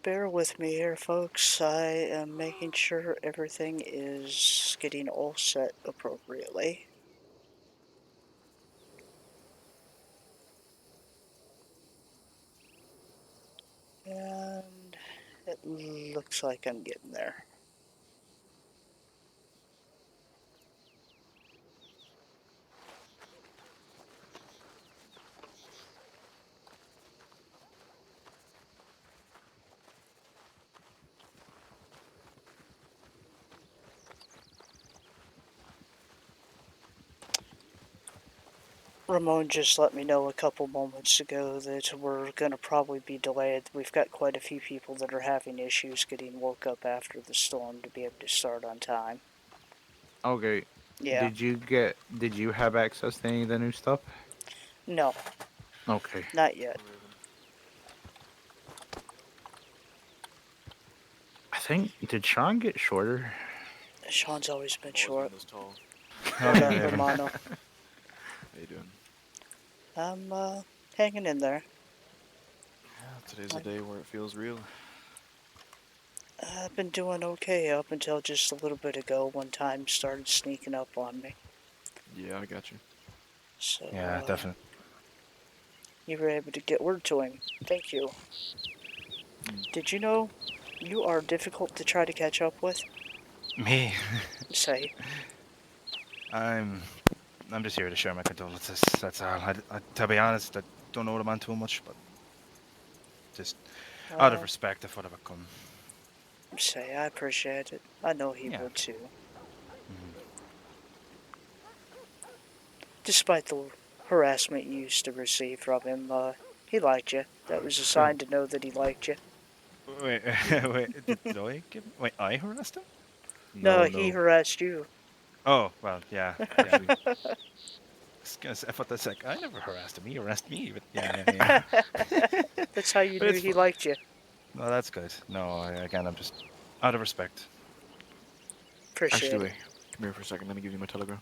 Bear with me here, folks. I am making sure everything is getting all set appropriately. And it looks like I'm getting there. Ramon just let me know a couple moments ago that we're going to probably be delayed. We've got quite a few people that are having issues getting woke up after the storm to be able to start on time. Okay. Yeah. Did you have access to any of the new stuff? No, Okay. not yet. Raven. I think, did Sean get shorter? Sean's always been Always been short. this tall. What Okay, up, Raven. Romano? How you doing? I'm, hanging in there. Yeah, today's a day where it feels real. I've been doing okay up until just a little bit ago when time started sneaking up on me. Yeah, I got you. So, Yeah, definitely. you were able to get word to him. Thank you. Mm. Did you know you are difficult to try to catch up with? Me. Say, I'm I'm just here to share my condolences. That's all. To be honest, I don't know the man too much, but just out of well, respect of what I've become. say, I appreciate it. I know he Yeah. would too. Hmm. Despite the harassment you used to receive from him, he liked you. That was a sign to know that he liked you. Wait, wait, did I give? Wait, I harassed him? No, No, he no. harassed you. Oh, well, yeah, yeah. Actually, I thought that's like I never harassed him. He harassed me, but yeah. That's how you But knew it's he fun. liked you. No, that's good. No, again, I'm just out of respect. Appreciate actually, it. wait. Come here for a second. Let me give you my telegram.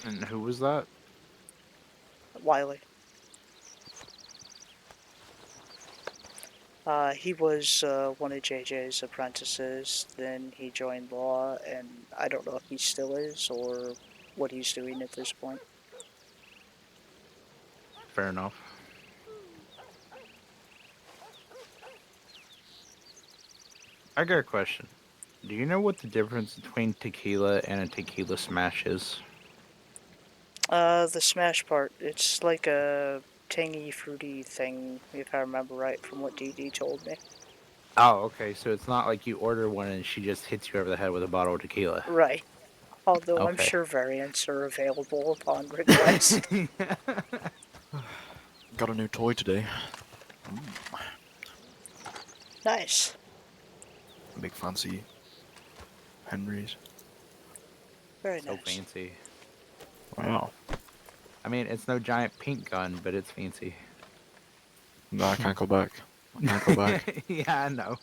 And who was that? Wiley. He was one of JJ's apprentices. Then he joined law, and I don't know if he still is or what he's doing at this point. Fair enough. I got a question. Do you know what the difference between tequila and a tequila smash is? The smash part, it's like a tangy, fruity thing, if I remember right from what Dee Dee told me. Oh, okay. So it's not like you order one and she just hits you over the head with a bottle of tequila. Right. Although I'm Okay. sure variants are available upon request. Got a new toy today. Nice. Big fancy Henry's. Very So nice. fancy. Wow. I mean, it's no giant pink gun, but it's fancy. No, I can't go back. I can't go back. Yeah, I know.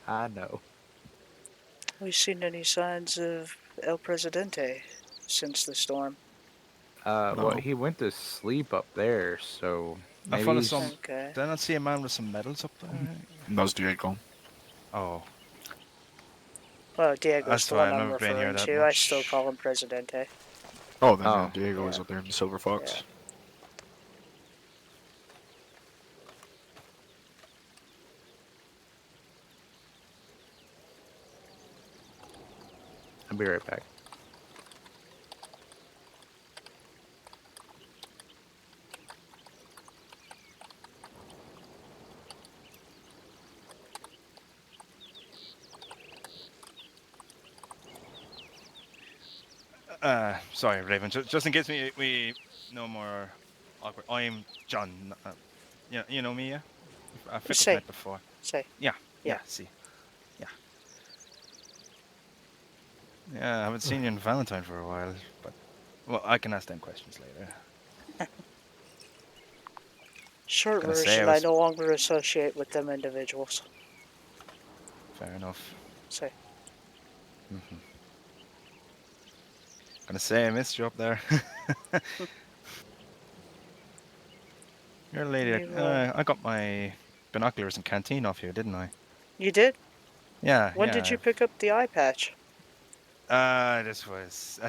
I know. Have you seen any signs of El Presidente since the storm? Well, No. he went to sleep up there, so I maybe found some. he's. Okay. Did I not see a man with some medals up there? That's Diego. Oh, Well, Diego's That's the why one I've I'm never been here referring that to. I still much. call him Presidente. Oh, then yeah, oh, Diego is Yeah, up there in the Silver yeah. Fox. I'll be right back. Sorry, Raven. Just in case we no more awkward. I'm John. You know me, yeah. I think we've Say, met before. say. Yeah, Yeah. yeah. See, yeah, yeah. I haven't seen you in Valentine for a while, but well, I can ask them questions later. Short Gonna say I version, I was no longer associate with them individuals. fair enough. Say. Hmm. Gonna say I missed you up there. You're a lady. You, I got my binoculars in canteen off you, didn't I? you did? Yeah, When did yeah. you pick up the eye patch? This was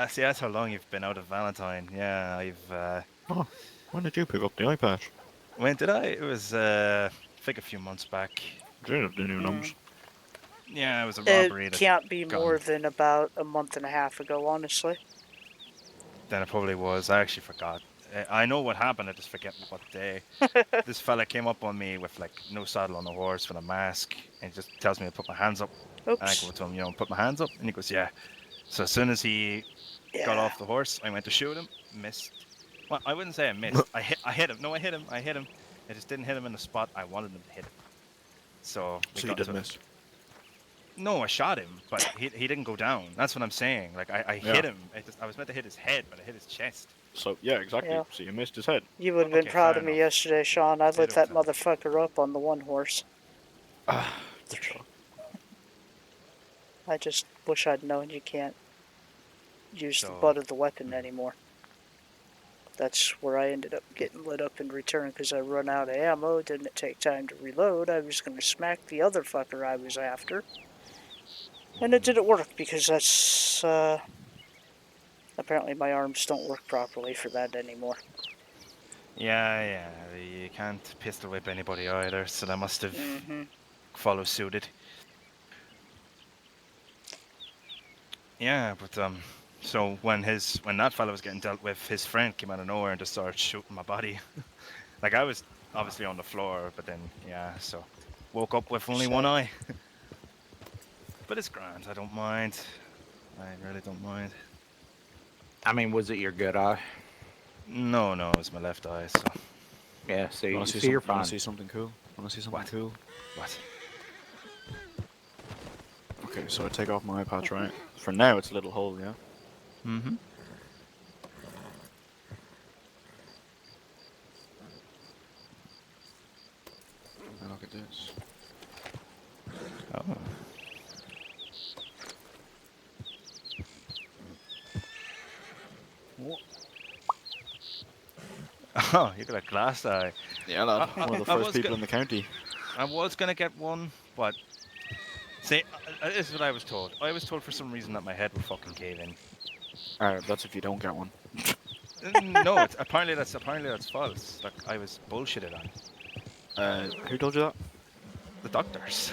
see that's how long you've been out of Valentine. Yeah, I've Oh, when did you pick up the eye patch? when did I? It was I think a few months back. Dude, the new Mm. numbers. Yeah, it was a It robbery that can't be got more than about a month and a half ago, honestly. then it probably was. I actually forgot. I know what happened. I just forget what day. This fella came up on me with like no saddle on the horse with a mask, and he just tells me to put my hands up. And I go Oops. to him, put my hands up, and he goes, yeah. So as soon as he got Yeah. off the horse, I went to shoot him, missed. Well, I wouldn't say I missed. I hit him. No, I hit him. I hit him. I just didn't hit him in the spot I wanted him to hit him. So we So you got did into. miss. No, I shot him, but he didn't go down. That's what I'm saying. Like I Yeah. hit him. I was meant to hit his head, but I hit his chest. So yeah, exactly. Yeah. So you missed his head. You would have been Okay, proud fair of me enough. yesterday, Sean. I lit Ditto that to him. motherfucker up on the one horse. Good shot. I just wish I'd known you can't use the So butt of the weapon anymore. That's where I ended up getting lit up in return because I run out of ammo. Didn't take time to reload. I was going to smack the other fucker I was after. And it didn't work because that's, apparently my arms don't work properly for that anymore. yeah, you can't pistol whip anybody either. So that must have Mm-hmm. follow suited. Yeah, but so when that fella was getting dealt with, his friend came out of nowhere and just started shooting my body. Like I was obviously on the floor, but then yeah, so woke up with only one So, eye. But it's grand. I don't mind. I really don't mind. I mean, was it your good eye? No, it was my left eye. So Yeah, so You you want to see see, you're some? Want fine. to see something cool? Want to see something What? cool? what? Okay, so I take off my eye patch, right? For now, it's a little hole, yeah. Mm-hmm. And look at this. Oh. What? Oh, you got a glass eye. Yeah, lad. I, One of the I first was people go- in the county. I was gonna get one, but see, this is what I was told. I was told for some reason that my head would fucking cave in. That's if you don't get one. No, it's apparently that's false. Like I was bullshitted on. Who told you that? The doctors,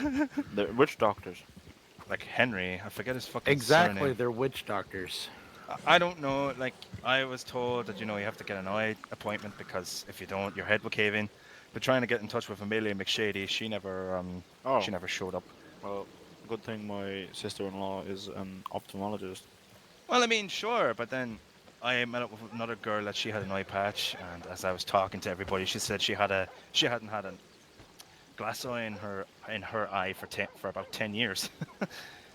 Which doctors? like Henry, I forget his fucking Exactly, surname. they're witch doctors. I don't know. Like I was told that you have to get an eye appointment because if you don't, your head will cave in. But trying to get in touch with Amelia McShady, Oh, she never showed up. well, good thing my sister-in-law is an ophthalmologist. Well, I mean, sure, but then I met up with another girl that she had an eye patch, and as I was talking to everybody, she said she hadn't had a glass eye in her eye for about 10 years.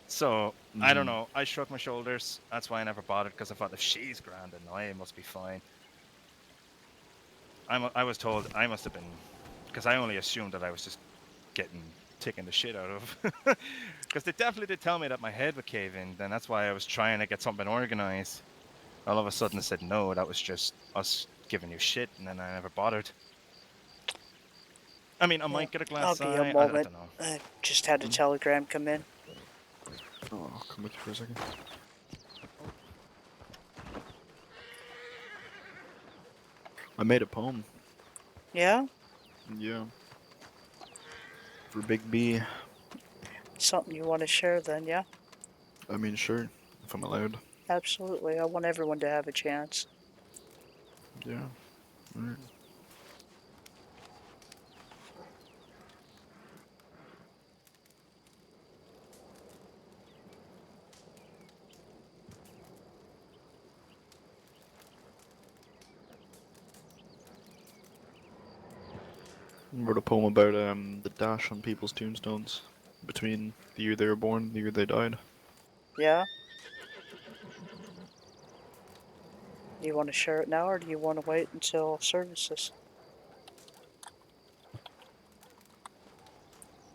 So I don't know. I shrugged my shoulders. That's why I never bothered because I thought if she's grand, then I must be fine. I was told I must have been because I only assumed that I was just getting taken the shit out of. Because they definitely did tell me that my head would cave in. Then that's why I was trying to get something organized. All of a sudden, I said no. That was just us giving you shit, and then I never bothered. I mean, I yeah. might get a I'll glass be a eye. I moment. don't know. I just had a telegram come in. Oh, I'll come with you for a second. I made a poem. Yeah? Yeah. For Big B. Something you want to share then, yeah? I mean, sure, if I'm allowed. Absolutely. I want everyone to have a chance. Yeah. Alright. Wrote a poem about the dash on people's tombstones between the year they were born and the year they died. Yeah? Do you want to share it now or do you want to wait until services?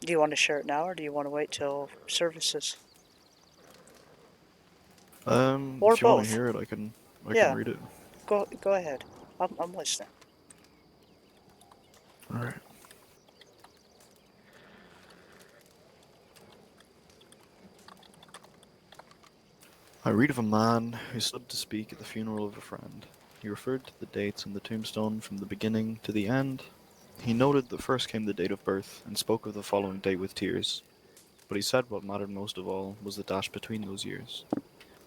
Do you want to share it now or do you want to wait till services? Or If you want to both. hear it, I can Yeah, read it. go ahead. I'm listening. All right. I read of a man who stood to speak at the funeral of a friend. He referred to the dates on the tombstone from the beginning to the end. He noted that first came the date of birth and spoke of the following date with tears. But he said what mattered most of all was the dash between those years.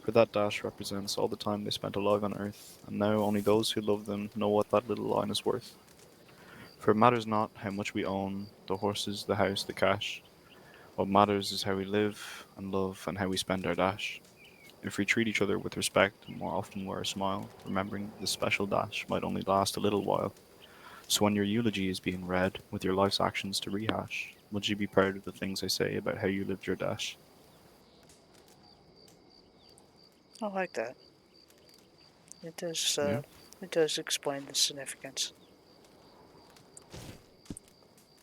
For that dash represents all the time they spent alive on earth, and now only those who love them know what that little line is worth. For it matters not how much we own, the horses, the house, the cash. What matters is how we live and love and how we spend our dash. If we treat each other with respect and more often wear a smile, remembering that the special dash might only last a little while. So when your eulogy is being read, with your life's actions to rehash, would you be proud of the things I say about how you lived your dash? I like that. It does. Yeah? It does explain the significance.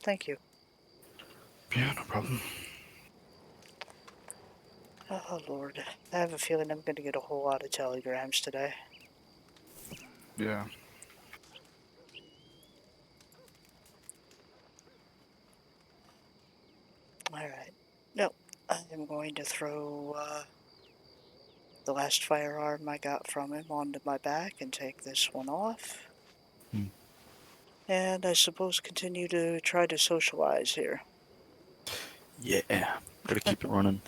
Thank you. Yeah, no problem. Oh Lord, I have a feeling I'm going to get a whole lot of telegrams today. Yeah. All right. No, I am going to throw the last firearm I got from him onto my back and take this one off. Hmm. And I suppose continue to try to socialize here. Yeah. Gotta keep it running.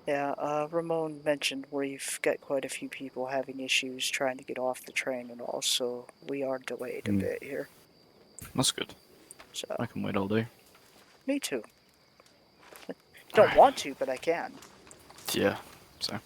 Yeah, Ramon mentioned we've got quite a few people having issues trying to get off the train and all, so we are delayed a Hmm. bit here. That's good. So, I can wait all day. me too. Don't Alright. want to, but I can. Yeah. So.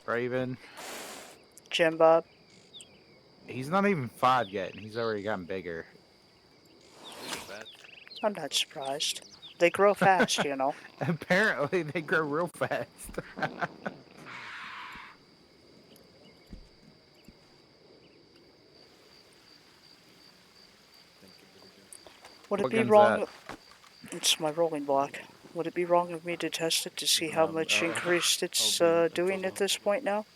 Raven. Jim Bob, He's not even 5 yet, and he's already gotten bigger. I'm not surprised. They grow fast, you know. Apparently, they grow real fast. Would it What be gun's that? wrong? It's my rolling block. Would it be wrong of me to test it to see how much increased it's doing at this point now?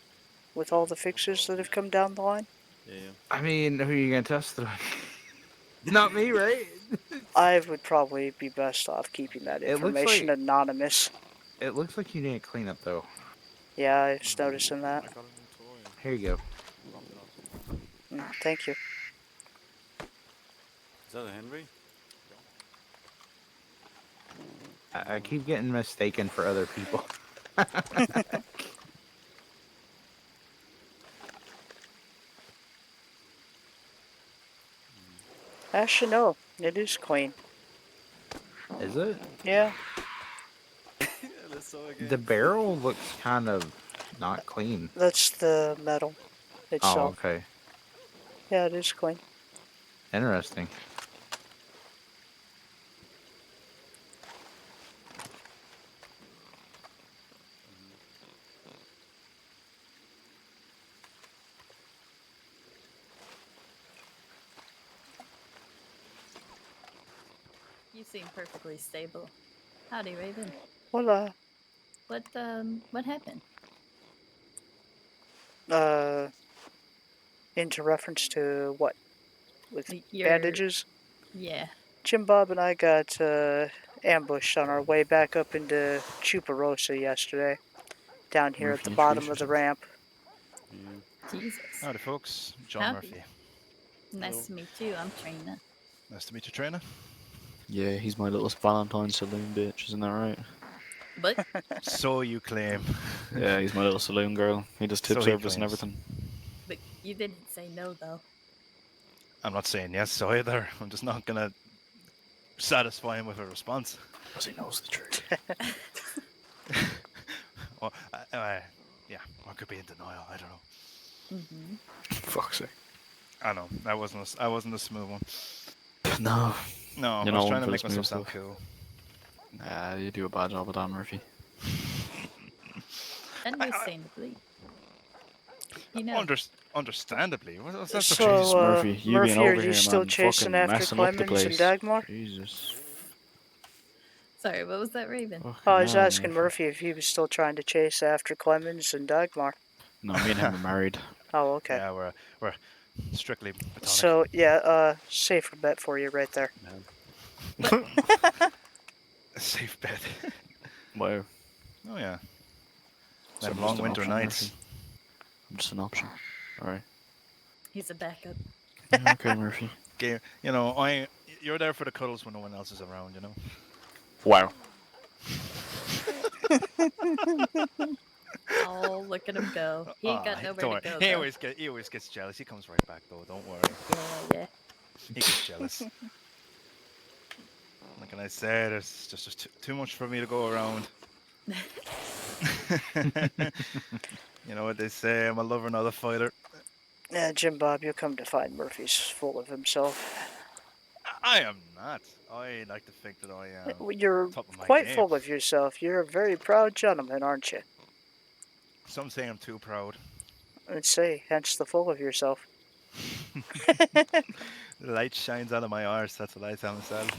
With all the fixes that have come down the line? I mean, who are you gonna test it on? Not me, right? I would probably be best off keeping that It looks information like anonymous. you need a cleanup though. Yeah, I was noticing that. got a new toy. Here you go. Drop it off. Thank you. Is that a Henry? I keep getting mistaken for other people. Actually, no. It is clean. Is it? Yeah. Let's saw again. The barrel looks kind of not clean. That's the metal Oh, itself. okay. Yeah, it is clean. Interesting. You seem perfectly stable. Howdy, Raven. Well, What happened? into reference to what? With Your bandages? Yeah. Jim Bob and I got ambushed on our way back up into Chuparosa yesterday, down here at the Murphy, bottom introduce of the yourself. ramp. Jesus. Howdy, folks. John Howdy. Murphy. Nice to meet you. I'm Trina. Nice to meet you, trainer. Yeah, he's my little Valentine saloon bitch, isn't that right? But So you claim. Yeah, he's my little saloon girl. He does tip So he service and claims. everything. but you didn't say no though. I'm not saying yes either. I'm just not gonna satisfy him with a response. Because he knows the truth. Well, yeah, I could be in denial. I don't know. Mm-hmm. Fuck's sake. I know I wasn't a smooth one. No, No, you're I was not one trying to for the make myself smooth sound stuff. cool. Nah, you do a bad job of that, Murphy. Understandably. You know, Under, understandably, what's that supposed Jesus, So, to Murphy, you being Murphy, are over you here, still man, chasing fucking after messing up the Clemens and place. Dagmar? Jesus. sorry, what was that, Raven? Oh, Fucking I was hell, asking Murphy. Murphy if he was still trying to chase after Clemens and Dagmar. No, me and him are married. Oh, okay. Yeah, we're strictly platonic. So, yeah, safer bet for you right there. A safe bet. Wow. Oh yeah. So Them I'm long just an winter option, nights. Murphy. I'm just an option. Alright. He's a backup. Yeah, okay, Murphy. Game. You're there for the cuddles when no one else is around. You know. Wow. Oh, look at him go. He ain't got nowhere Don't to worry. go, He though. always gets jealous. He comes right back though. Don't worry. Yeah. He gets jealous. Like can I say, there's just too much for me to go around. You know what they say? I'm a lover, not a fighter. Yeah, Jim Bob, you'll come to find Murphy's full of himself. I am not. I like to think that I am You're top of my quite game. full of yourself. You're a very proud gentleman, aren't you? Some say I'm too proud. Let's say, hence the full of yourself. The light shines out of my arse. That's what I tell myself.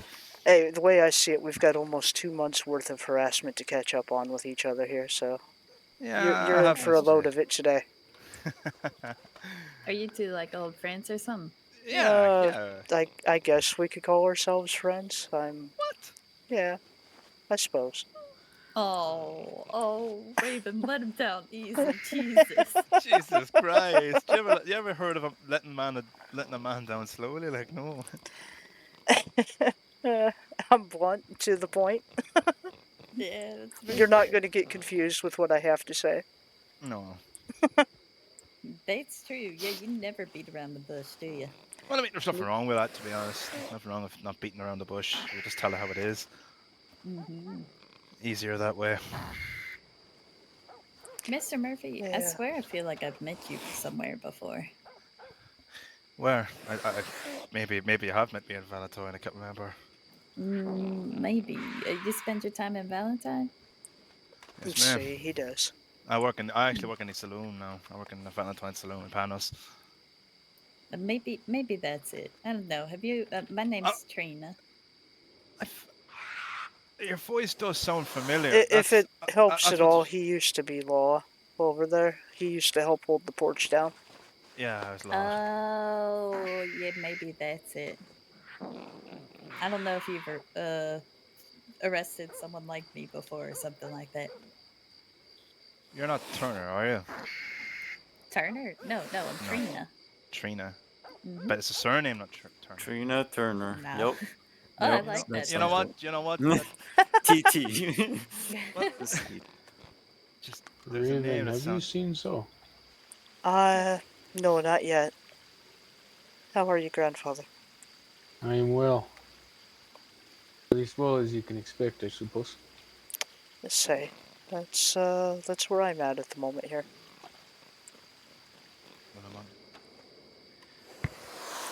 Hey, the way I see it, we've got almost 2 months worth of harassment to catch up on with each other here, so Yeah, you're I in have for a my load of it today. Are you two like old friends or something? Yeah. I guess we could call ourselves friends. What? Yeah, I suppose. Oh, Raven, let him down easy. Jesus. Jesus Christ! You ever heard of letting a man down slowly? Like no. I'm blunt to the point. Yeah, that's for You're not sure. going to get confused with what I have to say. No. That's true. Yeah, you never beat around the bush, do you? Well, I mean, there's nothing wrong with that, to be honest. There's nothing wrong with not beating around the bush. You just tell it how it is. Mm-hmm. Easier that way. Mr. Murphy, I Yeah. swear I feel like I've met you somewhere before. Where? Maybe you have met me in Valentine. I can't remember. Maybe. You spend your time in Valentine? Yes, Let's ma'am. see, he does. I actually work in the saloon now. I work in the Valentine saloon in Panos. Maybe that's it. I don't know. Have you? My name's Trina. Your voice does sound familiar. If it helps That's at what's. all, he used to be Law over there. He used to help hold the porch down. Yeah, I was lost. Oh, yeah, maybe that's it. I don't know if you've arrested someone like me before or something like that. You're not Turner, are you? Turner? No, I'm Trina. Trina. Mm-hmm. But it's a surname, not Turner. Trina Turner. Nah. Yep. Oh, I Yep, like that that. You know sounds what? You know what? TT. What? Just there's a name Raven, that have you sounds. seen so? No, not yet. How are you, grandfather? I am well. As well as you can expect, I suppose. Let's say. That's where I'm at the moment here.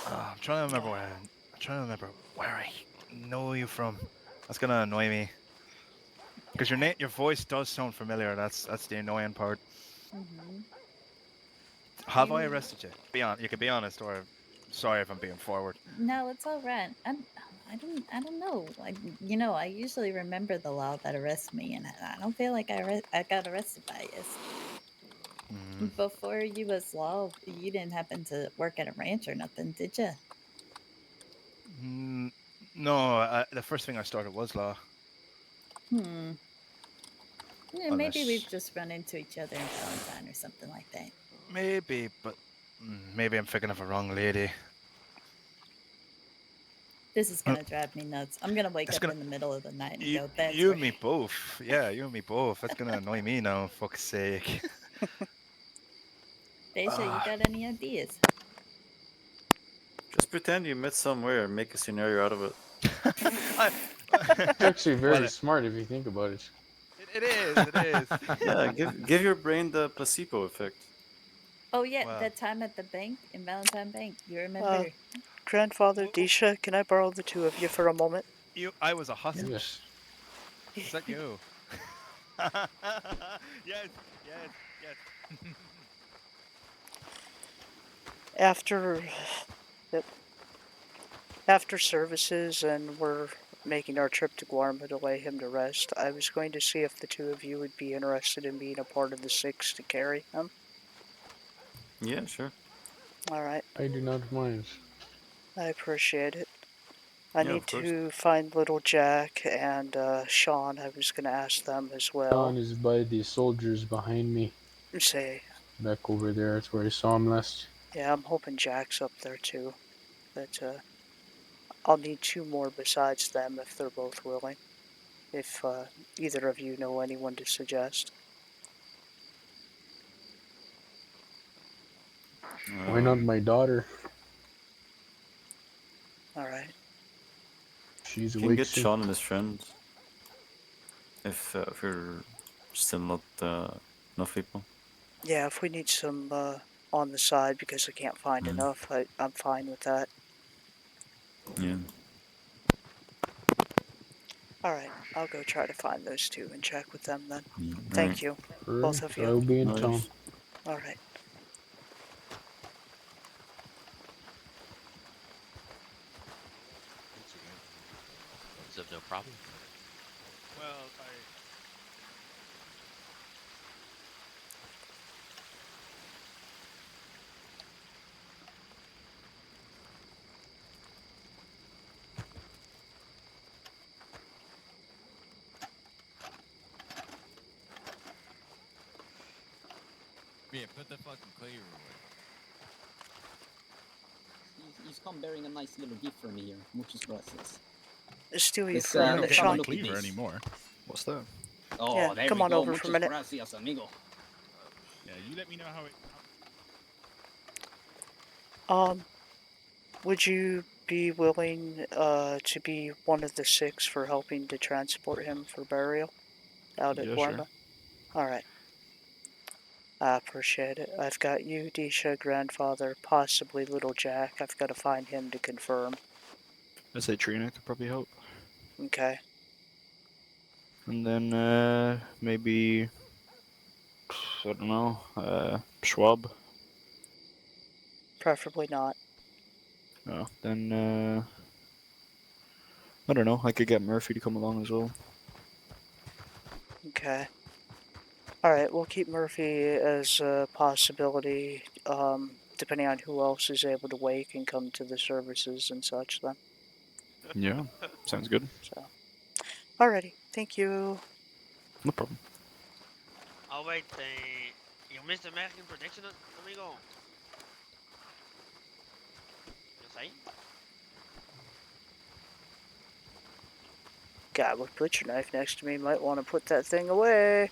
I'm trying to remember where I know you from. That's gonna annoy me. Because your voice does sound familiar. That's the annoying part. Mm-hmm. Have I arrested you? You can be honest, or sorry if I'm being forward. No, it's all right. I don't know. I usually remember the law that arrests me, and I don't feel like I got arrested by it. Before you was law, you didn't happen to work at a ranch or nothing, did you? No, the first thing I started was law. Yeah, maybe Unless we've just run into each other in Valentine or something like that. maybe, but maybe I'm thinking of a wrong lady. This is gonna drive me nuts. I'm gonna wake It's up gonna in the middle of the night and you, go, "That's you where." and me both. Yeah, you and me both. That's gonna annoy me now. Fuck's sake. Deja, you got any ideas? Just pretend you met somewhere and make a scenario out of it. It's actually very Well, smart if you think about it. it is. It is. Yeah, give your brain the placebo effect. Oh yeah, Well, that time at the bank in Valentine Bank. You remember? Grandfather Disha, can I borrow the two of you for a moment? I was a hostage. Yes. Is that you? Yes, yes, yes. After, yep, after services and we're making our trip to Guarma to lay him to rest, I was going to see if the two of you would be interested in being a part of the six to carry him. Yeah, sure. All right, I do not mind. I appreciate it. I Yeah, need of course. to find little Jack and Sean. I was going to ask them as John well. is by the soldiers behind me. Say, Back over there. That's where I saw him last. yeah, I'm hoping Jack's up there too. But I'll need two more besides them if they're both willing. If either of you know anyone to suggest. Why not Um, my daughter? All right. She's you can awake get soon. Sean and his friends if you're still not enough people. Yeah, if we need some on the side because I can't find Mm. enough, I'm fine with that. Yeah. All right, I'll go try to find those two and check with them then. Yeah. Thank you, both Alright, of you. I'll be in No town. worries. All right. Is it no problem? Well, Yeah, put the fucking cleaver away. He's come bearing a nice little gift for me here. Muchas gracias. Steal you Let's, for a minute, let's have a Sean. look at Cleaver this. anymore. What's that? Oh, Yeah, there come we on go. over for a Muchas minute. gracias, amigo. Yeah, you let me know how it. Would you be willing to be one of the six for helping to transport him for burial out at Yeah, sure. Guarma? All right. I appreciate it. I've got you, Disha, grandfather, possibly little Jack. I've got to find him to confirm. I'd say Trina could probably help. Okay. And then maybe I don't know, Schwab. Preferably not. Oh, then I don't know. I could get Murphy to come along as well. Okay. All right, we'll keep Murphy as a possibility, depending on who else is able to wake and come to the services and such then. Yeah, sounds good. So, alrighty. Thank you. No problem. Oh wait, you missed American protection, amigo. ¿Yo sé? God, with butcher knife next to me, might want to put that thing away.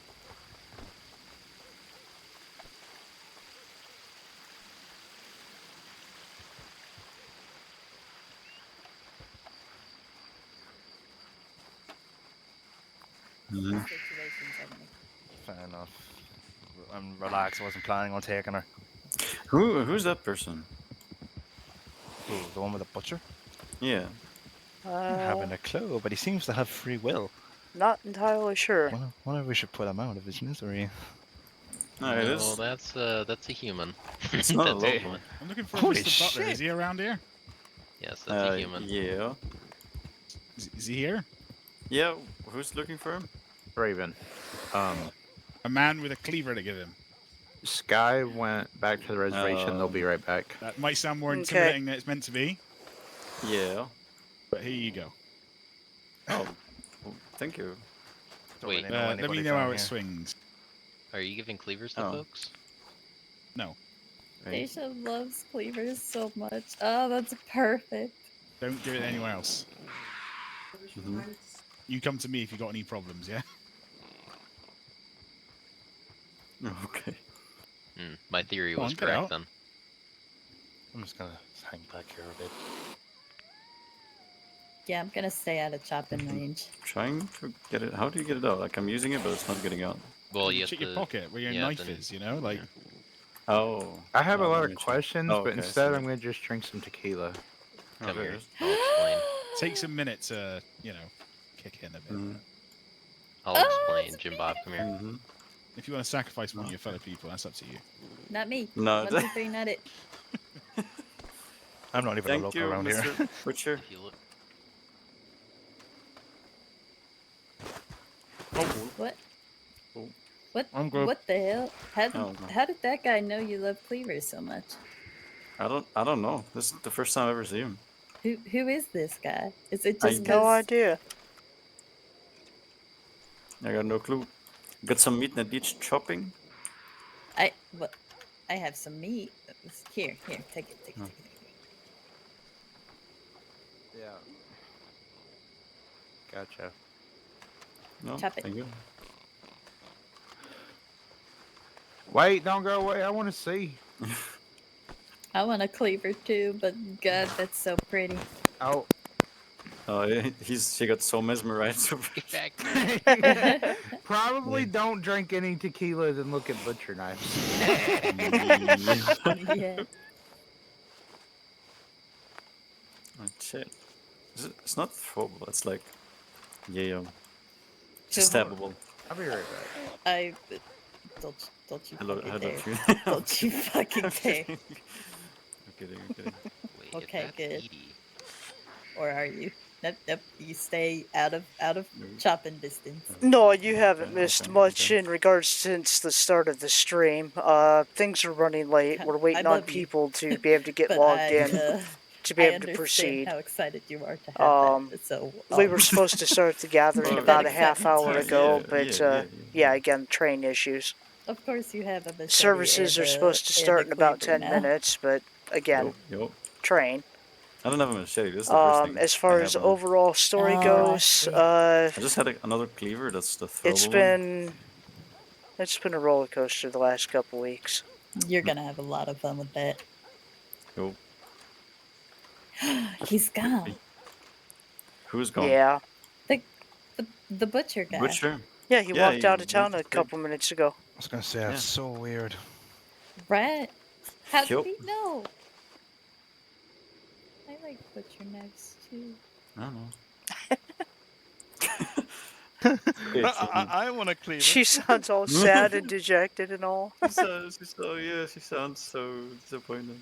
Mhm. Situations only. fair enough. I'm relaxed. I wasn't planning on taking her. Who's that person? Who? The one with the butcher? Yeah. Having a clue, but he seems to have free will. Not entirely sure. Wonder if we should put him out of his misery. No, it No, is. that's a human. It's not a That's a local. human. I'm looking for Holy Mr. Butler. shit. Is he around here? Yes, that's a human. Yeah. Is he here? Yeah. Who's looking for him? Raven. A man with a cleaver to give him. Sky went back to the reservation. They'll be right back. That might sound more Okay. intimidating than it's meant to be, Yeah. but here you go. Oh, well, thank you. Don't Wait. really know Let me anybody know how down it here. swings. Are you giving cleavers to Oh. folks? No, Right. Daisha loves cleavers so much. Oh, that's perfect. don't give it anywhere else. Mhm. You come to me if you got any problems, yeah? Okay. My theory Go was on, get correct out. then. I'm just gonna hang back here a bit. Yeah, I'm gonna stay out of chopping range. Trying to get it. How do you get it out? Like I'm using it, but it's not getting out. Well, you have Check to. your pocket where your yeah, knife then- is, you know? Like, Oh. I have a Oh, lot let of me check. questions, Oh, but okay, instead so- I'm going to just drink some tequila. Come Okay. here. I'll explain. Takes a minute to, kick in a bit. Mhm. Oh, I'll explain. Jim Bob, come here. Mm-hmm. If you want to sacrifice one of your fellow people, that's up to you. Not me. No. 1, 2, 3, not it. I'm not even a Thank local you, around here. Mr. Butcher. If you look, What? Oh. I'm good. What the hell? Oh, no. How did that guy know you love cleavers so much? I don't know. This is the first time I ever see him. Who is this guy? Is it I- just No 'cause idea. I got no clue. Got some meat in the ditch chopping. I have some meat. Here, take it. No. Yeah. Gotcha. No, Chop it. thank you. Wait, don't go away. I want to see. I want a cleaver too, but God, that's so pretty. Oh. Oh, yeah, he got so mesmerized. get back. Probably don't drink any tequilas and look at butcher knives. Yeah. Oh, shit. It's not throwable. It's like, yeah, Just stabbable. I'll be right back. I don't you I love fucking dare. you. Don't you fucking dare. I'm kidding. Wait, Okay, that's good. Edie. Or are you? Nope. You stay out of chopping distance. No, you haven't Okay, missed okay, much okay. in regards since the start of the stream. Things are running late. We're waiting on love you. people to be able to get But logged I in to be I able to understand proceed. how excited you are to have that. So We were supposed to start the gathering Keep about that a half hour excitement. ago, but yeah. again, train issues. Of course, you have a machete Services and are supposed to start in about 10 minutes, but again, Yo. train. I don't have a machete. This is the first thing. As I far have as one. overall story Oh, I goes, see. I just had another cleaver. That's the throwable one. it's been a roller coaster the last couple weeks. You're gonna have a lot of fun with that. Yo. He's gone. Who's gone? Yeah. The butcher guy. Butcher? Yeah, he walked out of went town to a sleep. couple minutes ago. I was gonna say that's so weird. Right? How did Yup. he know? I like butcher knives too. I don't know. I want to cleave She sounds all sad and dejected and all. She sounds so disappointed.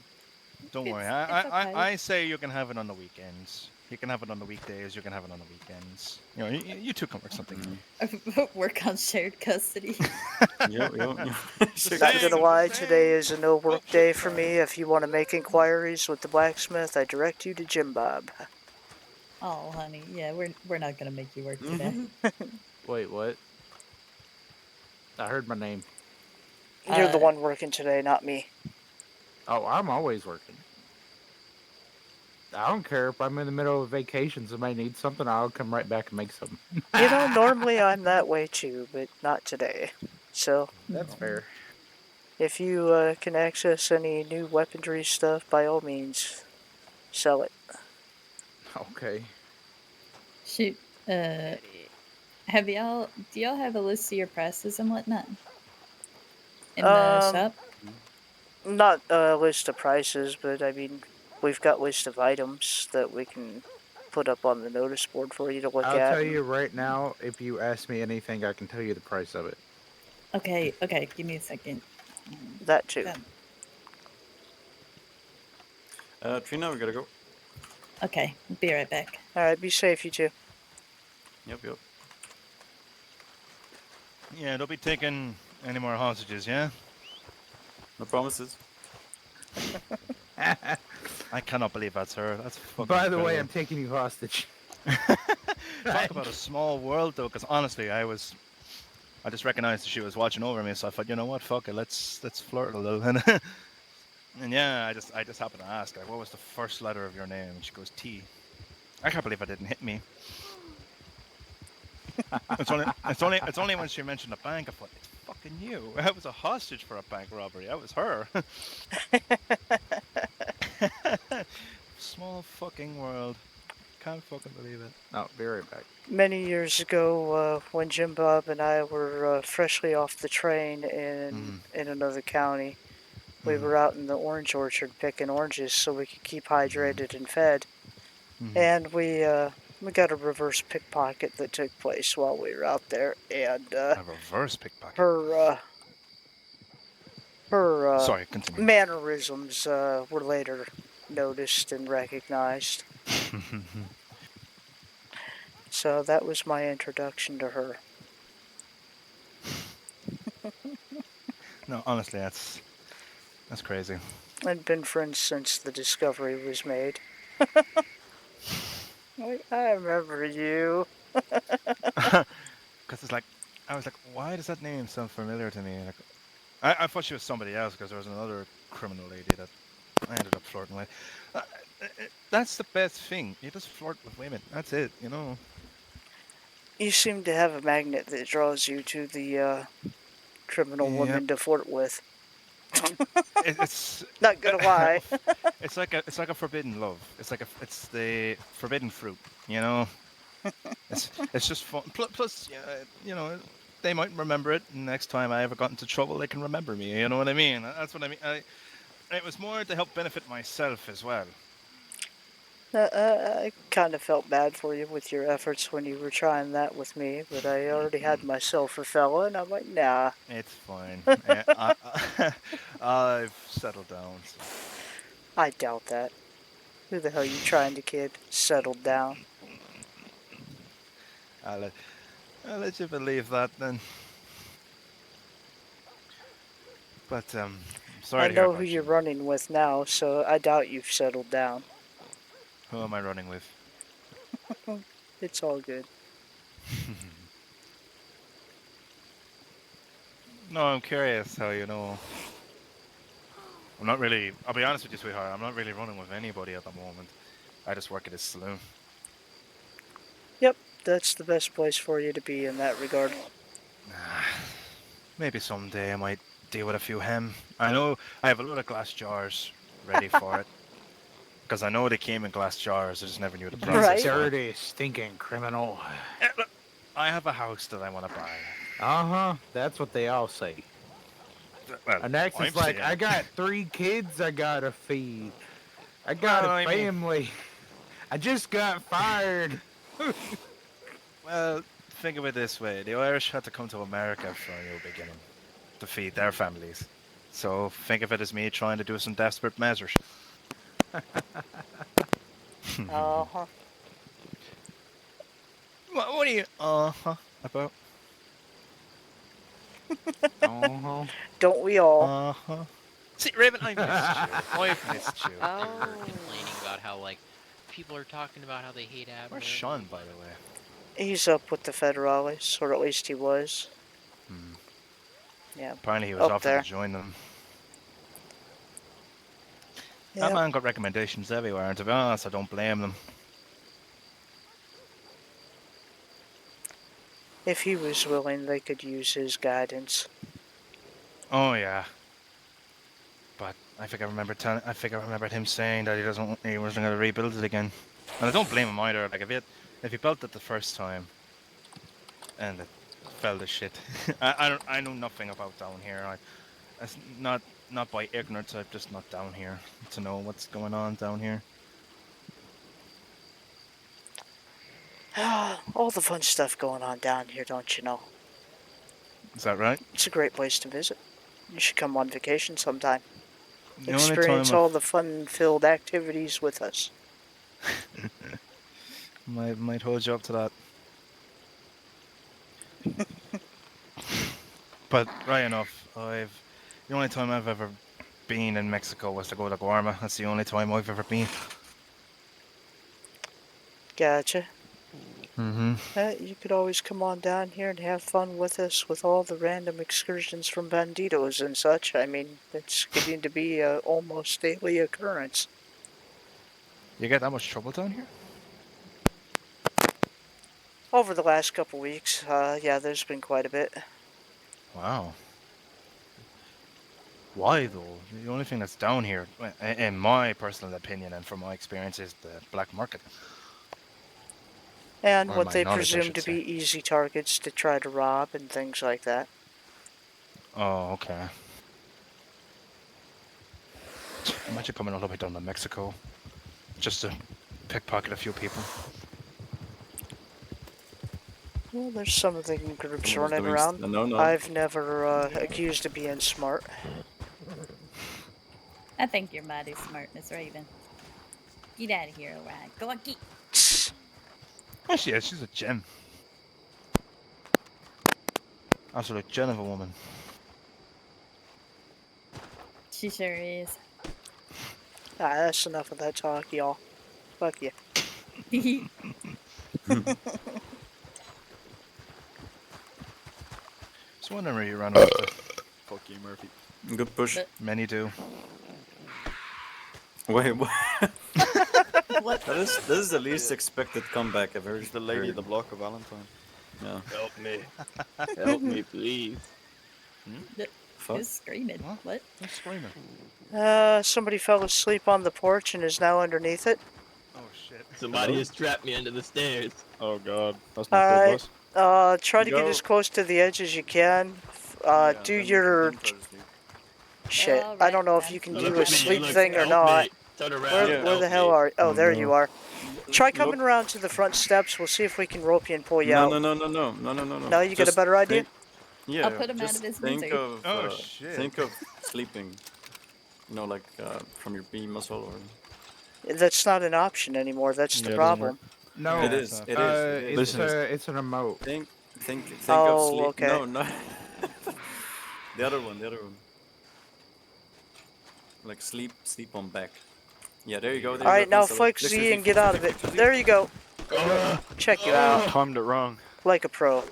Don't worry. It's okay. I say you can have it on the weekends. You can have it on the weekdays. You can have it on the weekends. You two can work something. Work on shared custody. Yo. Not gonna lie, today is a no work day for me. If you want to make inquiries with the blacksmith, I direct you to Jim Bob. Oh, honey, yeah, we're not gonna make you work today. Wait, what? I heard my name. You're the one working today, not me. Oh, I'm always working. I don't care if I'm in the middle of vacation. Somebody needs something, I'll come right back and make something. Normally I'm that way too, but not today. So That's fair. if you can access any new weaponry stuff, by all means, sell it. Okay. Shoot. Do y'all have a list of your prices and whatnot? In the shop? Not a list of prices, but I mean, we've got list of items that we can put up on the notice board for you to look I'll at. tell you right now, if you ask me anything, I can tell you the price of it. Okay, give me a second. That too. Trina, we gotta go. Okay, I'll be right back. Alright, be safe, you two. Yep. Yeah, don't be taking any more hostages, yeah? No promises. I cannot believe that's her. That's fucking By the way, I'm incredible. taking you hostage. Talk about a small world, though, because honestly, I just recognized that she was watching over me, so I thought, you know what, fuck it, let's flirt a little. And yeah, I just happened to ask her, what was the first letter of your name? And she goes, T. I can't believe it didn't hit me. It's only when she mentioned a bank, I thought, it's fucking you. I was a hostage for a bank robbery. That was her. Small fucking world. Can't fucking believe it. Oh, be right back. Many years ago, when Jim Bob and I were freshly off the train in another county, We were out in the orange orchard picking oranges so we could keep hydrated and fed. Mhm. And we got a reverse pickpocket that took place while we were out there, and A reverse pickpocket. her Sorry, continue. mannerisms were later noticed and recognized. So that was my introduction to her. No, honestly, that's crazy. I'd been friends since the discovery was made. I remember you. Because it's like, I was like, why does that name sound familiar to me? Like, I thought she was somebody else because there was another criminal lady that I ended up flirting with. That's the best thing. You just flirt with women. That's it, you know. You seem to have a magnet that draws you to the criminal Yeah, woman to flirt with. it's Not gonna lie. it's like a forbidden love. It's the forbidden fruit, you know. It's just fun. Plus, you know, they might remember it. And next time I ever got into trouble, they can remember me. You know what I mean? That's what I mean. It was more to help benefit myself as well. I kind of felt bad for you with your efforts when you were trying that with me, but I already had myself a fella, and I'm like, nah. It's fine. I've settled down. So. I doubt that. Who the hell you trying to kid? Settled down. I'll let you believe that then. But I'm sorry I to hear know who about you're you. running with now, so I doubt you've settled down. Who am I running with? It's all good. No, I'm curious how you know. I'm not really. I'll be honest with you, sweetheart. I'm not really running with anybody at the moment. I just work at a saloon. Yep, that's the best place for you to be in that regard. Maybe someday I might deal with a few hem. I know I have a lot of glass jars ready for it. Because I know they came in glass jars, I just never knew the You process Right? for it. dirty, stinking criminal. Look, I have a house that I want to buy. That's what they all say. Well, And next, I'm it's like, saying I it. got 3 kids I gotta feed. I got Well, a I mean, family. I just got fired. well, think of it this way: the Irish had to come to America for a new beginning to feed their families. So think of it as me trying to do some desperate measures. Uh-huh. What are you about? Uh-huh. Don't we all? See, Raven, I missed you. I've missed you. You're Oh. complaining about how like people are talking about how they hate Where's Admiral. Sean, by the way? He's up with the Federales, or at least he was. Yeah, Apparently, he was up offered to there. join them. That Yep. man got recommendations everywhere, and to be honest, I don't blame them. If he was willing, they could use his guidance. Oh yeah, but I think I remembered him saying that he wasn't going to rebuild it again, and I don't blame him either. Like if he built it the first time and it fell to shit, I know nothing about down here. It's not by ignorance. I'm just not down here to know what's going on down here. All the fun stuff going on down here, don't you know? Is that right? It's a great place to visit. You should come on vacation sometime. The only time Experience all the fun-filled activities with us. might hold you up to that. But right enough, the only time I've ever been in Mexico was to go to Guarma. That's the only time I've ever been. Gotcha. Mm-hmm. You could always come on down here and have fun with us with all the random excursions from banditos and such. I mean, it's getting to be a almost daily occurrence. You get that much trouble down here? Over the last couple weeks, yeah, there's been quite a bit. Wow. Why though? The only thing that's down here, in my personal opinion and from my experience, is the black market. And Or what my they knowledge, I presume should to be say. easy targets to try to rob and things like that. Oh, okay. Imagine coming all the way down to Mexico just to pickpocket a few people. Well, there's some of the groups Someone was running doing around. no. I've never accused of being smart. I think you're mighty smart, Miss Raven. Get out of here, alright. Go on, get. Oh, she is. She's a gem. Absolute gem of a woman. She sure is. That's enough of that talk, y'all. Fuck you. Just wondering where you ran off to. Fuck you, Murphy. Good push. Many do. Wait, what? What? This is the least expected comeback I've ever He's the lady heard. of the block of Valentine. Yeah. Help me. Help me, please. Fuck. Who's screaming? What? Who's screaming? Somebody fell asleep on the porch and is now underneath it. Oh shit. Somebody has trapped me under the stairs. Oh god. That's not good, Alright, boss. try to get Go. as close to the edge as you can. Do your... Shit, All I don't know right, if you can then. do Look a at me, sleep look, thing or help not. me. Turn around, Where help the hell me. are you? Oh, there no. you are. Try coming around to the front steps. We'll see if we can rope you and pull you out. No. No, you got a better idea? Yeah. I'll put him out just of his think misery. of. Oh, shit. Think of sleeping. You know, like from your B muscle or. That's not an option anymore. That's the Yeah, it doesn't problem. No, It is. It is. It's Listen. it's an emote. Think Oh, of sleep. okay. No. The other one. Like sleep on back. Yeah, there you go. There you Alright, go. now Flick flick Z and get out of it. flick Z. There you go. Check you out. Timed it wrong. Like a pro.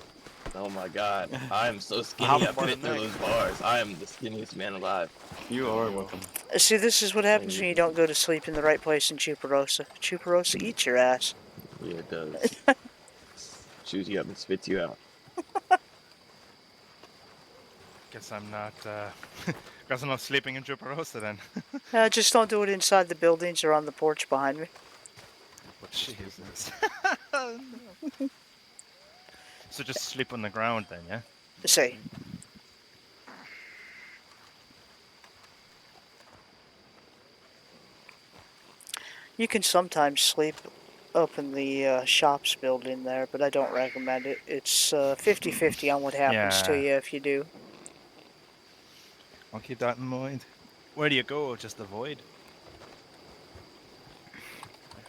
Oh my god. I am so skinny. How I fit through those bars. I am the skinniest man alive. You are welcome. See, this is what happens when you don't go to sleep in the right place in Chuparosa. Chuparosa eats your ass. Yeah, it does. Chews you up and spits you out. Guess I'm not. Guess I'm not sleeping in Juparosa then. Just don't do it inside the buildings or on the porch behind me. But Jesus. So just sleep on the ground then, yeah? Say. You can sometimes sleep up in the shops building there, but I don't recommend it. It's 50-50 on what happens to Yeah. you if you do. I'll keep that in mind. Where do you go? Just avoid?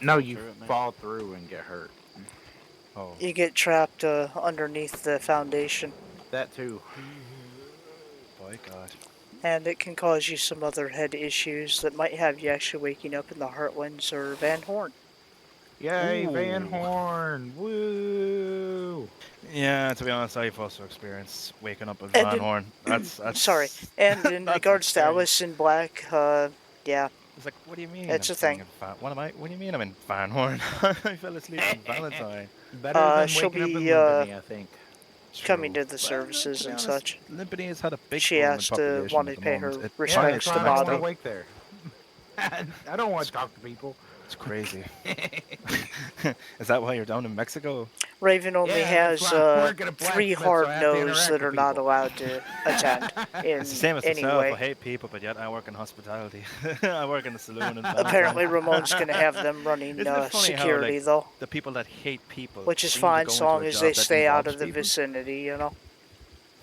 No, you fall through and get hurt. Oh. You get trapped underneath the foundation, That too. By God. and it can cause you some other head issues that might have you actually waking up in the Heartlands or Van Horn. Yay, Van Ooh. Horn! Woo! Yeah, to be honest, I've also experienced waking up at And Van in- Horn. That's Sorry, and in that's regards to insane. Alice in Black, yeah, It's like, what do you mean? It's I'm a thing. staying in what do you mean I'm in Van Horn? I fell asleep on Valentine. Better than she'll waking up in be, Lumbini, I think. coming True. to the Well, services to be and honest, such. Limpany has had a big She boom in has to population want at to the pay her moment. respects Yeah, to that's why I Bobby. want to wake there. I don't want to talk to people. It's crazy. Is that why you're down in Mexico? Raven only Yeah, that's has why I work at a 3 blacksmith, so I hard have to no's interact that with are not people. allowed to attend in It's the same as any myself. way. I hate people, but yet I work in hospitality. I work in the saloon. In Apparently, Valentine. Ramon's going to have them running Isn't it funny how, security, like, though, the people that hate people, which is seem to fine go so into long a as job they that stay out involves of the people. vicinity, you know?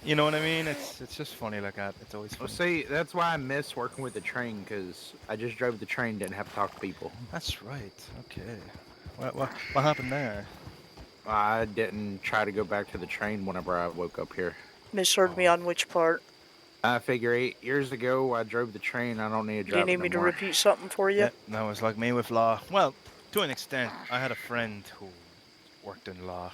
You know what I mean? It's just funny like that. It's always Well, funny. see, that's why I miss working with the train, because I just drove the train, didn't have to talk to people. That's right. Okay. What happened there? I didn't try to go back to the train whenever I woke up here. Misheard me on which part? I figure 8 years ago I drove the train. I don't need to Do drive you need it me no to more. repeat something for you? Yeah, that was like me with law. Well, to an extent, I had a friend who worked in law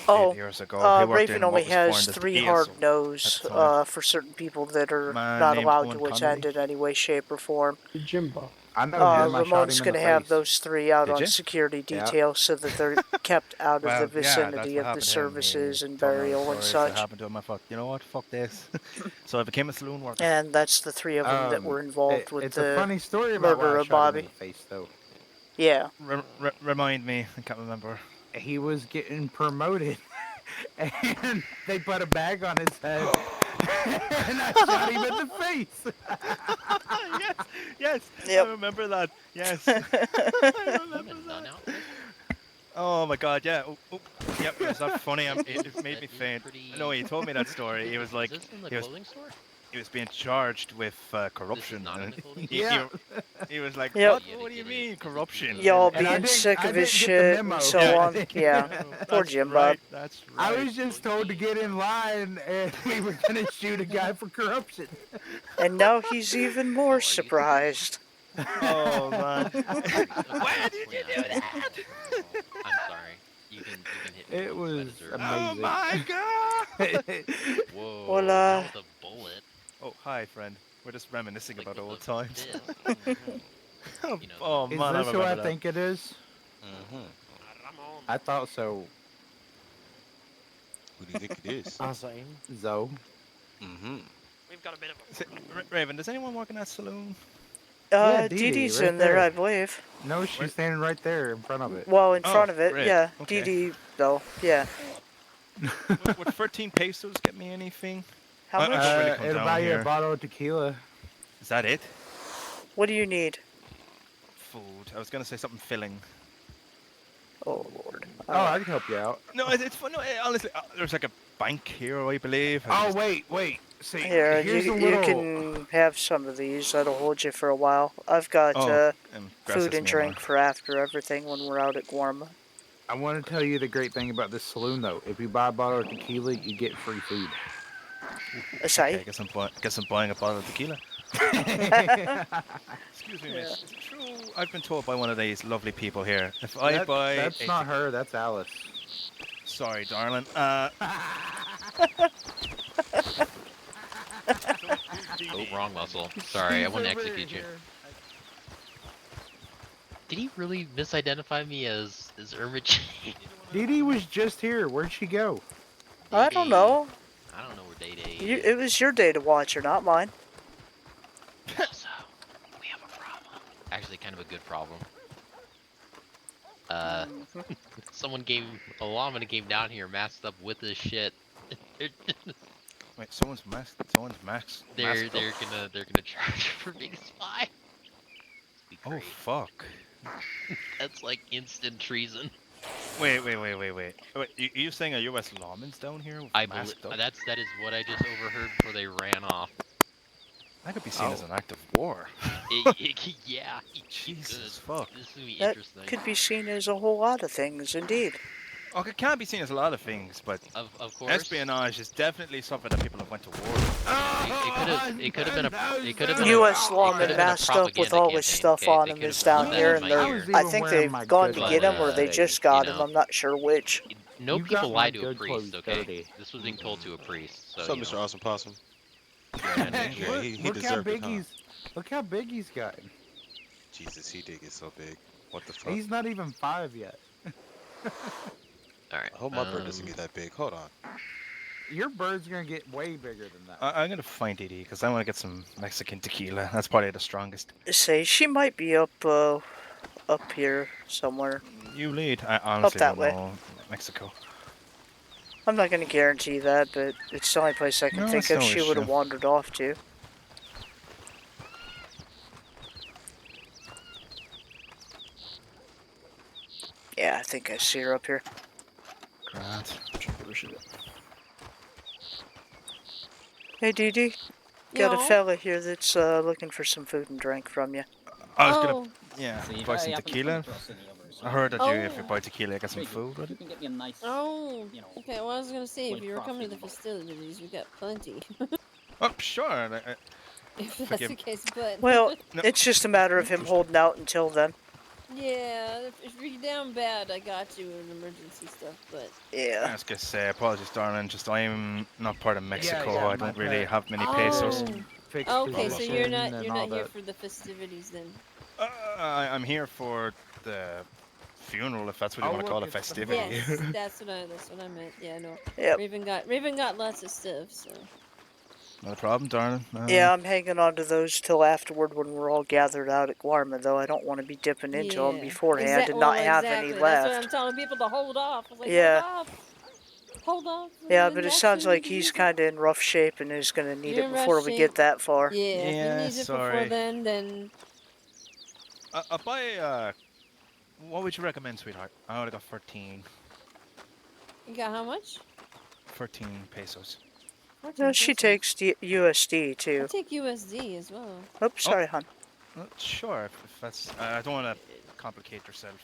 8 years ago. He worked Raven in only what was has formed as the 3 ESO hard at no's the time. for certain people that are Man not named allowed Owen to attend Connolly. in any way, shape, or form. Jimbo. I know him. I shot Ramon's him in going the to have face. those 3 out Did on you? security Yeah. detail so that they're kept out of Well, the yeah, that's vicinity what of the happened to him. services He and told me all the burial and stories that such. happened to him. I thought, you know what? Fuck this. So I became a saloon worker. And that's the 3 of them that were involved with It's the a funny story about murder why I of shot him Bobby. in the face, though. Yeah. Remind me. I can't remember. He was getting promoted, and they put a bag on his head and I shot him in the face. Yes, Yep. I remember that. Yes, I remember that. Oh my god, yeah. Yep, it was that funny. It made me faint. No, he told me that story. He was like, Is this in the he was clothing store? he was being charged with corruption. Not in And the clothing he, store? he was like, Yep. What do you mean corruption? Y'all And I being didn't- sick I of his didn't get the shit memo. and so Yeah. on. Yeah. Poor That's Jim right. Bob. That's I right. was just told to get in line, and we were gonna shoot a guy for corruption. And now he's even more surprised. Oh man. Why did you do that? I'm sorry. You can hit me. It was Oh amazing. my god. Whoa. Well, not with a bullet. Oh, hi, friend. We're just reminiscing Like about with old the times. You know, Oh Is man, I this who remember I that. think it is? Ramon. I thought so. Who do you think it is? Zoe. Mm-hmm. We've got a bit of a Raven, does anyone work in that saloon? Yeah, Dee Dee Dee's right in there, there. I believe. No, she's standing right there in front of it. Well, in Oh, front of it, great. yeah. Okay. Dee Dee, though, yeah. Would 13 pesos get me anything? How I much? don't really come It'll down buy you here. a bottle of tequila. Is that it? What do you need? Food. I was gonna say something filling. Oh, Lord. Oh, I can help you out. No, it's fun. No, honestly, there's like a bank here, I believe. Oh, wait. See, Here, here's a you little... can have some of these. That'll hold you for a while. I've got food gracias, and mi drink amor. for after everything when we're out at Guarma. I want to tell you the great thing about this saloon, though. If you buy a bottle of tequila, you get free food. Aside. Okay, guess I'm buying a bottle of tequila. Excuse me, miss. Is it true? I've been told by one of these lovely people here. If I buy That's not her, that's Alice. Sorry, darling. Oh, wrong muscle. Sorry, I wouldn't execute you. Did he really misidentify me as Irma Jane? Dee Dee was just here. Where'd she go? I don't know. I don't know where Day Day It was your day to watch her, not mine. Also, we have a problem. Actually, kind of a good problem. Someone a lawman came down here masked up with this shit. Wait, someone's masked. They're gonna charge for being a spy. Oh fuck. That's like instant treason. Wait. You saying a U.S. lawman's down here? I believe that is what I just overheard before they ran off. That could be seen as an act of war. Yeah. Jesus fuck. This would be That interesting. could be seen as a whole lot of things, indeed. Okay, it can be seen as a lot of things, but of course, espionage is definitely something that people have went to war with. It could have been U.S. lawman masked up with all this stuff on him is down here, and I think they've gone to get him, or they just got him. I'm not sure which. No people lie to a priest, okay? This was being told to a priest. So, What's up, Mr. Awesome Possum? Yeah, he Look how deserved it, big huh? Look how big he's gotten. Jesus, he did get so big. What the fuck? He's not even 5 yet. Alright. I hope my bird doesn't get that big. Hold on. Your bird's gonna get way bigger than that. I'm gonna find Dee Dee because I want to get some Mexican tequila. That's probably the strongest. Say, she might be up here somewhere. You lead. I honestly that don't way. know Mexico. I'm not going to guarantee that, but it's the only place I can No, think it's of no she would have issue. wandered off to. Yeah, I think I see her up here. Grant. Hey, Dee Dee. Got a Yeah? fella here that's looking for some food and drink from you. I was Oh. gonna, buy some tequila. I heard that if you Oh. buy tequila, get some food with it. can get me a nice. Oh, You know, okay. Well, I was gonna say, if like you were coming to the frosting. festivities, we got plenty. Oh, sure. If that's Forgive- the case, but Well, it's just a matter of him holding out until then. yeah, if you're down bad, I got you in emergency stuff. But I Yeah. was gonna say, apologies, darling. Just I'm not part of Mexico. yeah, I my don't really bad. have many pesos. okay, so you're not and you're all not here that. for the festivities then. I'm here for the funeral, if that's what you Oh, want to call a look, it's the festivity. Yes, that's what I meant. Yeah, no. Yep. Raven got lots of stuff. So Not a problem, darling. Yeah, I'm hanging on to those till afterward when we're all gathered out at Guarma, though. I don't want to be dipping into them beforehand and not have any That's what I'm left. telling people to hold off. I was like, Yeah. hold off. hold off. Yeah, and but it watch sounds him like if he's you- kind of in rough shape and is going to need You're it in before rough we get shape. that far. Yeah, if he Yeah, needs it before sorry. then I'll buy, what would you recommend, sweetheart? I would have got 13. you got how much? 13 pesos. 14 She pesos. takes USD I too. take USD as well. Oops, sorry, hon. Sure, if that's... I don't want to complicate yourself.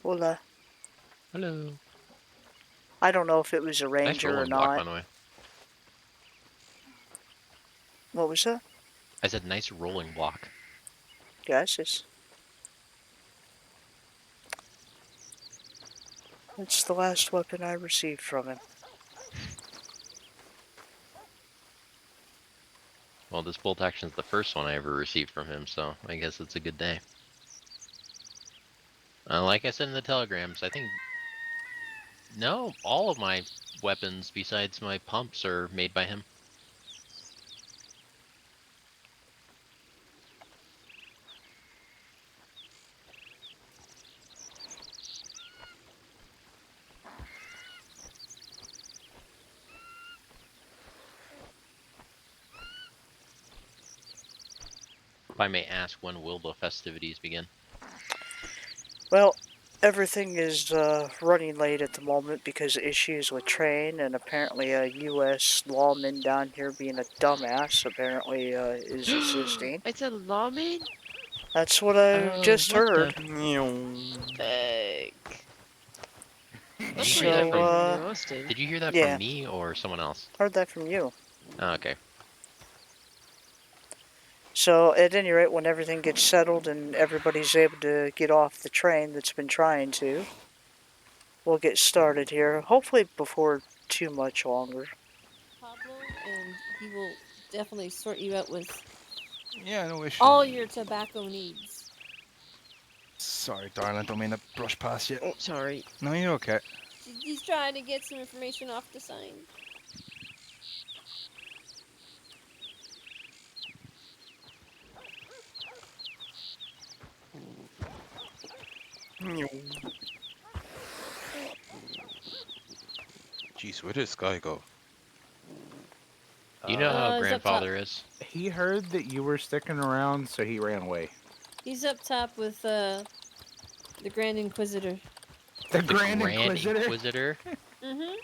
Well, Hello. I don't know if it was a Nice ranger or rolling block, by not. the way. What was that? I said nice rolling block. Gases. It's the last weapon I received from him. Well, this bolt action's the first one I ever received from him, so I guess it's a good day. Like I said in the telegrams, I think... No, all of my weapons besides my pumps are made by him. If I may ask, when will the festivities begin? Well, everything is running late at the moment because of issues with train, and apparently a U.S. lawman down here being a dumbass apparently is assisting. It's a lawman? That's what I just what heard. Heck. Did you hear that from... Austin. Did you hear that yeah. from me or someone else? Heard that from you. Oh, okay. So, at any rate, when everything gets settled and everybody's able to get off the train that's been trying to, we'll get started here. Hopefully before too much longer. Pablo, and he will definitely sort you out with Yeah, no issue. all your tobacco needs. Sorry, darling, don't mean to brush past you. Oh, sorry. No, you're okay. He's trying to get some information off the sign. Jeez, where did this guy go? You know how he's up top. grandfather is? He heard that you were sticking around, so he ran away. He's up top with the Grand Inquisitor. The Grand Inquisitor? Inquisitor? Mm-hmm.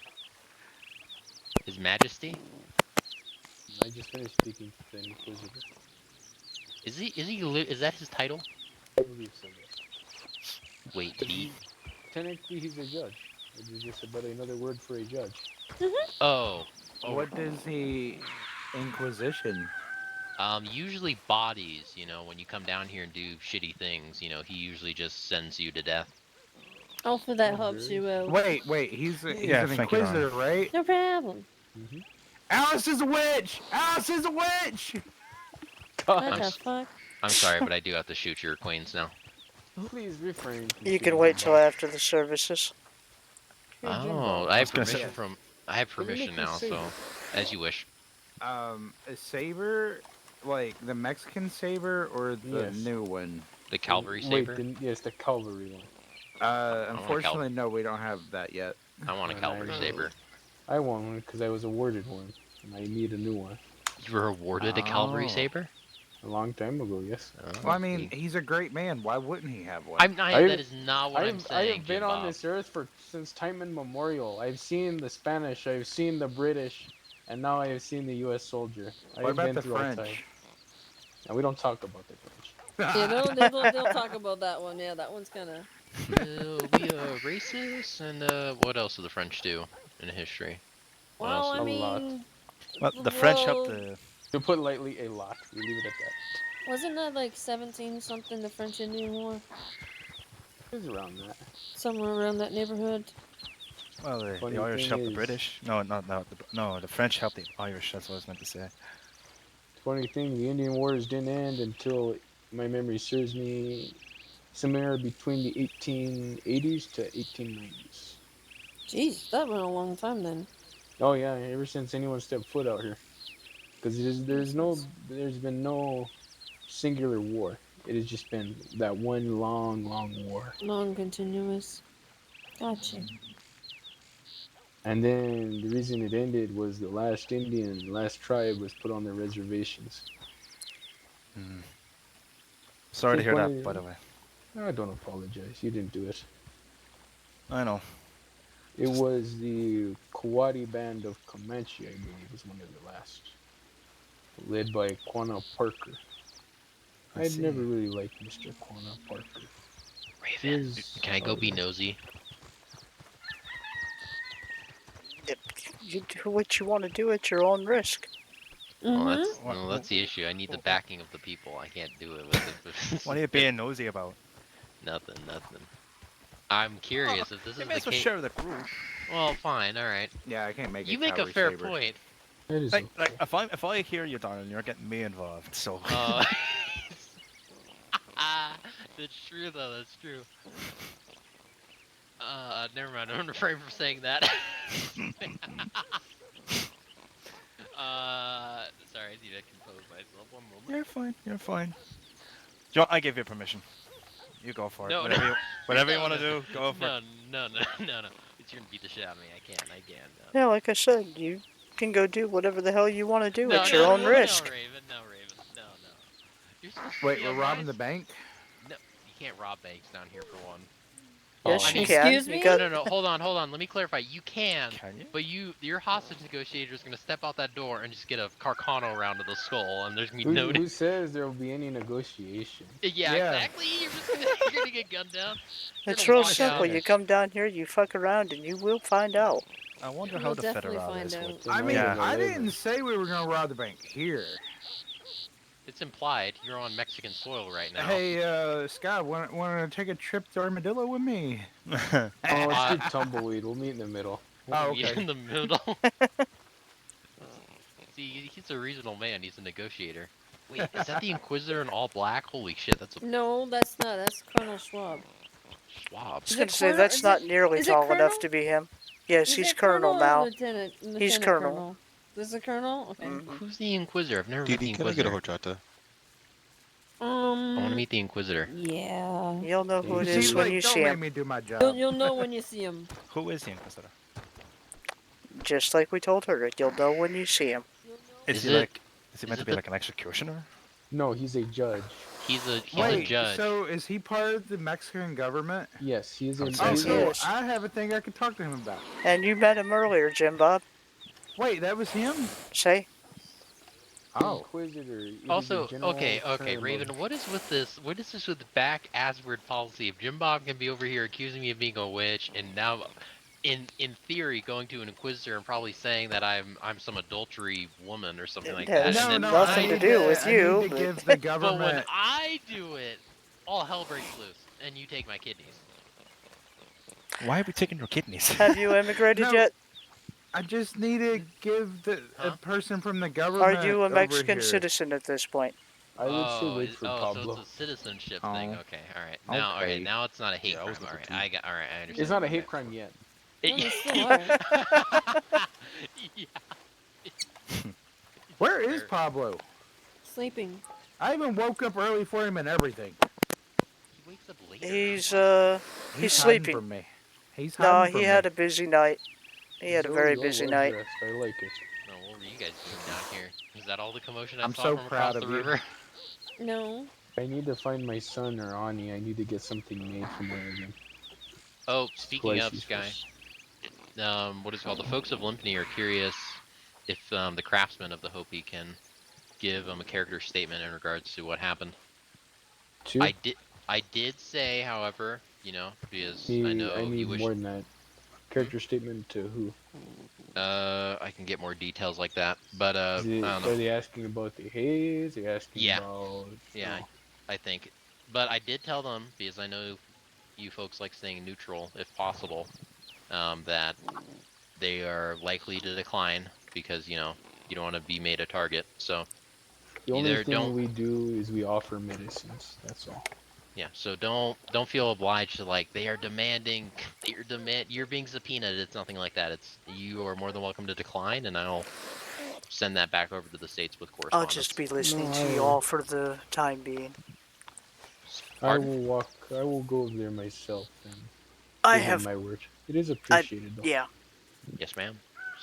His Majesty? I just finished speaking to the Inquisitor. Is that his title? I believe so, yes. Wait, Technically, he's a judge. It is just about another word for a judge. Oh. What does he inquisition? Usually bodies, you know, when you come down here and do shitty things, you know, he usually just sends you to death. Oh, for that helps you out. Wait, he's an thank you, inquisitor, darling. right? No problem. Alice is a witch! Alice is a witch! What the fuck? I'm sorry, but I do have to shoot your queens now. Please refrain. You can wait till after the services. Oh, I have permission now, so as you wish. A saber, like the Mexican saber or the new one? The cavalry saber? Yes, the cavalry one. Unfortunately, no, we don't have that yet. I want a cavalry saber. I want one because I was awarded one, and I need a new one. You were awarded a cavalry saber? A long time ago, yes. Well, I mean, he's a great man. Why wouldn't he have one? That is not what I'm saying. I have been on this earth since time immemorial. I've seen the Spanish, I've seen the British, and now I have seen the U.S. soldier. What about the French? And we don't talk about the French. Yeah, they'll talk about that one. Yeah, that one's kind of... we racist, and what else do the French do in history? Well, I mean... Well, the French helped the... To put lightly, a lot. We leave it at that. Wasn't that like 17 something, the French Indian War? It was around that. Somewhere around that neighborhood. Well, the Irish helped the British. No, the French helped the Irish. That's what I was meant to say. Funny thing, the Indian Wars didn't end until, my memory serves me, somewhere between the 1880s to 1890s. Jeez, that went a long time then. Oh yeah, ever since anyone stepped foot out here. Because there's been no singular war. It has just been that one long, long war. Long continuous. Gotcha. And then the reason it ended was the last last tribe was put on their reservations. Sorry to Think hear one that, of by the way. I don't apologize. You didn't do it. I know. It was the Kawadi band of Comanche, I believe, was one of the last. Led by Quanah Parker. I I'd see. never really liked Mr. Quanah Parker. Raven, can I go be nosy? You do what you want to do at your own risk. Well, that's the issue. I need the backing of the people. I can't do it with it. What are you being nosy about? Nothing. I'm curious if this You is may the as well case. share the group. Well, fine, all right. Yeah, I can't make it. You make a Calorie fair saver. point. That is Like if I hear you, darling, you're getting me involved. So. That's true though. That's true. Never mind. I'm refrain from saying that. Sorry, I need to compose myself. One moment. You're fine. You're fine. John, I give you permission. You go for it. No, whatever you want to do, go for it. No. It's gonna beat the shit out of me. I can't. No. Yeah, like I said, you can go do whatever the hell you want to do No, at your own risk. No, Raven. No. You're supposed to Wait, be we're on robbing my the bank? No, you can't rob banks down here for one. Yes, you can. Excuse me? No. Hold on. Let me clarify. You can you? But your hostage negotiator is gonna step out that door and just get a Carcano round to the skull, and there's gonna be no. Who says there will be any negotiation? Yeah, exactly. You're gonna get gunned down. It's real simple. You come down here, you fuck around, and you will find out. I wonder We'll definitely find out. I mean, Yeah. I didn't say we were gonna rob the bank here. It's implied. You're on Mexican soil right now. Hey, Scott, want to take a trip to Armadillo with me? Oh, let's do tumbleweed. We'll meet in the middle. Oh, Meet okay. in the middle. See, he's a regional man. He's a negotiator. Wait, is that the Inquisitor in all black? Holy shit, that's a No, that's not. That's Colonel Schwab. Schwab. I was going to say, that's not nearly tall enough to be him. Yes, he's Colonel now. He's Colonel. This is a Colonel? Okay. Who's the Inquisitor? I've never met the Didi, can I get a Inquisitor. horchata? I want to meet the Inquisitor. Yeah. You'll know who it is when you see Don't make him. me do my job. You'll know when you see him. Who is the Inquisitor? Just like we told her, you'll know when you see him. Is he meant to be like an executioner? No, he's a judge. He's a Wait, judge. so is he part of the Mexican government? Yes, he's in. Oh, Yes, he cool. is. I have a thing I can talk to him about. And you met him earlier, Jim Bob. Wait, that was him? Say? Oh. Inquisitor. It is Also, a general okay, term Raven, of- what is with this? What is this with the back assword policy? If Jim Bob can be over here accusing me of being a witch, and now, in theory, going to an Inquisitor and probably saying that I'm some adultery woman or something like that. has and then nothing to do with you. I need to give the government. But when I do it, all hell breaks loose, and you take my kidneys. Why are we taking your kidneys? Have you immigrated No. yet? I just need to give a person from the government. Are you a over Mexican here. citizen at this point? I would say wait for so Pablo. it's a citizenship Oh. thing. Okay, all right. Now, all Okay. right. Now it's not a hate Yeah, I was crime. All right, looking all right. I understand. It's not a hate crime yet. Well, they still are. Where is Pablo? Sleeping. I even woke up early for him and everything. He wakes up later. He's hiding sleeping. from me. He's No, hiding he from had me. a busy night. He had a very Zoe, busy well night. dressed. I like it. No, what were you guys doing down here? Is that all the commotion I I'm saw so from proud across of the you. river? No. I need to find my son or Ani. I need to get something made from one of them. Oh, speaking of, Splices Sky, first. what is it called? The folks of Limpany are curious if the craftsman of the Hopi can give a character statement in regards to what happened. Two? I did say, however, because I I know need you wish. more than that. Character statement to who? I can get more details like that, but Is it, I don't know. are they asking about the haze? Are they asking Yeah. about... Yeah, Oh. I think. But I did tell them, because I know you folks like staying neutral if possible, that they are likely to decline because, you don't want to be made a target. So The only either thing don't. we do is we offer medicines. That's all. Yeah, so don't feel obliged to they are demanding, you're being subpoenaed. It's nothing like that. You are more than welcome to decline, and I'll send that back over to the States with I'll correspondence. just be listening to you all for the time being. I will walk. I will go over there myself and I give him have. my word. It is I appreciated, though. yeah. Yes, ma'am.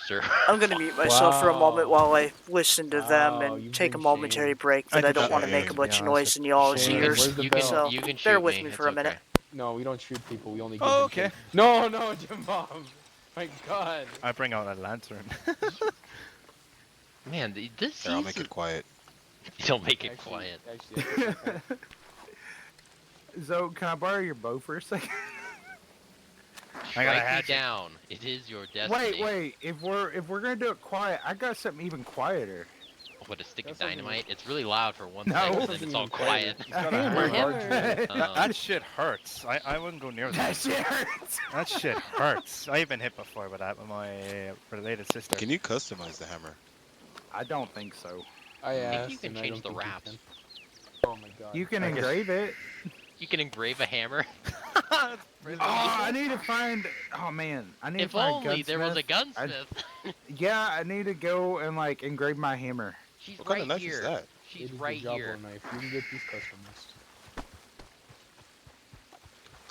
Sir. I'm gonna mute myself for a moment Wow. while I listen to them Wow, and you take a bring momentary shame. break. I That I did don't that want to on make a to Shame. be bunch of honest noise with in y'all's Shame. ears. Where's the You bell? So you can bear shoot with me. me for It's a minute. okay. No, we don't shoot people. We only give Oh, them okay. shame. No, no, Jimom. My God. I bring out a lantern. Man, this Here, I'll make season. it quiet. Don't make it Actually, quiet. actually, that's a good point. Zoe, can I borrow your bow for a second? I got a Strike me hatchet. down. It is your destiny. Wait. If we're gonna do it quiet, I got something even quieter. What, a stick of That's something- dynamite? It's really loud for one No. second, That's then something it's all even quieter. quiet. He's got A a hammer. hammer. Hammer. That shit hurts. I wouldn't go near That that. shit hurts. That shit hurts. I've been hit before with that with my related sister. Can you customize the hammer? I don't think so. I Maybe asked, you can and I change don't the think you wraps. can. Oh my God. You can I guess- engrave it. You can engrave a hammer. Oh, I need to find. Oh man, I need If to find only there was a gunsmith. gunsmith. Yeah, I need to go and like engrave my hammer. She's What kind right of knife here. is that? She's It is right the Jabo here. knife. You can get these customized.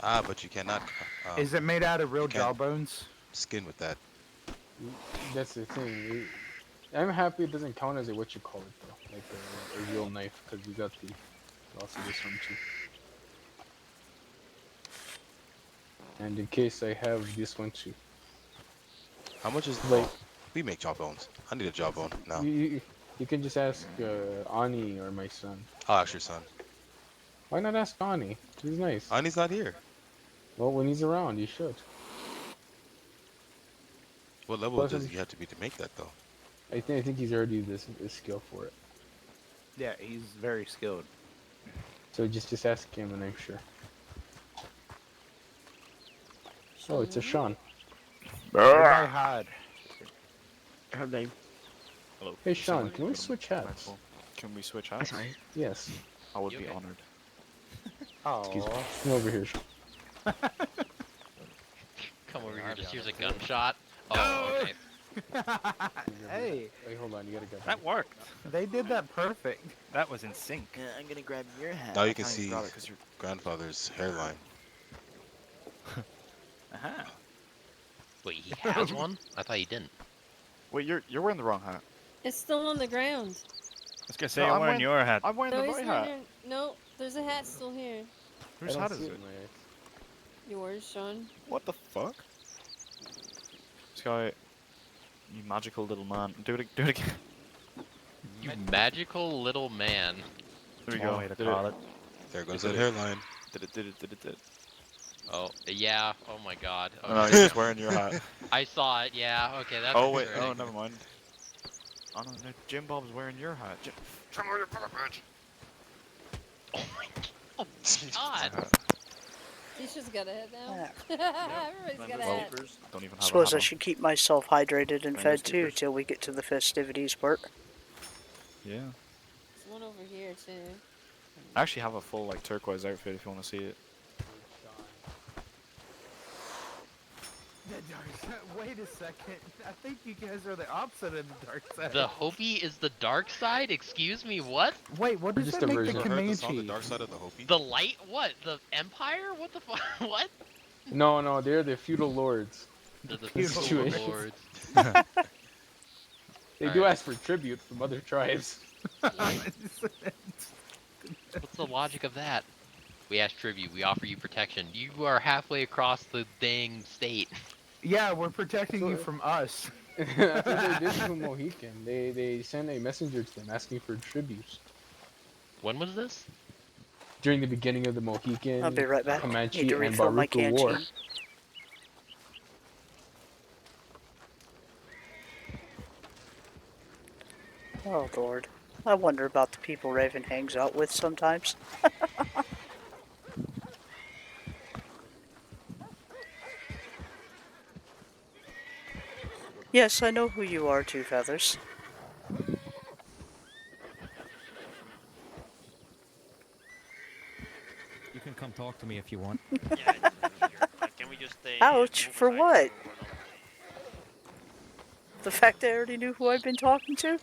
Ah, but you cannot Is it made out of real you can't- jawbones? skin with that. That's the thing. I'm happy it doesn't count as a what you call it though, like a real knife, because we got the also this one too. And in case I have this one too. How much is Like- we make jawbones. I need a jawbone now. You can just ask Ani or my son. I'll ask your son. Why not ask Ani? He's nice. Ani's not here. Well, when he's around, you should. What level Plus, does he have to be to make that though? I think he's already this skill for it. Yeah, he's very skilled. So just ask him, and I'm sure. Oh, it's a Sean. Goodbye, Hod. Her name. Hello. Hey Sean, can we switch hats? Can we switch hats? Yes. I would You be okay? honored. Excuse me. Come over here. Sean. Come over here. Just here's a gunshot. Oh, okay. Hey, Wait, hold on. You gotta get That worked. they did that perfect. That was in sync. Yeah, I'm gonna grab your hat. Now you I can can't see grab it 'cause you're... grandfather's hairline. Aha. Wait, he has one? I thought he didn't. Wait, you're wearing the wrong hat. It's still on the ground. I was gonna say No, you're I'm wearing your hat. I'm wearing No, the he's right not hat. here. No, there's a hat still here. Whose I hat don't is see it? in my eyes. Yours, Sean. What the fuck? This guy, you magical little man. Do it again. You magical little man. There we One go. way to Did call it. There goes Did that it. hairline. Did it. Oh, yeah. Oh my god. Oh, no, Okay. you're just wearing your hat. I saw it, yeah. Okay, that's Oh wait, concerning. oh never mind. Oh no, Jim Bob's wearing your hat. Jim wear your bitch. Oh my god. Tisha's got a hat now. Ah. Everybody's got a Well, hat. don't even have Suppose a I hat should keep myself hydrated and Raine fed too speakers. till we get to the festivities part. on. Yeah. There's one over here too. I actually have a full like turquoise outfit if you want to see it. The dark side. Wait a second. I think you guys are the opposite of the dark side. The Hopi is the dark side? Excuse me, what? Wait, what does Just that a make version. the Ever heard the song Comanche? The Dark Side of the Hopi? The light? What? The Empire? What the fuck? What? No, they're the feudal lords. They're the Feudal feudal lords. lords. They All do right. ask for tribute from other tribes. What's the logic of that? We ask tribute, we offer you protection. You are halfway across the dang state. Yeah, we're protecting you from us. That's what they did to Mohican. They sent a messenger to them asking for tribute. When was this? During the beginning of the Mohican, I'll be right back. Comanche, Need to and refill my Baruka War. canteen. Oh lord. I wonder about the people Raven hangs out with sometimes. Yes, I know who you are, Two Feathers. You can come talk to me if you want. Yeah, it's over here. Can we just stay? Ouch, move for aside what? for one of- The fact that I already knew who I've been talking to?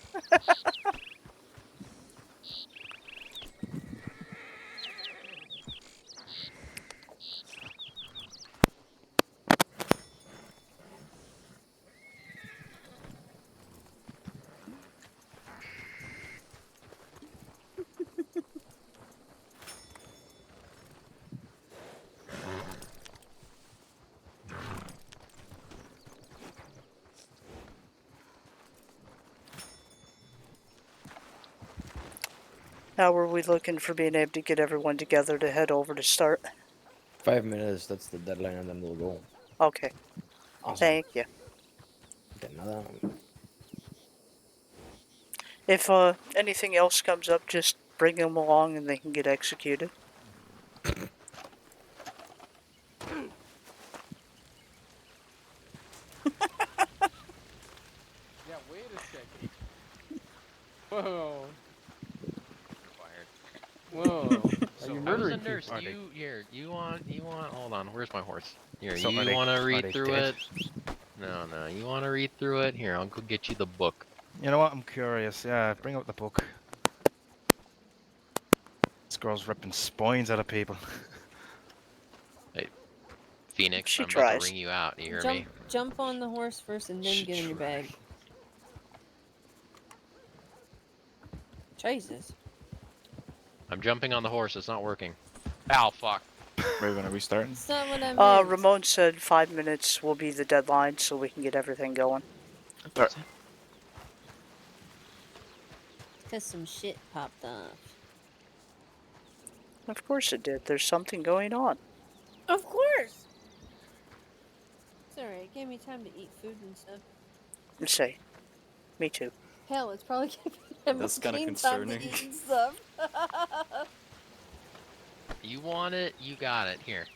How are we looking for being able to get everyone together to head over to start? 5 minutes, that's the deadline, and then we'll go. Okay. Awesome. Thank you. De nada. If anything else comes up, just bring them along and they can get executed. Yeah, wait a second. Whoa. Whoa. Are you I was a murdering nurse. people? You want? Hold on. Where's my horse? Here, So you are want to they read through dead? it? No, you want to read through it? Here, I'll go get you the book. You know what? I'm curious. Yeah, bring up the book. This girl's ripping spines out of people. Hey, Phoenix, She I'm about to tries. ring you out. You hear me? Jump on the horse first and then get in your bag. Jesus. I'm jumping on the horse. It's not working. Ow, fuck. We're gonna be starting. That's not what I meant. Ramon said 5 minutes will be the deadline so we can get everything going. Alright. Because some shit popped off. Of course it did. There's something going on. Of course! It's alright. It gave me time to eat food and stuff. Say, me too. Hell, it's probably giving him That's kinda time to concerning. eat and stuff. You want it? You got it. Here.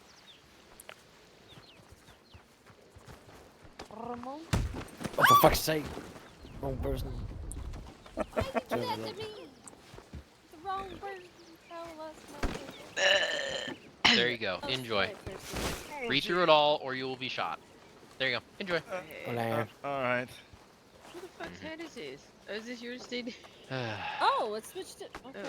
Ramon? Oh, for fuck's sake. Wrong person. Why did you do that to me? The wrong person. There you go. Enjoy. Read through it all, or you will be shot. There you go. Enjoy. Alright. Who the fuck's head is this? Oh, is this yours, Steve? Oh, it switched it. Okay.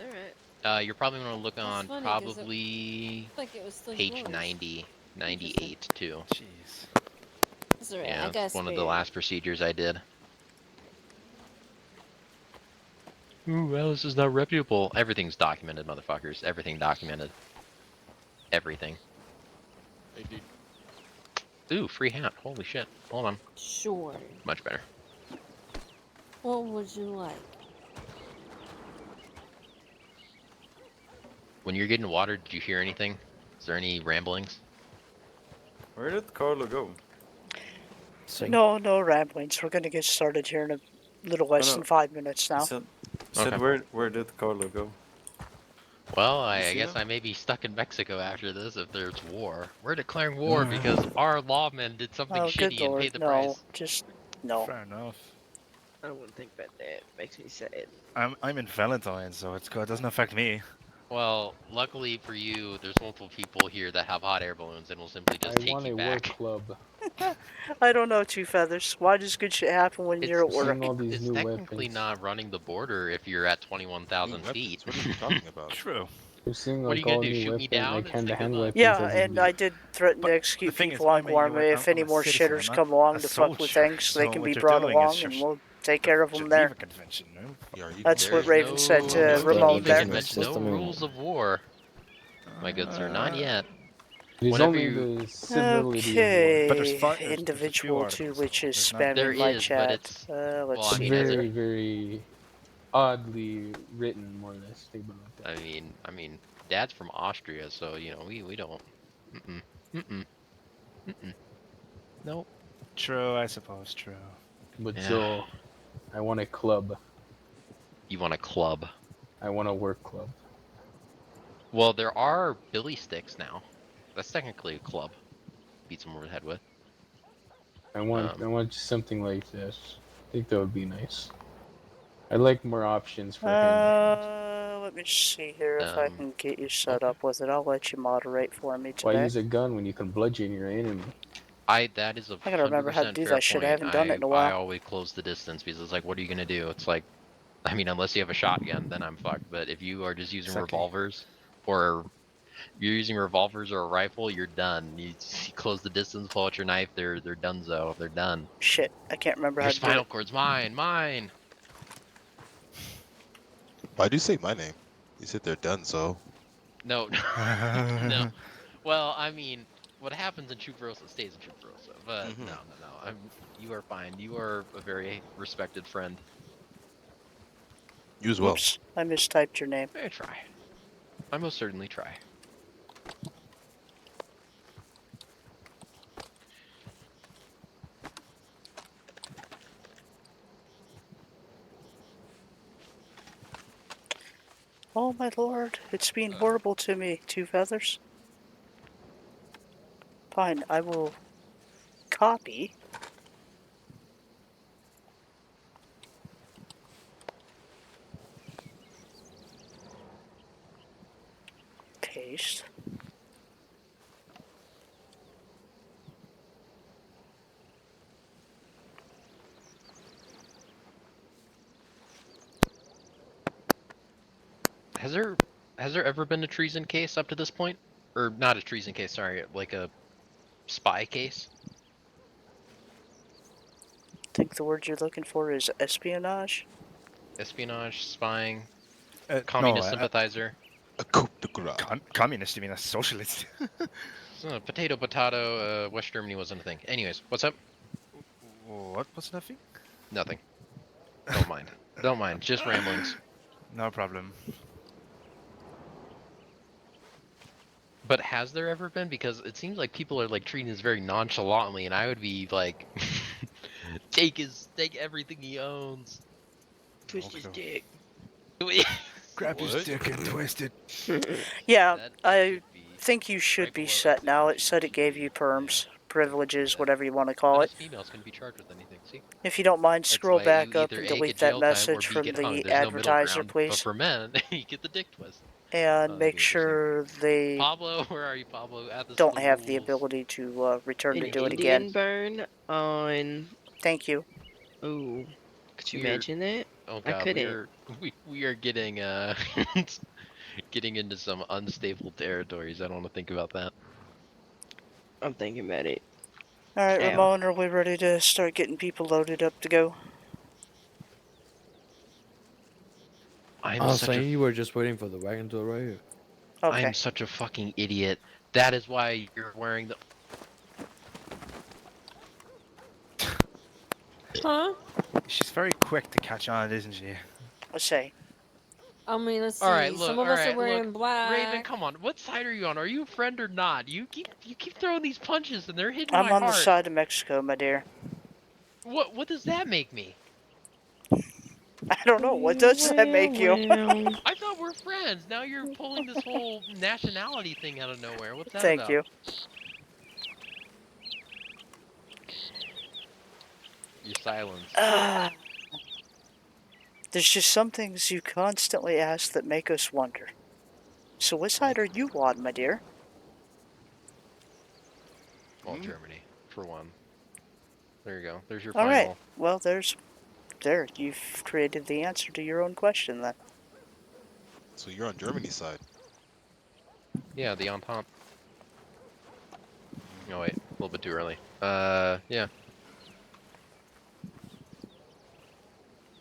Alright. You're probably going to look on funny 'cause it probably looked like it was still page yours. 90, 98 too. Jeez. That's alright. Yeah, I got it's one of the spared. last procedures I did. Ooh, well, this is not reputable. Everything's documented, motherfuckers. Everything documented. Everything. Hey, dude. Ooh, free hat. Holy shit. Hold on. Sure. Much better. What would you like? When you're getting water, did you hear anything? Is there any ramblings? Where did Carlo go? No ramblings. We're gonna get started here in a little less no. than 5 minutes now. Said Okay. where did Carlo go? Well, You I see guess him? I may be stuck in Mexico after this if there's war. We're declaring war because our lawmen did something Oh, good shitty and lord. paid the No, price. just no. Fair enough. I wouldn't think about that. Makes me sad. I'm in Valentine, so it doesn't affect me. Well, luckily for you, there's multiple people here that have hot air balloons and will simply just I take want you a back. work club. I don't know, Two Feathers. Why does good shit happen when you're at work? Seeing all these It's new technically weapons. not running the border if you're at 21,000 feet. What are you talking about? True. We're seeing What are like you gonna all do, new shoot me weapons, down? like It's hand-to-hand like, weapons. Yeah, as and we- I did threaten to The execute thing is, people on I'm a Guarma. If any I'm a more citizen, shitters I'm come not along a to fuck with soldier. things, So they can what be you're brought doing is along and you're we'll take care of them there. Geneva Convention, no? That's what There's Raven no, said to no Ramon Geneva there. Convention, no rules of war. My good sir, not yet. It is Whenever only you... the civility of war. But there's Okay, there's a few individual two articles, which though. is There's not- There spamming my is, but chat. it's... Let's well, I see mean, as here. Very, very oddly written, more or less. Think about it like that. I mean, Dad's from Austria, so you know we don't. Nope. True, I suppose. True. But Yeah. Joel, I want a club. You want a club? I want a work club. Well, there are billy sticks now. That's technically a club. Beat someone over the head with. I want something like this. I think that would be nice. I'd like more options for hand. Let me just see here if I can get you set up with it. I'll let you moderate for me Why today. use a gun when you can bludgeon your enemy? That is a I gotta remember how to 100% do fair that shit. point. I haven't done it in a I while. always close the distance because it's like, what are you gonna do? It's like, I mean, unless you have a shotgun, then I'm fucked. But if you are just using Exactly. revolvers, or you're using revolvers or a rifle, you're done. You close the distance, pull out your knife, they're donezo. They're done. Shit, I can't remember Your how to do spinal it. cord's mine. Why do you say my name? You said they're done, so. No, no. Well, I mean, what happens in Troop Rosa stays in Troop Rosa. But no. You are fine. You are a very respected friend. You as well. Oops, I mistyped your name. I try. I most certainly try. Oh my lord, it's being horrible to me, Two Feathers. Fine, I will copy. Paste. Has there ever been a treason case up to this point? Or not a treason case, sorry, like a spy case? I think the word you're looking for is espionage. Espionage, spying, No, communist sympathizer. A coup de grace. Communist, you mean a socialist? Potato, potato, West Germany wasn't a thing. Anyways, what's up? What's nothing? Nothing. Don't mind. Don't mind. Just ramblings. No problem. But has there ever been? Because it seems like people are like treating this very nonchalantly, and I would be like, take everything he owns. Twist his dick. Grab his dick and twist it. Yeah, I think you should be set now. It said it gave you perms, privileges, whatever you want to call But it. us females couldn't be charged with anything. See? If you don't mind, It's scroll like back you up either and A, delete get that jail time, or message B, from get hung. the There's no middle advertiser, ground. But please. for men, you get the dick twist. And make That'd be interesting. sure they Pablo, where are you, Pablo? Add this to don't the have the rules. ability to return to An do it Indian again. burn on. Thank you. Ooh, could you We're- imagine that? Oh I god, couldn't. we are getting getting into some unstable territories. I don't want to think about that. I'm thinking about it. Alright, Ow. Ramon, are we ready to start getting people loaded up to go? I'll say you were just waiting for the wagon to arrive. Okay. I'm such a fucking idiot. That is why you're wearing the. Huh? She's very quick to catch on, isn't she? Let's say. I mean, let's see. All right, look. Some of all us are right, wearing look. black. Raven, come on. What side are you on? Are you a friend or not? You keep throwing these punches and they're hitting I'm my on heart. the side of Mexico, my dear. What does that make me? I don't know. What does that make you? I thought we're friends. Now you're pulling this whole nationality thing out of nowhere. What's that Thank about? you. Your silence. There's just some things you constantly ask that make us wonder. So what side are you on, my dear? Well, Germany, for one. There you go. There's your All final. right. Well, there. You've created the answer to your own question, then. So you're on Germany's side. Yeah, the Entente. Oh wait, a little bit too early. Yeah.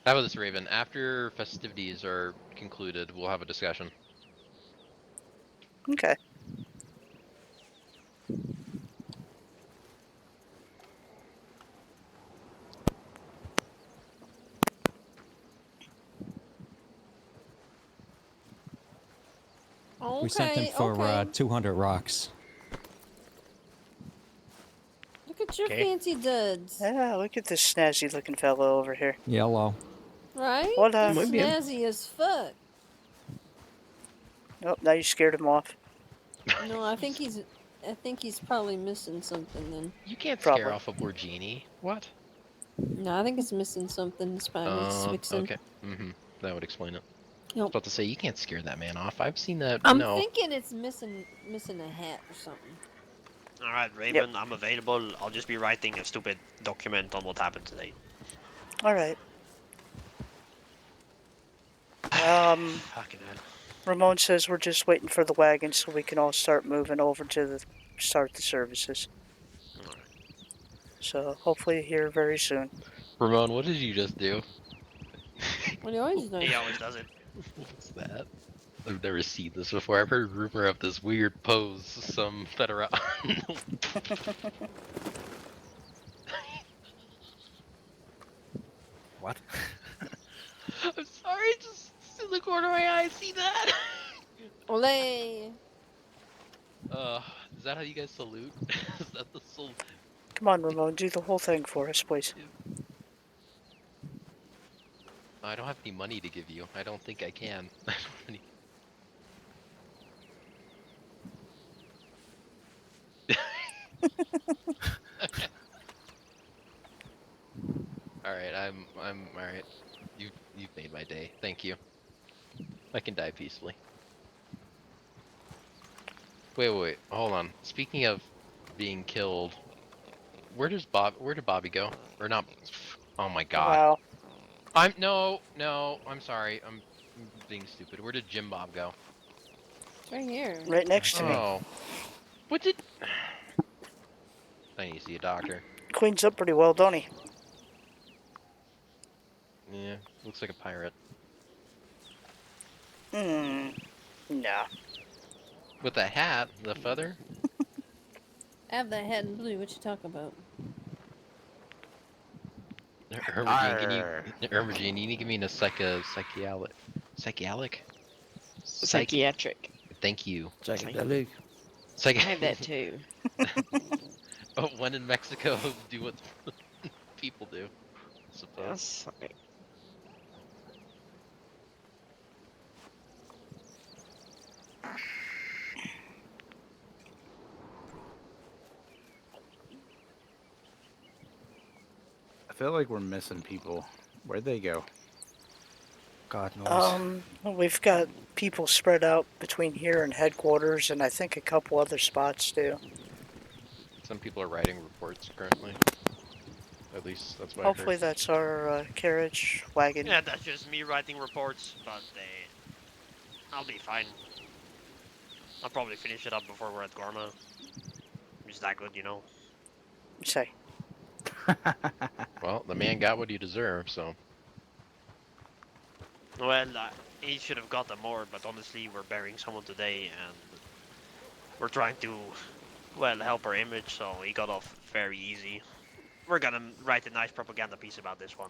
How about this, Raven? After festivities are concluded, we'll have a discussion. Okay. Okay, We sent them for okay. 200 rocks. Look at your fancy duds. Yeah, look at this snazzy looking fellow over here. Yellow. Right? Hola. He's snazzy as fuck. Oh, now you scared him off. No, I think he's probably missing something then. You can't scare off a Borgini. What? No, I think it's missing something. It's probably needs fixing. Okay. That would explain it. I Yep. was about to say, you can't scare that man off. I've seen that. I'm No. thinking it's missing a hat or something. Alright, Raven, I'm available. I'll just be writing a stupid document on what happened today. Alright. Fucking hell. Ramon says we're just waiting for the wagon so we can all start moving over to start the services. So hopefully here very soon. Ramon, what did you just do? What he always does. He always does it. What's that? I've never seen this before. I've heard rumor of this weird pose some federal. What? I'm sorry, just the corner of my eye. See that? Olay! Is that how you guys salute? Is that the salute? Come on, Ramon, do the whole thing for us, please. I don't have any money to give you. I don't think I can. I don't have any... Alright, I'm alright. You've made my day. Thank you. I can die peacefully. Wait, hold on. Speaking of being killed, where did Bobby go? Or not? Oh my god. Wow. No, I'm sorry. I'm being stupid. Where did Jim Bob go? It's right here. Right next to me. Oh. What did... I need to see a doctor. Cleans up pretty well, don't he? Yeah, looks like a pirate. Nah. With the hat, the feather? I have that hat in blue. What you talking about? Hermogene, you need to give me a psychiatric? Psychiatric. Thank you. Psychedelic. I have that too. Oh, when in Mexico, do what people do, I suppose. Yes. I feel like we're missing people. Where'd they go? God knows. We've got people spread out between here and headquarters, and I think a couple other spots too. Some people are writing reports currently. At least that's what Hopefully I heard. that's our carriage wagon. Yeah, that's just me writing reports, but I'll be fine. I'll probably finish it up before we're at Gorma. I'm just that good, you know. Say. Well, the man got what he deserved, so. Well, he should have gotten more, but honestly, we're burying someone today, and we're trying to, well, help our image, so he got off very easy. We're gonna write a nice propaganda piece about this one.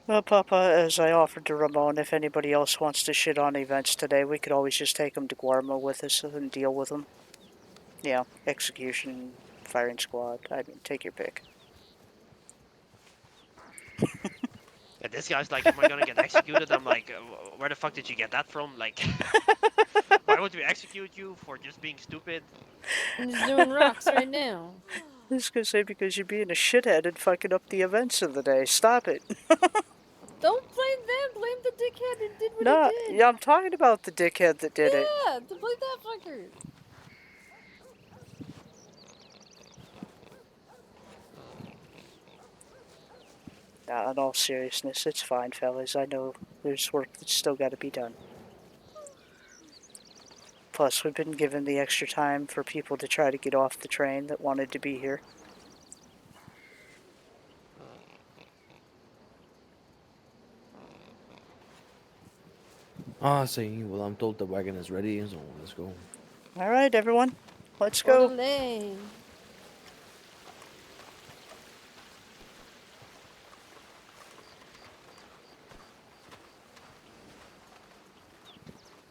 Well, Papa, as I offered to Ramon, if anybody else wants to shit on events today, we could always just take them to Guarma with us and deal with them. Yeah, execution, firing squad. I mean, take your pick. And this guy's like, am I gonna get executed? I'm like, where the fuck did you get that from? Like, why would we execute you for just being stupid? I'm just doing rocks right now. I was gonna say because you're being a shithead and fucking up the events of the day. Stop it. Don't blame them. Blame the dickhead that did what No, he did. yeah, I'm talking about the dickhead that did it. Yeah, to blame that fucker. Nah, in all seriousness, it's fine, fellas. I know there's work that's still got to be done. Plus, we've been given the extra time for people to try to get off the train that wanted to be here. Ah, see, well, I'm told the wagon is ready, so let's go. All right, everyone, let's go. Orderly.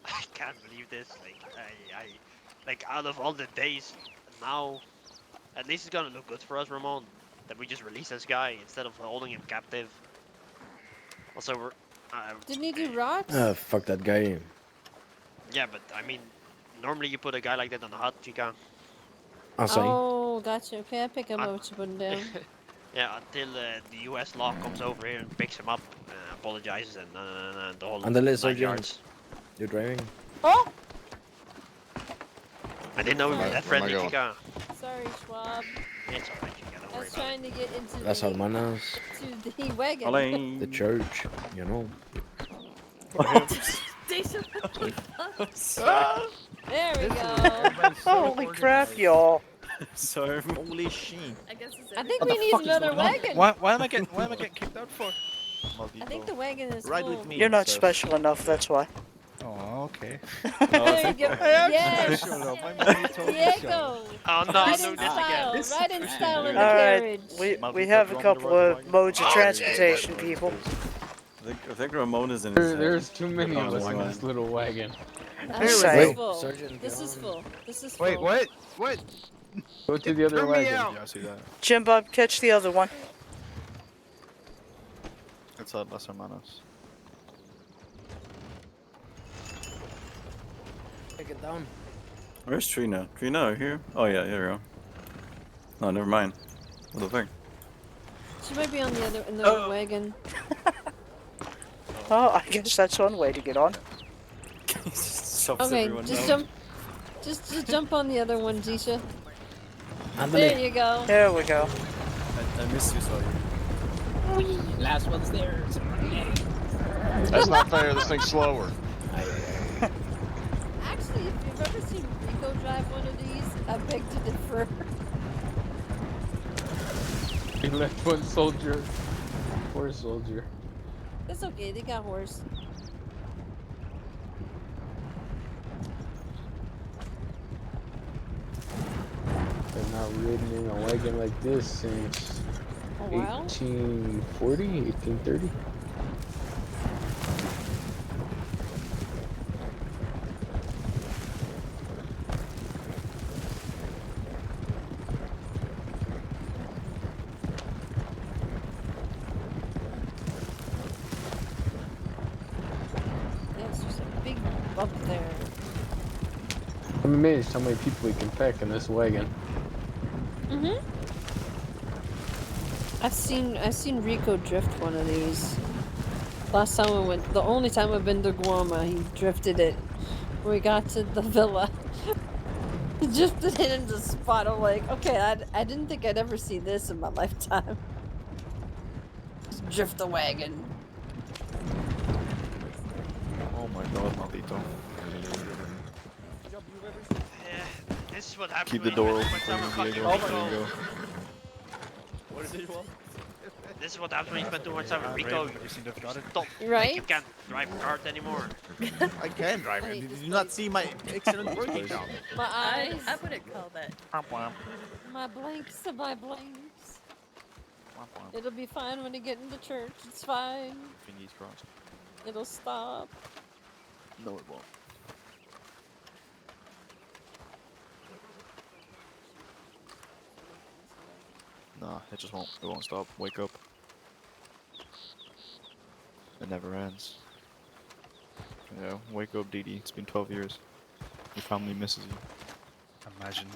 I can't believe this. Like out of all the days, now, at least it's gonna look good for us, Ramon, that we just release this guy instead of holding him captive. Also, we're. Didn't he do rocks? Fuck that guy. Yeah, but I mean, normally you put a guy like that on the hut, Chica. Oh, gotcha. Okay, I pick up what you're putting down. Yeah, until the US law comes over here and picks him up, apologizes, and the whole. And the nine sergeant, yards. you're driving. Oh! I didn't know we were that friendly, going? Chica. Sorry, Schwab. It's alright, Chica. Don't I worry was about trying to get into Las the, Hermanas, to the wagon. the church, you know. Station. Sorry. There we go. Holy crap, y'all! Sorry, holy shit. I guess I think we need another wagon. Why am I getting kicked out for? I think the wagon is Ride full. with me. You're not sir. special enough, that's why. Oh, okay. There you go. Yes. Special though. My mommy told me so. Diego. Oh no, Ride do in this style. again. Ride in style in the All carriage. right, we have a couple of modes of transportation, people. I think Ramon is in his head. There's too many of Oh, us in my. this little wagon. This Say. is Wait, full. Sergeant This is John. full. This is Wait, full. what? What? Go to the other Turn me wagon. out. Yeah, I see that. Jim Bob, catch the other one. It's that lesser manos. Take it down. Where's Trina? Trina, here? Oh yeah, here we go. Oh, never mind. What the fuck? She might be on the other wagon. Oh, I guess that's one way to get on. Shoves Okay, everyone just down. jump. Just jump on the other one, Zisha. Ándale. There you go. There we go. I missed you, sorry. Last one's there. That's not fair. This thing's slower. Actually, if you've ever seen Rico drive one of these, I beg to differ. We left one soldier. Poor soldier. It's okay, they got horse. I've not ridden in a wagon like this since A while? 1840, 1830. There's just a big bump there. I'm amazed how many people we can pack in this wagon. Mhm. I've seen Rico drift one of these. Last time I went, the only time I've been to Guam, he drifted it. When we got to the villa, he drifted it in the spot. I'm like, okay, I didn't think I'd ever see this in my lifetime. Just drift the wagon. Oh my god, Maldito. This is what happens Keep when the door you open spend too for much you, time Diego. with There you Rico. go. What is it, Joel? This is what happens when you spend too much time with Rico. Raven, have you seen the got it? Stop. Right? You can't drive a cart anymore. I can drive it. Did you not see my excellent working job? My I eyes, wouldn't call that. my blanks, and my blanks. It'll be fine when you get into church. It's fine. Fingers crossed. It'll stop. No, it won't. Nah, it just won't. It won't stop. Wake up. It never ends. Yeah, wake up, Dee Dee. It's been 12 years. Your family misses you. Imagine.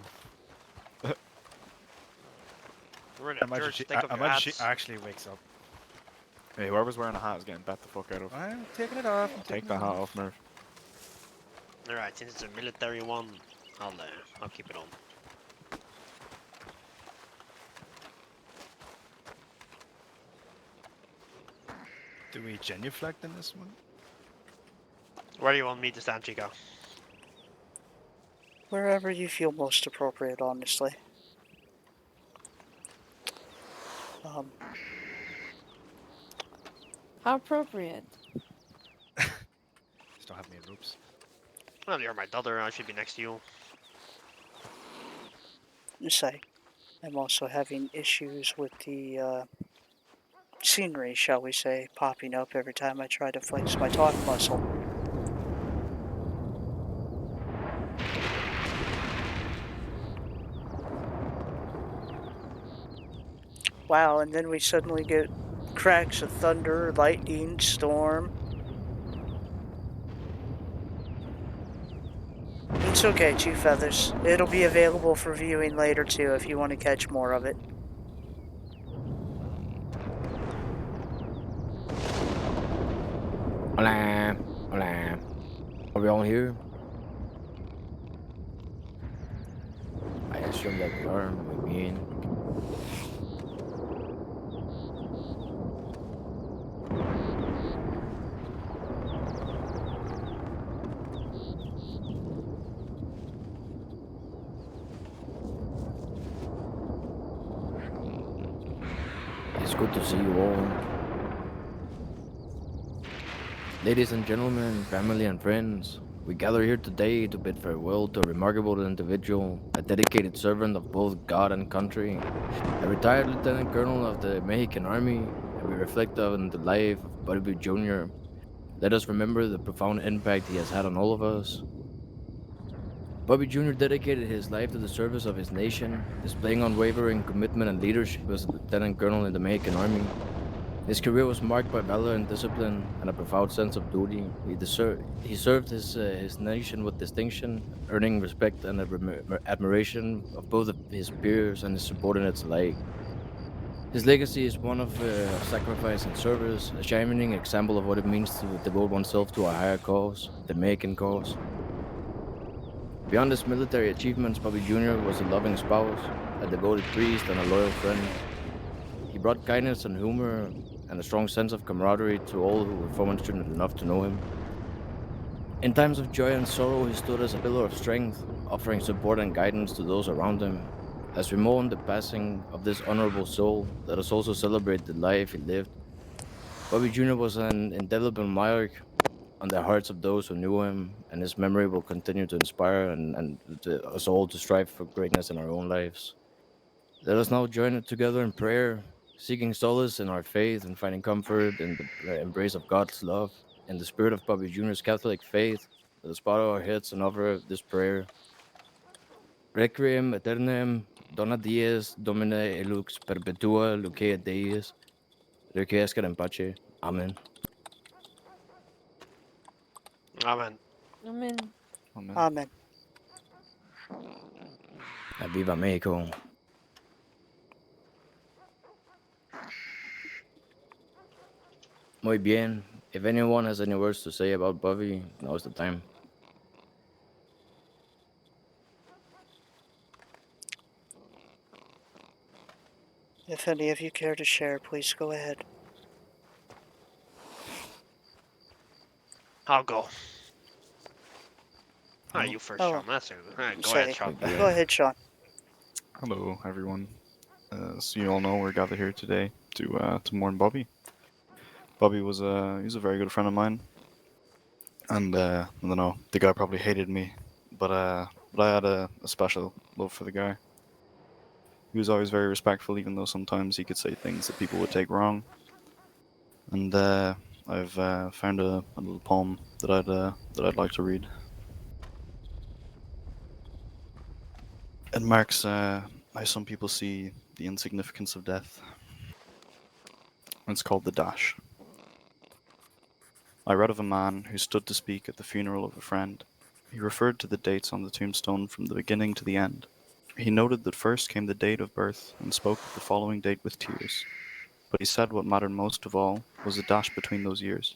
We're in a Imagine church. she, Take off your imagine she hats. actually wakes up. Hey, whoever's wearing a hat is getting bat the fuck out of. I'm taking it off. Take that hat off, Murph. Alright, since it's a military one, I'll keep it on. Do we genuflect in this one? Where do you want me to stand, Chico? Wherever you feel most appropriate, honestly. How appropriate. Just don't have any ropes. Well, you're my daughter. I should be next to you. Say, I'm also having issues with the scenery, shall we say, popping up every time I try to flex my talk muscle. Wow, and then we suddenly get cracks of thunder, lightning, storm. It's okay, Two Feathers. It'll be available for viewing later too if you want to catch more of it. Hola, hola. Are we all here? I assume that we are. Muy bien. It's good to see you all. Ladies and gentlemen, family and friends, we gather here today to bid farewell to a remarkable individual, a dedicated servant of both God and country, a retired lieutenant colonel of the Mexican Army, a we reflect on the life of Bobby Jr., let us remember the profound impact he has had on all of us. Bobby Jr. dedicated his life to the service of his nation, displaying unwavering commitment and leadership as a lieutenant colonel in the American Army. His career was marked by valor and discipline and a profound sense of duty. He served his nation with distinction, earning respect and admiration of both of his peers and his subordinates alike. His legacy is one of sacrifice and service, a shining example of what it means to devote oneself to a higher cause, the American cause. Beyond his military achievements, Bobby Jr. was a loving spouse, a devoted priest, and a loyal friend. He brought kindness and humor and a strong sense of camaraderie to all who were fortunate enough to know him. In times of joy and sorrow, he stood as a pillar of strength, offering support and guidance to those around him. As we mourn the passing of this honorable soul, let us also celebrate the life he lived. Bobby Jr. was an indelible mark on the hearts of those who knew him, and his memory will continue to inspire and us all to strive for greatness in our own lives. Let us now join it together in prayer, seeking solace in our faith and finding comfort in the embrace of God's love. In the spirit of Bobby Jr.'s Catholic faith, let us bow our heads and offer this prayer. Requiem aeternam dona dies Domine elux perpetua lucia Deis, requiescat in pace. Amen. Amen. Amen. Amen. Amen. Viva Mexico. Muy bien. If anyone has any words to say about Bobby, now's the time. If any of you care to share, please go ahead. I'll go. Alright, Hello. you first, Oh, Sean. That's Alright, go ahead, say, Sean. go ahead, Sean. Hello, everyone. So you all know we're gathered here today to mourn Bobby. Bobby was he's a very good friend of mine, and I don't know, the guy probably hated me, but I had a special love for the guy. He was always very respectful, even though sometimes he could say things that people would take wrong. And I've found a little poem that I'd like to read. It marks how some people see the insignificance of death. It's called The Dash. I read of a man who stood to speak at the funeral of a friend. He referred to the dates on the tombstone from the beginning to the end. He noted that first came the date of birth and spoke of the following date with tears. But he said what mattered most of all was the dash between those years.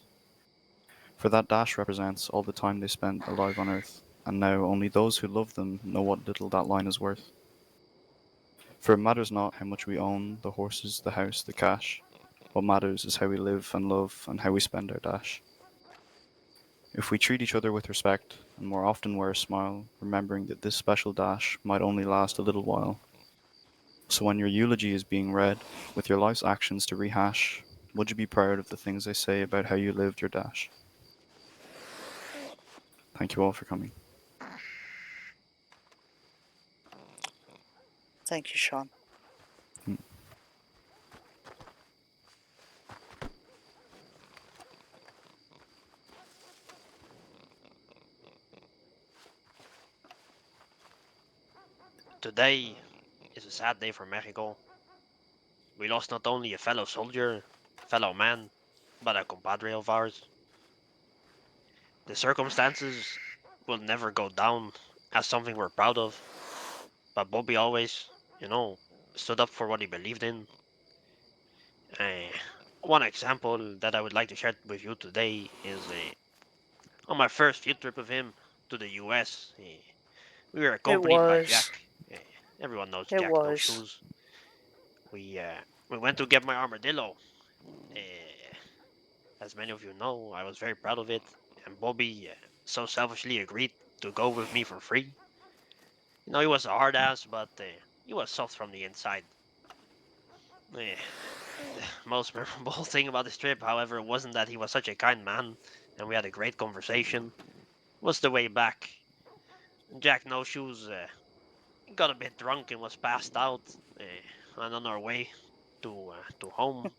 For that dash represents all the time they spent alive on Earth, and now only those who love them know what little that line is worth. For it matters not how much we own, the horses, the house, the cash. What matters is how we live and love and how we spend our dash. If we treat each other with respect and more often wear a smile, remembering that this special dash might only last a little while. So when your eulogy is being read, with your life's actions to rehash, would you be proud of the things they say about how you lived your dash? Thank you all for coming. Thank you, Sean. Mm. Today is a sad day for Mexico. We lost not only a fellow soldier, fellow man, but a compadre of ours. The circumstances will never go down as something we're proud of, but Bobby always, you know, stood up for what he believed in. Uh, One example that I would like to share with you today is on my first field trip with him to the US. We were It accompanied by was. Jack. Everyone knows It Jack No was. Shoes. We went to get my armadillo. Uh, as many of you know, I was very proud of it, and Bobby so selfishly agreed to go with me for free. You know, he was a hard ass, but he was soft from the inside. Eh, the most memorable thing about this trip, however, wasn't that he was such a kind man and we had a great conversation. It was the way back. Jack No Shoes got a bit drunk and was passed out, and on our way to home,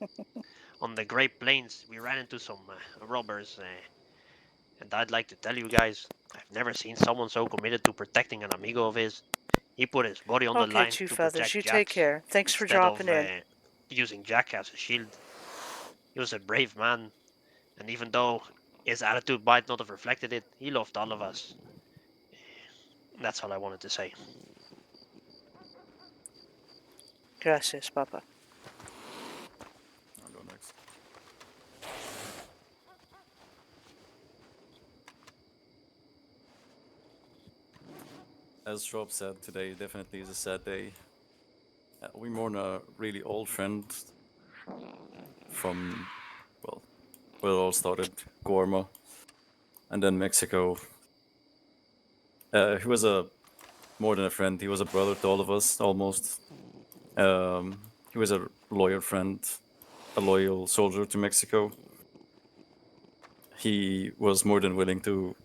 on the Great Plains, we ran into some robbers, and I'd like to tell you guys, I've never seen someone so committed to protecting an amigo of his. He put his body on the Okay, line Two to Feathers, protect you take Jack care. Thanks for instead dropping of in. using Jack as a shield. He was a brave man, and even though his attitude might not have reflected it, he loved all of us. That's all I wanted to say. Gracias, Papa. I'll go next. As Rob said, today definitely is a sad day. We mourn a really old friend from, well, where it all started, Guarma, and then Mexico. He was more than a friend. He was a brother to all of us, almost. He was a loyal friend, a loyal soldier to Mexico. He was more than willing to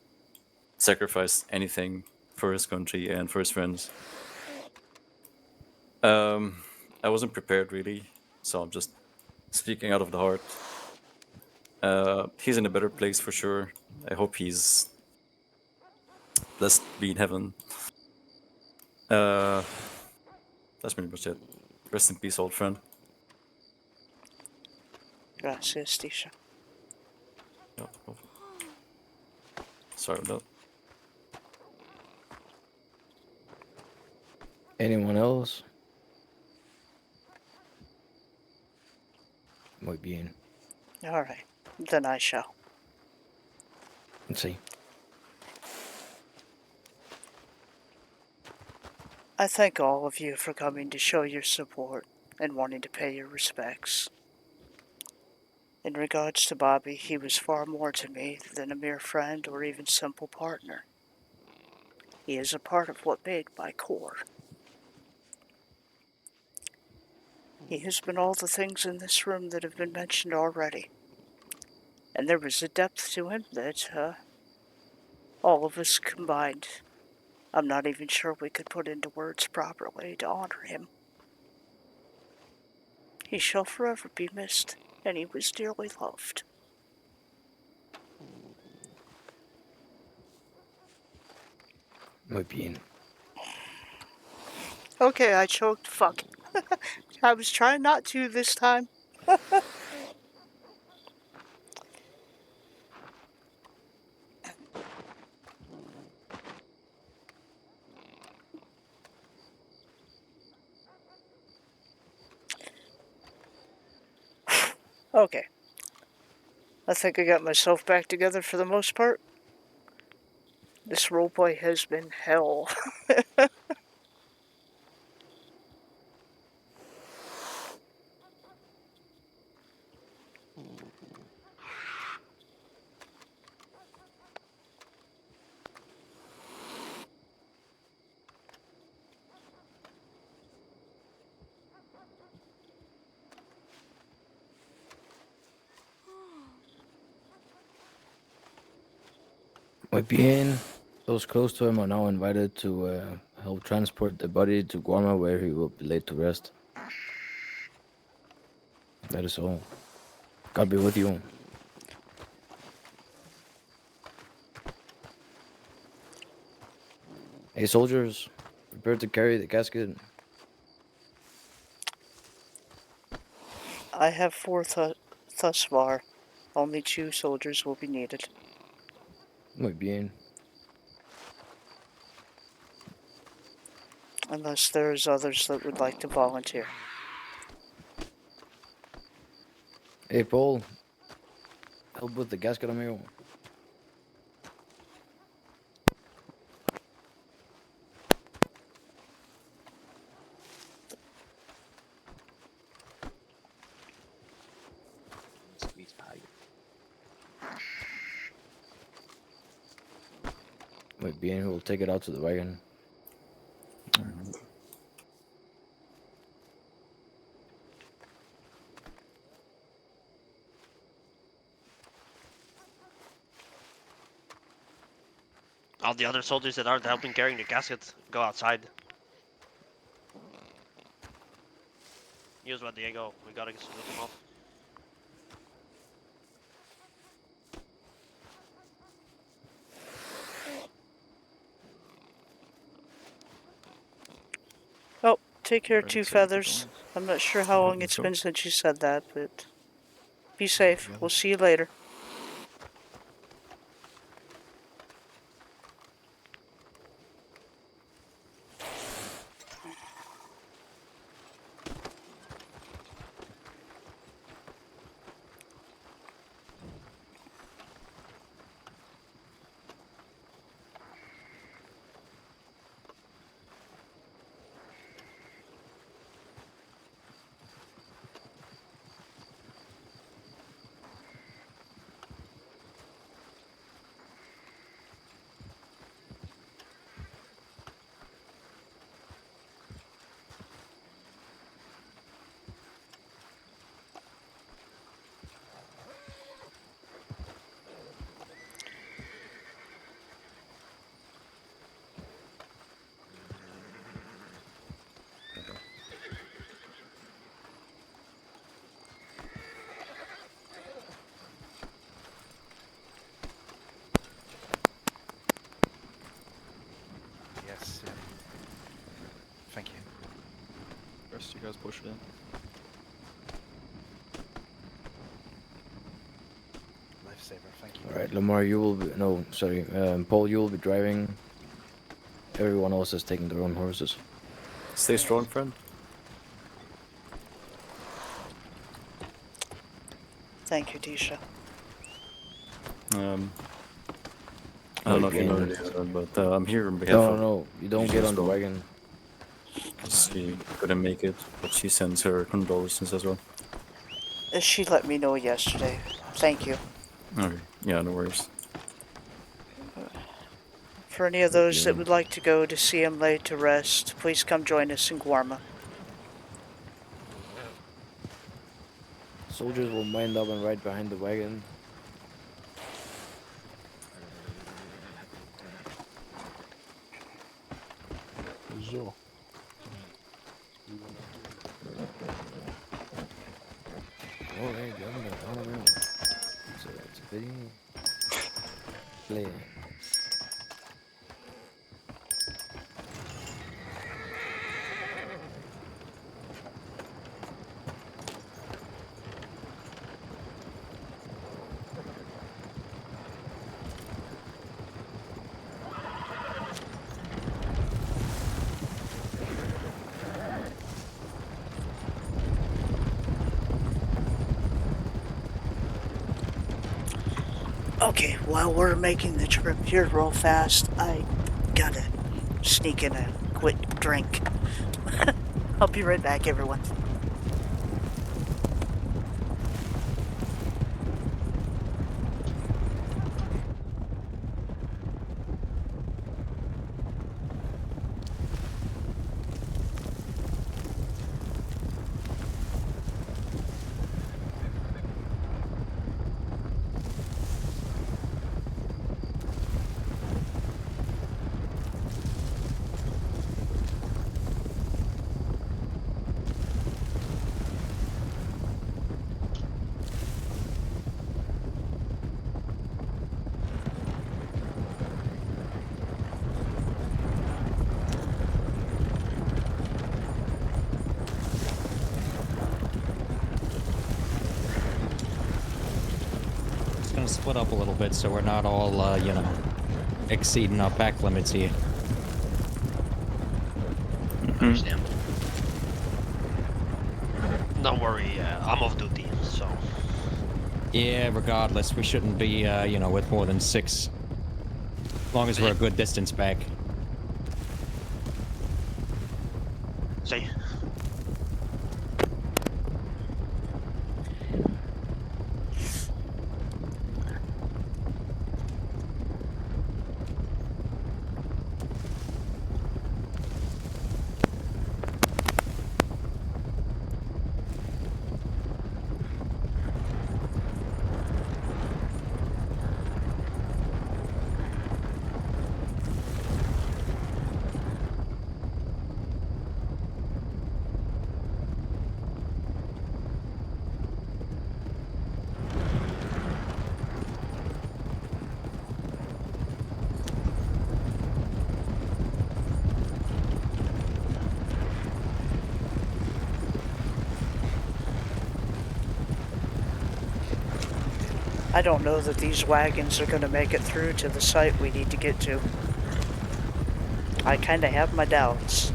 sacrifice anything for his country and for his friends. I wasn't prepared really, so I'm just speaking out of the heart. He's in a better place for sure. I hope he's blessed be in heaven. That's pretty much it. Rest in peace, old friend. Gracias, Tisha. Yeah. Sorry about that. Anyone else? Muy bien. Alright, then I shall. Let's see. I thank all of you for coming to show your support and wanting to pay your respects. In regards to Bobby, he was far more to me than a mere friend or even simple partner. He is a part of what made my core. He has been all the things in this room that have been mentioned already. And there was a depth to him that, all of us combined, I'm not even sure we could put into words properly to honor him. He shall forever be missed, and he was dearly loved. Muy bien. Okay, I choked. Fuck. I was trying not to this time. Okay. I think I got myself back together for the most part. This roleplay has been hell. Muy bien. Those close to him are now invited to help transport the body to Guarma, where he will be laid to rest. That is all. God be with you. Hey, soldiers, prepare to carry the casket. I have 4 thus far. Only 2 soldiers will be needed. Muy bien. Unless there's others that would like to volunteer. Hey, Paul. Help with the casket, amigo. Squeeze pie. Muy bien. We'll take it out to the wagon. All the other soldiers that aren't helping carrying the casket, go outside. Use what, Diego? We gotta split them off. Take care, Alright, Two it's safe as Feathers. always. I'm not sure how No long problem it's at all. been since you said that, but be safe. Together. We'll see you later. Yes. Yeah. Thank you. Rest of you guys push it in. Lifesaver. Thank you. All right, Lamar, you will be no, sorry, Paul, you will be driving. Everyone else is taking their own horses. Stay strong, friend. Thank you, Tisha. I don't know if you know Again. this, but I'm here on behalf No, of. no, you don't Gigi get as on the well, wagon. 'cause she couldn't make it, but she sends her condolences as well. She let me know yesterday. Thank you. Okay. Yeah, no worries. For any of those that would like to go to see him laid to rest, please come join us in Guarma. Soldiers will wind up and right behind the wagon. So. Alright, I'm it's a video. Play. Okay, while we're making the trip here real fast, I gotta sneak in a quick drink. I'll be right back, everyone. Gonna split up a little bit so we're not all, you know, exceeding our back limits here. Understand. Don't worry, I'm off duty, so. Yeah, regardless, we shouldn't be, you know, with more than 6. As long as we're a good distance back. See. I don't know that these wagons are going to make it through to the site we need to get to. I kind of have my doubts.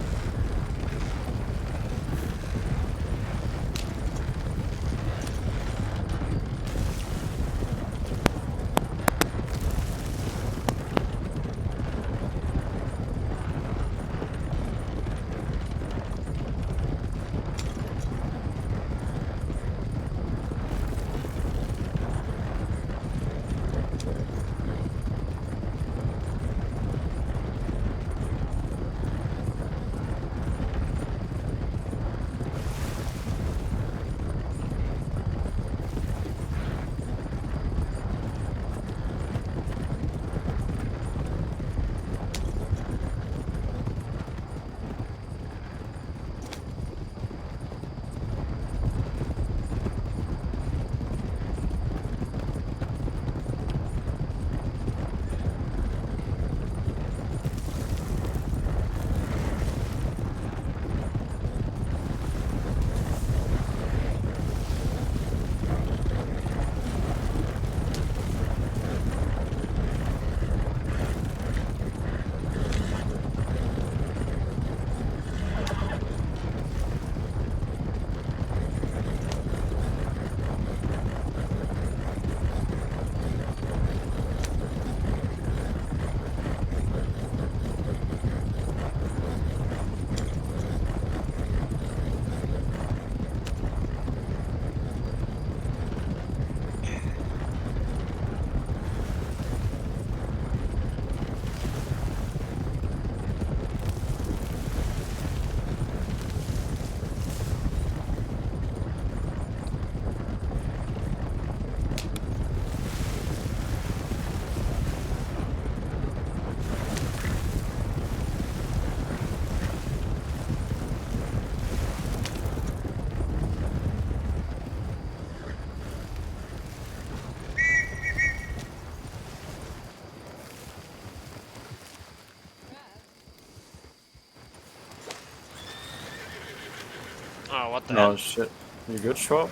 Oh, what the No hell? shit. You good, Schwab?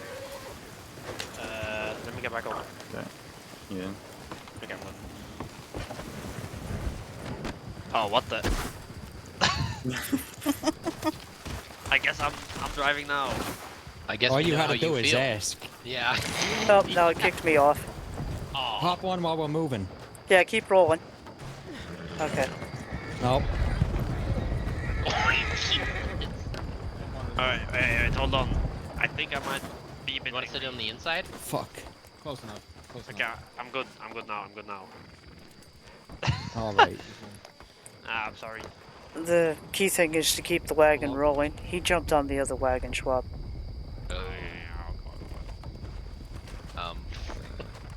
Let me get back on. Okay. Yeah. Okay, I'm good. Oh, what the? I guess I'm driving now. I guess All we you know had how to do you is feel. ask. Yeah. Oh, no, it kicked me off. Hop on while we're moving. Yeah, keep rolling. Okay. Nope. Alright, wait, hold on. I think I might be a bit. You want to sit on the inside? Fuck. Close enough. Close Okay, enough. I'm good. I'm good now. I'm good now. All right. Ah, I'm sorry. The key thing is to keep the wagon Hello? rolling. He jumped on the other wagon, Schwab. Oh, yeah, come on.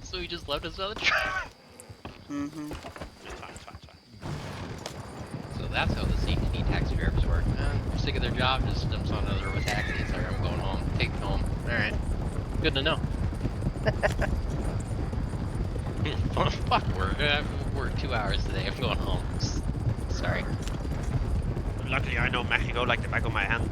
So he just left us on the track. Mm-hmm. It's fine, it's fine, it's fine. So that's how the CTD taxi drivers work. I'm sick of their job, just jumps on another taxi. Sorry, I'm going home. Take me home. Alright. Good to know. Fuck work. I worked 2 hours today. I'm going home. Sorry. Luckily, I know Mexico like the back of my hand.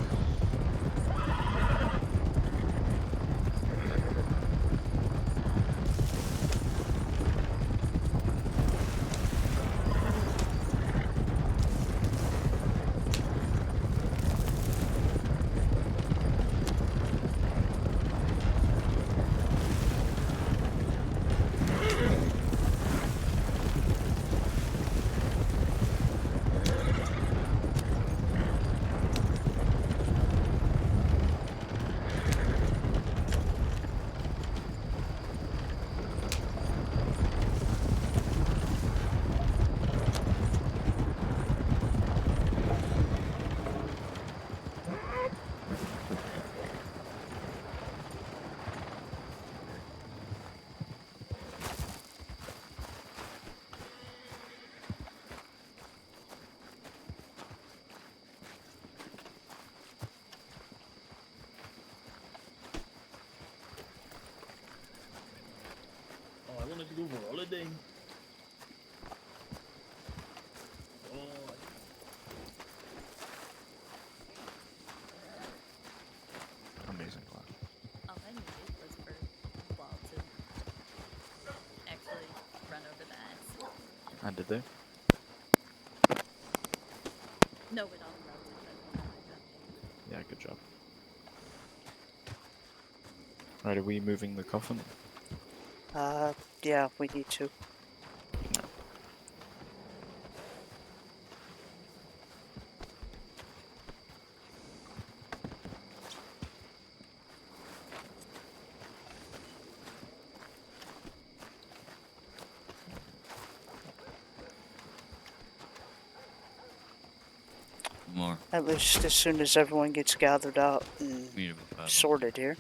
And did they? No, it unrouted them when I got there. Yeah, good job. Right, are we moving the coffin? Yeah, we need to. More. At least as soon as everyone gets gathered out and We need about 5 more. sorted here.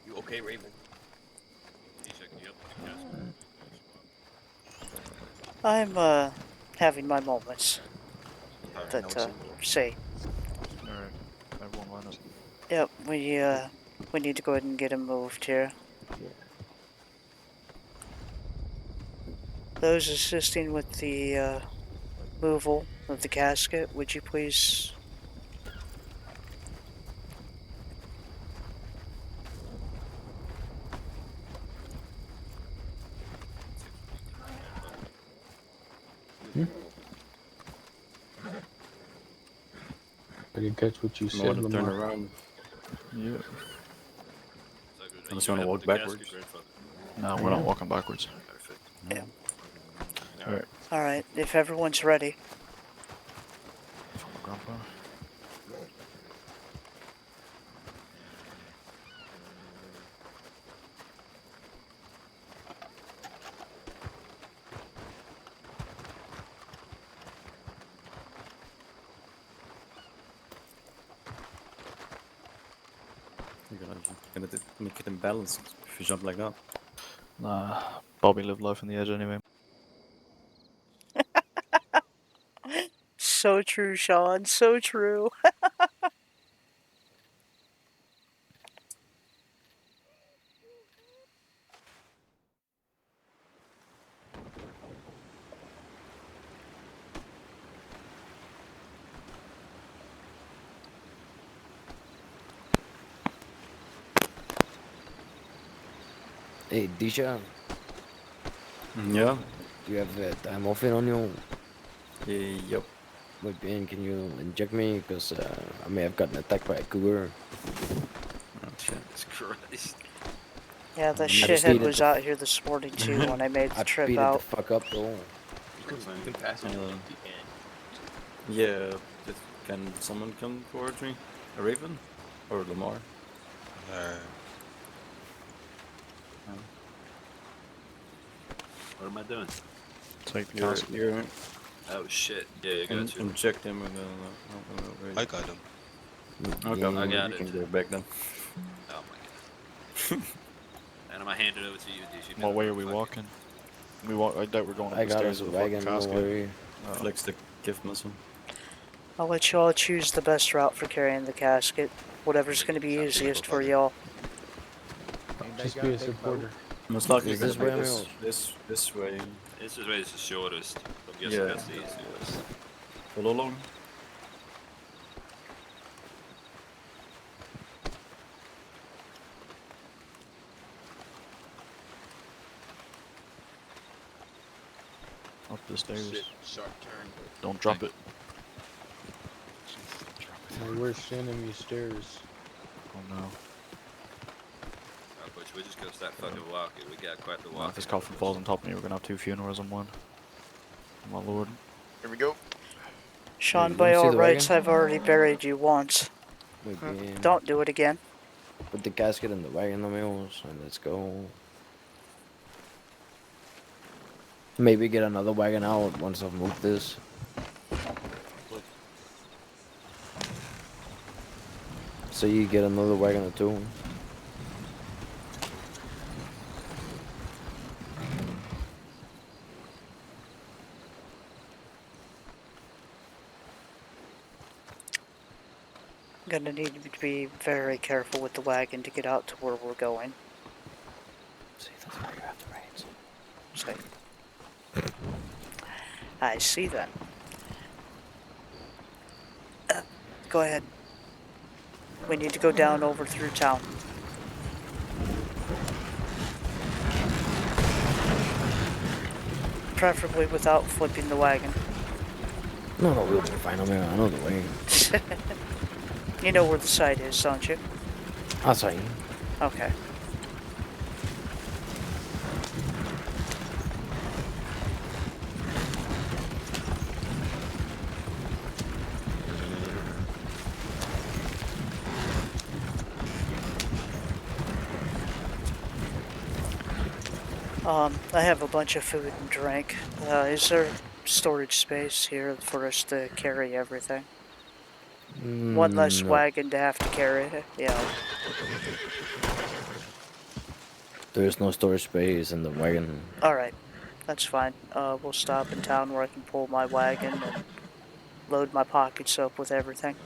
You okay, Raven? I'm, having my moments. Alright, That, no, say. Alright, everyone line up. Yep, we need to go ahead and get him moved here. Those assisting with the, removal of the casket, would you please... I didn't catch what you More said, to turn Lamar. around. Yeah. Unless you want to walk backwards. No, we're not walking backwards. Perfect. Yeah. Alright. Alright, if everyone's ready. For my grandpa. You're gonna make it imbalanced if you jump like that. Nah, Bobby lived life on the edge anyway. So true, Sean, so true. Hey, Disha. Yeah. Do you have time off on you? Yep. Muy bien, can you inject me? Because I may have gotten attacked by a cougar. Oh, shit. Jesus Christ. Yeah, that I just shithead needed was to out here this morning too when I made the I trip beat it the out. fuck up though. You can pass me if you can. Yeah. Can someone come towards me? A Raven? Or Lamar? What am I doing? Take the You're, casket. you're Oh shit. Yeah, you got you. inject him with a. I got him. Okay, Yeah, I got you it. can go back then. Oh my god. And I'm gonna hand it over to you, DC. What way are we walking? I doubt we're going up I the got stairs us a with the fucking wagon, no casket. worry. Flex the gift missile. I'll let y'all choose the best route for carrying the casket. Whatever's gonna be easiest for y'all. Just be a supporter. Most likely Is gonna this be way I'm this way. This is the shortest. I'm guessing Yeah. that's the easiest. Follow along. Up the stairs. Shit, sharp turn. Don't drop it. My worst enemy stairs. Oh no. Oh, but we're just gonna start fucking walking. We got quite the Nah, walk. if this coffin falls on top of me, we're gonna have 2 funerals in one. Oh my lord. Here we go. Sean, you by wanna see all the rights, wagon? I've already buried you once. Muy bien. Don't do it again. Put the casket in the wagon, amigos, and let's go. Maybe get another wagon out once I've moved this. So you get another wagon or two. gonna need to be very careful with the wagon to get out to where we're going. See, that's where you have the reins. See? I see then. Go ahead. We need to go down over through town. Preferably without flipping the wagon. No, we'll be fine. I know the way. You know where the site is, don't you? I'll tell you. Okay. I have a bunch of food and drink. Is there storage space here for us to carry everything? One less No. wagon to have to carry it. Yeah. There's no storage space in the wagon. Alright. That's fine. We'll stop in town where I can pull my wagon and load my pockets up with everything.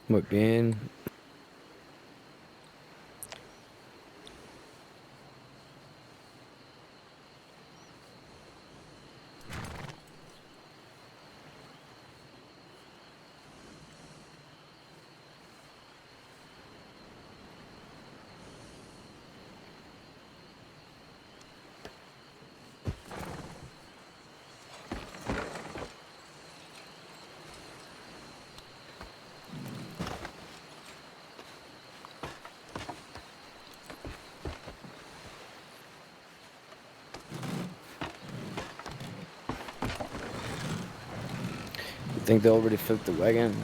Muy bien. You think they already flipped the wagon?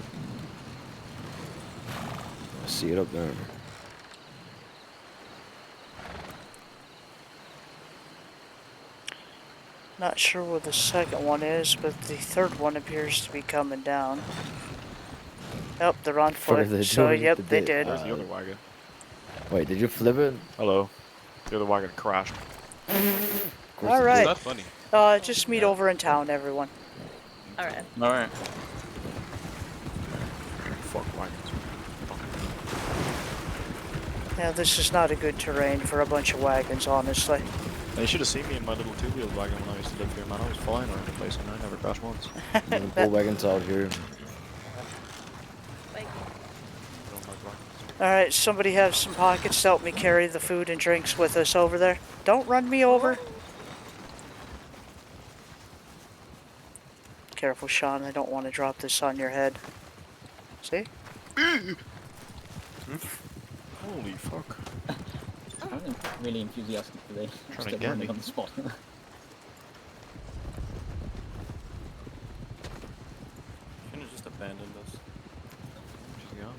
I see it up there. Not sure where the second one is, but the third one appears to be coming down. Yep, they're on foot. So, yep, they did. Where's the other wagon? Wait, did you flip it? Hello. The other wagon crashed. Alright. Is that funny? Just meet over in town, everyone. Alright. Alright. Fuck wagons. Yeah, this is not a good terrain for a bunch of wagons, honestly. You should have seen me in my little two-wheeled wagon when I used to live here, man. I was flying around the place and I never crashed once. The bull wagon's out here. Alright, somebody have some pockets to help me carry the food and drinks with us over there. Don't run me over. Careful, Sean. I don't want to drop this on your head. See? Holy fuck. I'm really enthusiastic today. Trying to Just get running me. on the spot. Can you just abandon us? She's gone.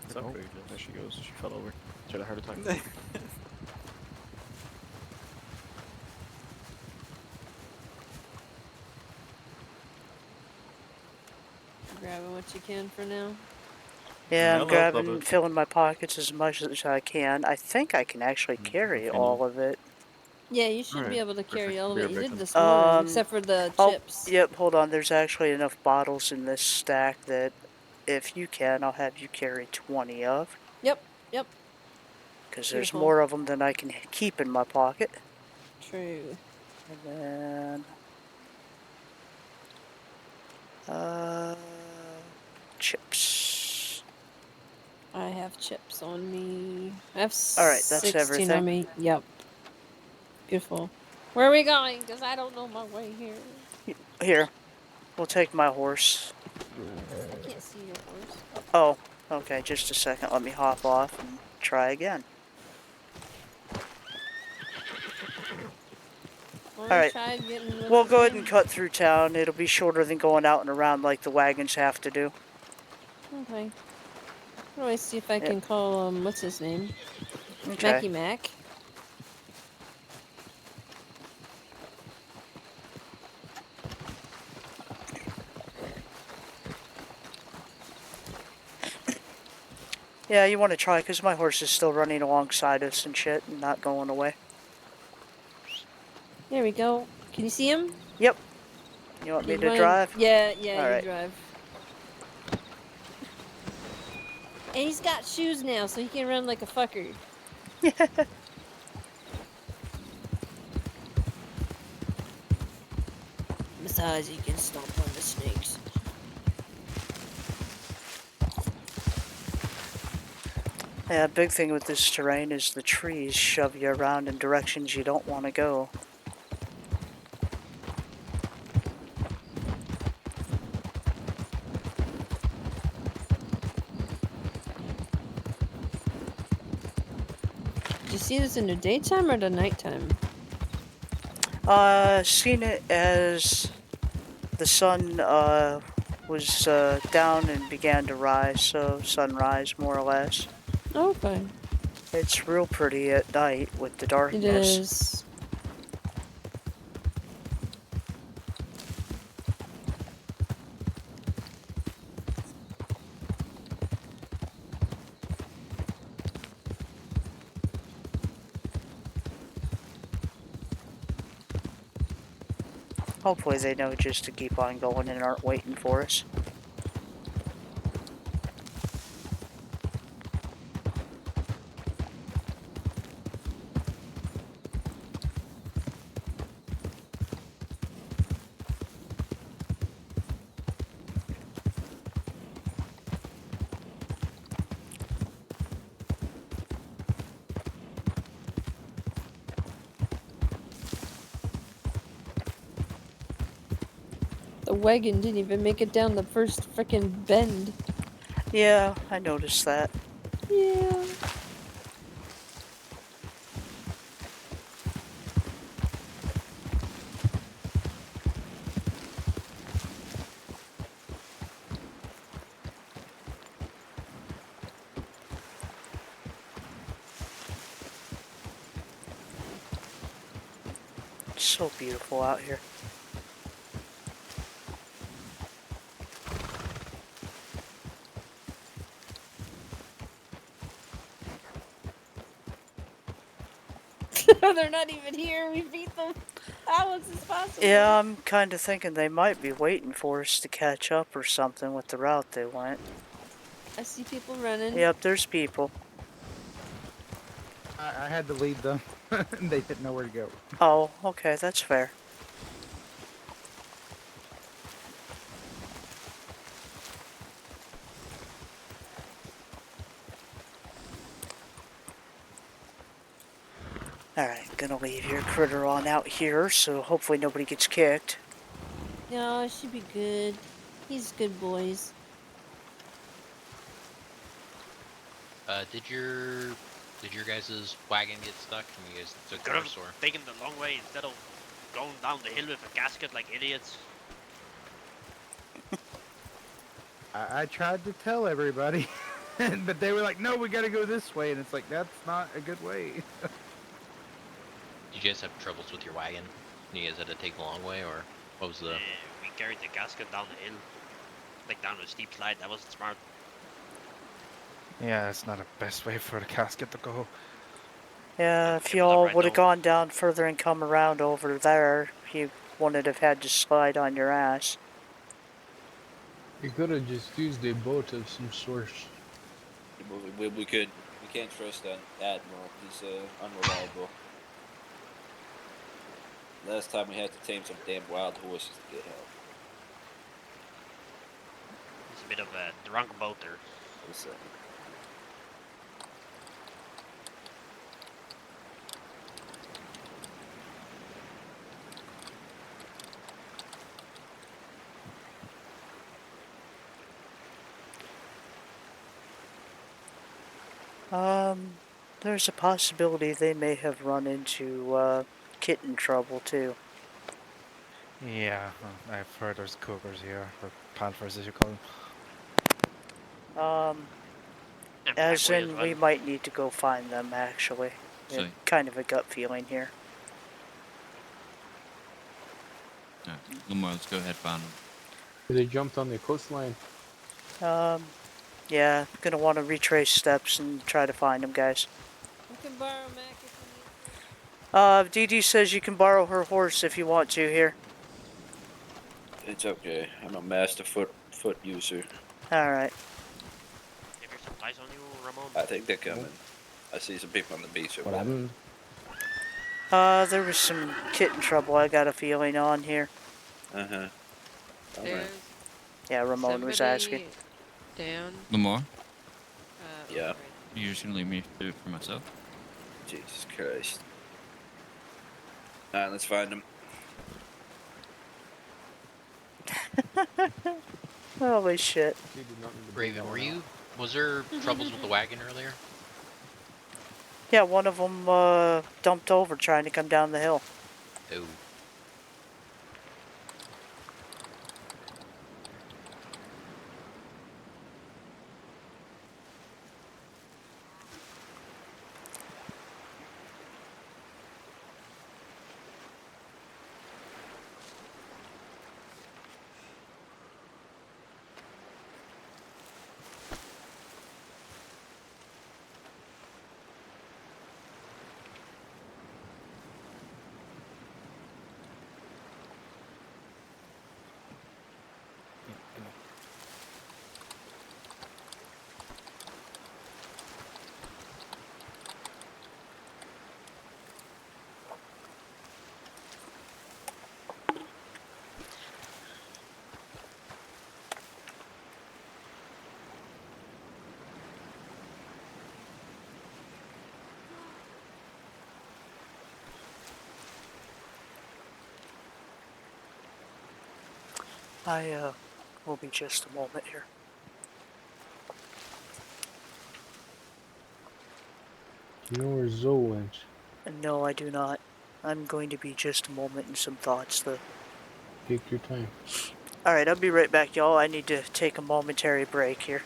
It's Oh, outrageous. there she goes. She fell over. She had a heart attack. Grabbing what you can for now. Yeah, I'm Hello, grabbing, Bubba. filling my pockets as much as I can. I think I can actually carry all of it. Yeah, you should be Alright. able to carry all of Beer it. You did bacon. this morning, except for the chips. Yep, hold on. There's actually enough bottles in this stack that if you can, I'll have you carry 20 of. Yep. Because there's Beautiful. more of them than I can keep in my pocket. True. And then... chips. I have chips on me. I have Alright, that's 16 everything. on me. Yep. Beautiful. Where are we going? Because I don't know my way here. Here, we'll take my horse. I can't see your horse. Oh, okay, just a second. Let me hop off and try again. Alright, we'll go ahead and cut through town. It'll be shorter than going out and around like the wagons have to do. Okay. How do I see if I can call, what's his name? Okay. Mackie Mac. Yeah, you want to try, because my horse is still running alongside us and shit, and not going away. There we go. Can you see him? Yep. You want me He's to running- drive? Yeah, Alright. you drive. And he's got shoes now, so he can run like a fucker. Besides, he can stomp on the snakes. Yeah, big thing with this terrain is the trees shove you around in directions you don't want to go. Did you see this in the daytime or the nighttime? Seen it as the sun was down and began to rise, so sunrise more or less. Okay. It's real pretty at night with the darkness. It is. Hopefully they know just to keep on going and aren't waiting for us. The wagon didn't even make it down the first frickin' bend. Yeah, I noticed that. Yeah. It's so beautiful out here. They're not even here. We beat them. How is this possible? Yeah, I'm kind of thinking they might be waiting for us to catch up or something with the route they went. I see people running. Yep, there's people. I had to lead them. They didn't know where to go. Oh, okay, that's fair. Alright, gonna leave your critter on out here, so hopefully nobody gets kicked. No, it should be good. He's good boys. Did your guys' wagon get stuck? And you guys took Could have course, or? taken the long way instead of going down the hill with a gasket like idiots. I tried to tell everybody, but they were like, no, we gotta go this way. And it's like, that's not a good way. Did you guys have troubles with your wagon? You guys had to take the long way, or what was the? We carried the gasket down the hill, like down a steep slide. That wasn't smart. Yeah, it's not the best way for the casket to go. Yeah, if y'all would have gone down further and come around over there, you wouldn't have had to slide on your ass. You could have just used a boat of some sort. We could. We can't trust that Admiral. He's unreliable. Last time we had to tame some damn wild horses to get help. He's a bit of a drunk boater. Listen. There's a possibility they may have run into, kitten trouble, too. Yeah, I've heard there's cougars here, or panthers as you call them. As in, we might need to go find them, actually. So- Kind of a gut feeling here. Alright, Lamar, let's go ahead find them. They jumped on the coastline. Yeah, gonna want to retrace steps and try to find them, guys. You can borrow Mac if you need to. Dee Dee says you can borrow her horse if you want to here. It's okay. I'm a master foot user. Alright. If you're Eyes on you, Ramon. I think they're coming. I see some people on the beach. What happened? There was some kitten trouble I got a feeling on here. Uh-huh. All right. There's Yeah, Ramon was asking. somebody down. Lamar, Yeah. Right you're just gonna leave me to do it for myself? Jesus Christ. Alright, let's find him. Holy shit. Raven, was there troubles with the wagon earlier? Yeah, one of them dumped over trying to come down the hill. Oh. I will be just a moment here. Do you know where Zoe went? No, I do not. I'm going to be just a moment in some thoughts, though. Take your time. Alright, I'll be right back, y'all. I need to take a momentary break here.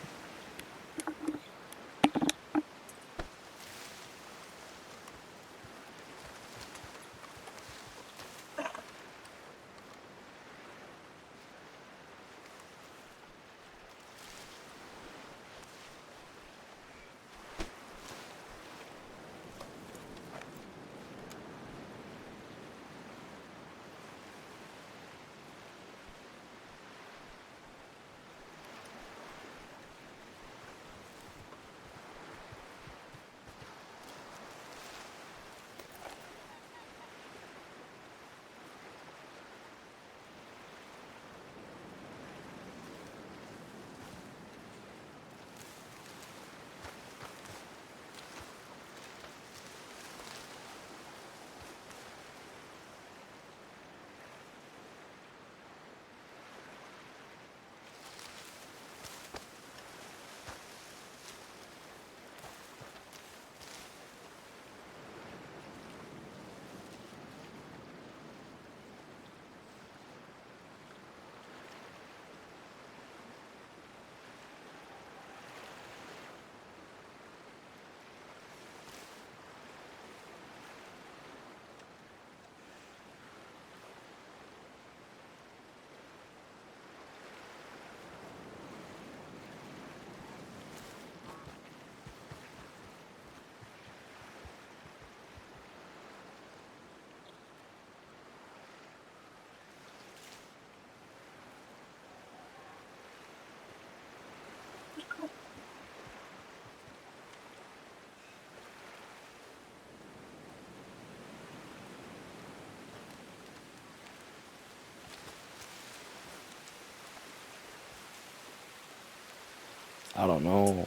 I don't know.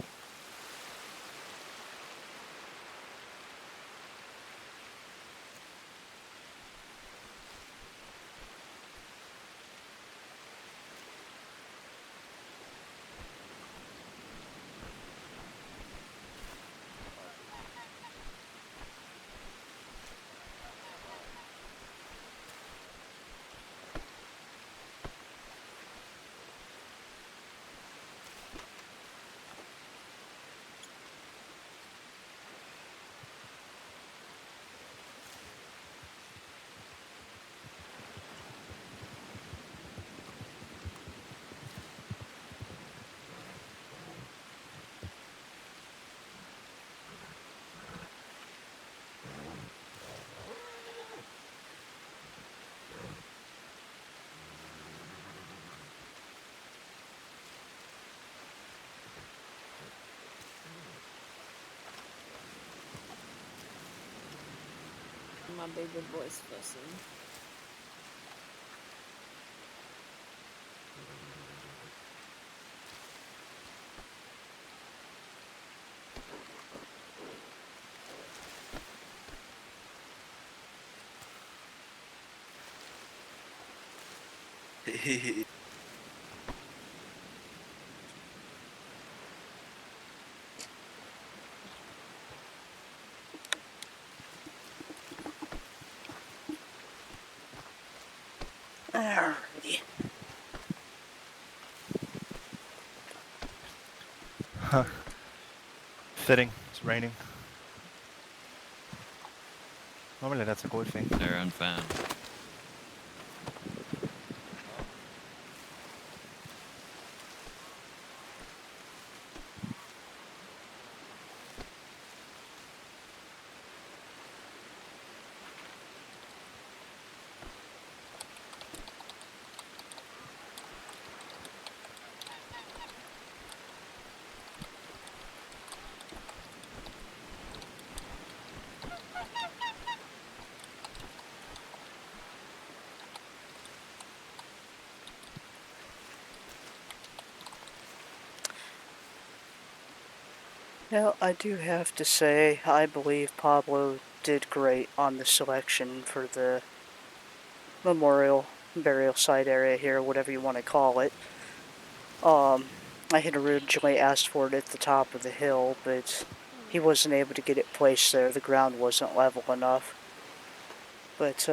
my baby boy's fussing. Alrighty. Huh. Fitting. It's raining. Normally that's a good thing. They're unfound. Now, I do have to say, I believe Pablo did great on the selection for the memorial burial site area here, whatever you want to call it. I had originally asked for it at the top of the hill, but he wasn't able to get it placed there. The ground wasn't level enough. But,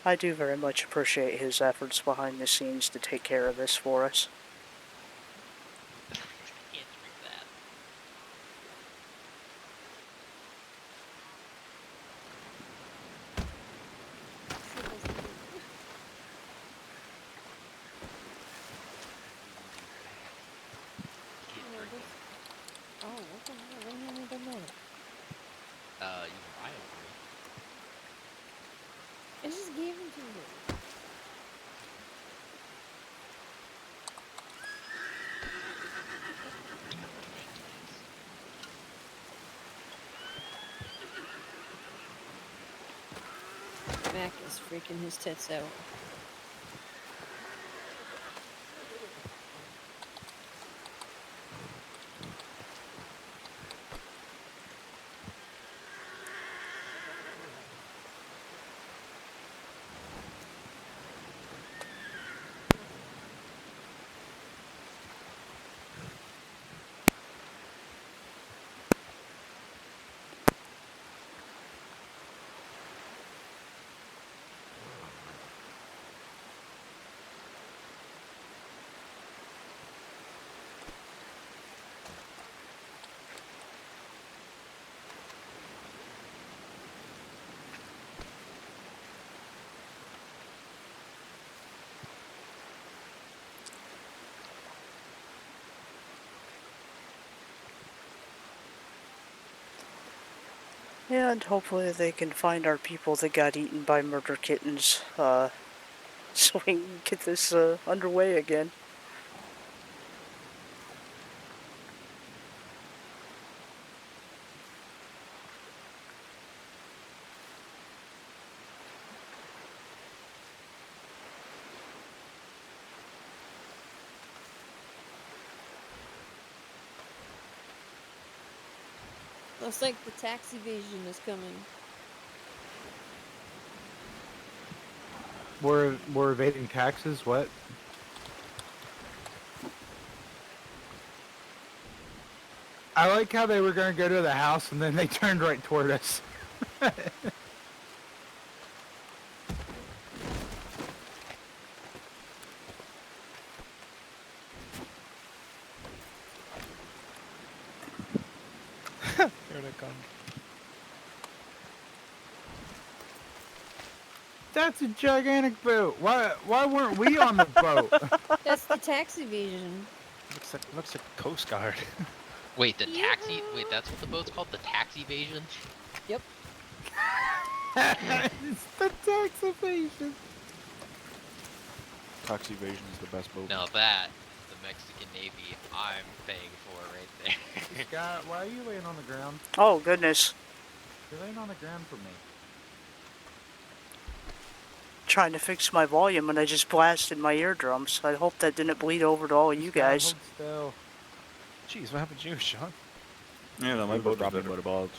I do very much appreciate his efforts behind the scenes to take care of this for us. Can't drink that. Oh, what the hell? What do you need to know? You can buy them for me. I just gave them to you. Mac is freaking his tits out. And hopefully they can find our people that got eaten by murder kittens, so we can get this, underway again. Looks like the tax evasion is coming. We're evading taxes. What? I like how they were going to go to the house and then they turned right toward us. Here they come. That's a gigantic boat. Why weren't we on the boat? That's the tax evasion. Looks like Coast Guard. Wait, the taxi? Wait, that's what the boat's called? The tax evasion? Yep. It's the tax evasion. Tax evasion is the best boat. Now that is the Mexican Navy I'm paying for right there. Scott, why are you laying on the ground? Oh, goodness. You're laying on the ground for me. trying to fix my volume and I just blasted my eardrums. I hope that didn't bleed over to all you guys. Hold still. Jeez, what happened to you, Sean? Yeah, no, my Whoever boat is grabbed me better. by the balls.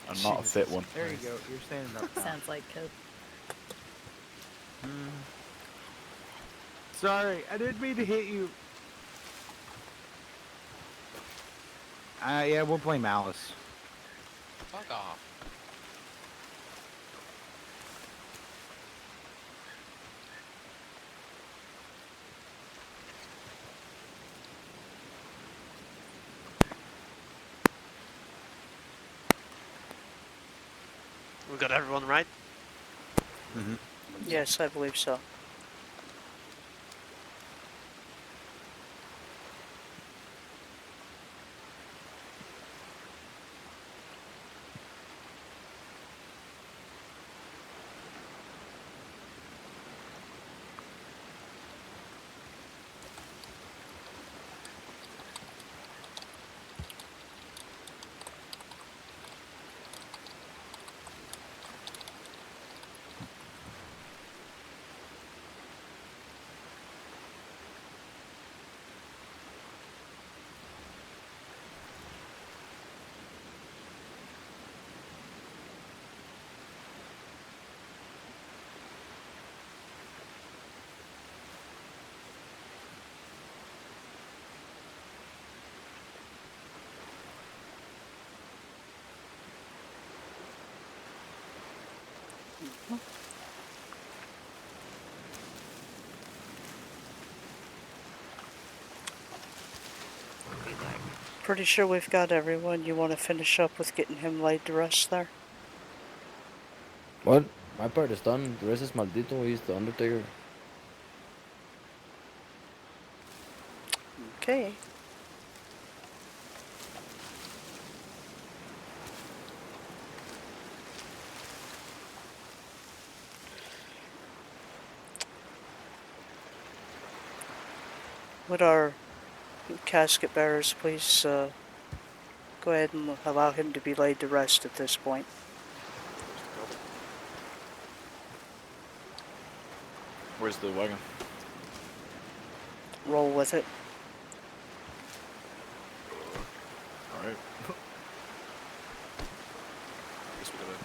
And not a fit Jesus one. There you go. You're standing up now. Sounds like Cope. Sorry, I didn't mean to hit you. Yeah, we'll play Malice. Fuck off. We got everyone right? Mm-hmm. Yes, I believe so. Pretty sure we've got everyone. You want to finish up with getting him laid to rest there? What? My part is done. The rest is Maldito. He's the Undertaker. Okay. Would our casket bearers please go ahead and allow him to be laid to rest at this point? Where's the wagon? Roll with it. Alright. Guess we gotta...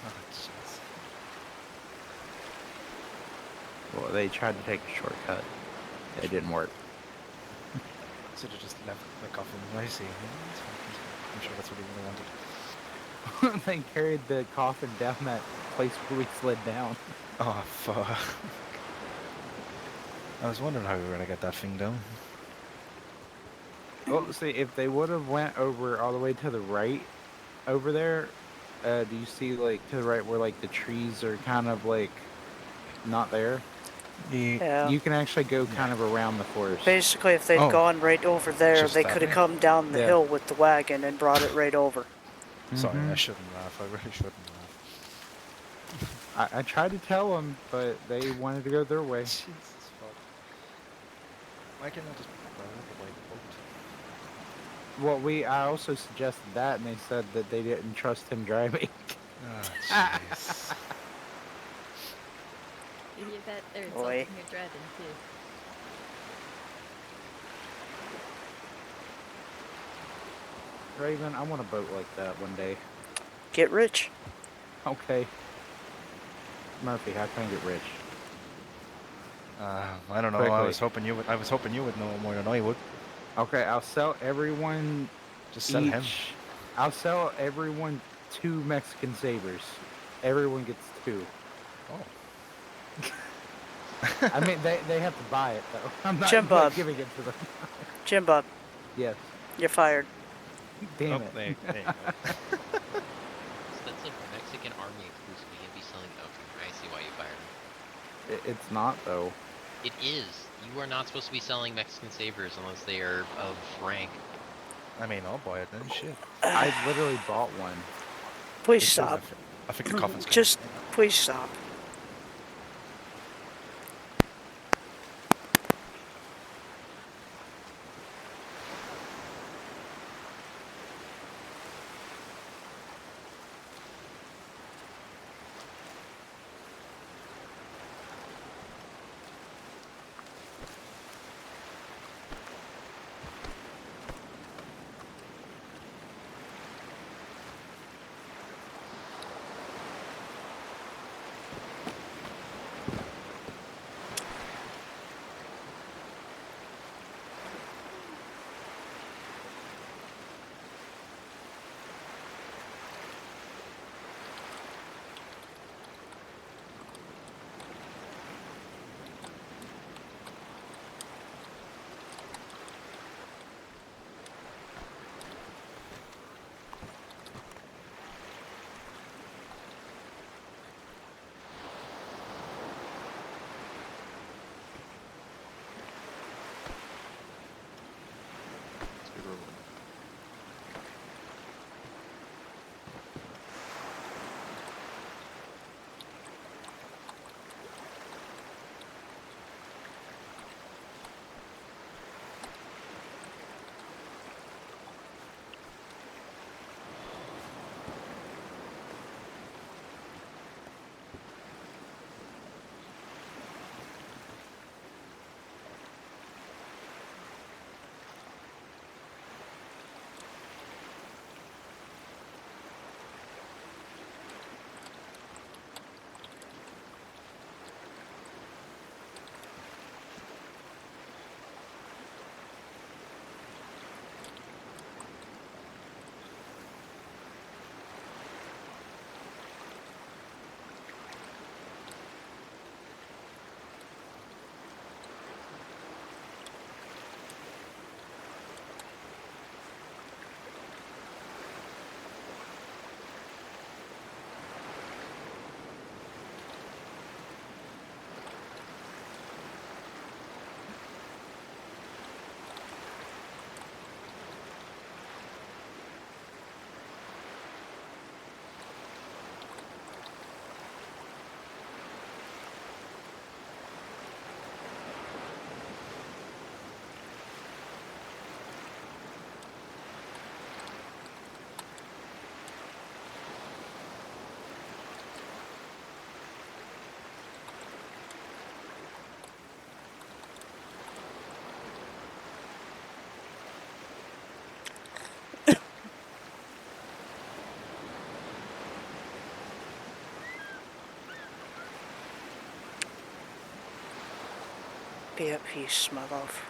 Oh, jeez. Well, they tried to take a shortcut. It didn't work. Should have just left the coffin. I see. I'm sure that's what he really wanted. They carried the coffin down that place where we slid down. Oh, fuck. I was wondering how we were going to get that thing down. Well, see, if they would have went over all the way to the right over there, do you see, like, to the right where, like, the trees are kind of, like, not there? Yeah. You can actually go kind of around the forest. Basically, if they'd gone right over there, Just they that could have way? come down the Yeah. hill with the wagon and brought it right over. Sorry, Mhm. I shouldn't laugh. I really shouldn't laugh. I tried to tell them, but they wanted to go their way. Jesus fuck. Why can't I just borrow the white boat? Well, I also suggested that, and they said that they didn't trust him driving. Oh, jeez. You hear that? They're Oi. insulting your driving too. Raven, I want a boat like that one day. Get rich. Okay. Murphy, how can I get rich? I don't know. Quickly. I was hoping you would know more than I would. Okay, I'll sell everyone. Just sell him. I'll sell everyone 2 Mexican sabers. Everyone gets 2. Oh. I mean, they have to buy it though. I'm not Jim Bob. giving it to them. Jim Bob, Yes. you're fired. Damn Oh, it. there you go. That's a Mexican army exclusive. You can't be selling. Okay, I see why you fired him. It's not though. It is. You are not supposed to be selling Mexican sabers unless they are of rank. I mean, I'll buy it then. Shit. I literally bought one. Please It's stop. I think the coffin's coming. Just please stop. Be at peace, my love.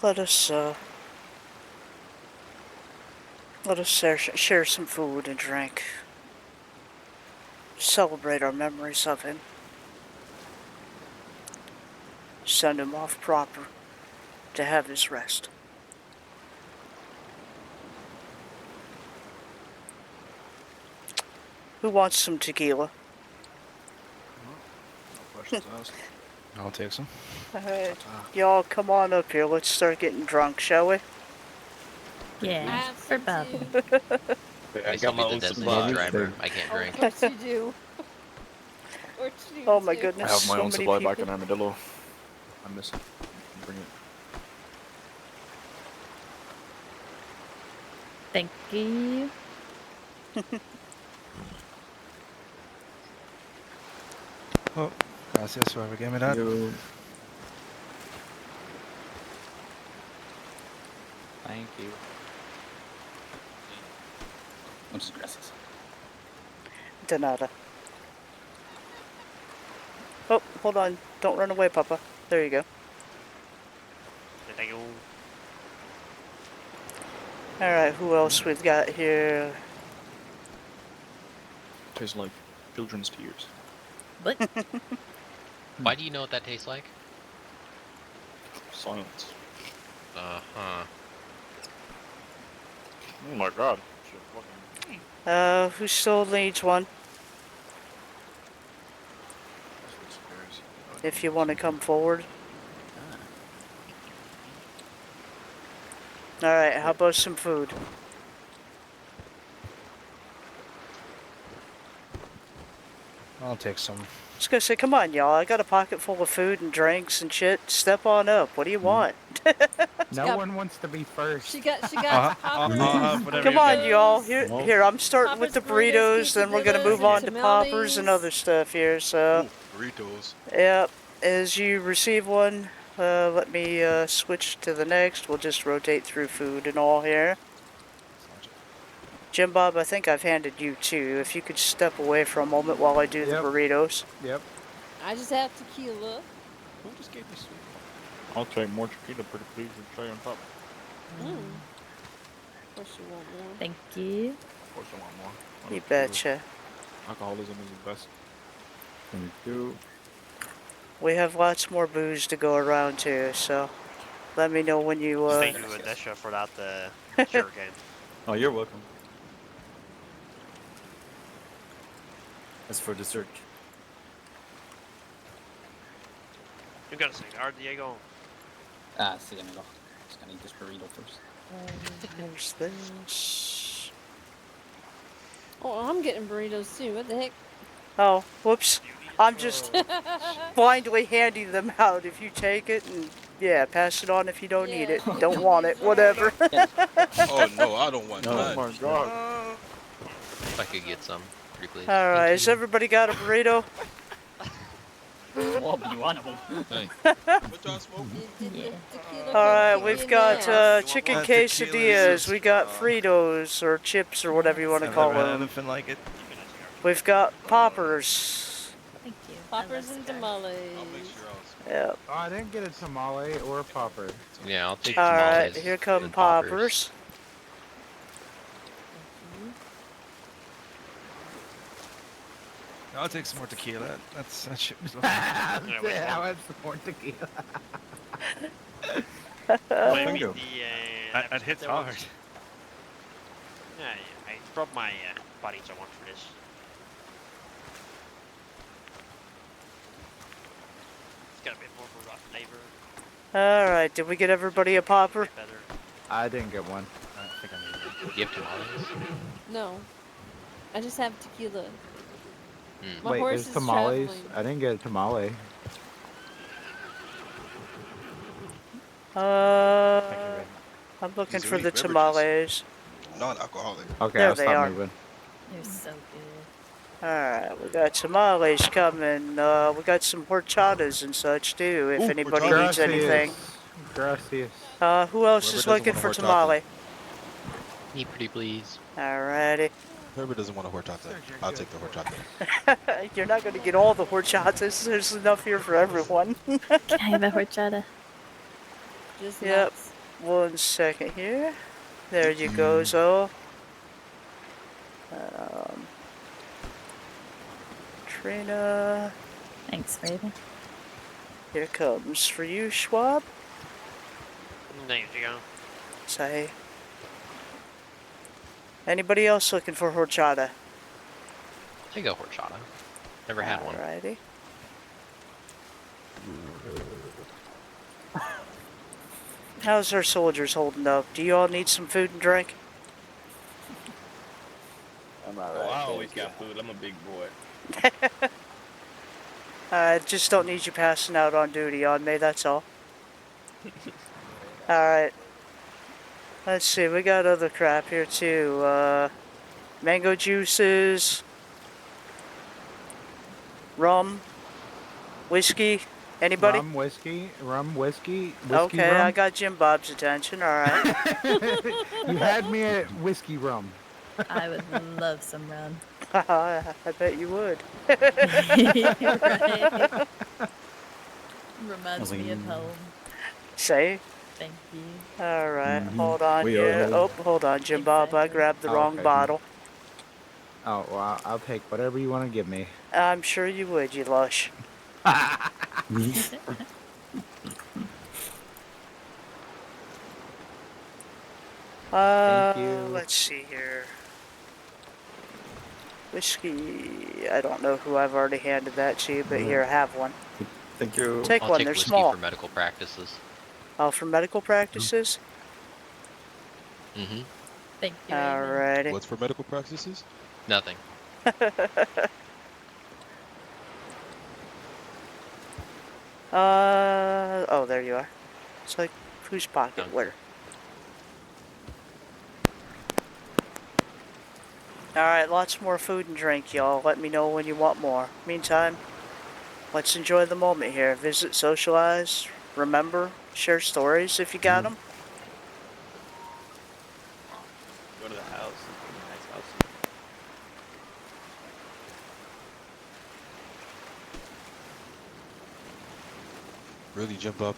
Let us share some food and drink. Celebrate our memories of him. Send him off proper to have his rest. Who wants some tequila? No questions asked. I'll take some. Alright, y'all come on up here. Let's start getting drunk, shall we? Yeah, for Bob. I Guess got I'll my be the own designated supply. driver. I can't drink. Of course you do. Of course you Oh my do. goodness, I have my so own many supply people. back in Armadillo. I miss it. Bring it. Thank you. Oh, gracias, whoever gave me that. Thank you. Muchas gracias. De nada. Oh, hold on. Don't run away, Papa. There you go. Thank you. Alright, who else we've got here? Tastes like children's tears. What? Why do you know what that tastes like? Silence. Uh-huh. Oh my god. Shit, fucking... Who still needs one? If you want to come forward. Alright, how about some food? I'll take some. I was gonna say, come on, y'all. I got a pocket full of food and drinks and shit. Step on up. What do you want? No one wants to be first. She got I'll have whatever Come you on, get. y'all. Here, I'm starting with the Poppers, burritos, then we're gonna move on to poppers and tamales. other stuff here, so... Burritos. Yep. As you receive one, let me switch to the next. We'll just rotate through food and all here. Jim Bob, I think I've handed you two. If you could step away for a moment while I do the burritos. Yep. I just have tequila. Who just gave me sweet? I'll take more tequila, pretty please, and try on top. Of course you want more. Thank you. Of course I want more. You betcha. Alcoholism is the best. Thank you. We have lots more booze to go around too, so let me know when you Thank you, Desha, for that sugar cane. Oh, you're welcome. As for dessert. You got a cigar, Diego? Ah, sí, amigo. Just gonna eat this burrito first. There's this. Oh, I'm getting burritos too. What the heck? Oh, whoops. I'm just blindly handing them out. If you take it and, yeah, pass it on if you don't need it. Don't want it. Whatever. Oh no, I don't want Oh none. my god. If I could get some, pretty please. Alright, has everybody got a burrito? Hey. What y'all smoking? Alright, we've got chicken quesadillas, we got Fritos, or chips, or whatever you want to I've call never had them. anything like it. We've got poppers. Thank you. Poppers and tamales. Yep. Oh, I didn't get a tamale or a popper. Yeah, I'll take Alright, tamales here come and poppers. I'll take some more tequila. That shit was Yeah, I want some more tequila. Maybe you. That hits hard. Yeah, I dropped my body so much for this. It's got a bit more of a rough flavor. Alright, did we get everybody a popper? Better. I didn't get one. I think I need it. You have tamales? No. I just have tequila. My Wait, horse there's is tamales? traveling. I didn't get a tamale. I'm looking These are for the weak beverages. tamales. Non-alcoholic. Okay, There I'll they stop are. moving. They're so good. Alright, we got tamales coming. We got some horchatas and such too, if Ooh, anybody horchata. needs anything. Gracias. Who else Whoever is doesn't looking want a for horchata. tamale? Me pretty please. Alrighty. Whoever doesn't want a horchata, I'll take the horchata. You're not gonna get all the horchatas. There's enough here for everyone. Can I have a horchata? Just Yep. nuts. 1 second here. There Thank you go, you. Zoe. Trina. Thanks, Raven. Here comes for you, Schwab. There you go. Say. Anybody else looking for horchata? I'll take a horchata. Never had one. Alrighty. How's our soldiers holding up? Do you all need some food and drink? I'm alright. Oh, I always got food. I'm a big boy. I just don't need you passing out on duty on me, that's all. Alright. Let's see, we got other crap here too. Mango juices, rum, whiskey. Anybody? Rum, whiskey, whiskey Okay, rum. I got Jim Bob's attention, alright. You had me at whiskey rum. I would love some rum. I bet you would. Right. Reminds me of home. Say? Thank you. Alright, hold on We are here. home. Oh, hold on, Jim Bob. I grabbed the wrong Okay. bottle. Oh, well, I'll take whatever you want to give me. I'm sure you would, you lush. Thank you. Let's see here. Whiskey. I don't know who I've already handed that to, but here, have one. Thank you. Take I'll one, take they're whiskey small. for medical practices. Oh, for medical practices? Mm-hmm. Thank you. Alrighty. What's for medical practices? Nothing. Oh, there you are. It's like, whose pocket? Where? Alright, lots more food and drink, y'all. Let me know when you want more. Meantime, let's enjoy the moment here. Visit, socialize, remember, share stories if you got them. Go to the house. Nice house. Really jump up.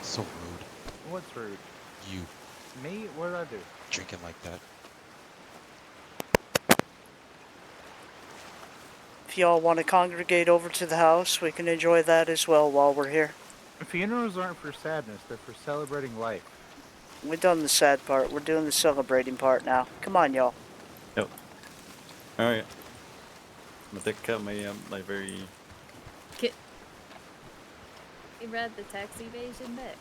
So rude. What's rude? You Me? What did I do? drinking like that. If y'all want to congregate over to the house, we can enjoy that as well while we're here. Funerals aren't for sadness, they're for celebrating life. We've done the sad part. We're doing the celebrating part now. Come on, y'all. Yep. Alright. I'm gonna take my very... You read the tax evasion back.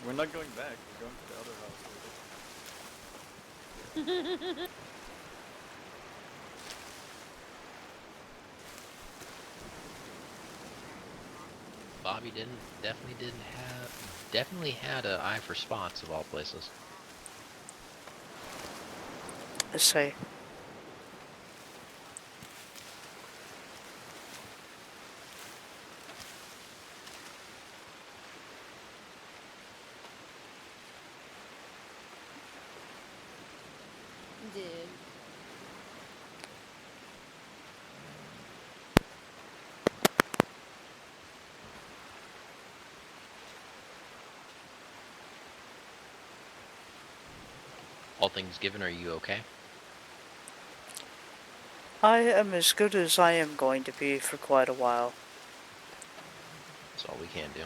We're not going back. We're going to the other house. Bobby definitely had an eye for spots of all places. Let's see. Did. All things given, are you okay? I am as good as I am going to be for quite a while. That's all we can do.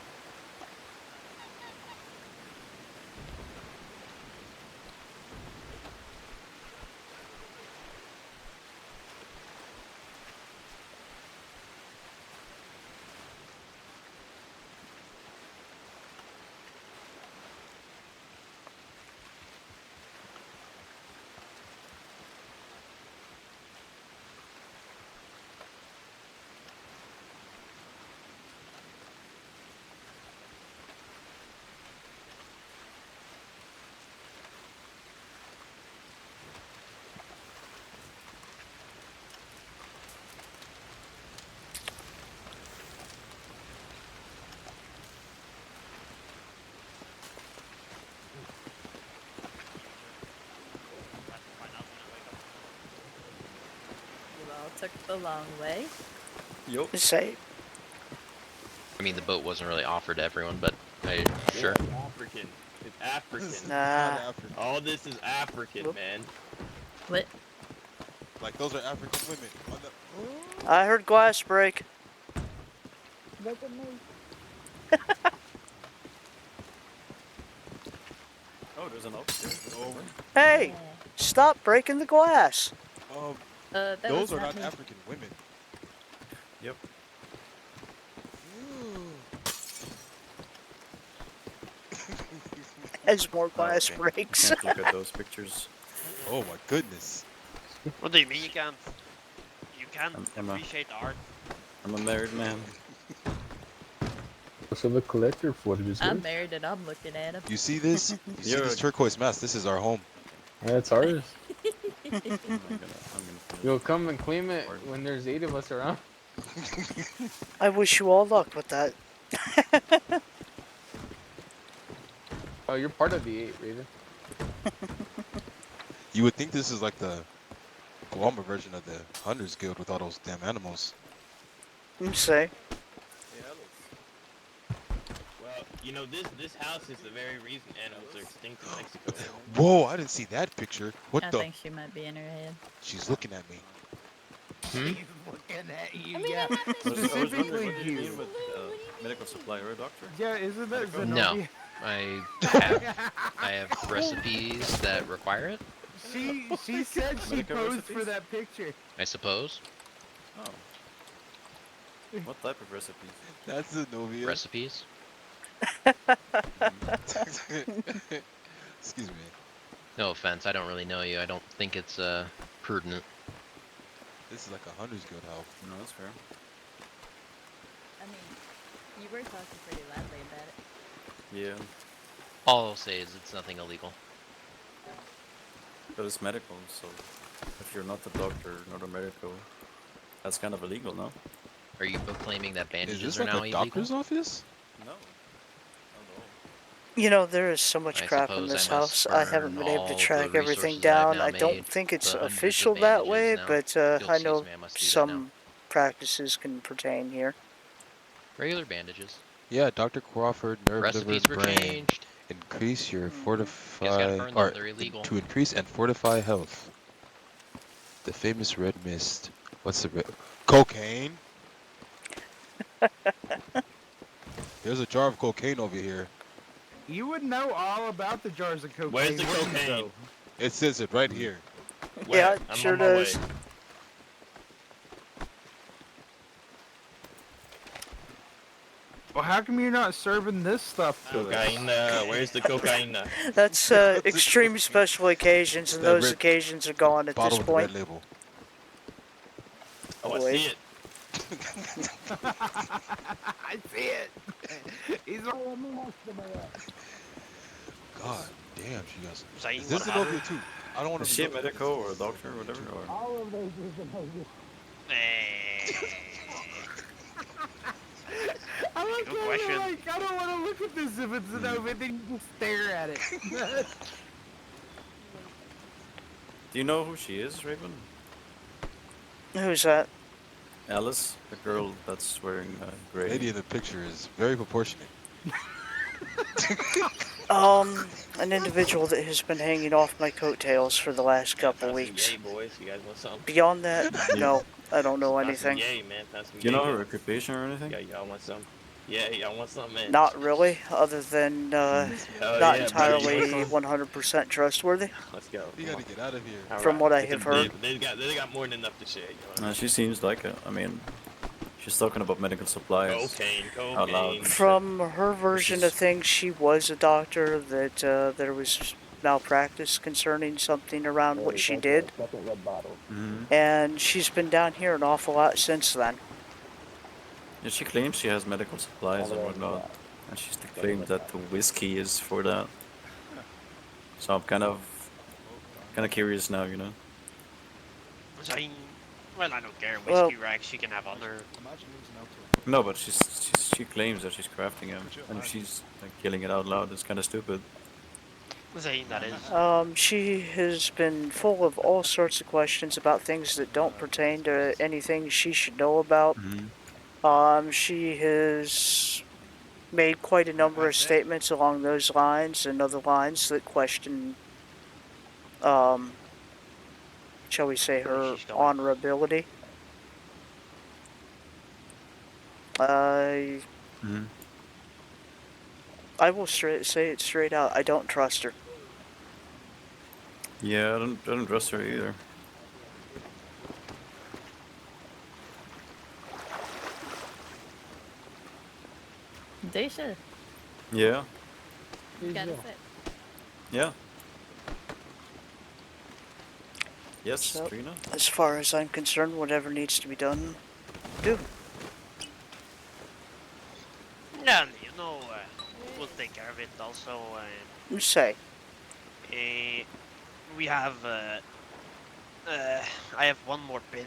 took the long way. Yup. Say, I mean, the boat wasn't really offered to everyone, but sure. It's African. It's African. nah. All this is African, man. What? Like those are African women. I heard glass break. Look at me. Oh, there's an upstairs. Hey, stop breaking the glass. That those was are not not me. African women. Yep. As more glass okay. breaks. Can't look at those pictures. Oh my goodness. What do you mean you can't? You can't I'm appreciate art. I'm a married man. So the collector footage is I'm good. married and I'm looking at him. You see this? You see this turquoise mask? This is our home. That's ours. I'm gonna You'll come and claim it when there's 8 of us around. I wish you all luck with that. Oh, you're part of the 8, Raven. You would think this is like the Guama version of the Hunters Guild with all those damn animals. You say. Well, you know, this house is the very reason animals are extinct in Mexico. Whoa, I didn't see that picture. What I the? think she might be in her head. She's looking at me. Looking at you, I mean, yeah. I was Specifically wondering what you you. mean with medical supply, right, doctor? Yeah, isn't that Zenobia? No, I have recipes that require it. She said she Medical posed recipes? for that picture. I suppose. Oh. What type of recipes? That's Zenobia. Recipes. Excuse me. No offense, I don't really know you. I don't think it's prudent. This is like a Hunters Guild house. No, that's fair. I mean, you were talking pretty loudly about it. Yeah, All I'll say is it's nothing illegal. but it's medical, so if you're not a doctor, not a medical, that's kind of illegal, no? Are you proclaiming that Is bandages this are like now a illegal? doctor's office? No. You know, there is so much I crap in suppose this I house. must I haven't burn been able all to the track everything resources I've down. now I don't made, think it's the hundreds of official that bandages way, now. but You'll I excuse know me, I must do that now. some practices can pertain here. Regular bandages. Yeah, Dr. Crawford, nerve, Recipes liver, were brain. changed. Increase your You guys gotta fortify burn them, or they're illegal. to increase and fortify health. The famous red mist. What's the red? Cocaine. There's a jar of cocaine over here. You would know all about the jars of cocaine. Where's the wouldn't you, cocaine? though? It says it right here. Where? Yeah, it I'm sure on my does. way. Well, how come you're not serving this stuff to us? Cocaine. Where's the cocaine? That's extreme special occasions, and That those red occasions are gone at bottle this with the red point. label. Oh, I Wait. see it. I see it. He's all God damn, she got. Saying Is this what Zenobia too? I don't want Is to she a medical or a doctor or whatever? Or... all of those are Zenobia. I look Good at question. it like, I don't want to look at this if it's Zenobia, then you just stare at it. Do you know who she is, Raven? Who's that? Alice, the girl that's wearing gray. Lady in the picture is very proportionate. An individual that has been hanging off my coattails for the last couple weeks. Yay, boys. You guys want something? Beyond that, no, I don't know Found some anything. Yay, man. Found some Do you know yay her guns. occupation or anything? Yeah, y'all want some? Yeah, y'all want something, man? Not really, other than Hell not yeah, buddy. You entirely want some? 100% trustworthy. Let's go. You Come gotta on. get out of here. All From right. what I They have can- heard. They got more than enough to share. You know what I mean? She seems like it. I mean, she's talking about medical supplies Cocaine, out loud. cocaine. From her version of things, she was a doctor, that there was malpractice concerning something around what she did. Mhm. And she's been down here an awful lot since then. Yeah, she claims she has medical supplies and whatnot, and she's claimed that the whiskey is for that. So I'm kind of curious now, you know. Saying, well, I don't care. Well- Whiskey racks she can have on her. No, but she claims that she's crafting him, and if she's like killing it out loud, it's kind of stupid. Saying that is. She has been full of all sorts of questions about things that don't pertain to anything she should know about. She has made quite a number of statements along those lines and other lines that question, shall we say, Where her she's going. honorability. I will say it straight out. I don't trust her. Yeah, I don't trust her either. Daisha, Yeah. you gotta sit. Yeah. Yes, So, Trina. as far as I'm concerned, whatever needs to be done, do. Yeah, you know, we'll take care of it. Also, Say. we have. I have one more pin.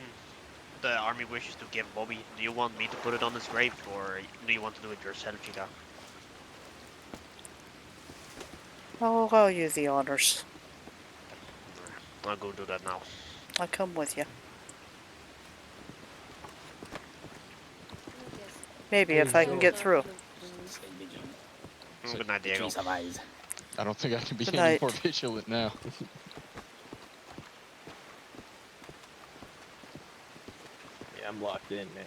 The army wishes to give Bobby. Do you want me to put it on his grave, or do you want to do it yourself, Chica? I'll allow you the honors. I'll go do that now. I'll come with you. Maybe if I can get through. Stay vigilant. Good night, The Diego. trees have eyes. I don't think I can be Good any night. more vigilant now. Yeah, I'm locked in, man.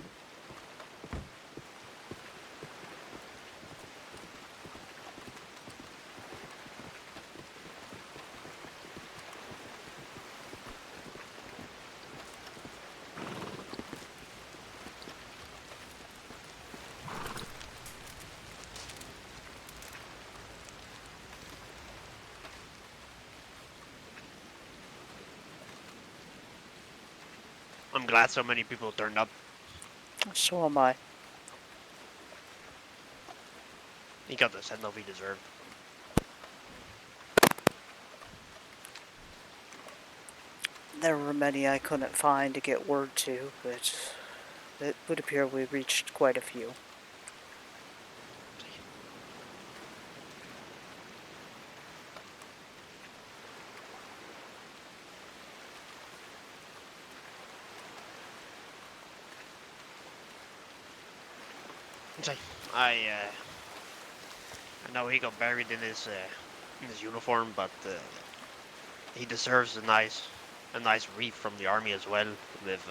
I'm glad so many people turned up. So am I. He got the send-off he deserved. There were many I couldn't find to get word to, but it would appear we reached quite a few. I know he got buried in his uniform, but he deserves a nice wreath from the army as well, with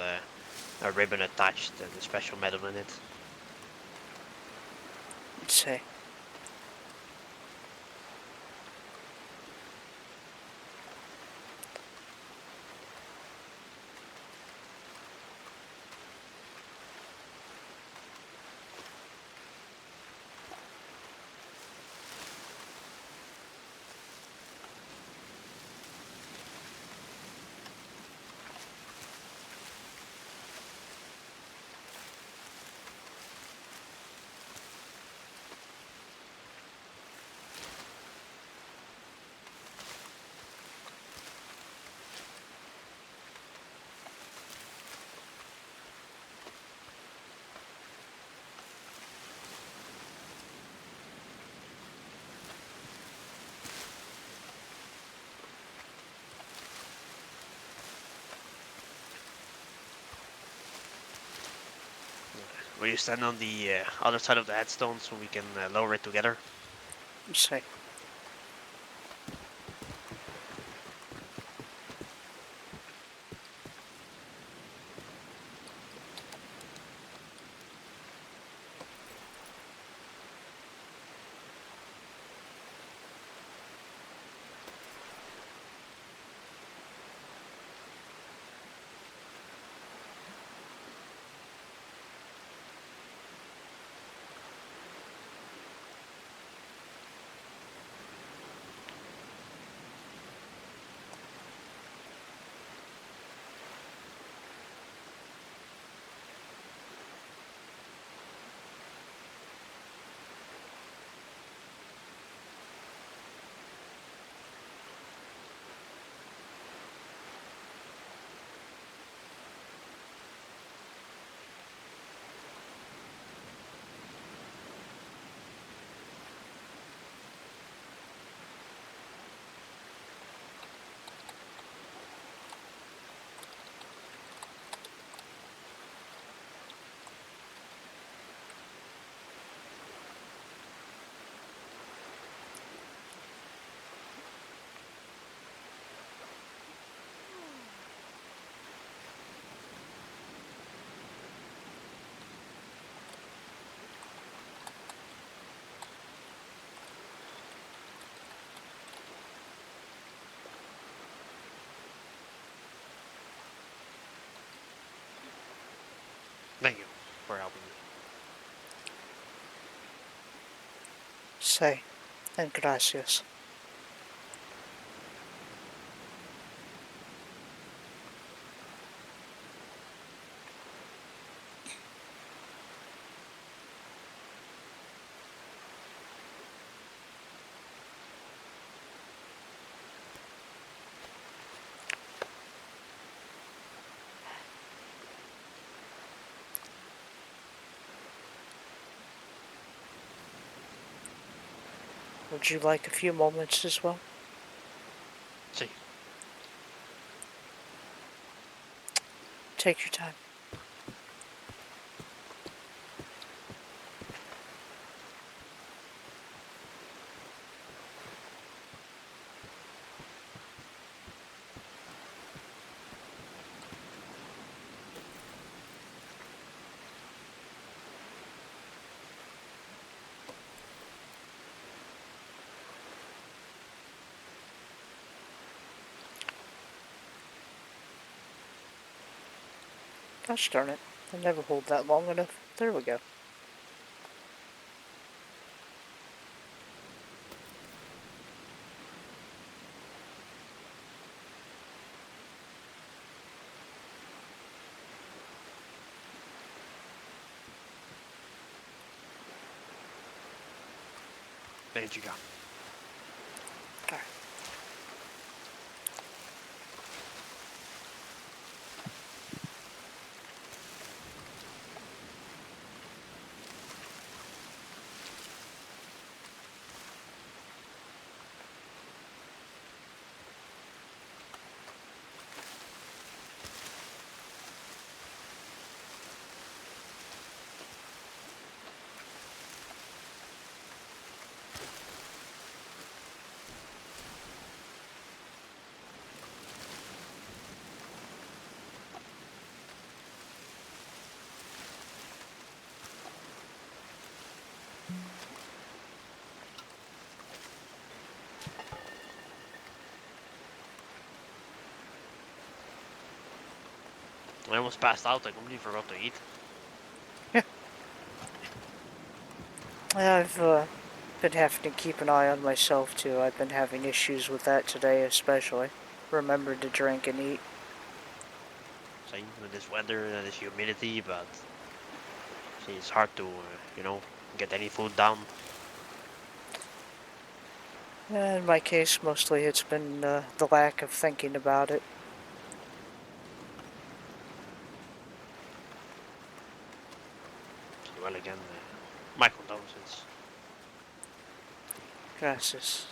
a ribbon attached and a special medal in it. Say. Will you stand on the other side of the headstone so we can lower it together? Say. Thank you for helping me. Say, and gracias. Would you like a few moments as well? See. Take your time. Gosh darn it. I never hold that long enough. There we go. There you go. Alright. I almost passed out. I completely forgot to eat. I've been having to keep an eye on myself too. I've been having issues with that today especially. Remember to drink and eat. Same with this weather and this humidity, but see, it's hard to, get any food down. In my case, mostly it's been the lack of thinking about it. Well, again, my condolences. Gracias.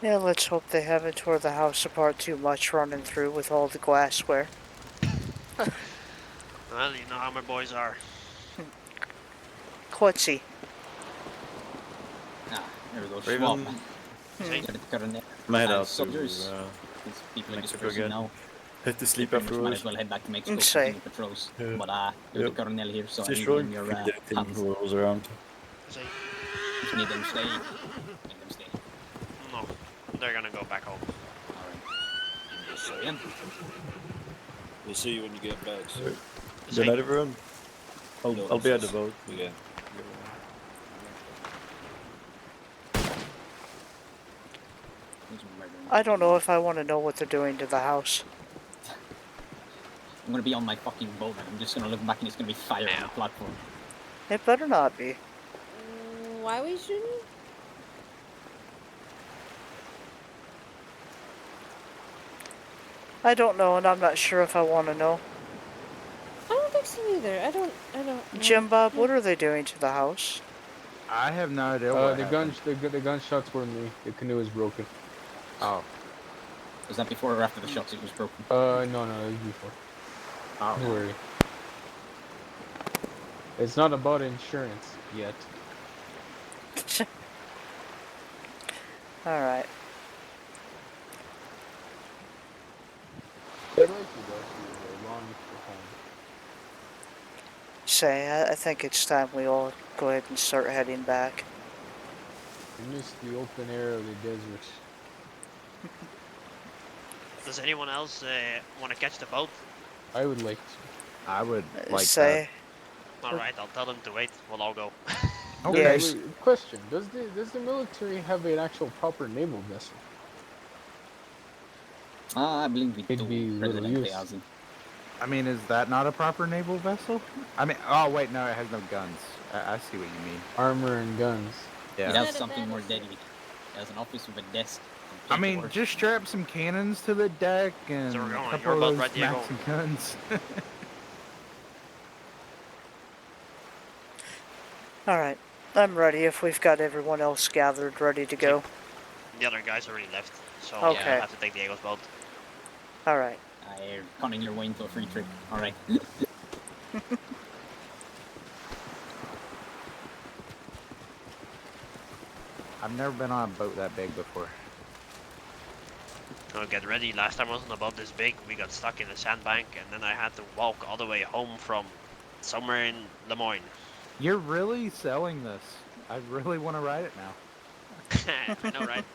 Yeah, let's hope they haven't tore the house apart too much running through with all the glassware. Well, you know how my boys are. Klutzy. Ah, there we go. Raven. Swab. I'm head out soldiers. to People are Mexico dispersing again. now. Hit to sleep Pretty much might afterwards. as well head back to Mexico to Say. continue patrols. Yeah. But you're the colonel here, so I Stay need strong. them your If anything hands. rolls around. See? If you need them to stay, make them stay. No, they're gonna go back home. Alright. Just saying. We'll see you when you get back, sir. See. Good night, everyone. I'll be at the boat. Yeah. I don't know if I want to know what they're doing to the house. I'm gonna be on my fucking boat and I'm just gonna look back and it's gonna be fire on the platform. It better not be. Why we shooting? I don't know, and I'm not sure if I want to know. I don't think so either. I don't know. Jim Bob, what are they doing to the house? I have no idea what The happened. the gunshots were me. The canoe is broken. Oh. Was that before or after the shots it was broken? No, it was before. Oh. Don't worry. It's not about insurance yet. Alright. I like you, Dusty, long for home. Say, I think it's time we all go ahead and start heading back. I miss the open air of the desert. Does anyone else want to catch the boat? I would like to. I would like Say, Alright, I'll tell them to wait. We'll all go. Okay. Question: Does the military have an actual proper naval vessel? I believe we It'd be do. little President use. Teazi. I mean, is that not a proper naval vessel? I mean, oh wait, no, it has no guns. I see what you mean. Armor and guns. Yeah. It has something more deadly. It has an office with a desk. I mean, just strap some cannons to the deck and So we're going. a You're couple of about those right, Diego. maxi guns. alright. I'm ready if we've got everyone else gathered, ready to go. The other guys already left, so Okay. yeah, I'll have to take Diego's boat. Alright. You're conning your way into a free trip. Alright. I've never been on a boat that big before. Oh, get ready. Last time I wasn't about this big. We got stuck in a sandbank, and then I had to walk all the way home from somewhere in Des Moines. You're really selling this. I really want to ride it now. I know, right?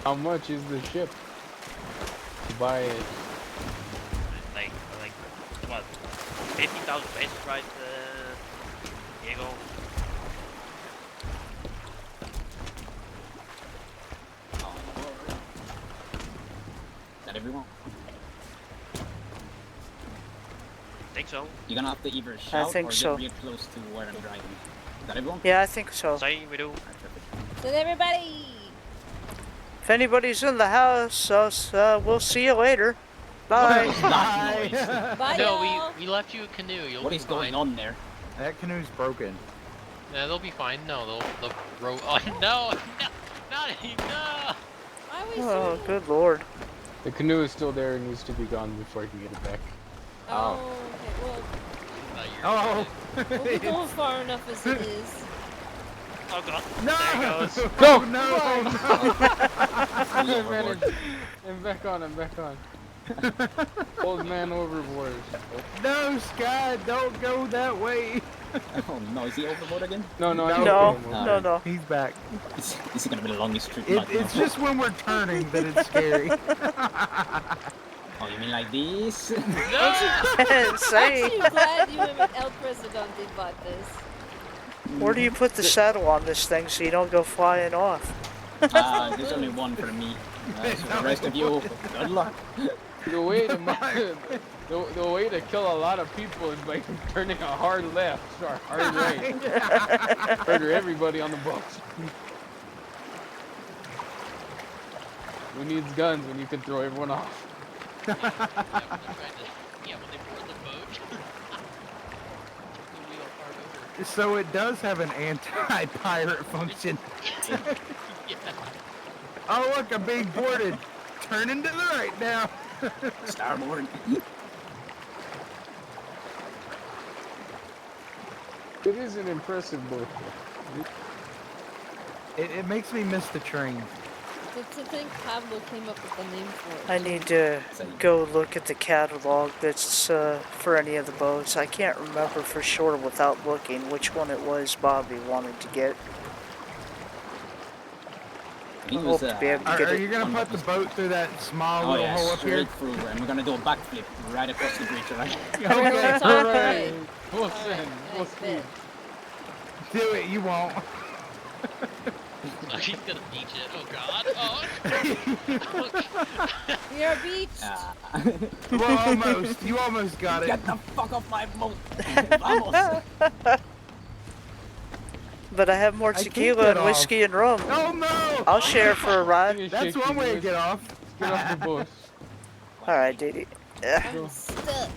How much is the ship to buy it? Like what? 15,000 pesos, right, Diego? Is that everyone? Think so. You're gonna have to either shout think or so. get real close to where I'm driving. Is that everyone? Yeah, I think so. Say we do. So everybody. If anybody's in the house, we'll see you later. Bye. Bye, No, y'all. we left you a canoe. You'll What be is fine. going on there? That canoe's broken. Yeah, they'll be fine. No, they'll row. Oh no, no, not no. Why are we Oh, shooting? good lord. The canoe is still there and needs to be gone before I can get it back. Oh, okay. Oh! Well, we'll be going far enough as it is. Oh god. No! There it goes. Go! No! I'm back on, I'm back on. Old man overboard. No, Sky, don't go that way. Oh no, is he overboard again? No, No, I'm no. He's back. This is gonna be the longest trip. It's just when we're turning that it's scary. Oh, you mean like this? Say. Actually, I'm glad you and El Presidente bought this. Where do you put the saddle on this thing so you don't go flying off? There's only one for me. So the rest of you, good luck. The way to the way to kill a lot of people is by turning a hard left or a hard right. Murder everybody on the boat. Who needs guns when you can throw everyone off? Yeah, when they board the boat. The wheel part over. So it does have an anti-pirate function. Yeah. Oh look, I'm being boarded. Turning to the right now. Starboard. It is an impressive boat. It makes me miss the train. To think Pablo came up with the name for it. I need to go look at the catalog that's for any of the boats. I can't remember for sure without looking which one it was Bobby wanted to get. I hope to be able to get Are it. you gonna put the boat through that small Oh little yeah, hole up here? straight through, and we're gonna do a backflip right across the bridge, right? Okay, Alright. Full send, full speed. Do it, you won't. Oh, she's gonna beach it. Oh god. Oh. You're beached. Well, almost. You almost got it. Get the fuck off my boat! Vamos! But I have more can't tequila get and off. whiskey and rum. Oh no! I'll share for a ride. That's one way to get off. Get off the boat. Alright, Didi. I'm stuck.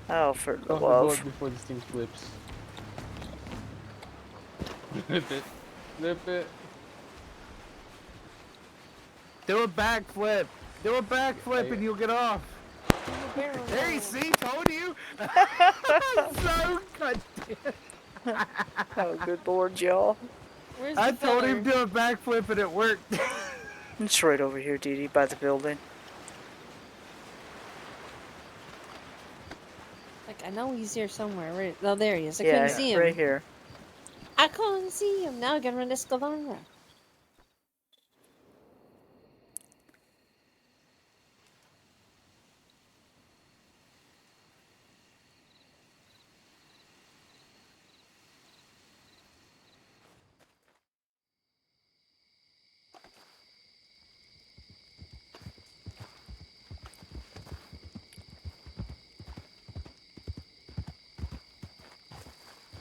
Oh, for Get the off the love. boat before this thing flips. Flip it. Flip it. Do a backflip. Do a backflip and you'll get off. There you see, told you. So goddamn. Oh, good lord, y'all. Where's I the told feller? him to do a backflip and it worked. It's right over here, Dee Dee, by the building. Like, I know he's here somewhere. Right? Oh, there he is. I Yeah, couldn't see him. right here. I couldn't see him. Now I gotta run this Escalera.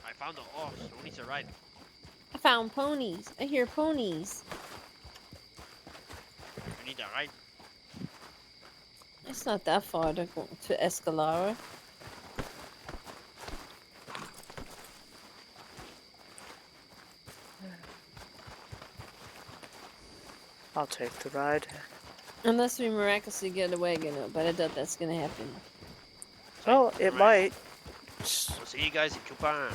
I found the horse. Who needs a ride? I found ponies. I hear ponies. We need a ride. It's not that far to go to Escalera. I'll take the ride. Unless we miraculously get a wagon up, but I doubt that's gonna happen. Oh, it might. We'll see you guys in Coupon.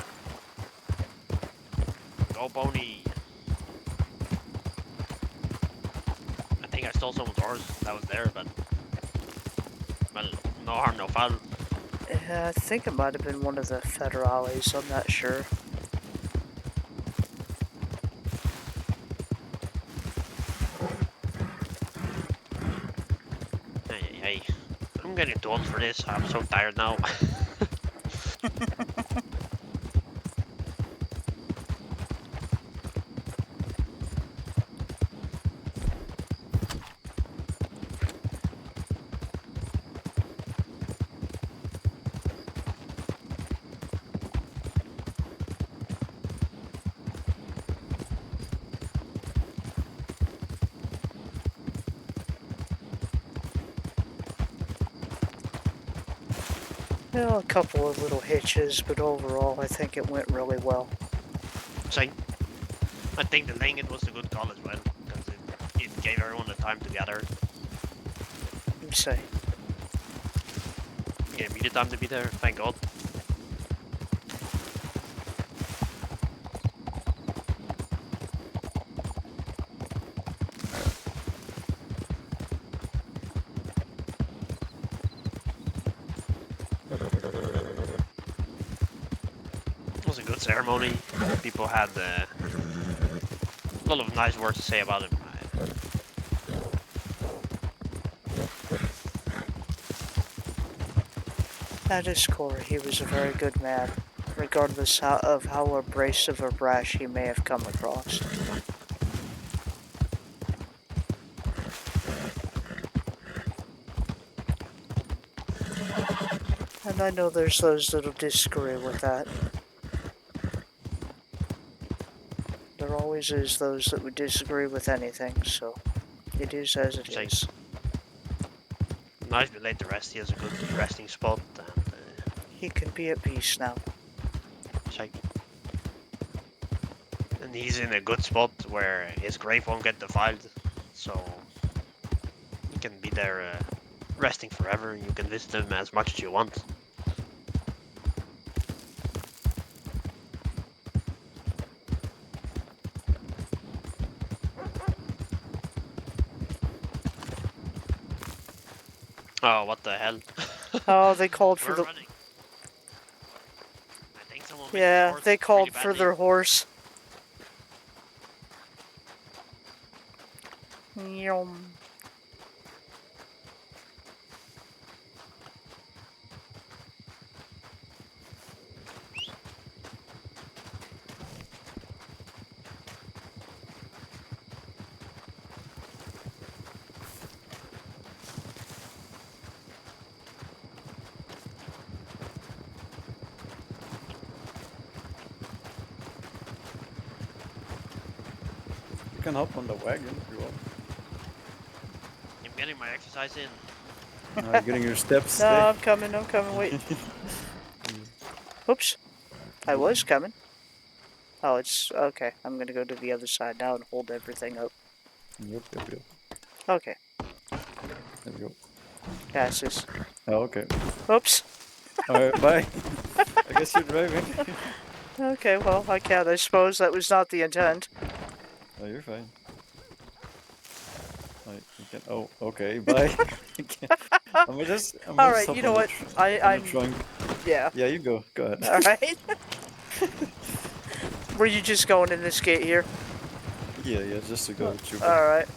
Go pony. I think I stole someone's horse that was there, but well, no harm, no foul. I think it might have been one of the federales. I'm not sure. Hey, I'm getting too old for this. I'm so tired now. Well, a couple of little hitches, but overall, I think it went really well. Same. I think the laying it was a good call as well, because it gave everyone the time to gather. Say. Gave me the time to be there, thank God. It was a good ceremony. People had a lot of nice words to say about him. At his core, he was a very good man, regardless of how abrasive or brash he may have come across. And I know there's those that'll disagree with that. There always is those that would disagree with anything, so it is as it is. Nice to let the rest. He has a good resting spot, and he can be at peace now. Check. And he's in a good spot where his grave won't get defiled, so he can be there resting forever. You can visit him as much as you want. Oh, what the hell? Oh, they called for the... Running. I think someone yeah, the they called really for their horse. Yum. You can hop on the wagon if you want. I'm getting my exercise in. You're getting your steps. No, I'm coming, wait. Oops. I was coming. Oh, it's... okay. I'm gonna go to the other side now and hold everything up. Yep. Okay. There we go. Passes. Oh, okay. Oops. Alright, bye. I guess you're driving. Okay, well, I can't. I suppose that was not the intent. Oh, you're fine. Oh, okay, bye. I'm just Alright, stop you on know the what? I'm trying. yeah. Yeah, you go. Go ahead. Alright. Were you just going in this gate here? Yeah, just to go through. Alright.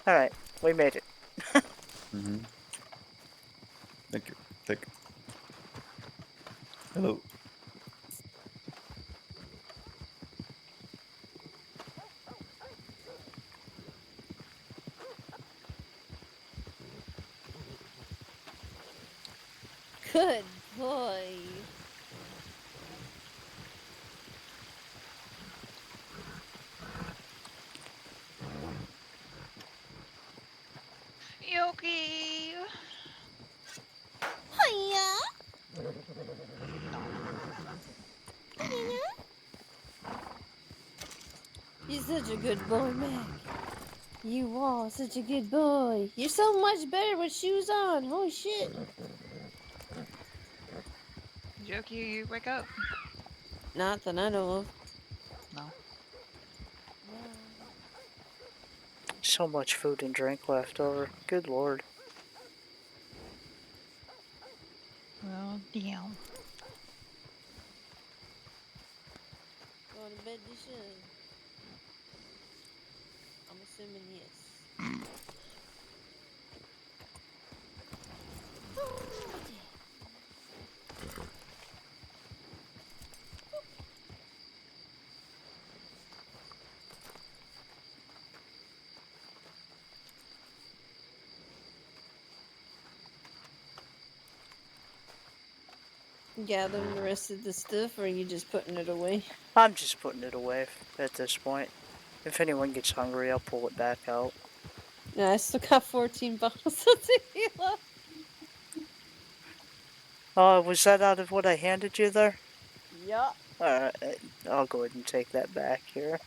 Alright, we made it. Mm-hmm. Thank you. Thank you. Hello. Good boy. Yoki! Hiya! Hiya! You're such a good boy, Mac. You are such a good boy. You're so much better with shoes on. Holy shit. Yoki, wake up. Not that I know of. No. So much food and drink left over. Good lord. Well, damn. Going to bed, Disha? I'm assuming yes. Gathering the rest of the stuff, or are you just putting it away? I'm just putting it away at this point. If anyone gets hungry, I'll pull it back out. Yeah, I still got 14 bottles of tequila. Was that out of what I handed you there? Yup. Alright, I'll go ahead and take that back here.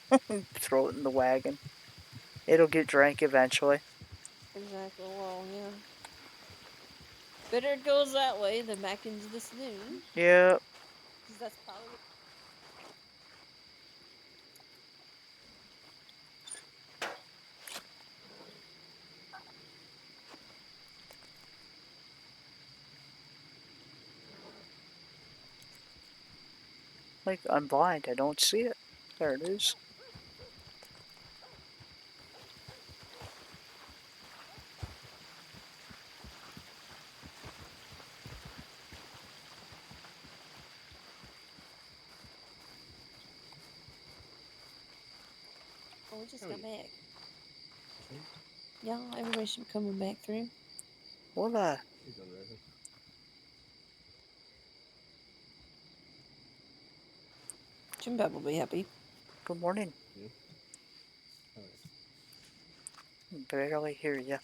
Throw it in the wagon. It'll get drank eventually. Exactly, well, yeah. Better it goes that way than back into the saloon. Yeah. Because that's probably what... Like, I'm blind. I don't see it. There it is. Oh, we just got back. Yeah, everybody should be coming back through. What Jim Bob will be happy. Good morning. Barely hear you.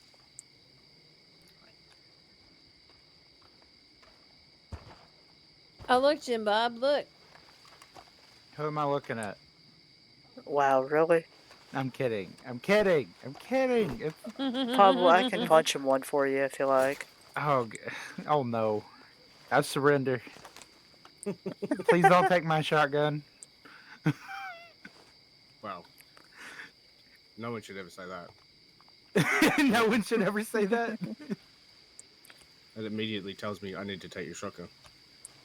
Oh, look, Jim Bob, look. Who am I looking at? Wow, really? I'm kidding. I'm kidding. I'm kidding. Pablo, I can punch him one for you if you like. Oh, oh no. I surrender. Please don't take my shotgun. Well, no one should ever say that. No one should ever say that. That immediately tells me I need to take your shotgun.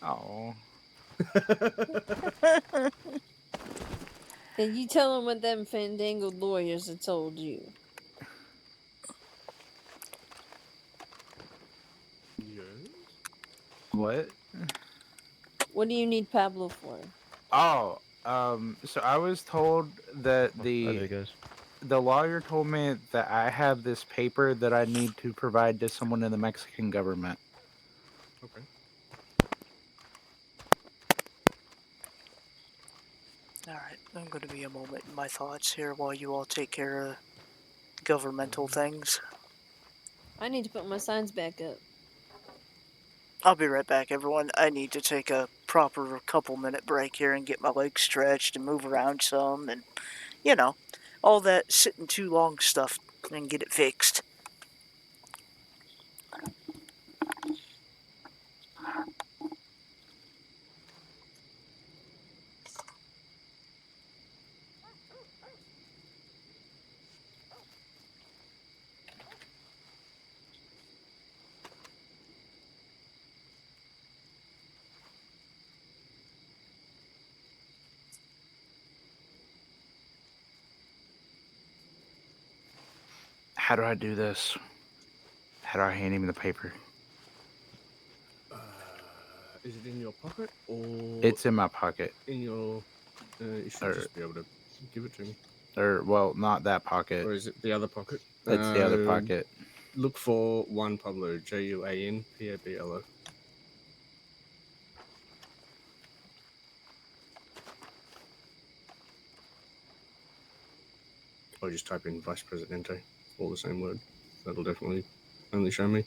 Oh. And you tell him what them fandangled lawyers have told you. Yes. What? What do you need Pablo for? Oh, so I was told that Hi, guys. the lawyer told me that I have this paper that I need to provide to someone in the Mexican government. Okay. Alright, I'm going to be a moment in my thoughts here while you all take care of governmental things. I need to put my signs back up. I'll be right back, everyone. I need to take a proper couple minute break here and get my legs stretched and move around some and, you know, all that sitting too long stuff and get it fixed. How do I do this? How do I hand him the paper? Is it in your pocket or? It's in my pocket. In your. You should just be able to give it to me. Or well, not that pocket. Or is it the other pocket? It's the other pocket. Look for Juan Pablo. JuanPablo. Or just type in Vice Presidente, all the same word. That'll definitely only show me.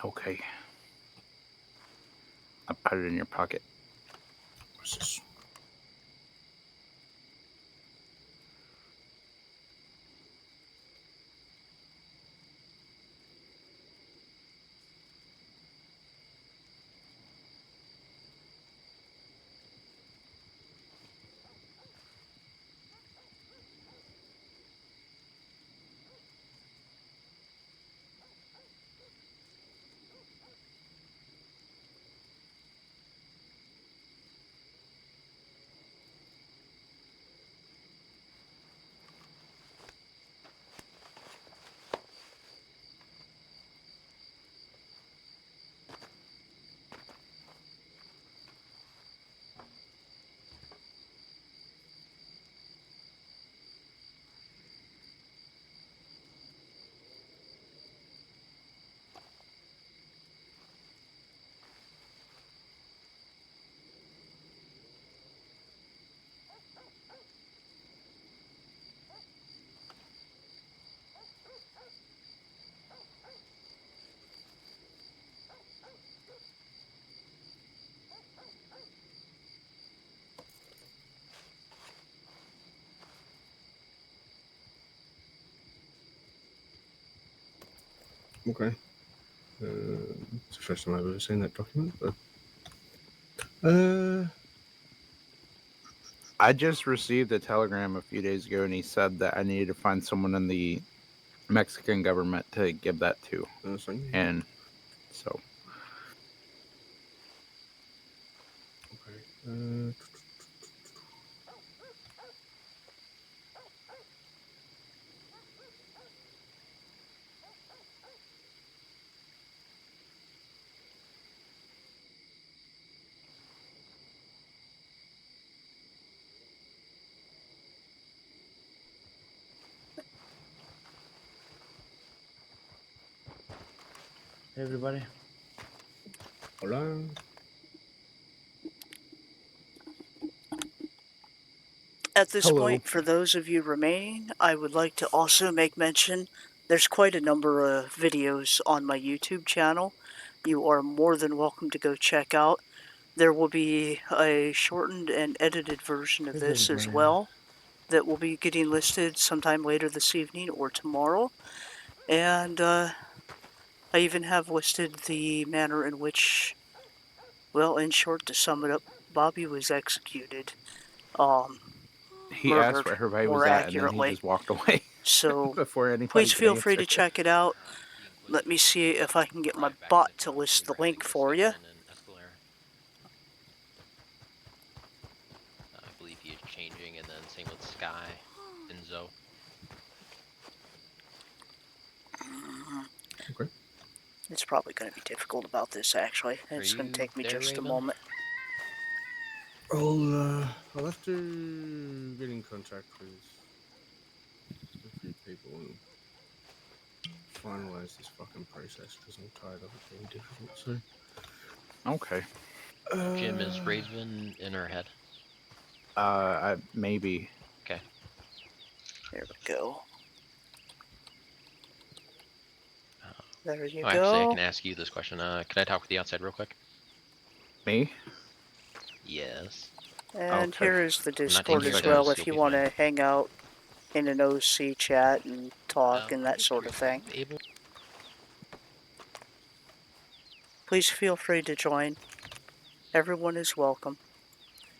Okay. I put it in your pocket. What's this? Okay. It's the first time I've ever seen that document, but. I just received a telegram a few days ago, and he said that I needed to find someone in the Mexican government to give that to. And so. Okay. Hey, everybody. Hola. At this Hello. point, for those of you remaining, I would like to also make mention there's quite a number of videos on my YouTube channel. You are more than welcome to go check out. There will be a shortened and edited version of this as well that will be getting listed sometime later this evening or tomorrow. And I even have listed the manner in which, well, in short, to sum it up, Bobby was executed. He asked where Murdered, everybody more was at, and then he accurately. just walked away. So before anybody please could feel free to answer. check it out. Let me see if I can get my bot to list the link for you. I believe he is changing, and then same with Sky, Enzo. Okay. It's probably going to be difficult about this, actually. It's going to take me just a moment. I'll have to get in contact with a few people and finalize this fucking process because I'm tired of it being difficult. So. Okay. Jim, is Raven in her head? Maybe. Okay. There we go. There you Oh, actually, I go. can ask you this question. Can I talk with you outside real quick? Me? Yes. And Okay. here is the I'm not Discord taking as well photos. if You'll you be want fine. to hang out in an OC chat and talk and I'm that just sort of curious. Are thing. you able? Please feel free to join. Everyone is welcome.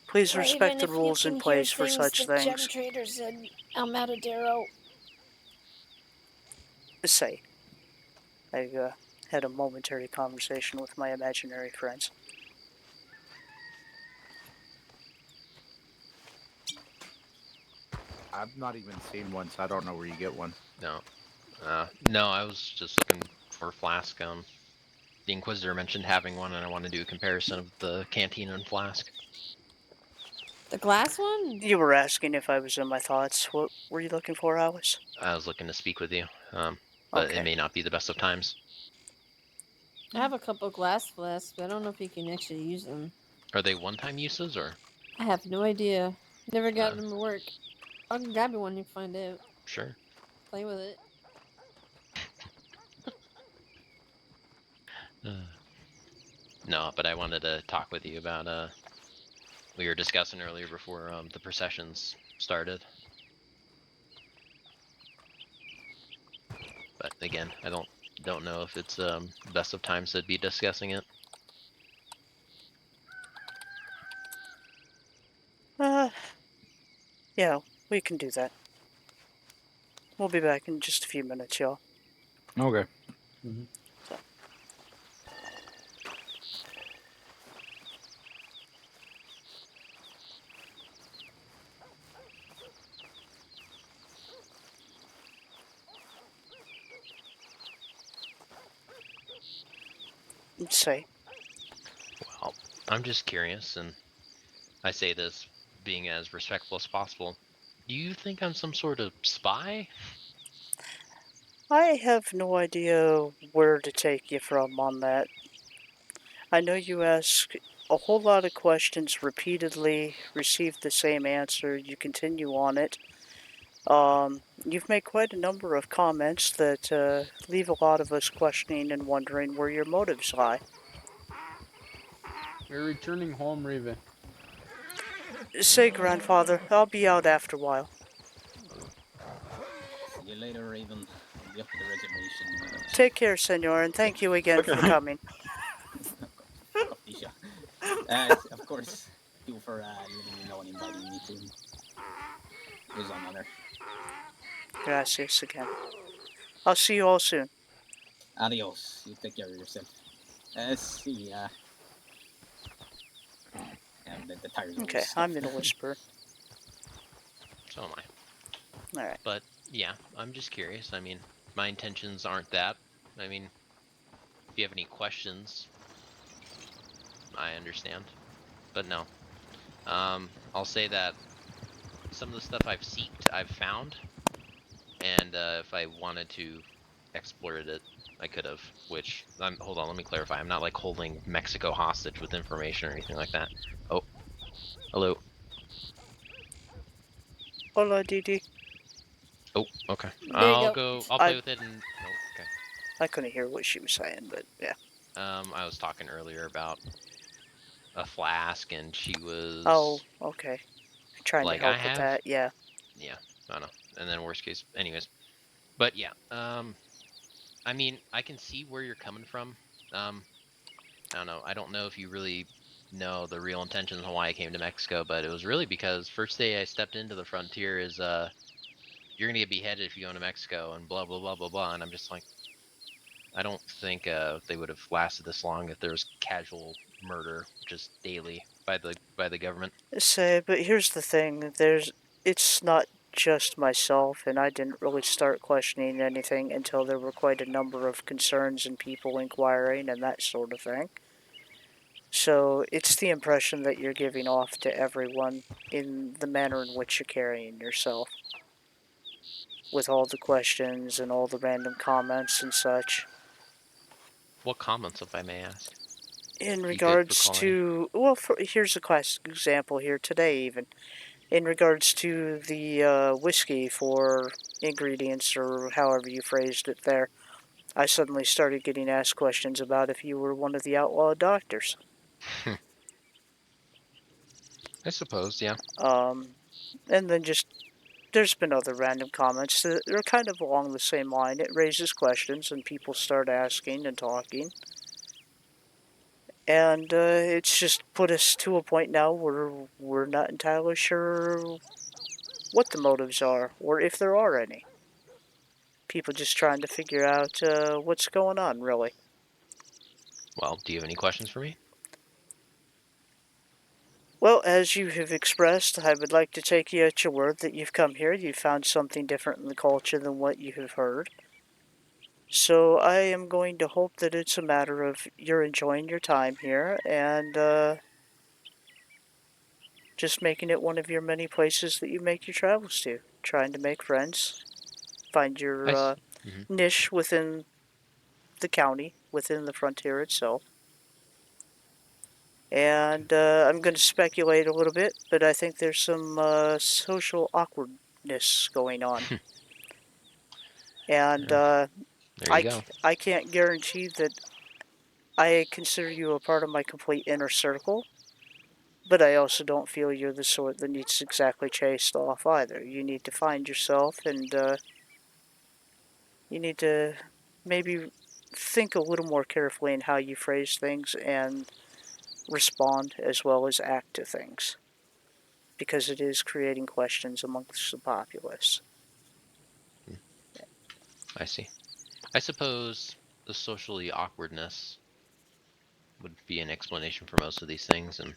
Please respect Raven, the if you rules in can hear place for things such the gem things. trader said, El Matadero. Say, I had a momentary conversation with my imaginary friends. I've not even seen one, so I don't know where you get one. No. No, I was just looking for flask. The Inquisitor mentioned having one, and I want to do a comparison of the canteen and flask. The glass one? You were asking if I was in my thoughts. What were you looking for, Alice? I was looking to speak with you, but Okay. it may not be the best of times. I have a couple glass flasks, but I don't know if you can actually use them. Are they one-time uses, or? I have no idea. Never gotten them to work. I can grab you one and find out. Sure. Play with it. No, but I wanted to talk with you about, we were discussing earlier before the processions started. But again, I don't know if it's best of times to be discussing it. Yeah, we can do that. We'll be back in just a few minutes, y'all. Okay. So. Say. Well, I'm just curious, and I say this being as respectful as possible. Do you think I'm some sort of spy? I have no idea where to take you from on that. I know you ask a whole lot of questions repeatedly, receive the same answer, you continue on it. You've made quite a number of comments that leave a lot of us questioning and wondering where your motives lie. We're returning home, Raven. Say, grandfather, I'll be out after a while. See you later, Raven. I'll be up at the reservation. Take care, senor, and thank you again for coming. Of course, you for letting me know and inviting me to. It was an honor. Gracias again. I'll see you all soon. Adios. You take care of yourself. See, the tires Okay, I'm in a whisper. So am I. Alright. But yeah, I'm just curious. I mean, my intentions aren't that. I mean, if you have any questions, I understand. But no. I'll say that some of the stuff I've seeked, I've found. And if I wanted to exploit it, I could have. Which, hold on, let me clarify. I'm not like holding Mexico hostage with information or anything like that. Oh, hello. Hola, Didi. Oh, okay. There you go. I'll play with it and. Oh, okay. I couldn't hear what she was saying, but yeah. I was talking earlier about a flask, and she was. Oh, okay. Trying like, to help I with have. that, yeah. Yeah, I don't know. And then worst case, anyways. But yeah, I mean, I can see where you're coming from. I don't know. I don't know if you really know the real intentions on why I came to Mexico, but it was really because first day I stepped into the frontier is you're gonna get beheaded if you go to Mexico and blah blah blah blah blah, and I'm just like, I don't think they would have lasted this long if there was casual murder just daily by the government. Say, but here's the thing, it's not just myself, and I didn't really start questioning anything until there were quite a number of concerns and people inquiring and that sort of thing. So it's the impression that you're giving off to everyone in the manner in which you're carrying yourself. With all the questions and all the random comments and such. What comments, if I may ask? In You good for regards calling? to, well, here's a classic example here today even. in regards to the whiskey for ingredients or however you phrased it there, I suddenly started getting asked questions about if you were one of the outlaw doctors. I suppose, yeah. And then just there's been other random comments that are kind of along the same line. It raises questions and people start asking and talking. And it's just put us to a point now where we're not entirely sure what the motives are or if there are any. People just trying to figure out what's going on, really. Well, do you have any questions for me? Well, as you have expressed, I would like to take you at your word that you've come here, you've found something different in the culture than what you have heard. So I am going to hope that it's a matter of you're enjoying your time here and just making it one of your many places that you make your travels to. Trying to make friends, find your niche within the county, within the frontier itself. And I'm going to speculate a little bit, but I think there's some social awkwardness going on. And There you go. I can't guarantee that I consider you a part of my complete inner circle, but I also don't feel you're the sort that needs exactly chased off either. You need to find yourself, and you need to maybe think a little more carefully in how you phrase things and respond as well as act to things, because it is creating questions amongst the populace. I see. I suppose the socially awkwardness would be an explanation for most of these things, and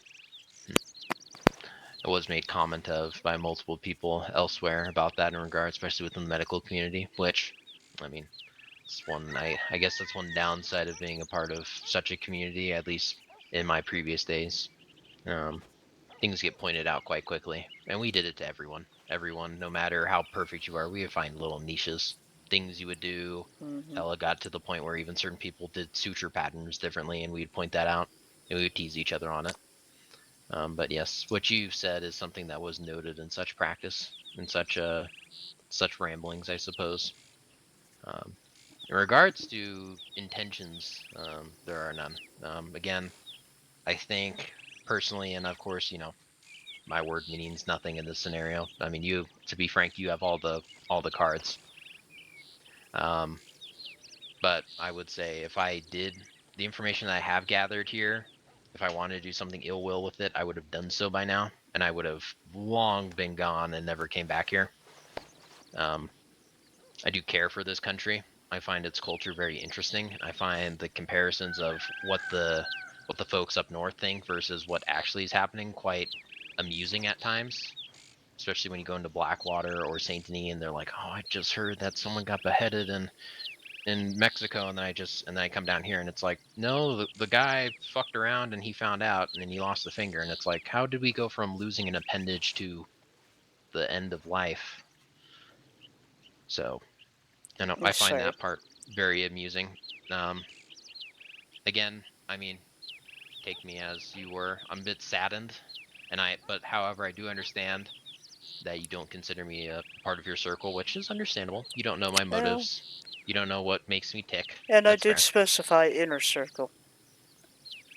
it was made comment of by multiple people elsewhere about that in regard, especially within the medical community, which, I mean, it's one, I guess that's one downside of being a part of such a community, at least in my previous days. Things get pointed out quite quickly, and we did it to everyone. Everyone, no matter how perfect you are, we would find little niches, things you would do. Hell, it got to the point where even certain people did suture patterns differently, and we'd point that out, and we would tease each other on it. But yes, what you've said is something that was noted in such practice, in such ramblings, I suppose. In regards to intentions, there are none. Again, I think personally, and of course, my word means nothing in this scenario. I mean, to be frank, you have all the cards. But I would say if I did the information that I have gathered here, if I wanted to do something ill will with it, I would have done so by now, and I would have long been gone and never came back here. I do care for this country. I find its culture very interesting. I find the comparisons of what the folks up north think versus what actually is happening quite amusing at times. Especially when you go into Blackwater or Saint Denis and they're like, "Oh, I just heard that someone got beheaded in Mexico," and then I come down here and it's like, "No, the guy fucked around and he found out and then he lost the finger," and it's like, how did we go from losing an appendage to the end of life? So, I find that part very amusing. Again, I mean, take me as you were. I'm a bit saddened, but however, I do understand that you don't consider me a part of your circle, which is understandable. You don't know my motives. You don't know what makes me tick. And I That's did fair. specify inner circle.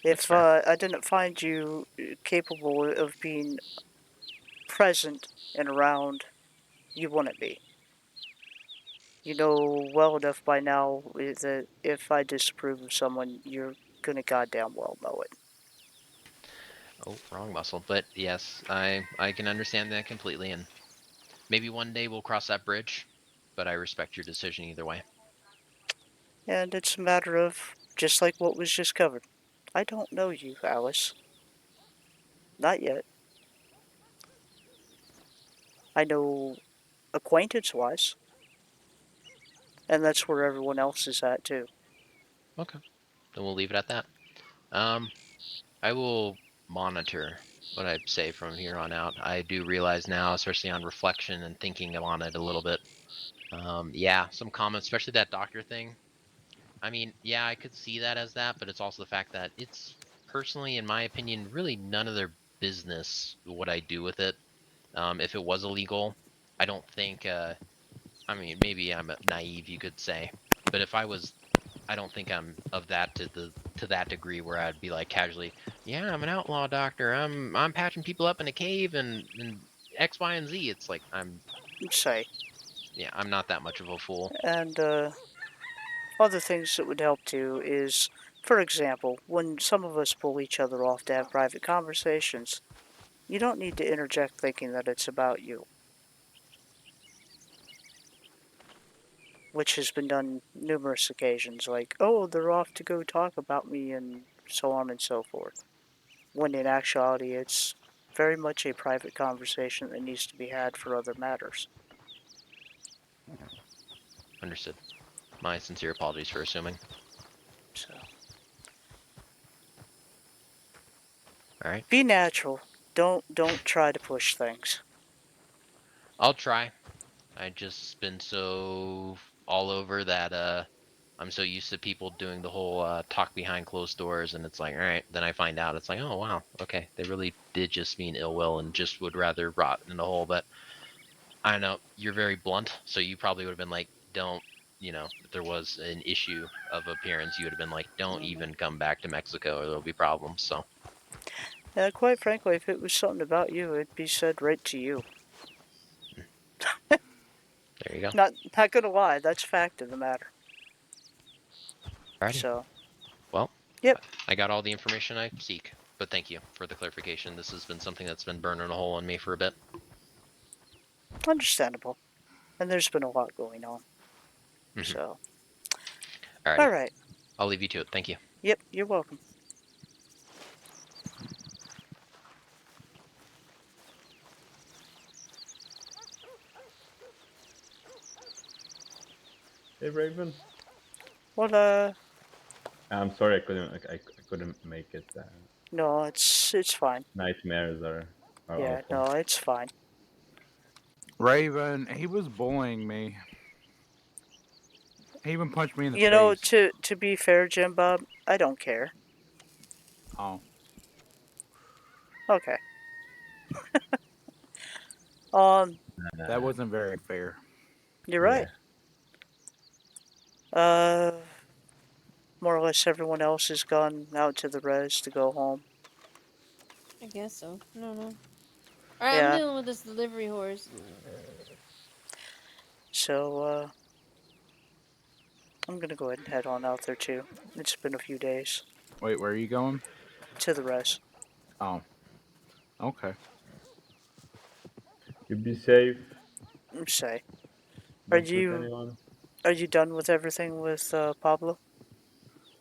That's If fair. I didn't find you capable of being present and around, you wouldn't be. You know well enough by now that if I disapprove of someone, you're gonna goddamn well know it. Oh, wrong muscle. But yes, I can understand that completely, and maybe one day we'll cross that bridge. But I respect your decision either way. And it's a matter of just like what was just covered. I don't know you, Alice. Not yet. I know acquaintance wise, and that's where everyone else is at too. Okay, then we'll leave it at that. Um, I will monitor what I say from here on out. I do realize now, especially on reflection and thinking on it a little bit. Yeah, some comments, especially that doctor thing. I mean, yeah, I could see that as that, but it's also the fact that it's personally, in my opinion, really none of their business what I do with it. If it was illegal, I don't think. I mean, maybe I'm naive, you could say, but if I was, I don't think I'm of that to that degree where I'd be like casually, yeah, I'm an outlaw doctor. I'm patching people up in a cave and X, Y, and Z. It's like Say. yeah, I'm not that much of a fool. And other things that would help too is, for example, when some of us pull each other off to have private conversations, you don't need to interject thinking that it's about you, which has been done numerous occasions. Like, oh, they're off to go talk about me, and so on and so forth. When in actuality, it's very much a private conversation that needs to be had for other matters. Understood. My sincere apologies for assuming. So. All right. Be natural. Don't try to push things. I'll try. I just been so all over that I'm so used to people doing the whole talk behind closed doors, and it's like, all right, then I find out it's like, oh wow, okay, they really did just mean ill will and just would rather rot in a hole. But I know you're very blunt, so you probably would have been like, don't, if there was an issue of appearance, you would have been like, don't even come back to Mexico, or there'll be problems. So. Quite frankly, if it was something about you, it'd be said right to you. There you go. Not gonna lie, that's fact of the matter. Alrighty. So. Well. Yep. I got all the information I seek, but thank you for the clarification. This has been something that's been burning a hole in me for a bit. Understandable. And there's been a lot going on. Mm-hmm. So. Alrighty. All right. I'll leave you to it. Thank you. Yep, you're welcome. Hey Raven. What I'm sorry I couldn't make it. No, it's fine. Nightmares are Yeah, awful. no, it's fine. Raven, he was bullying me. He even punched me in the You know, face. to be fair, Jim Bob, I don't care. Oh. Okay. That wasn't very fair. You're right. More or less everyone else has gone out to the res to go home. I guess so. No. Alright, I'm Yeah. dealing with this delivery horse. So, I'm gonna go ahead and head on out there too. It's been a few days. Wait, where are you going? To the res. Oh. Okay. You be safe. Say. Don't hurt anyone. Are you done with everything with Pablo?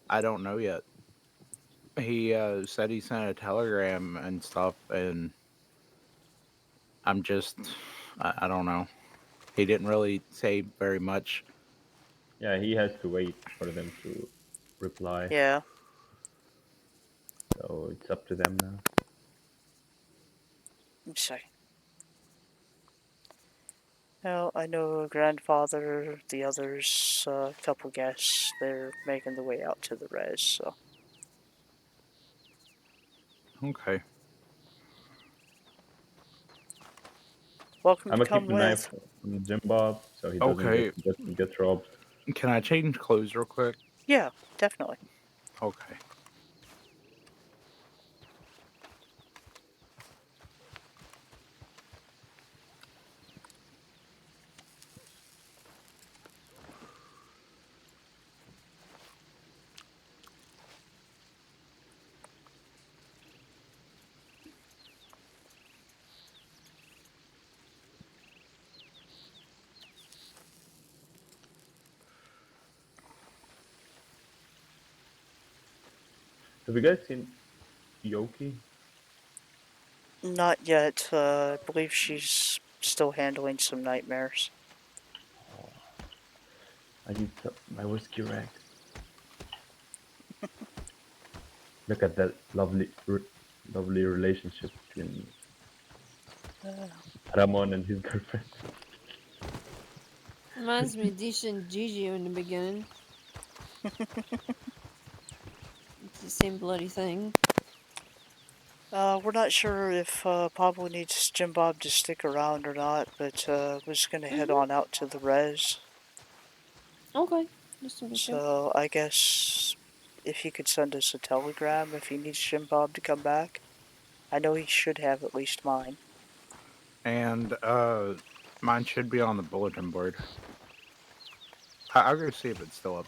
I don't know yet. He said he sent a telegram and stuff, and I'm just, I don't know. He didn't really say very much. Yeah, he has to wait for them to reply. Yeah. So it's up to them now. Say. Well, I know grandfather, the others, a couple guests, they're making the way out to the res, so. Okay. Welcome I'm to gonna come keep an eye with. on Jim Bob so he doesn't Okay. get robbed. Can I change clothes real quick? Yeah, definitely. Okay. Have you guys seen Yoki? Not yet. I believe she's still handling some nightmares. I need my whiskey rack. Look at that lovely relationship between Ramon and his girlfriend. Reminds me of Disha and Gigi in the beginning. It's the same bloody thing. We're not sure if Pablo needs Jim Bob to stick around or not, but was gonna head on out to the res. Okay. Just making sure. So I guess if he could send us a telegram if he needs Jim Bob to come back. I know he should have at least mine. And mine should be on the bulletin board. I'll go see if it's still up.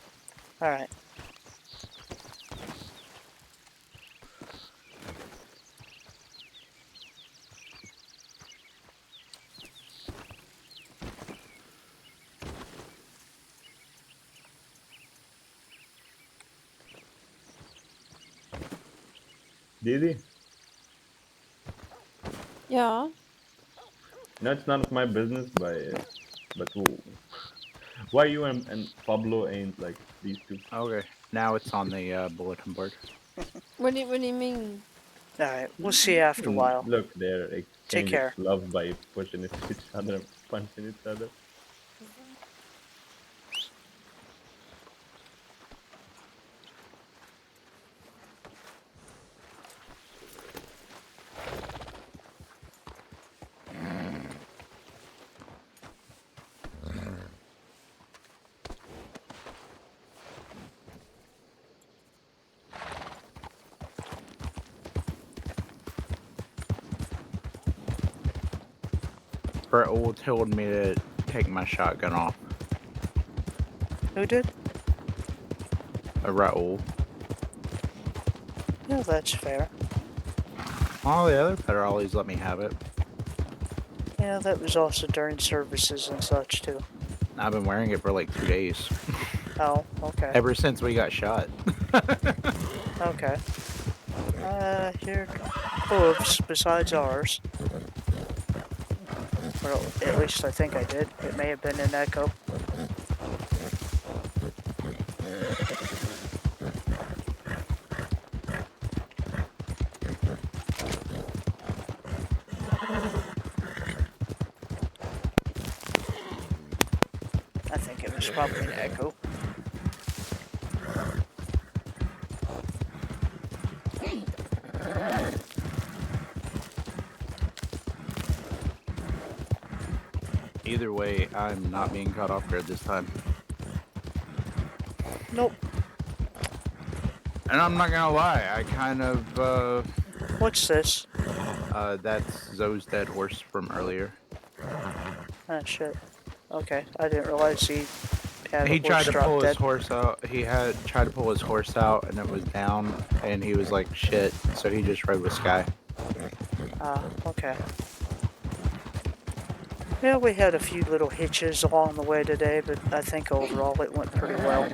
Alright. Didi? Yeah. No, it's none of my business, but why you and Pablo ain't like these two? Okay, now it's on the bulletin board. What do you mean? Alright, we'll see you after a while. Look, they're Take exchanging care. love by pushing into each other and punching each other. Raoul told me to take my shotgun off. Who did? Raoul. Yeah, that's fair. All the other federales let me have it. Yeah, that was also during services and such too. I've been wearing it for like 2 days. Oh, okay. Ever since we got shot. Okay. Here hooves besides ours. Well, at least I think I did. It may have been an echo. I think it was probably an echo. Either way, I'm not being caught off guard this time. Nope. And I'm not gonna lie, I kind of, What's this? That's Zoe's dead horse from earlier. Ah, shit. Okay, I didn't realize he had a He tried horse to drop pull dead. his horse out. He had tried to pull his horse out, and it was down, and he was like, shit, so he just rode with Sky. Ah, okay. Yeah, we had a few little hitches along the way today, but I think overall it went pretty well.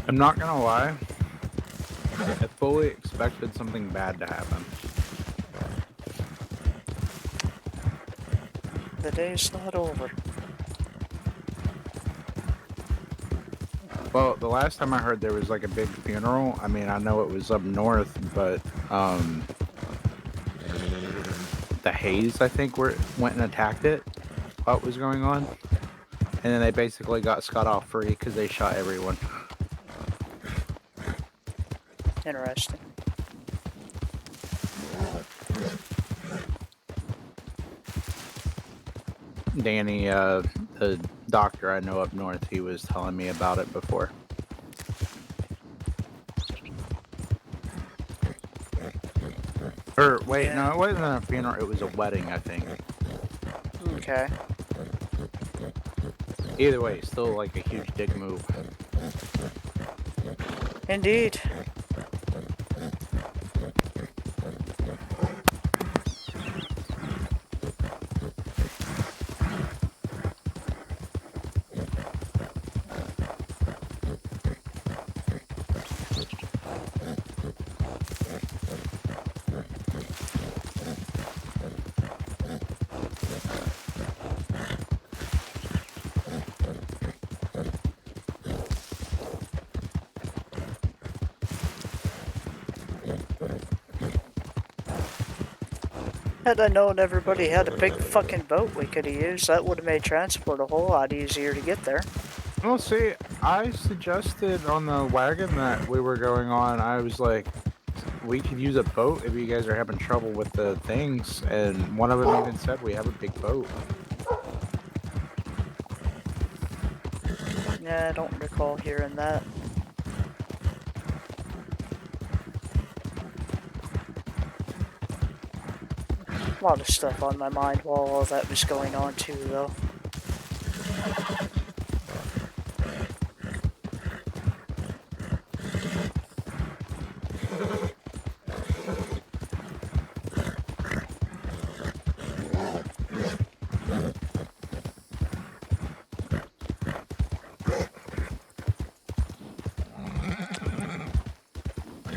I'm not gonna lie, I fully expected something bad to happen. The day's not over. Well, the last time I heard there was like a big funeral, I mean, I know it was up north, but, the Hayes, I think, went and attacked it while it was going on. And then they basically got scot-off free because they shot everyone. Interesting. Danny, the doctor I know up north, he was telling me about it before. Or, wait, no, it wasn't a funeral, it was a wedding, I think. Okay. Either way, still like a huge dick move. Indeed. Had I known everybody had a big fucking boat we could have used, that would have made transport a whole lot easier to get there. Well, see, I suggested on the wagon that we were going on, I was like, we could use a boat if you guys are having trouble with the things. And one of them even said we have a big boat. Yeah, I don't recall hearing that. A lot of stuff on my mind while all that was going on too, though.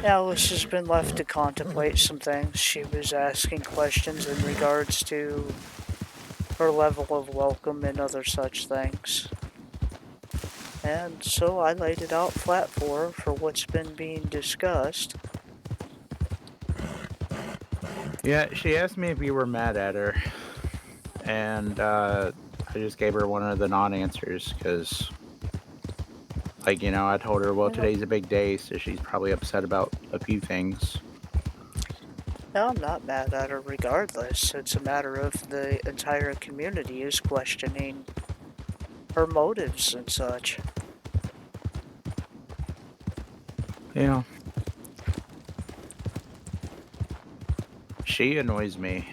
Alice has been left to contemplate some things. She was asking questions in regards to her level of welcome and other such things. And so I laid it out flat for her for what's been being discussed. Yeah, she asked me if you were mad at her. And I just gave her one of the non-answers because, like, you know, I told her, well, today's a big day, so she's probably upset about a few things. No, I'm not mad at her regardless. It's a matter of the entire community is questioning her motives and such. Yeah. She annoys me.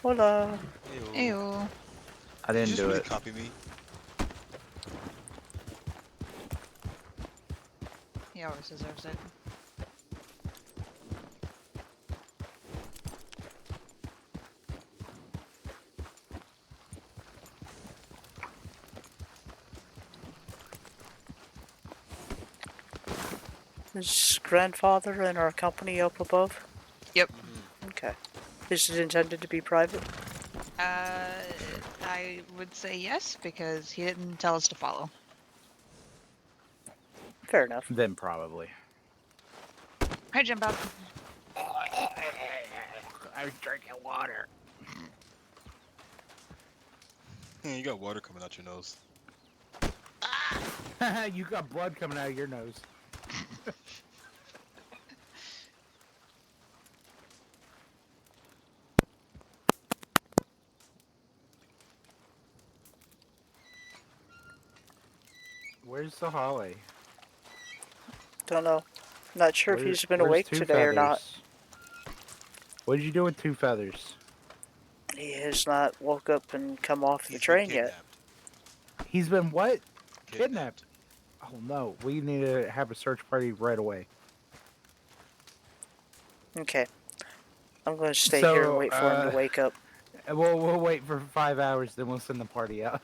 Hola. Ew. I didn't just do really it. copy me? He always deserves it. Is grandfather in our company up above? Yep. Okay. Is it intended to be private? I would say yes, because he didn't tell us to follow. Fair enough. Then probably. Hi, jump out. I was drinking water. You got water coming out your nose. You got blood coming out of your nose. Where's the Holly? Don't know. Not sure if he's been Where's awake Two today or not. Feathers? What did you do with Two Feathers? He has not woke up and come off the train yet. He's been what? Kidnapped. Oh no, we need to have a search party right away. Okay. I'm going to stay here and wait for him to wake up. We'll wait for 5 hours, then we'll send the party out.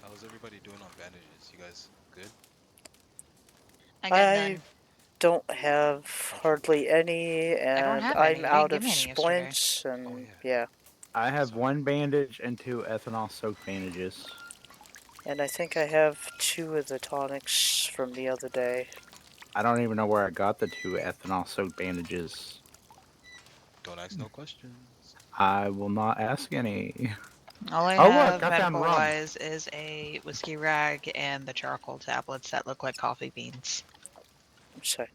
How's everybody doing on bandages? You guys good? I don't have hardly any, and have I'm any. You out didn't give of me any yesterday. splints, and yeah. I have one bandage and 2 ethanol-soaked bandages. And I think I have 2 of the tonics from the other day. I don't even know where I got the 2 ethanol-soaked bandages. Don't ask no questions. I will not ask any. All I Oh have look, I found rum. medical-wise is a whiskey rag and the charcoal tablets that look like coffee beans. Sorry.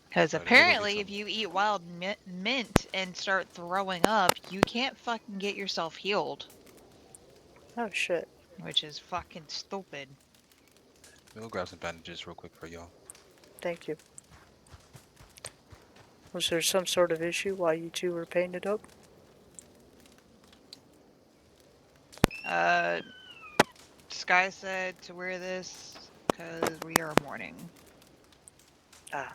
Because Alright, let me go get apparently, some. if you eat wild mint and start throwing up, you can't fucking get yourself healed. Oh shit. Which is fucking stupid. We'll grab some bandages real quick for y'all. Thank you. Was there some sort of issue why you 2 were painted up? Sky said to wear this because we are mourning. Ah.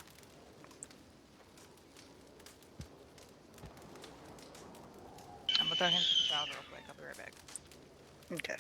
I'm gonna throw him some child real quick. I'll be right back. Okay.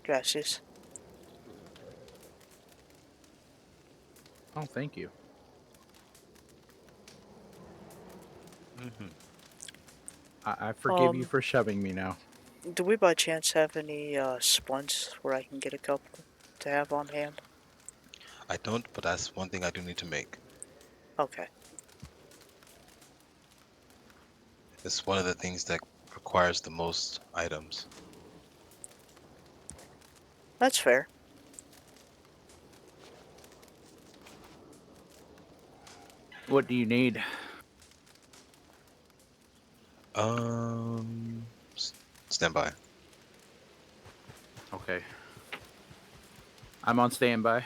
Gracias. Oh, thank you. Mm-hmm. I forgive you for shoving me now. Do we by chance have any splints where I can get a couple to have on hand? I don't, but that's one thing I do need to make. Okay. It's one of the things that requires the most items. That's fair. What do you need? Stand by. Okay. I'm on standby.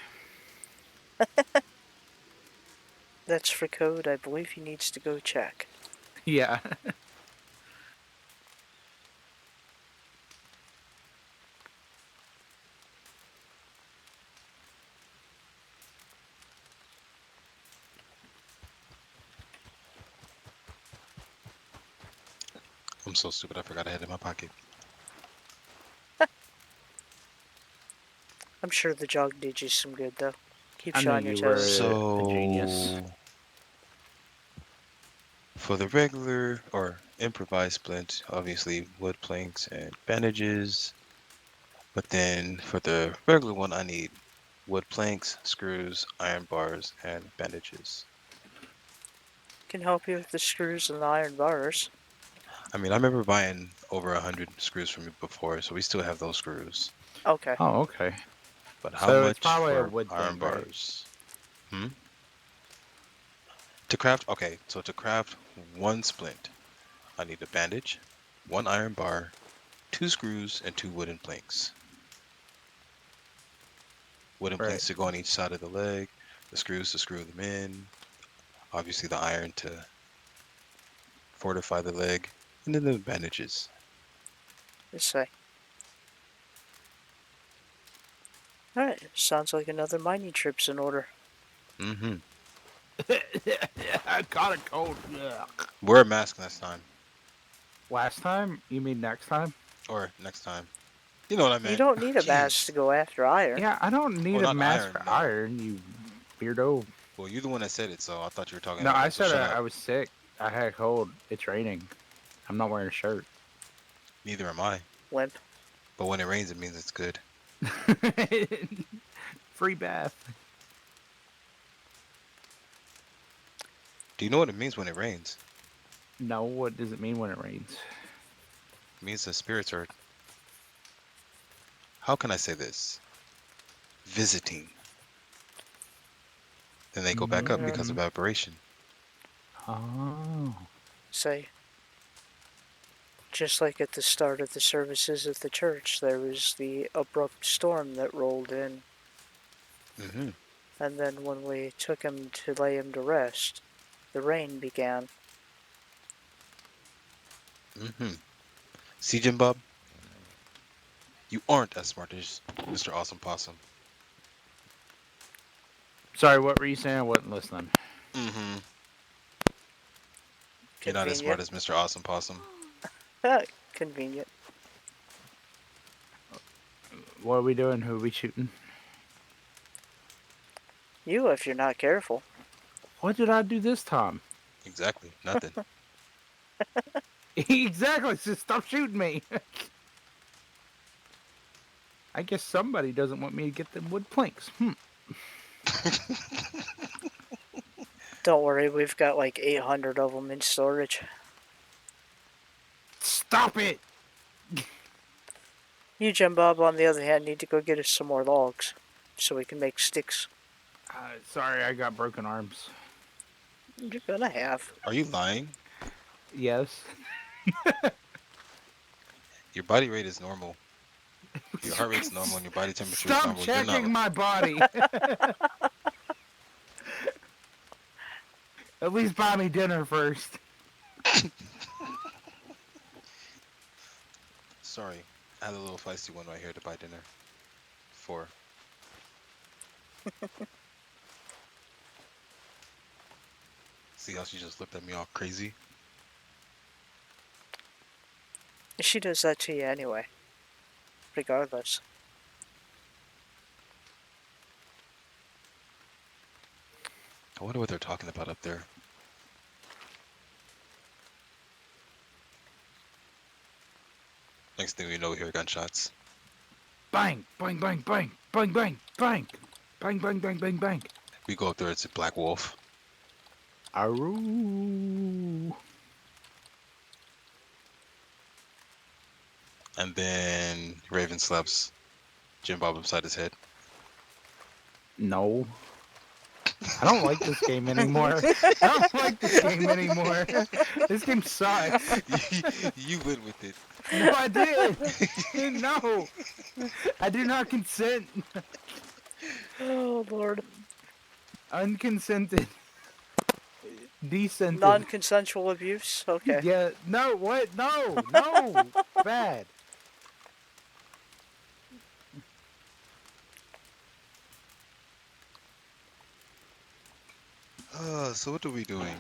That's for code. I believe he needs to go check. Yeah. I'm so stupid. I forgot I had it in my pocket. I'm sure the jog did you some good, though. Keeps I you knew on your you were toes. a genius. So for the regular or improvised splint, obviously wood planks and bandages. But then for the regular one, I need wood planks, screws, iron bars, and bandages. Can help you with the screws and the iron bars. I mean, I remember buying over 100 screws from you before, so we still have those screws. Okay. Oh, okay. But how So it's much probably a for wood iron thing, right? bars? Hmm? To craft, okay, so to craft one splint, I need a bandage, one iron bar, two screws, and two wooden planks. Wooden Right. planks to go on each side of the leg, the screws to screw them in, obviously the iron to fortify the leg, and then the bandages. Let's say. Alright, sounds like another mining trip's in order. Mm-hmm. I caught a cold. Yeah. Wear a mask next time. Last time? You mean next time? Or next time. You know what I You meant. don't need a mask to Jeez. go after iron. Yeah, I don't need Well, a not mask iron, for no. iron, you weirdo. Well, you're the one that said it, so I thought you were talking No, about I me, so said shut up. I was sick. I had a cold. It's raining. I'm not wearing a shirt. Neither am I. Limp. But when it rains, it means it's good. Free bath. Do you know what it means when it rains? No, what does it mean when it rains? It means the spirits are, how can I say this? Visiting. Then they go back up because of evaporation. Oh. Say, just like at the start of the services at the church, there was the abrupt storm that rolled in. Mm-hmm. And then when we took him to lay him to rest, the rain began. Mm-hmm. See, Jim Bob? You aren't as smart as Mr. Awesome Possum. Sorry, what were you saying? I wasn't listening. Mm-hmm. You're not as smart Convenient. as Mr. Awesome Possum. Convenient. What are we doing? Who are we shooting? You, if you're not careful. What did I do this time? Exactly. Nothing. Exactly. So stop shooting me. I guess somebody doesn't want me to get them wood planks. Don't worry, we've got like 800 of them in storage. Stop it! You, Jim Bob, on the other hand, need to go get us some more logs so we can make sticks. Sorry, I got broken arms. You're gonna have. Are you lying? Yes. Your body rate is normal. Your heart rate's normal and your body temperature is Stop normal. You're not. checking my body. At least buy me dinner first. Sorry. I had a little feisty one right here to buy dinner. For. See how she just looked at me all crazy? She does that to you anyway. Regardless. I wonder what they're talking about up there. Next thing we know, we hear gunshots. Bang, bang, bang, bang, bang, bang, bang, bang, bang, bang, bang, bang. We go up there, it's a black wolf. Aroo. And then Raven slaps Jim Bob upside his head. No. I don't like this game anymore. I don't like this game anymore. This game sucks. You went with it. No, I did. No. I do not consent. Oh, Lord. Unconsented. Decented. Non-consensual abuse? Okay. Yeah, no, what? No, no. Bad. So what are we doing?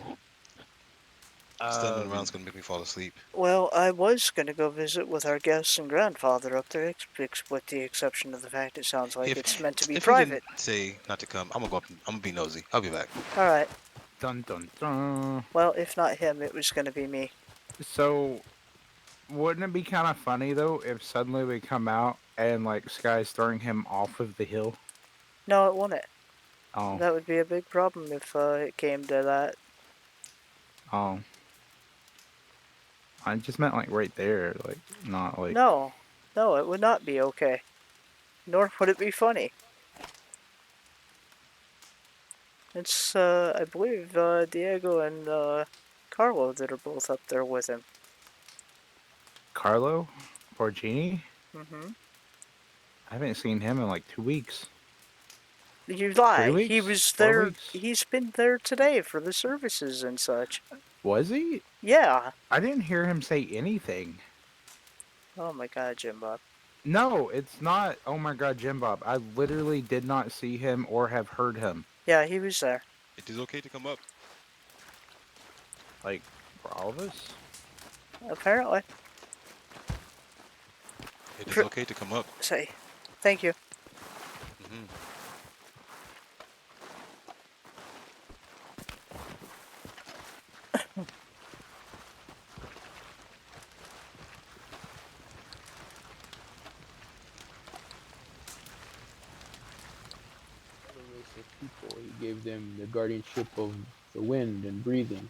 Standing around is gonna make me fall asleep. Well, I was going to go visit with our guest and grandfather up there, with the exception of the fact it sounds like it's meant to be If he private. didn't say not to come, I'm gonna go up. I'm gonna be nosy. I'll be back. Alright. Dun dun dun. Well, if not him, it was going to be me. So, wouldn't it be kind of funny though if suddenly we come out and like Sky's throwing him off of the hill? No, it wouldn't. Oh. That would be a big problem if it came to that. Oh. I just meant like right there, like not like. No. No, it would not be okay. Nor would it be funny. It's, I believe, Diego and, Carlo that are both up there with him. Carlo? Or Genie? Mm-hmm. I haven't seen him in like 2 weeks. You lie. 3 weeks? He was 4 there. weeks? He's been there today for the services and such. Was he? Yeah. I didn't hear him say anything. Oh my god, Jim Bob. No, it's not. Oh my god, Jim Bob. I literally did not see him or have heard him. Yeah, he was there. It is okay to come up. Like, for all of us? Apparently. It is okay to come up. Say, thank you. Mm-hmm. People, he gave them the guardianship of the wind and breathing,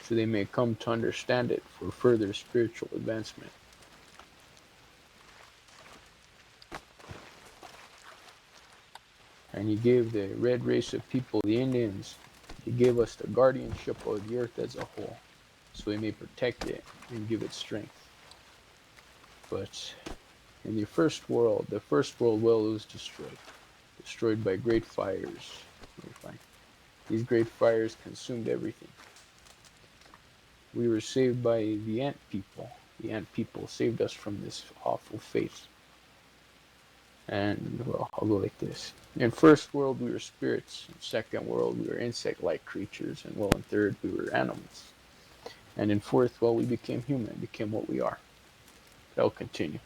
so they may come to understand it for further spiritual advancement. And he gave the red race of people, the Indians, he gave us the guardianship of the earth as a whole, so we may protect it and give it strength. But in the first world well was destroyed by great fires. These great fires consumed everything. We were saved by the ant people. The ant people saved us from this awful fate. And, well, I'll go like this. In first world, we were spirits. In second world, we were insect-like creatures. And, well, in third, we were animals. And in fourth, well, we became human, became what we are. I'll continue.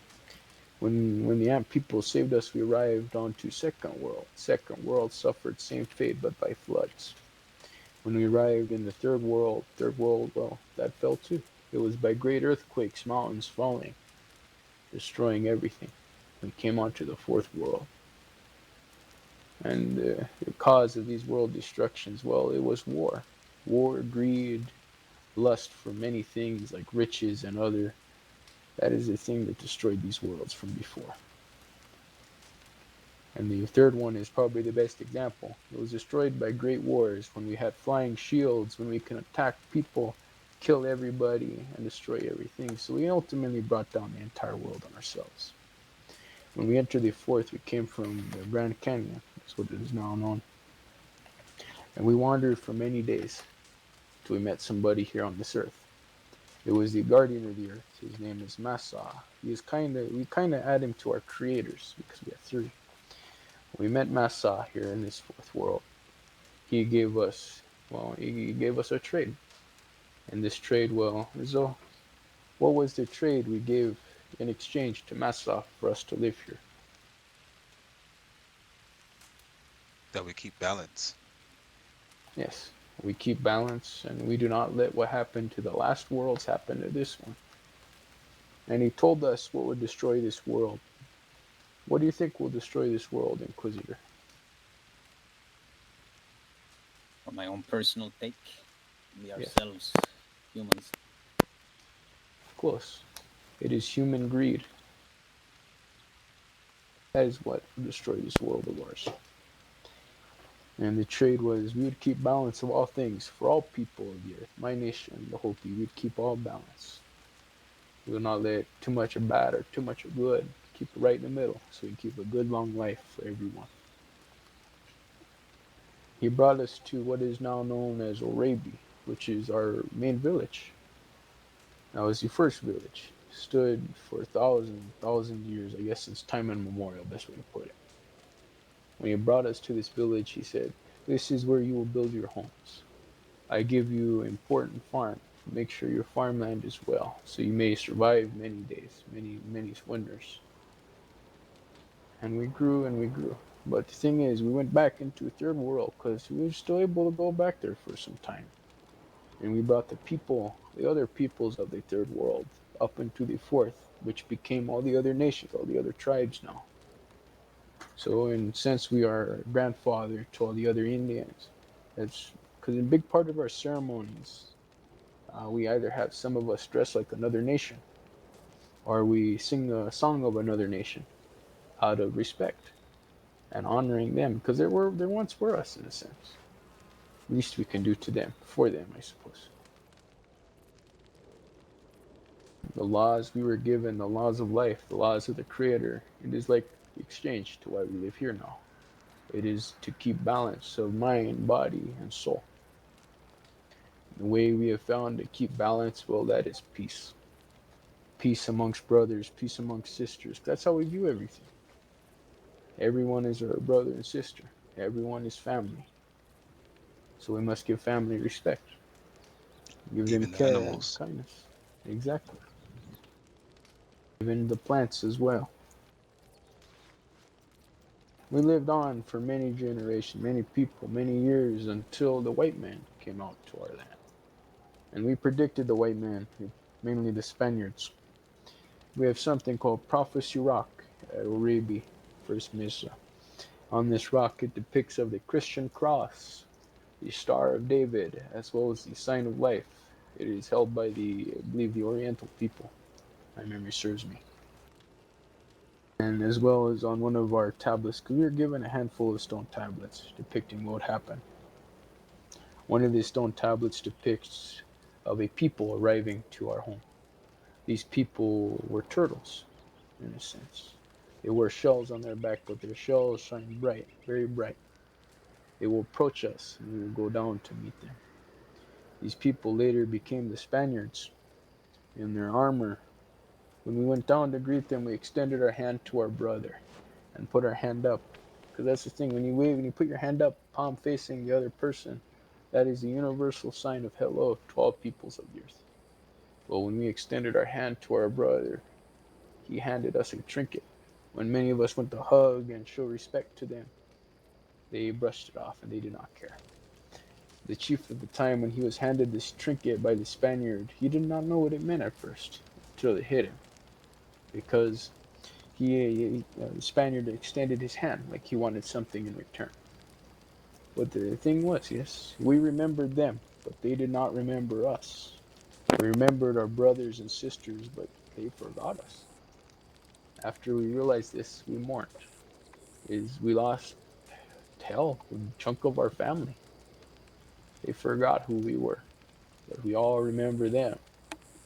When the ant people saved us, we arrived onto second world. Second world suffered same fate, but by floods. When we arrived in the third world, well, that fell too. It was by great earthquakes, mountains falling, destroying everything. We came onto the fourth world. And the cause of these world destructions, well, it was war. War, greed, lust for many things like riches and other. That is the thing that destroyed these worlds from before. And the third one is probably the best example. It was destroyed by great wars, when we had flying shields, when we can attack people, kill everybody, and destroy everything. So we ultimately brought down the entire world on ourselves. When we entered the fourth, we came from the Grand Canyon. That's what it is now known. And we wandered for many days till we met somebody here on this earth. It was the guardian of the earth. His name is Massa. We kind of add him to our creators because we have three. We met Massa here in this fourth world. He gave us a trade. And this trade, well, so what was the trade we gave in exchange to Massa for us to live here? That we keep balance. Yes, we keep balance and we do not let what happened to the last worlds happen to this one. And he told us what would destroy this world. What do you think will destroy this world, Inquisitor? For my own personal take, we Yes, ourselves, humans. close. It is human greed. That is what will destroy this world of ours. And the trade was we would keep balance of all things for all people of the earth, my nation, the Hopi. We'd keep all balance. We will not let too much of bad or too much of good. Keep it right in the middle so we keep a good long life for everyone. He brought us to what is now known as Orabi, which is our main village. That was the first village. Stood for thousand years, I guess since time immemorial, best way to put it. When he brought us to this village, he said, "This is where you will build your homes. I give you important farm. Make sure your farmland is well, so you may survive many days, many winters." And we grew and we grew. But the thing is, we went back into a third world because we were still able to go back there for some time. And we brought the people, the other peoples of the third world, up into the fourth, which became all the other nations, all the other tribes now. So, in a sense, we are grandfather to all the other Indians. That's because a big part of our ceremonies, we either have some of us dress like another nation, or we sing a song of another nation out of respect and honoring them because they once were us in a sense. Least we can do to them for them, I suppose. The laws we were given, the laws of life, the laws of the Creator, it is like the exchange to why we live here now. It is to keep balance of mind, body, and soul. The way we have found to keep balance, well, that is peace. Peace amongst brothers, peace amongst sisters. That's how we view everything. Everyone is our brother and sister. Everyone is family. So we must give family respect. Give them Even the care and animals. kindness. Exactly. Even the plants as well. We lived on for many generations, many people, many years until the white man came out to our land. And we predicted the white man, mainly the Spaniards. We have something called Prophecy Rock at Oribi, First Mesa. On this rock it depicts of the Christian cross, the Star of David, as well as the Sign of Life. It is held by I believe, the Oriental people. My memory serves me. And as well as on one of our tablets, because we were given a handful of stone tablets depicting what would happen. One of the stone tablets depicts of a people arriving to our home. These people were turtles, in a sense. They wear shells on their back, but their shells shine bright, very bright. They will approach us, and we will go down to meet them. These people later became the Spaniards in their armor. When we went down to greet them, we extended our hand to our brother and put our hand up. Because that's the thing, when you wave and you put your hand up, palm facing the other person, that is the universal sign of hello to all peoples of the earth. Well, when we extended our hand to our brother, he handed us a trinket. When many of us went to hug and show respect to them, they brushed it off and they did not care. The chief at the time, when he was handed this trinket by the Spaniard, he did not know what it meant at first until it hit him. Because the Spaniard extended his hand like he wanted something in return. But the thing was, yes, we remembered them, but they did not remember us. We remembered our brothers and sisters, but they forgot us. After we realized this, we mourned. Is we lost hell, a chunk of our family. They forgot who we were, but we all remember them.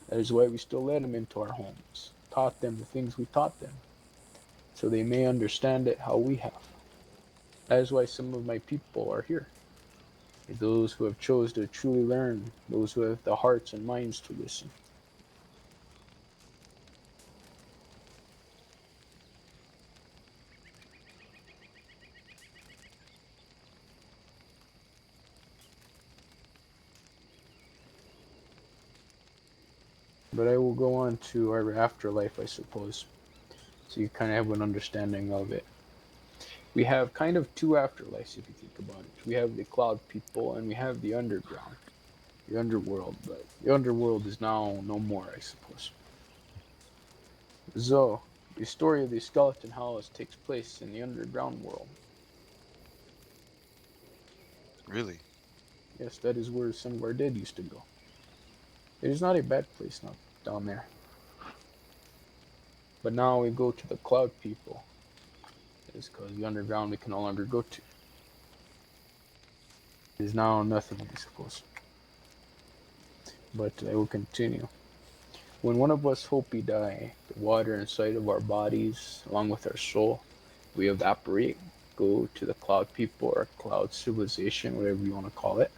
That is why we still let them into our homes, taught them the things we taught them, so they may understand it how we have. That is why some of my people are here. Those who have chose to truly learn, those who have the hearts and minds to listen. But I will go on to our afterlife, I suppose, so you kind of have an understanding of it. We have kind of two afterlives if you think about it. We have the cloud people and we have the underground, the underworld, but the underworld is now no more, I suppose. So, the story of the skeleton house takes place in the underground world. Really? Yes, that is where some of our dead used to go. It is not a bad place now down there. But now we go to the cloud people. It's because the underground we can no longer go to. It is now nothing, I suppose. But I will continue. When one of us hope we die, the water inside of our bodies, along with our soul, we evaporate, go to the cloud people or cloud civilization, whatever you want to call it,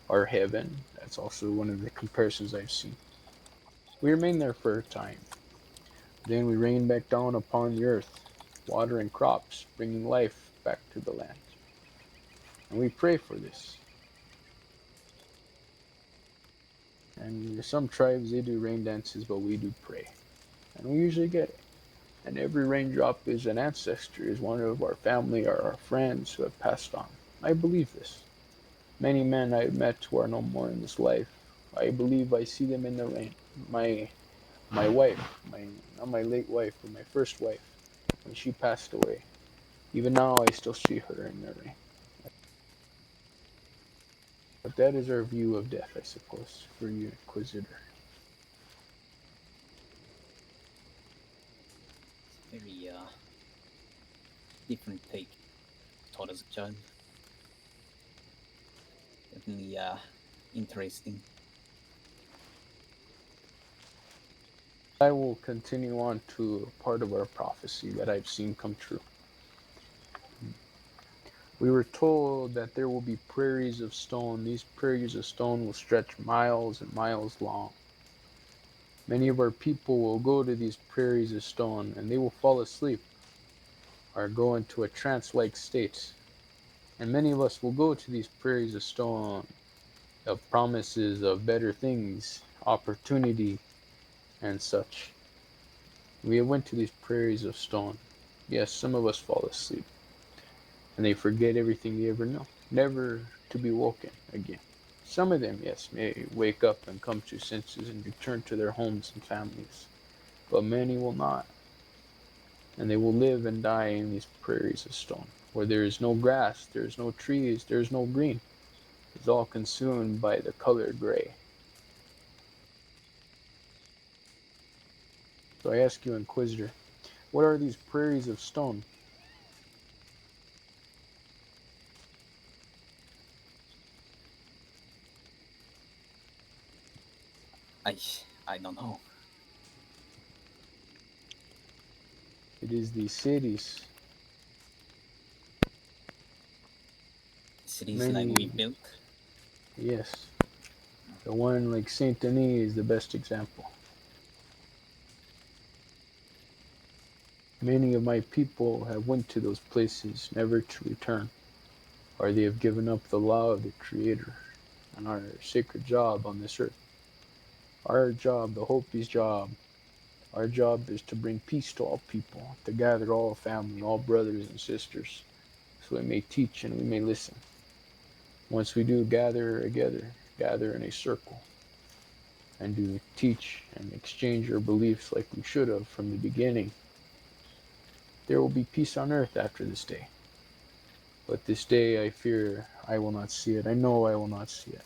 or heaven. That's also one of the comparisons I've seen. We remain there for a time. Then we rain back down upon the earth, watering crops, bringing life back to the land. And we pray for this. And some tribes, they do rain dances, but we do pray. And we usually get it. And every raindrop is an ancestor, is one of our family or our friends who have passed on. I believe this. Many men I have met who are no more in this life, I believe I see them in the rain. My wife, not my late wife, but my first wife, when she passed away. Even now, I still see her in the rain. But that is our view of death, I suppose, for you, Inquisitor. Very different take. Taught as a child. Definitely interesting. I will continue on to part of our prophecy that I've seen come true. We were told that there will be prairies of stone. These prairies of stone will stretch miles and miles long. Many of our people will go to these prairies of stone and they will fall asleep or go into a trance like state. And many of us will go to these prairies of stone of promises of better things, opportunity, and such. We went to these prairies of stone. Yes, some of us fall asleep and they forget everything they ever know, never to be woken again. Some of them, yes, may wake up and come to senses and return to their homes and families, but many will not, and they will live and die in these prairies of stone, where there is no grass, there is no trees, there is no green. It's all consumed by the color gray. So I ask you, Inquisitor, what are these prairies of stone? I I don't know. It is the cities. Cities like we Many, built. yes. The one like Saint Denis is the best example. Many of my people have went to those places never to return, or they have given up the law of the Creator and our sacred job on this earth. Our job, the Hopi's job, our job is to bring peace to all people, to gather all family, all brothers and sisters, so we may teach and we may listen. Once we do gather together, gather in a circle, and do teach and exchange our beliefs like we should have from the beginning, there will be peace on earth after this day. But this day I fear I will not see it. I know I will not see it.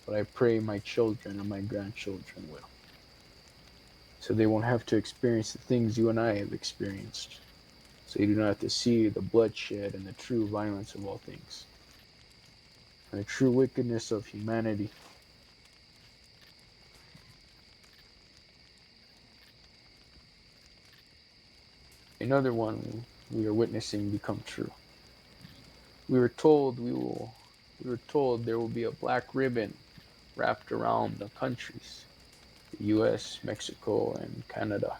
But I pray my children and my grandchildren will. So they won't have to experience the things you and I have experienced. So you do not have to see the bloodshed and the true violence of all things, and the true wickedness of humanity. Another one we are witnessing become true. We were told there will be a black ribbon wrapped around the countries, the US, Mexico, and Canada.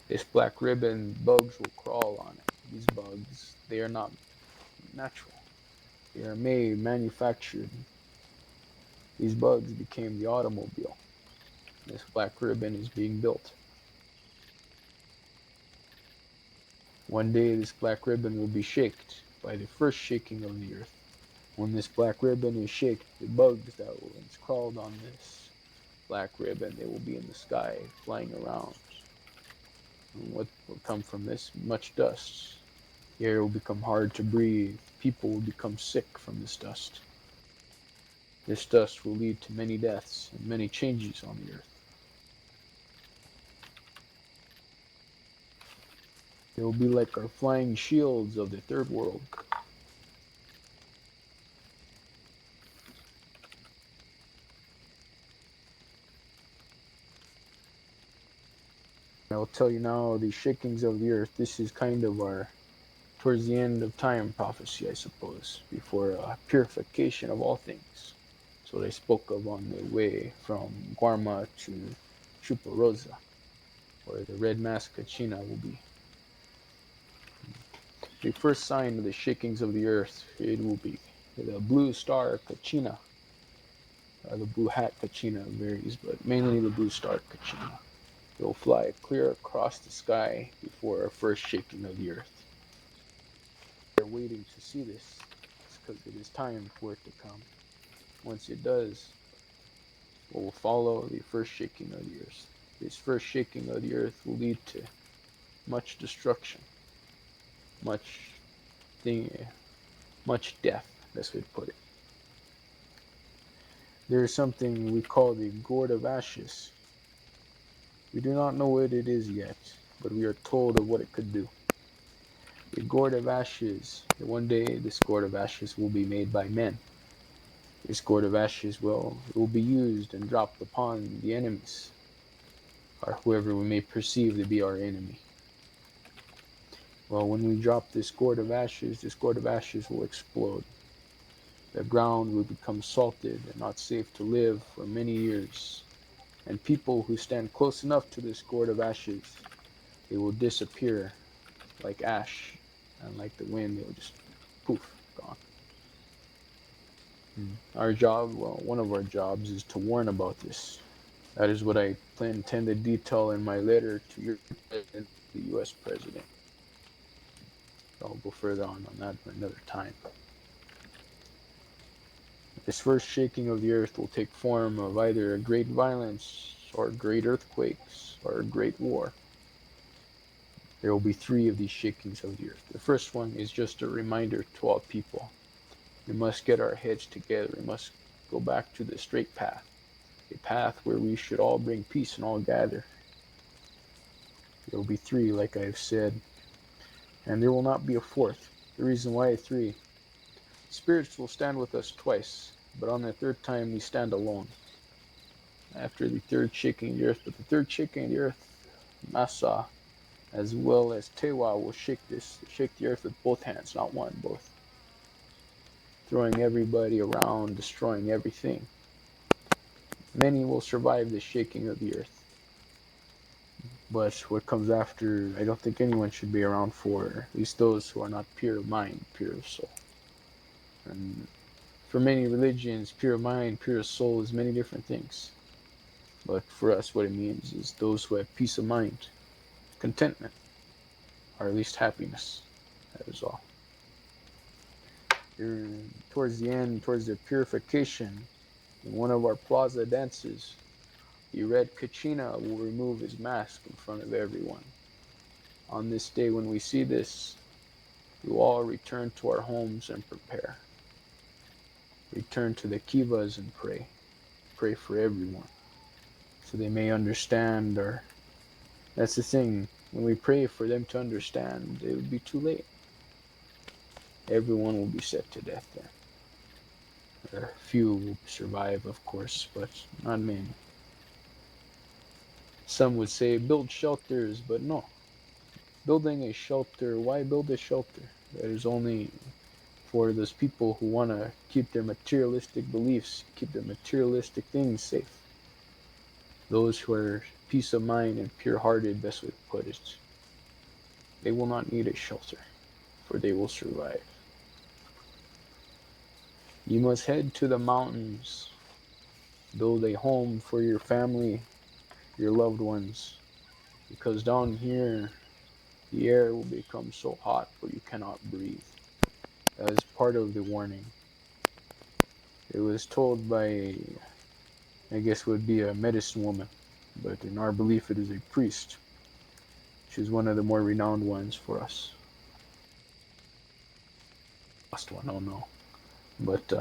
This black ribbon, bugs will crawl on it. These bugs, they are not natural. They are made, manufactured. These bugs became the automobile. This black ribbon is being built. One day this black ribbon will be shaked by the first shaking of the earth. When this black ribbon is shaked, the bugs that will once crawled on this black ribbon, they will be in the sky, flying around. And what will come from this? Much dust. The air will become hard to breathe. People will become sick from this dust. This dust will lead to many deaths and many changes on the earth. They will be like our flying shields of the third world. I will tell you now the shakings of the earth. This is kind of our towards the end of time prophecy, I suppose, before purification of all things. So they spoke of on the way from Guarma to Chuparosa, where the red mask Kachina will be. The first sign of the shakings of the earth, it will be the blue star Kachina. The blue hat Kachina varies, but mainly the blue star Kachina. It will fly clear across the sky before our first shaking of the earth. They're waiting to see this. It's because it is time for it to come. Once it does, we will follow the first shaking of the earth. This first shaking of the earth will lead to much destruction, much thing, much death. Best way to put it. There is something we call the gourd of ashes. We do not know what it is yet, but we are told of what it could do. The gourd of ashes. One day, this gourd of ashes will be made by men. This gourd of ashes will be used and dropped upon the enemies, or whoever we may perceive to be our enemy. Well, when we drop this gourd of ashes will explode. The ground will become salted and not safe to live for many years. And people who stand close enough to this gourd of ashes, they will disappear like ash, and like the wind, they will just poof, gone. Our job, well, one of our jobs is to warn about this. That is what I intend to detail in my letter to your president, the U.S. president. I'll go further on that for another time. This first shaking of the earth will take form of either a great violence, or great earthquakes, or a great war. There will be 3 of these shakings of the earth. The first one is just a reminder to all people. We must get our heads together. We must go back to the straight path, a path where we should all bring peace and all gather. There will be 3, like I have said, and there will not be a 4th. The reason why 3, spirits will stand with us twice, but on the 3rd time we stand alone. After the 3rd shaking of the earth, but the 3rd shaking of the earth, Massa, as well as Tewa will shake the earth with both hands, not one, both. Throwing everybody around, destroying everything. Many will survive the shaking of the earth. But what comes after, I don't think anyone should be around for, at least those who are not pure of mind, pure of soul. And for many religions, pure of mind, pure of soul is many different things. But for us, what it means is those who have peace of mind, contentment, or at least happiness. That is all. Towards the end, towards the purification, in one of our plaza dances, the red Kachina will remove his mask in front of everyone. On this day, when we see this, we will all return to our homes and prepare. Return to the kivas and pray. Pray for everyone, so they may understand. Or that's the thing. When we pray for them to understand, it would be too late. Everyone will be set to death then. Or few will survive, of course, but not many. Some would say build shelters, but no. Building a shelter, why build a shelter? That is only for those people who want to keep their materialistic beliefs, keep their materialistic things safe. Those who are peace of mind and pure-hearted, best way to put it, they will not need a shelter, for they will survive. You must head to the mountains, build a home for your family, your loved ones, because down here The air will become so hot where you cannot breathe. That is part of the warning. It was told by, I guess, would be a medicine woman, but in our belief, it is a priest. She's one of the more renowned ones for us. Last one, oh no. But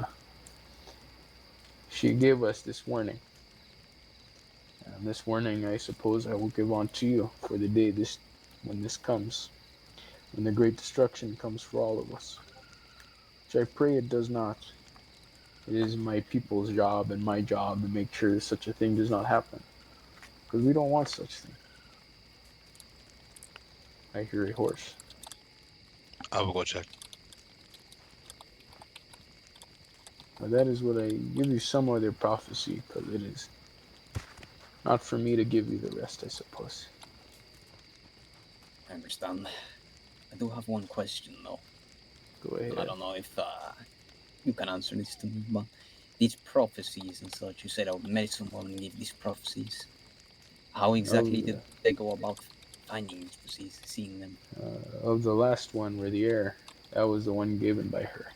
she gave us this warning. And this warning, I suppose, I will give on to you for the day when this comes, when the great destruction comes for all of us. Which I pray it does not. It is my people's job and my job to make sure such a thing does not happen. Because we don't want such thing. I hear a horse. I will go check. But that is what I give you some of their prophecy, because it is not for me to give you the rest, I suppose. I understand. I do have one question though. Go ahead. I don't know if you can answer this to me, but these prophecies and such, you said a medicine woman gave these prophecies. How exactly did they go about finding these prophecies, seeing them? Of the last one, where the air, that was the one given by her.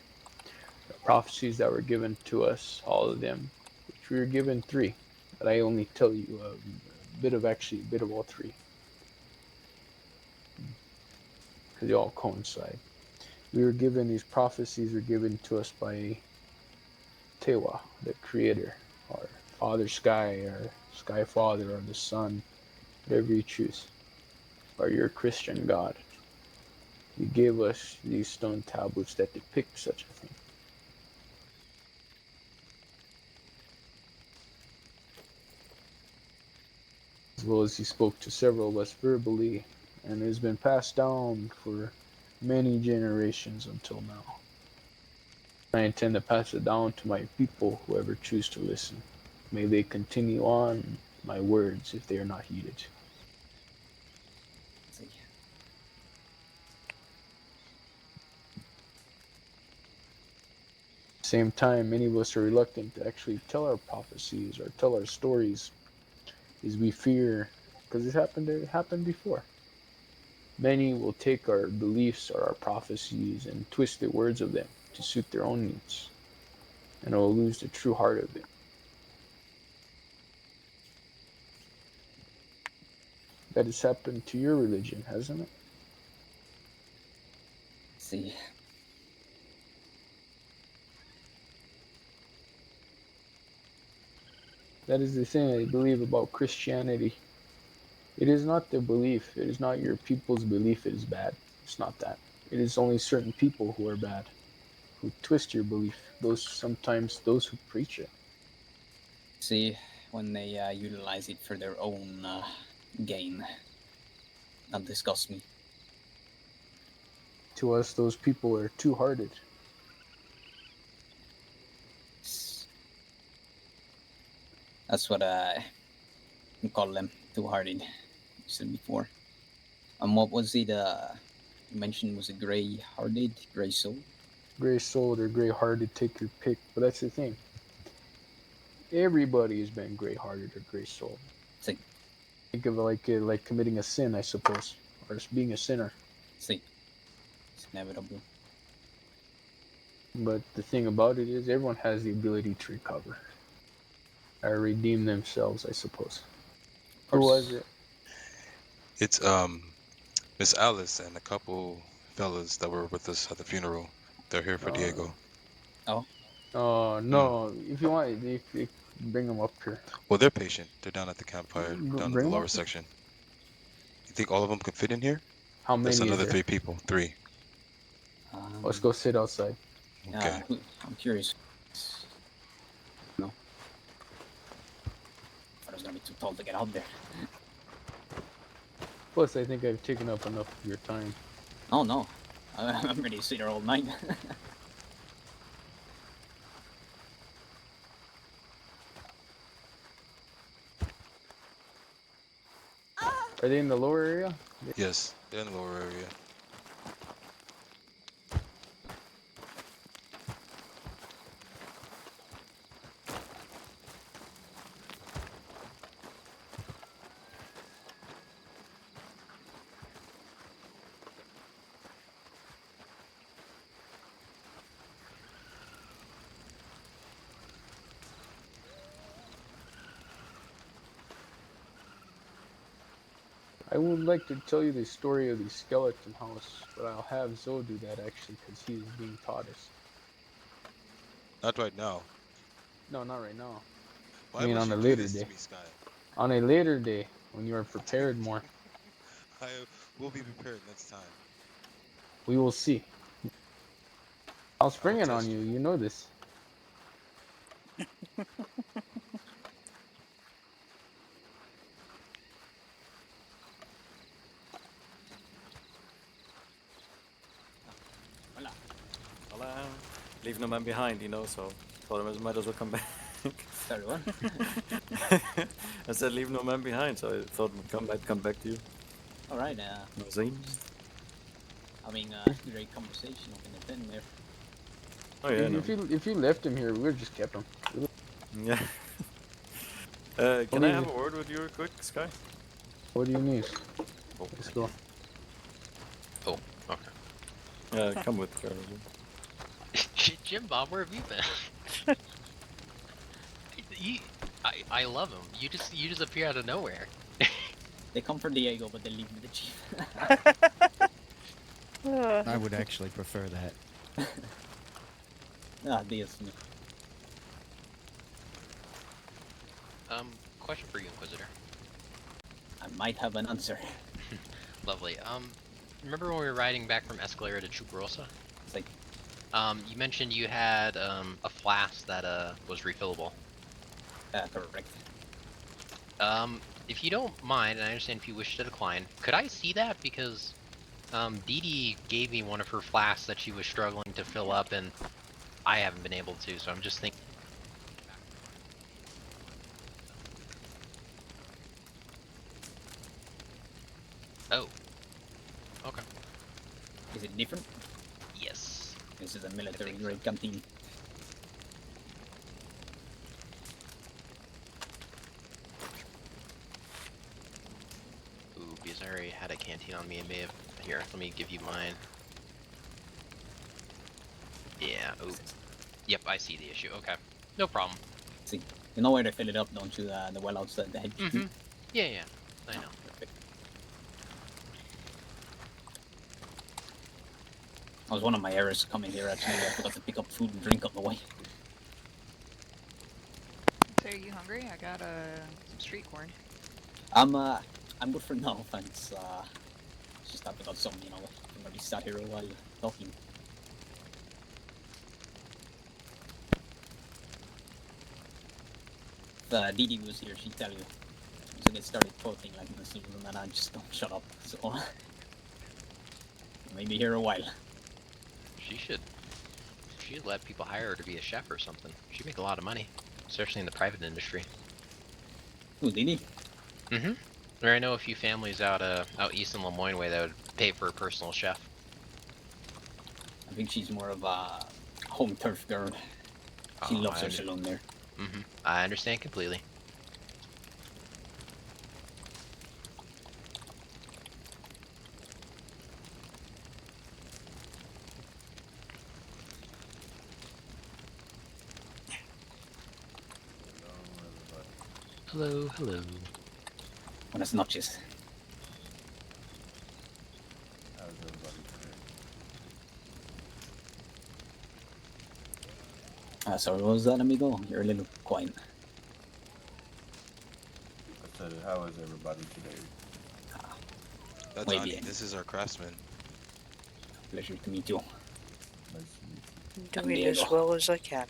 The prophecies that were given to us, all of them, which we were given 3, but I only tell you a bit of all 3, because they all coincide. We were given these prophecies were given to us by Tewa, the creator, or Father Sky, or Sky Father, or the Sun, whatever you choose, or your Christian God. He gave us these stone tablets that depict such a thing. As well as he spoke to several of us verbally, and it has been passed down for many generations until now. I intend to pass it down to my people, whoever choose to listen. May they continue on my words if they are not heeded. See. At the same time, many of us are reluctant to actually tell our prophecies or tell our stories, as we fear, because it happened before. Many will take our beliefs or our prophecies and twist the words of them to suit their own needs, and will lose the true heart of it. That has happened to your religion, hasn't it? See. That is the thing I believe about Christianity. It is not the belief, it is not your people's belief it is bad. It's not that. It is only certain people who are bad, who twist your belief. Sometimes those who preach it. See, when they utilize it for their own gain. That disgusts me. To us, those people are two-hearted. That's what I call them, two-hearted. You said before. And what was it? You mentioned was it gray-hearted, gray soul? Gray-souled or gray-hearted, take your pick. But that's the thing. Everybody has been gray-hearted or gray-souled. See. Think of it like committing a sin, I suppose, or being a sinner. See. It's inevitable. But the thing about it is, everyone has the ability to recover or redeem themselves, I suppose. Who was it? It's Miss Alice and a couple fellas that were with us at the funeral. They're here for Diego. Oh. No. If you want, if bring them up here. Well, they're patient. They're down at the campfire, down in Bring the them lower up here. section. You think all of them could fit in here? How That's many is another there? 3 people. 3. Let's go sit outside. Okay. I'm curious. No. I was gonna be too tall to get out there. Plus, I think I've taken up enough of your time. Oh no. I'm ready to sit there all night. Are they in the lower area? Yes, they're in the lower area. I would like to tell you the story of the skeleton house, but I'll have Zoe do that actually, because he is being taught us. Not right now. No, not right now. I Why mean, must on you a do later this to day. me, Sky? On a later day, when you are prepared more. I will be prepared next time. We will see. I'll I will spring it on test you. you. You know this. Hola. Hola. Leave no man behind, you know, so told him I might as well come back. Sorry, what? I said leave no man behind, so I thought I'd come back to you. All right. Zane? Having a great conversation up in the pen there. Oh yeah, no. If you left him here, we would have just kept him. Yeah. Can I have a word with you real quick, Sky? What do you need? Oh, Let's go. Oh, okay. Come with Carol. Jim Bob, where have you been? I love him. You just appear out of nowhere. They come for Diego, but they leave me the chief. I would actually prefer that. Diaz. Question for you, Inquisitor. I might have an answer. Lovely. Remember when we were riding back from Escalera to Chuparosa? It's like, you mentioned you had a flask that was refillable. Correct. If you don't mind, and I understand if you wish to decline, could I see that? Because Dee Dee gave me one of her flasks that she was struggling to fill up, and I haven't been able to, so I'm just thinking. Oh. Okay. Is it different? Yes. This is a military grade canteen. Ooh, because I already had a canteen on me. I may have. Here, let me give you mine. Yeah. Ooh. Yep, I see the issue. Okay. No problem. See, you know where to fill it up, don't you? The well outside the HQ. Mm-hmm. Yeah, I know. Perfect. That was one of my errors coming here, actually. I forgot to pick up food and drink on the way. So are you hungry? I got some street corn. I'm good for now, thanks. Just thought about some, I'm gonna be sat here a while talking. If Dee Dee was here, she'd tell you. So they started quoting like in the scene room, and I just don't shut up. So maybe here a while. She should let people hire her to be a chef or something. She'd make a lot of money, especially in the private industry. Who, Dee Dee? Mm-hmm. Or I know a few families out east in Lemoyne way that would pay for a personal chef. I think she's more of a home turf girl. She loves her salon there. Mm-hmm. I understand completely. Hello, hello. Buenas noches. How's everybody today? Sorry, what was that, amigo? You're a little quiet. I said, how is everybody today? That's Ani. This is our craftsman. Pleasure to meet you. Nice to meet you. Doing as well as I can.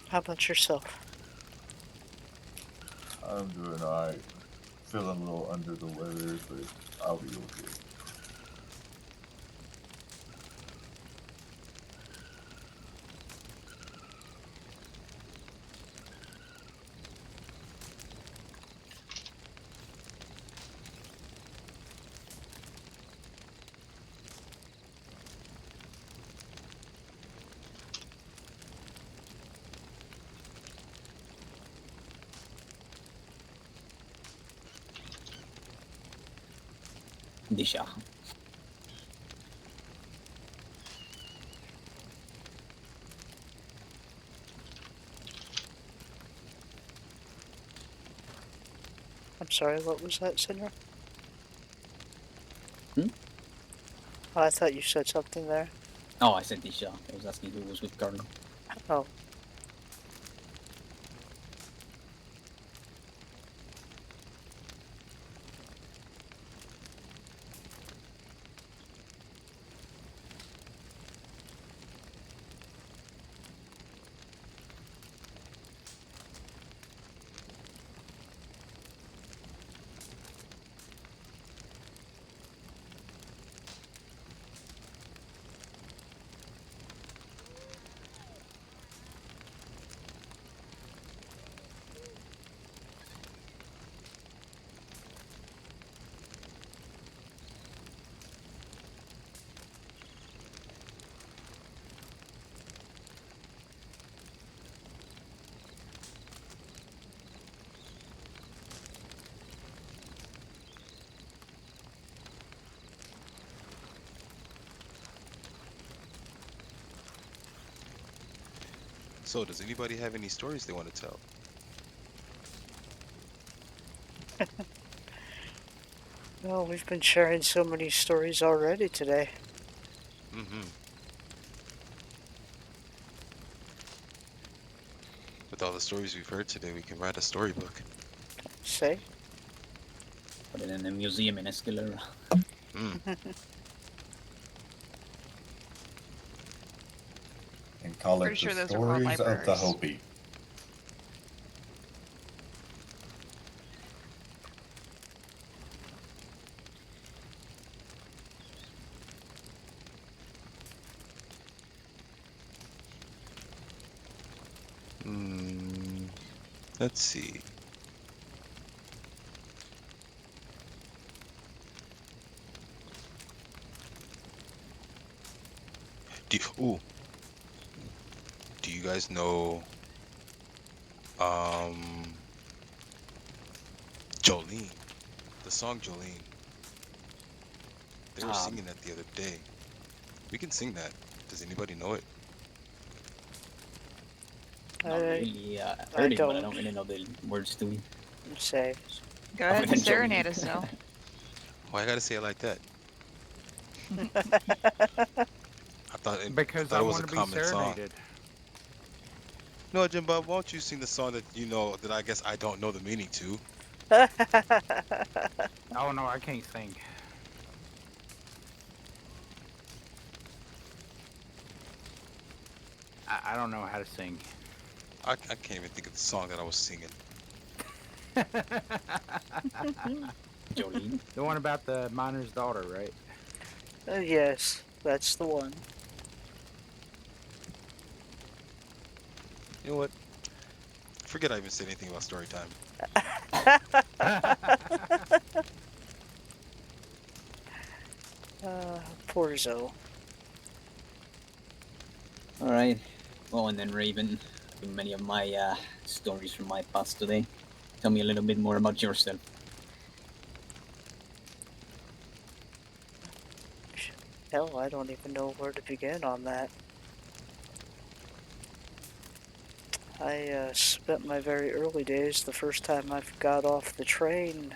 How about yourself? I'm doing alright. Feeling a little under the weather, but I'll be okay. Disha. I'm sorry, what was that, Senor? Hmm? Oh, I thought you said something there. Oh, I said Disha. I was asking who was with Carlo. Oh. So, does anybody have any stories they want to tell? Well, we've been sharing so many stories already today. Mm-hmm. With all the stories we've heard today, we can write a storybook. Say? Put it in a museum in Escalera. Mm. And call Pretty it sure the those are called stories of the libraries. Hopi. Mm. Let's see. Ooh, do you guys know Jolene? The song Jolene. They were singing that the other day. We can sing that. Does anybody know it? Not really. I Heard it, but I don't. don't really know the words to it. Say. Go ahead and serenade us, though. Why I gotta say it like that? I Because thought I it was want a to be common song. serenaded. No, Jim Bob, why don't you sing the song that you know that I guess I don't know the meaning to? Oh no, I can't sing. I don't know how to sing. I can't even think of the song that I was singing. Jolene? The one about the miner's daughter, right? Yes, that's the one. You know what? Forget I even said anything about story time. Poor Zoe. All right. Well, and then Raven, many of my stories from my past today. Tell me a little bit more about yourself. Hell, I don't even know where to begin on that. I spent my very early days, the first time I got off the train,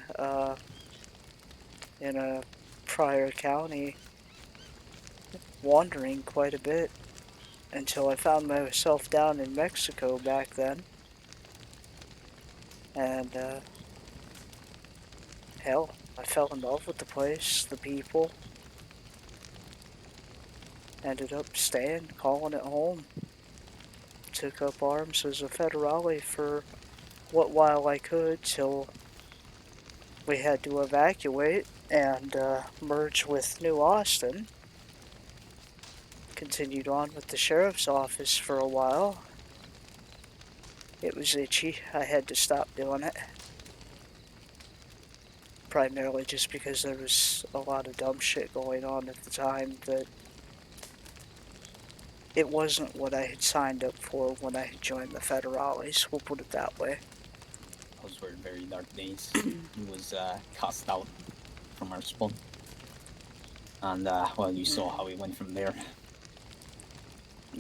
in a prior county, wandering quite a bit until I found myself down in Mexico back then. And, hell, I fell in love with the place, the people. Ended up staying, calling it home. Took up arms as a federale for what while I could till we had to evacuate and merge with New Austin. Continued on with the sheriff's office for a while. It was itchy. I had to stop doing it. Primarily just because there was a lot of dumb shit going on at the time that it wasn't what I had signed up for when I had joined the federales. We'll put it that way. Those were very dark days. He was cast out from our spawn. And, well, you saw how it went from there.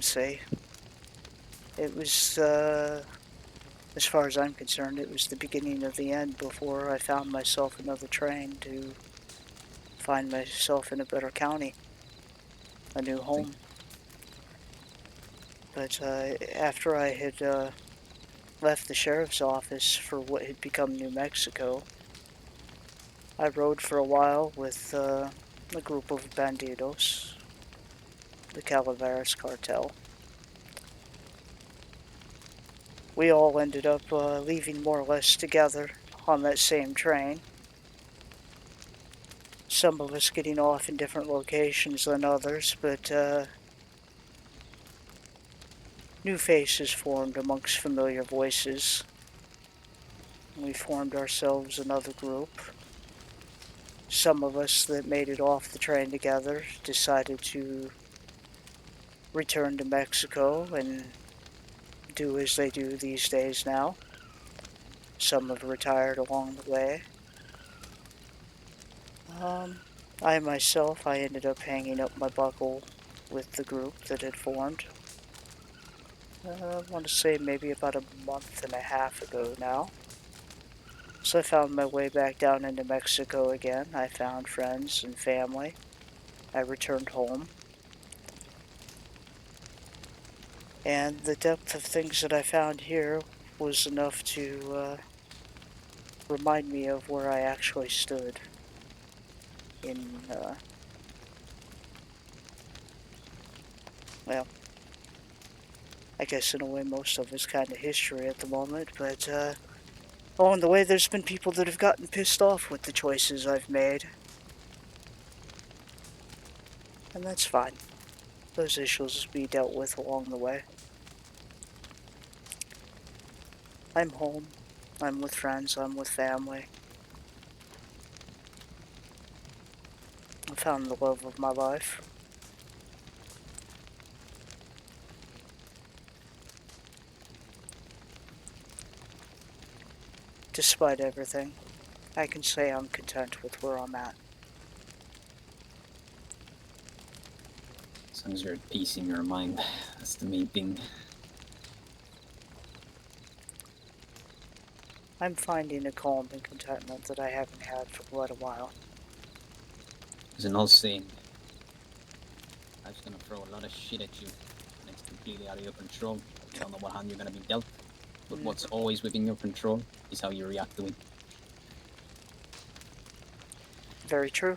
See, it was, as far as I'm concerned, it was the beginning of the end before I found myself another train to find myself in a better county, a new home. But after I had left the sheriff's office for what had become New Mexico, I rode for a while with a group of bandidos, the Calaveras cartel. We all ended up leaving more or less together on that same train. Some of us getting off in different locations than others, but new faces formed amongst familiar voices. We formed ourselves another group. Some of us that made it off the train together decided to return to Mexico and do as they do these days now. Some have retired along the way. I myself, I ended up hanging up my buckle with the group that had formed. I want to say maybe about a month and a half ago now. So I found my way back down into Mexico again. I found friends and family. I returned home. And the depth of things that I found here was enough to remind me of where I actually stood in, well, I guess in a way most of it's kind of history at the moment, but along the way there's been people that have gotten pissed off with the choices I've made. And that's fine. Those issues will be dealt with along the way. I'm home. I'm with friends. I'm with family. I found the love of my life. Despite everything, I can say I'm content with where I'm at. As long as you're at peace in your mind, that's the main thing. I'm finding a calm and contentment that I haven't had for quite a while. There's an old saying, life's gonna throw a lot of shit at you, and it's completely out of your control. You don't know what hand you're gonna be dealt, but what's always within your control is how you react to it. Very true.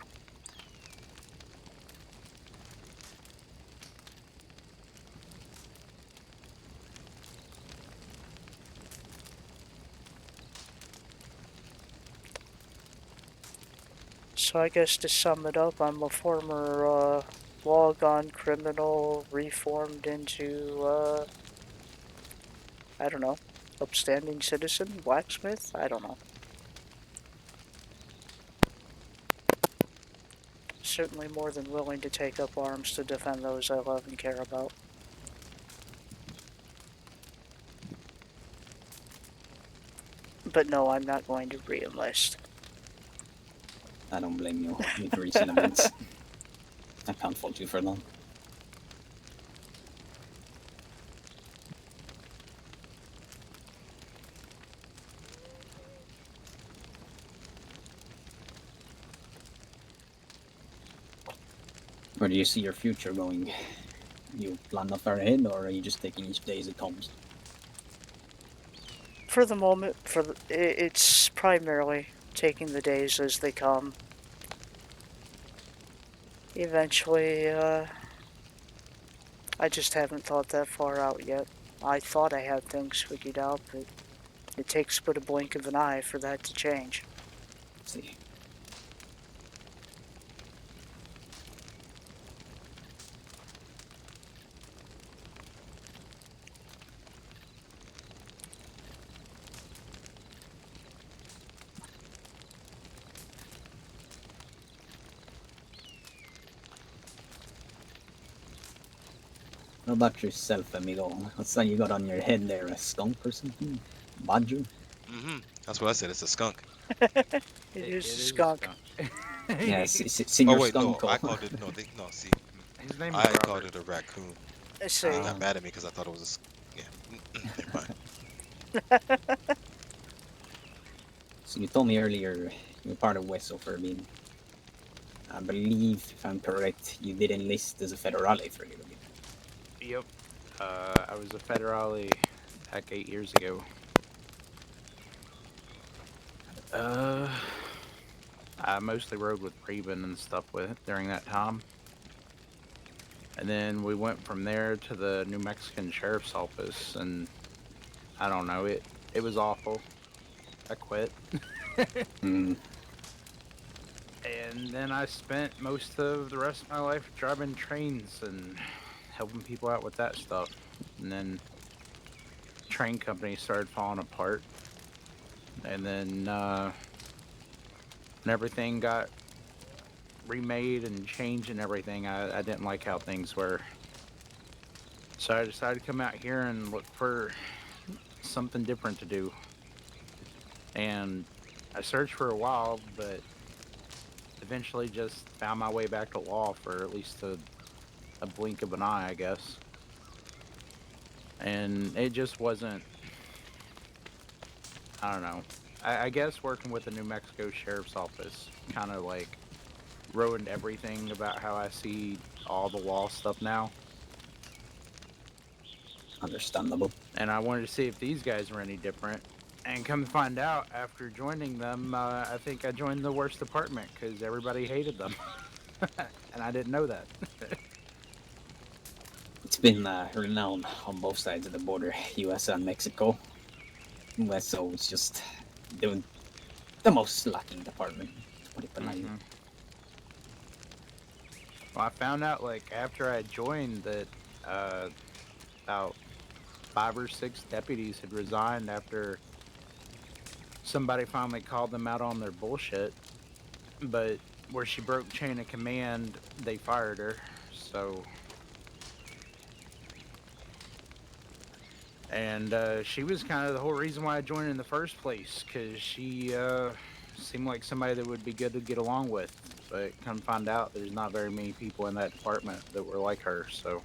So I guess to sum it up, I'm a former law-gone criminal reformed into, I don't know, upstanding citizen, blacksmith? I don't know. Certainly more than willing to take up arms to defend those I love and care about. But no, I'm not going to re-enlist. I don't blame you with recent events. I can't fault you for that. Where do you see your future going? You plan that far ahead, or are you just taking each day as it comes? For the moment, it's primarily taking the days as they come. Eventually, I just haven't thought that far out yet. I thought I had things figured out, but it takes but a blink of an eye for that to change. Let's see. What about yourself, amigo? What's that you got on your head there? A skunk or something? Badger? That's what I said. It's a skunk. It is a skunk. Yeah, Senior Oh wait, no, Stunko. I called it no. See, His name is I called Robert. it a raccoon. I And he see. got mad at me because I thought it was a yeah. Never mind. So you told me earlier you're part of Wesso for being. I believe, if I'm correct, you did enlist as a federale for a little bit. Yep. I was a federale back 8 years ago. I mostly rode with Raven and stuff with during that time. And then we went from there to the New Mexican Sheriff's Office, and I don't know, it was awful. I quit. Mm. And then I spent most of the rest of my life driving trains and helping people out with that stuff. And then train companies started falling apart. And then when everything got remade and changed and everything, I didn't like how things were. So I decided to come out here and look for something different to do. And I searched for a while, but eventually just found my way back to law for at least a blink of an eye, I guess. And it just wasn't, I don't know. I guess working with the New Mexico Sheriff's Office kind of like ruined everything about how I see all the law stuff now. Understandable. And I wanted to see if these guys were any different. And come to find out, after joining them, I think I joined the worst department because everybody hated them. And I didn't know that. It's been renowned on both sides of the border, US and Mexico. Wesso is just doing the most slacking department, to put it politely. Well, I found out like after I joined that about 5 or 6 deputies had resigned after somebody finally called them out on their bullshit. But where she broke chain of command, they fired her. So, and she was kind of the whole reason why I joined in the first place, because she seemed like somebody that would be good to get along with. But come find out, there's not very many people in that department that were like her. So,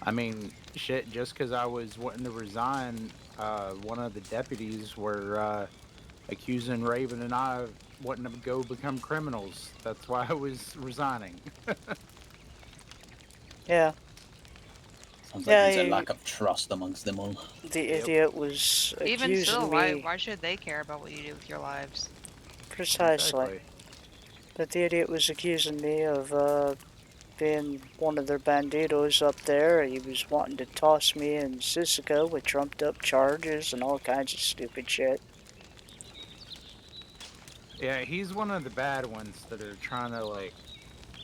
I mean, shit. Just because I was wanting to resign, one of the deputies were accusing Raven and I of wanting to go become criminals. That's why I was resigning. Yeah. Sounds like Yeah, there's a lack of trust amongst them all. the idiot was Even still, accusing why me. should they care about what you do with your lives? Precisely. Exactly. But the idiot was accusing me of being one of their banditos up there. He was wanting to toss me in Sisika with trumped up charges and all kinds of stupid shit. Yeah, he's one of the bad ones that are trying to like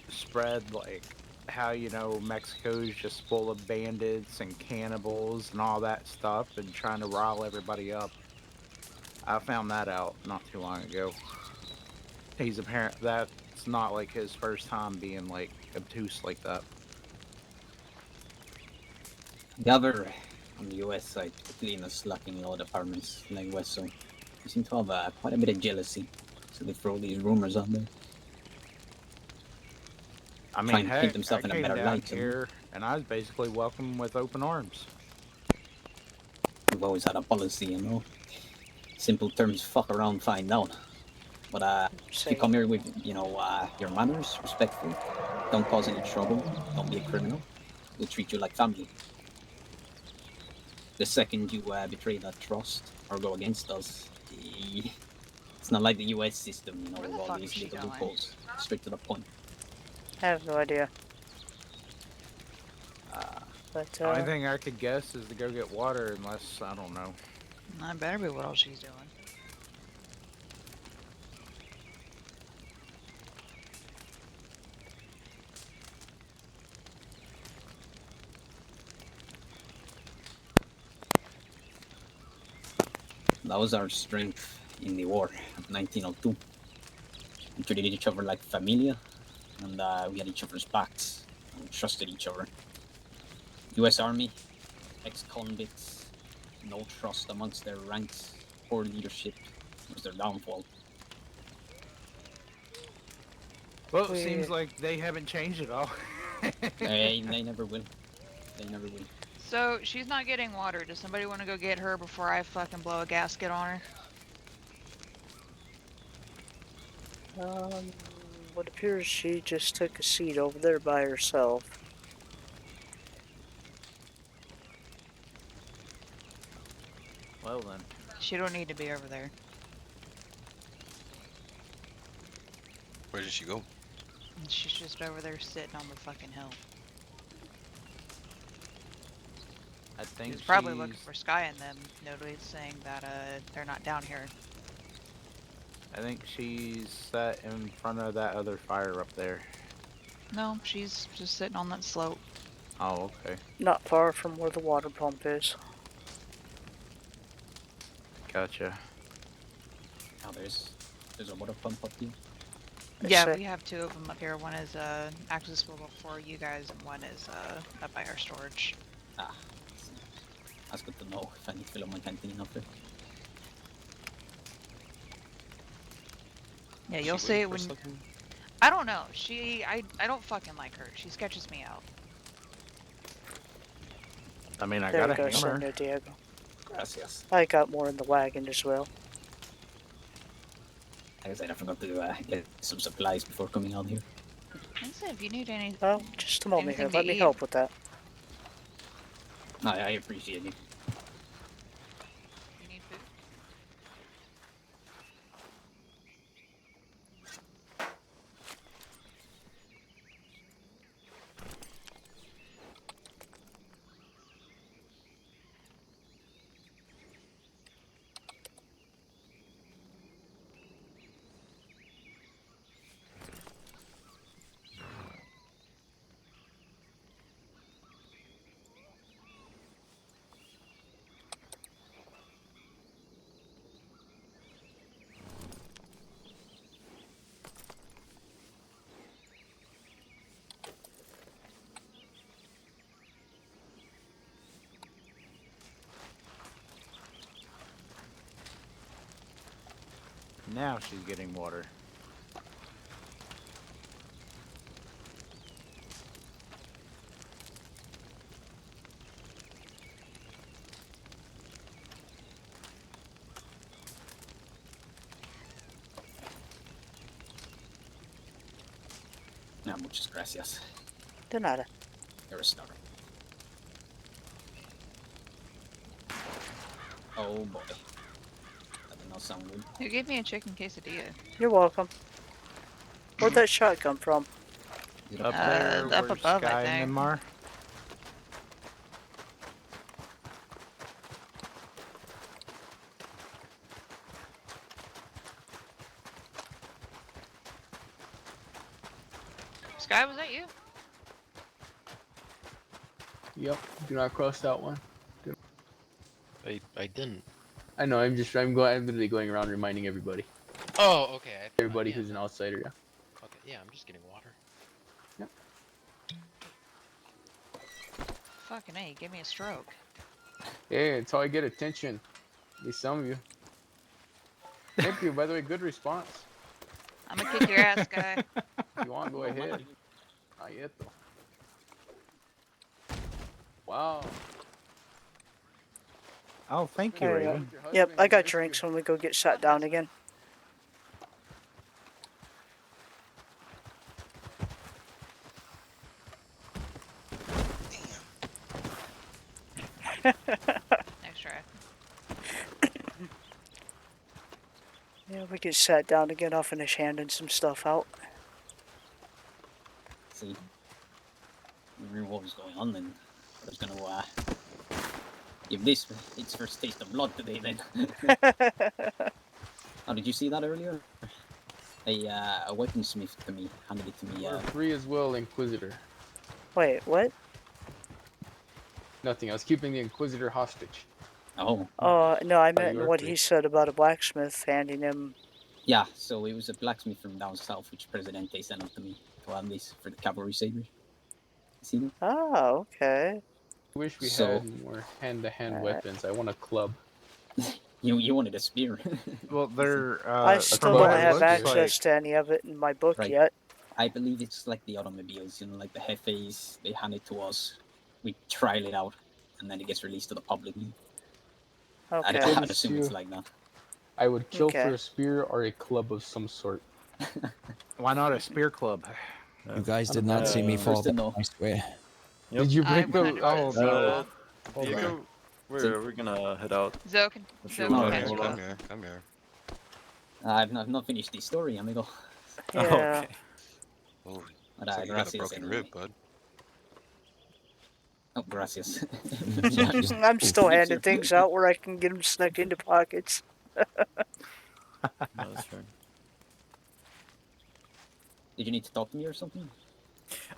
spread like how Mexico's just full of bandits and cannibals and all that stuff and trying to rile everybody up. I found that out not too long ago. He's apparent that's not like his first time being like obtuse like that. The other, on the US side, particularly in the slacking law departments like Wesso, they seem to have quite a bit of jealousy, so they throw these rumors out there. I mean, Trying to paint heck, I themselves in a came better down light. here and I was basically welcomed with open arms. We've always had a policy, simple terms: fuck around, find out. But if you come here with, your manners, respectful, don't cause any trouble, don't be a criminal, we'll treat you like family. The second you betray that trust or go against us, it's not like the US system, Where with the all fuck is these she little going? loopholes. Straight to the point. I have no idea. But, The only thing I could guess is to go get water, unless, I don't know. That better be what else she's doing. That was our strength in the war of 1902. We treated each other like familia, and we had each other's backs and trusted each other. US Army, ex-convicts, no trust amongst their ranks, poor leadership. was their downfall. Well, it seems like they haven't changed at all. They never will. They never will. So she's not getting water. Does somebody want to go get her before I fucking blow a gasket on her? What appears she just took a seat over there by herself. Well then. She don't need to be over there. Where did she go? She's just over there sitting on the fucking hill. I think She's probably looking for Sky and them. Nobody's saying that they're not down here. I think she's sat in front of that other fire up there. No, she's just sitting on that slope. Oh, okay. Not far from where the water pump is. Gotcha. Oh, there's a water pump up here. Yeah, we have two of them up here. One is accessible for you guys, and one is up by our storage. Ah, that's good to know if I need to fill up my canteen up there. Yeah, you'll see it when. I don't know. I don't fucking like her. She sketches me out. I mean, I there got a you go, hammer. San Diego. Gracias. I got more in the wagon as well. Like I said, I forgot to get some supplies before coming out here. I said, if you need any. Oh, just a moment here. anything Let to me eat. help with that. I appreciate it. You need food? Now she's getting water. No, muchas gracias. De nada. You're a star. Oh boy. That did not sound good. Who gave me a chicken quesadilla? You're welcome. Where'd that shot come from? Up there, up where above, I Sky think. and them are. Sky, was that you? Yep. Do not cross that one. I didn't. I know. I'm literally going around reminding everybody. Oh, okay. Everybody who's an outsider. Yeah. Okay, yeah, I'm just getting water. Fucking A, give me a stroke. Yeah, it's how I get attention. At least some of you. Thank you. By the way, good response. I'm gonna kick your ass, Sky. If you want, go ahead. Not yet, though. Wow. Oh, thank you, There you go. Raven. Yep, I got drinks when we go get shot down again. Next try. Yeah, we get sat down again. I'll finish handing some stuff out. See, we knew what was going on then. I was gonna give this its first taste of blood today then. Oh, did you see that earlier? A weaponsmith to me handed it to me. We're free as well, Inquisitor. Wait, what? Nothing. I was keeping the Inquisitor hostage. Oh. No, I Oh, meant you are what free. he said about a blacksmith handing him. Yeah, so it was a blacksmith from down south which Presidente sent up to me to have this for the cavalry saber. See that? Oh, okay. I wish we So- had more hand-to-hand Alright. weapons. I want a club. You wanted a spear. Well, they're I from still what don't it have looks access like. to any of it in my book Right. yet. I believe it's like the automobiles, like the Jefes, they hand it to us, we trial it out, and then it gets released to the public. Okay. I'd assume it's like that. I would kill for Okay. a spear or a club of some sort. Why not a spear club? You guys I did don't know. not see me fall First to back, know. I swear. Yep. Did you I break the? 100% Oh see no! that. Hold on. Diego, we're gonna head out. Zoe can, If Zoe you can Oh, wanna okay. catch you hold up. on. Come here. I've not finished the story, amigo. Yeah. Okay. Oh, But looks like you got a gracias broken rib, anyway. bud. Oh, gracias. I'm still handing things out where I can get them snuck into pockets. That's fair. Did you need to talk to me or something?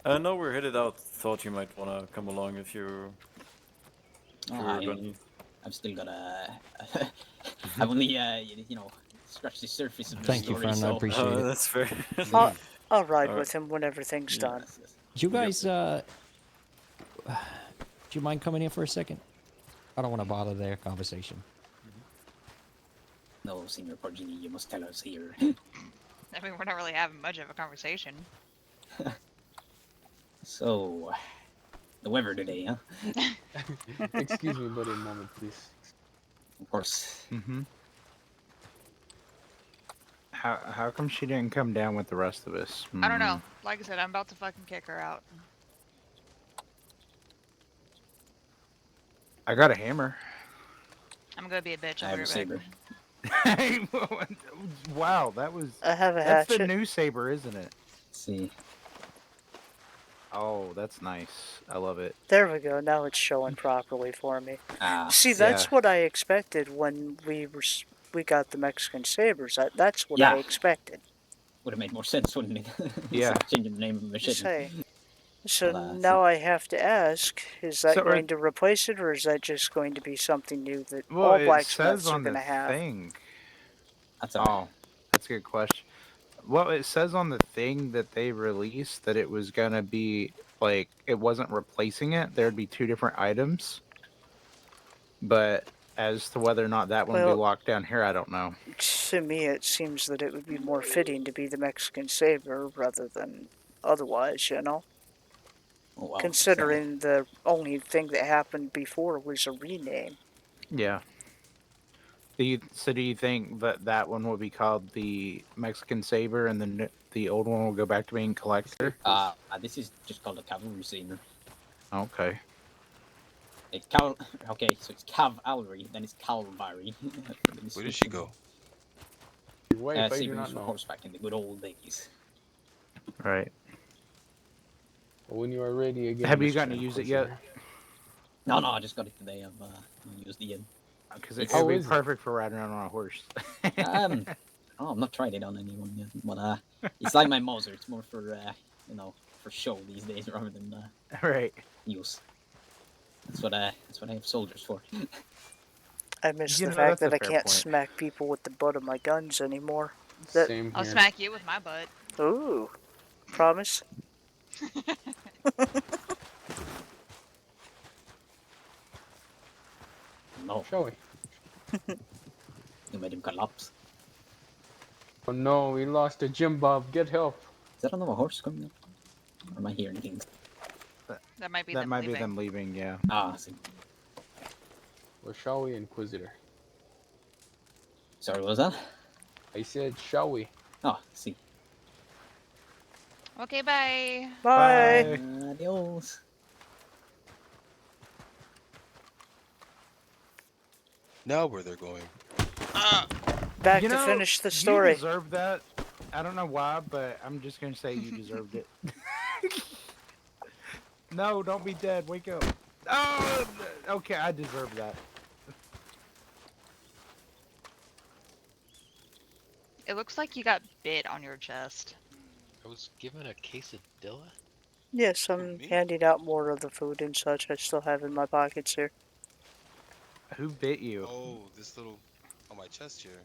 No, we're headed out. Thought you might wanna come along if you. If Oh, you're gonna. I've still got I've only scratched the surface of the Thank you, story, friend. I so. appreciate it. That's fair. I'll ride Alright. with him when everything's done. Yes. Do you guys, do you mind coming in for a second? I don't want to bother their conversation. No, Senior Porgini, you must tell us here. I mean, we're not really having much of a conversation. So, the weather today, huh? Excuse me, buddy, a moment, please. Of course. Mm-hmm. How come she didn't come down with the rest of us? I don't know. Like I said, I'm about to fucking kick her out. I got a hammer. I'm gonna be a bitch. I I'll have be a right saber. back. Wow, that was. I have a That's the hatchet. new saber, isn't it? See. Oh, that's nice. I love it. There we go. Now it's showing properly for me. Ah, See, that's what I expected when we got the Mexican sabers. That's what I Yeah. expected. Would have made more sense, wouldn't it? Yeah. Instead of changing the name of the Just machete. say. So Well, now I have to ask: is that So going to replace it, or is that just going to be something new that Well, all it blacksmiths says are on going the to have? thing. That's Oh, that's a good question. Well, it says on the thing that they released that it was gonna be like it wasn't replacing it. There'd be two different items. But as to whether or not that one will be Well, locked down here, I don't know. to me, it seems that it would be more fitting to be the Mexican saber rather than otherwise. Oh, wow. Considering the only thing that happened before was a rename. Yeah. Do you think that that one will be called the Mexican Saber, and then the old one will go back to being Collector? This is just called a cavalry saber. Okay. It's Okay, so it's cavalry, then it's cavalry. Where did she go? Your wife, I do Saber not used for know. horseback in the good old days. Right. When you are ready again, Have you Mr. gotten to use it yet? Inquisitor. No, I just got it today. I've used it. Because it How would be is it? perfect for riding around on a horse. I've not tried it on anyone yet, but it's like my Moser. It's more for for show these days rather than right. use. That's what I have soldiers for. I miss You the know, fact that's a that I fair can't point. smack people with the butt of my guns anymore. Same I'll here. smack you with my butt. Ooh, promise? No, Shall we? you made him collapse. Oh no, we lost a Jim Bob. Get help. Is that another horse coming up? Or am I hearing things? That might be That them might leaving. be them leaving, yeah. I see. Or shall we, Inquisitor? Sorry, what was that? I said, shall we? Oh, see. Okay, bye. Bye. Adios. Now where they're going? Back to finish the story. You deserve that. I don't know why, but I'm just gonna say you deserved it. No, don't be dead. Wake up. Oh, okay, I deserve that. It looks like you got bit on your chest. I was given a quesadilla? Yes, I'm handing out more of the food and such I still have in my pockets here. Who bit you? Oh, this little on my chest here.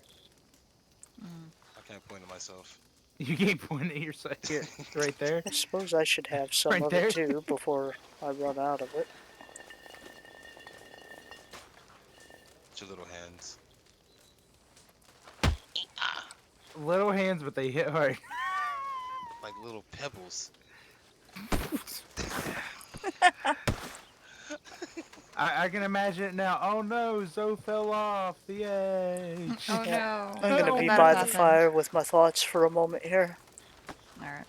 I can't point to myself. You can't point at yourself here, right there. I suppose I should have some Right of there. it too before I run out of it. It's your little hands. Little hands, but they hit hard. Like little pebbles. I can imagine it now. Oh no, Zoe fell off the edge. Oh Yeah. no. I'm gonna Help be That by the me. happened. fire with my thoughts for a moment here. Alright.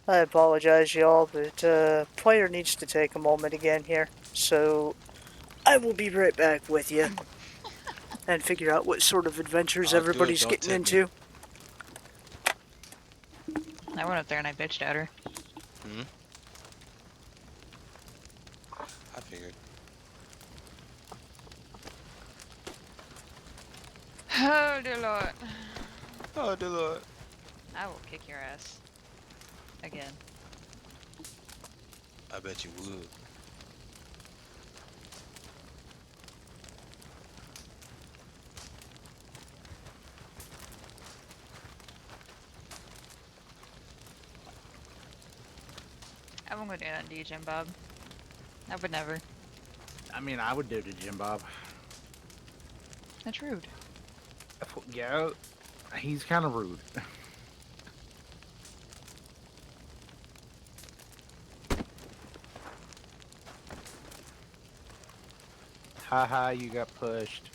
I apologize, y'all, but player needs to take a moment again here. So I will be right back with you and figure out what sort of adventures Oh, good. everybody's Don't getting tip me. into. I went up there and I bitched at her. Hmm. I figured. Oh dear lord. Oh, dear Lord. I will kick your ass. Again. I bet you would. I won't go do that to you, Jim Bob. I would never. I mean, I would do it to Jim Bob. That's rude. Yeah, he's kind of rude. Haha, you got pushed.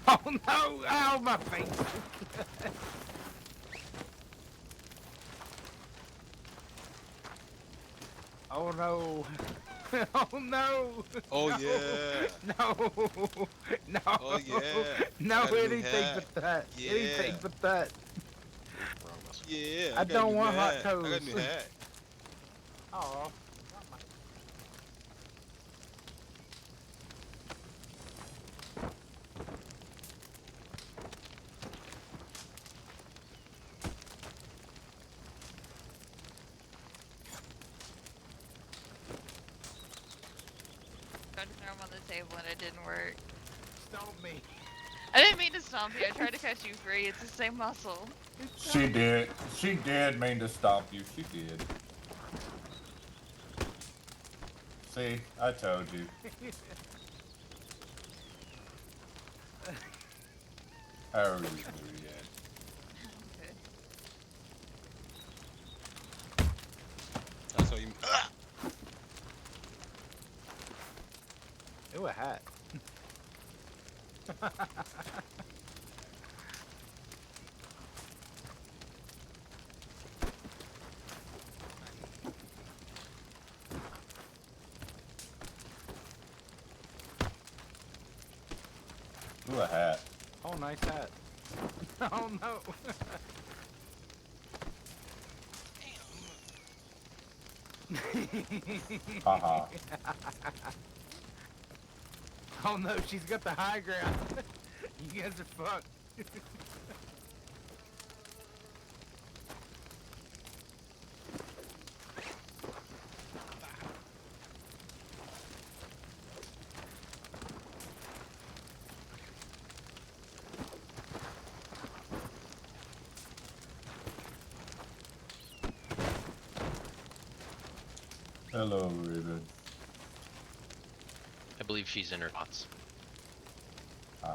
Oh no! Ow, my face! Oh no! Oh no! Oh, no. yeah. No! No! Oh, yeah. No, I got a new anything hat. but that. Yeah. Anything but that. Yeah. I got a don't new want hot hat. toes. I got a new hat. Oh. Tried to throw him on the table and it didn't work. Stomp me. I didn't mean to stomp you. I tried to catch you free. It's the same muscle. She did. She did mean to stop you. She did. See, I told you. How are you doing yet? That's how you. Ooh, a hat. Ooh, a hat. Oh, nice hat. Oh no. Haha. Oh no, she's got the high ground. You guys are fucked. Hello, Raven. I believe she's in her thoughts. Okay.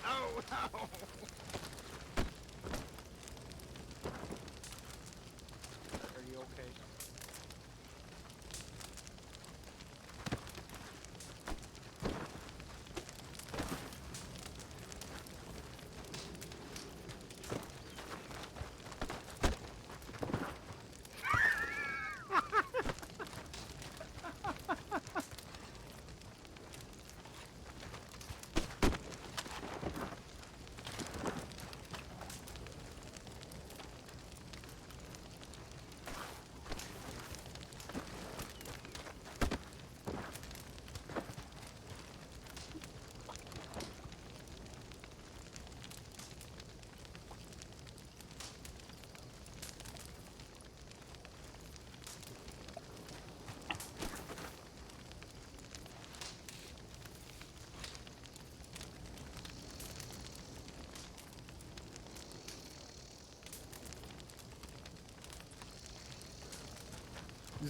Oh no. Are you okay?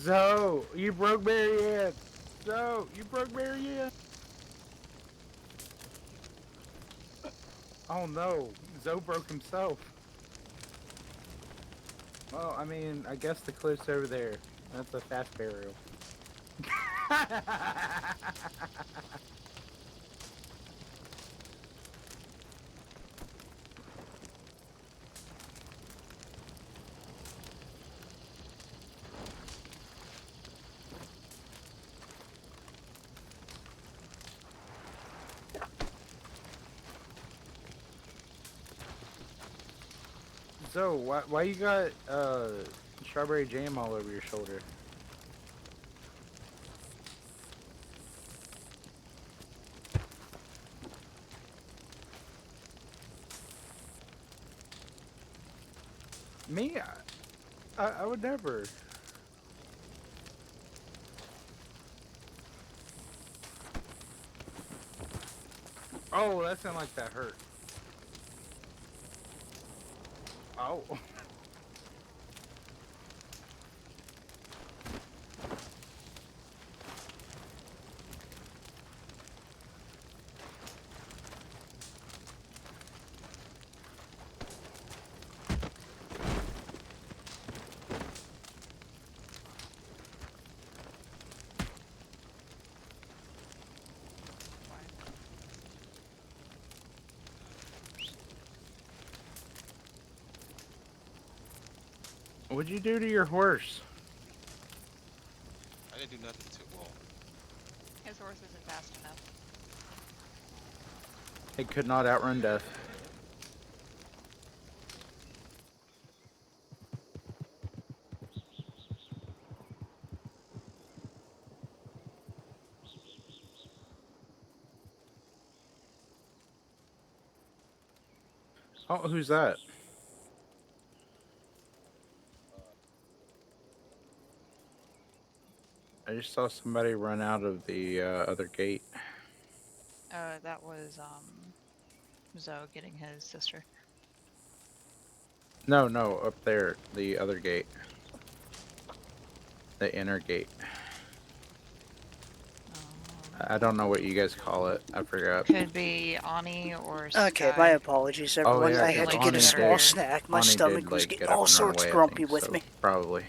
Zoe, you broke Marianne. Zoe, you broke Marianne. Oh no, Zoe broke himself. Well, I mean, I guess the cliff's over there. That's a fast burial. Zoe, why you got strawberry jam all over your shoulder? Me? I would never. Oh, that sounded like that hurt. Oh. What'd you do to your horse? I didn't do nothing to. Well, His horse isn't fast enough. It could not outrun death. Oh, who's that? I just saw somebody run out of the other gate. That was Zoe getting his sister. No, up there, the other gate. The inner gate. I don't know what you guys call it. I forgot. Could be Ani or Sky. Okay, my apologies, Oh, everyone. yeah, I had to get a small snack. My stomach was getting all sorts grumpy with me. Probably.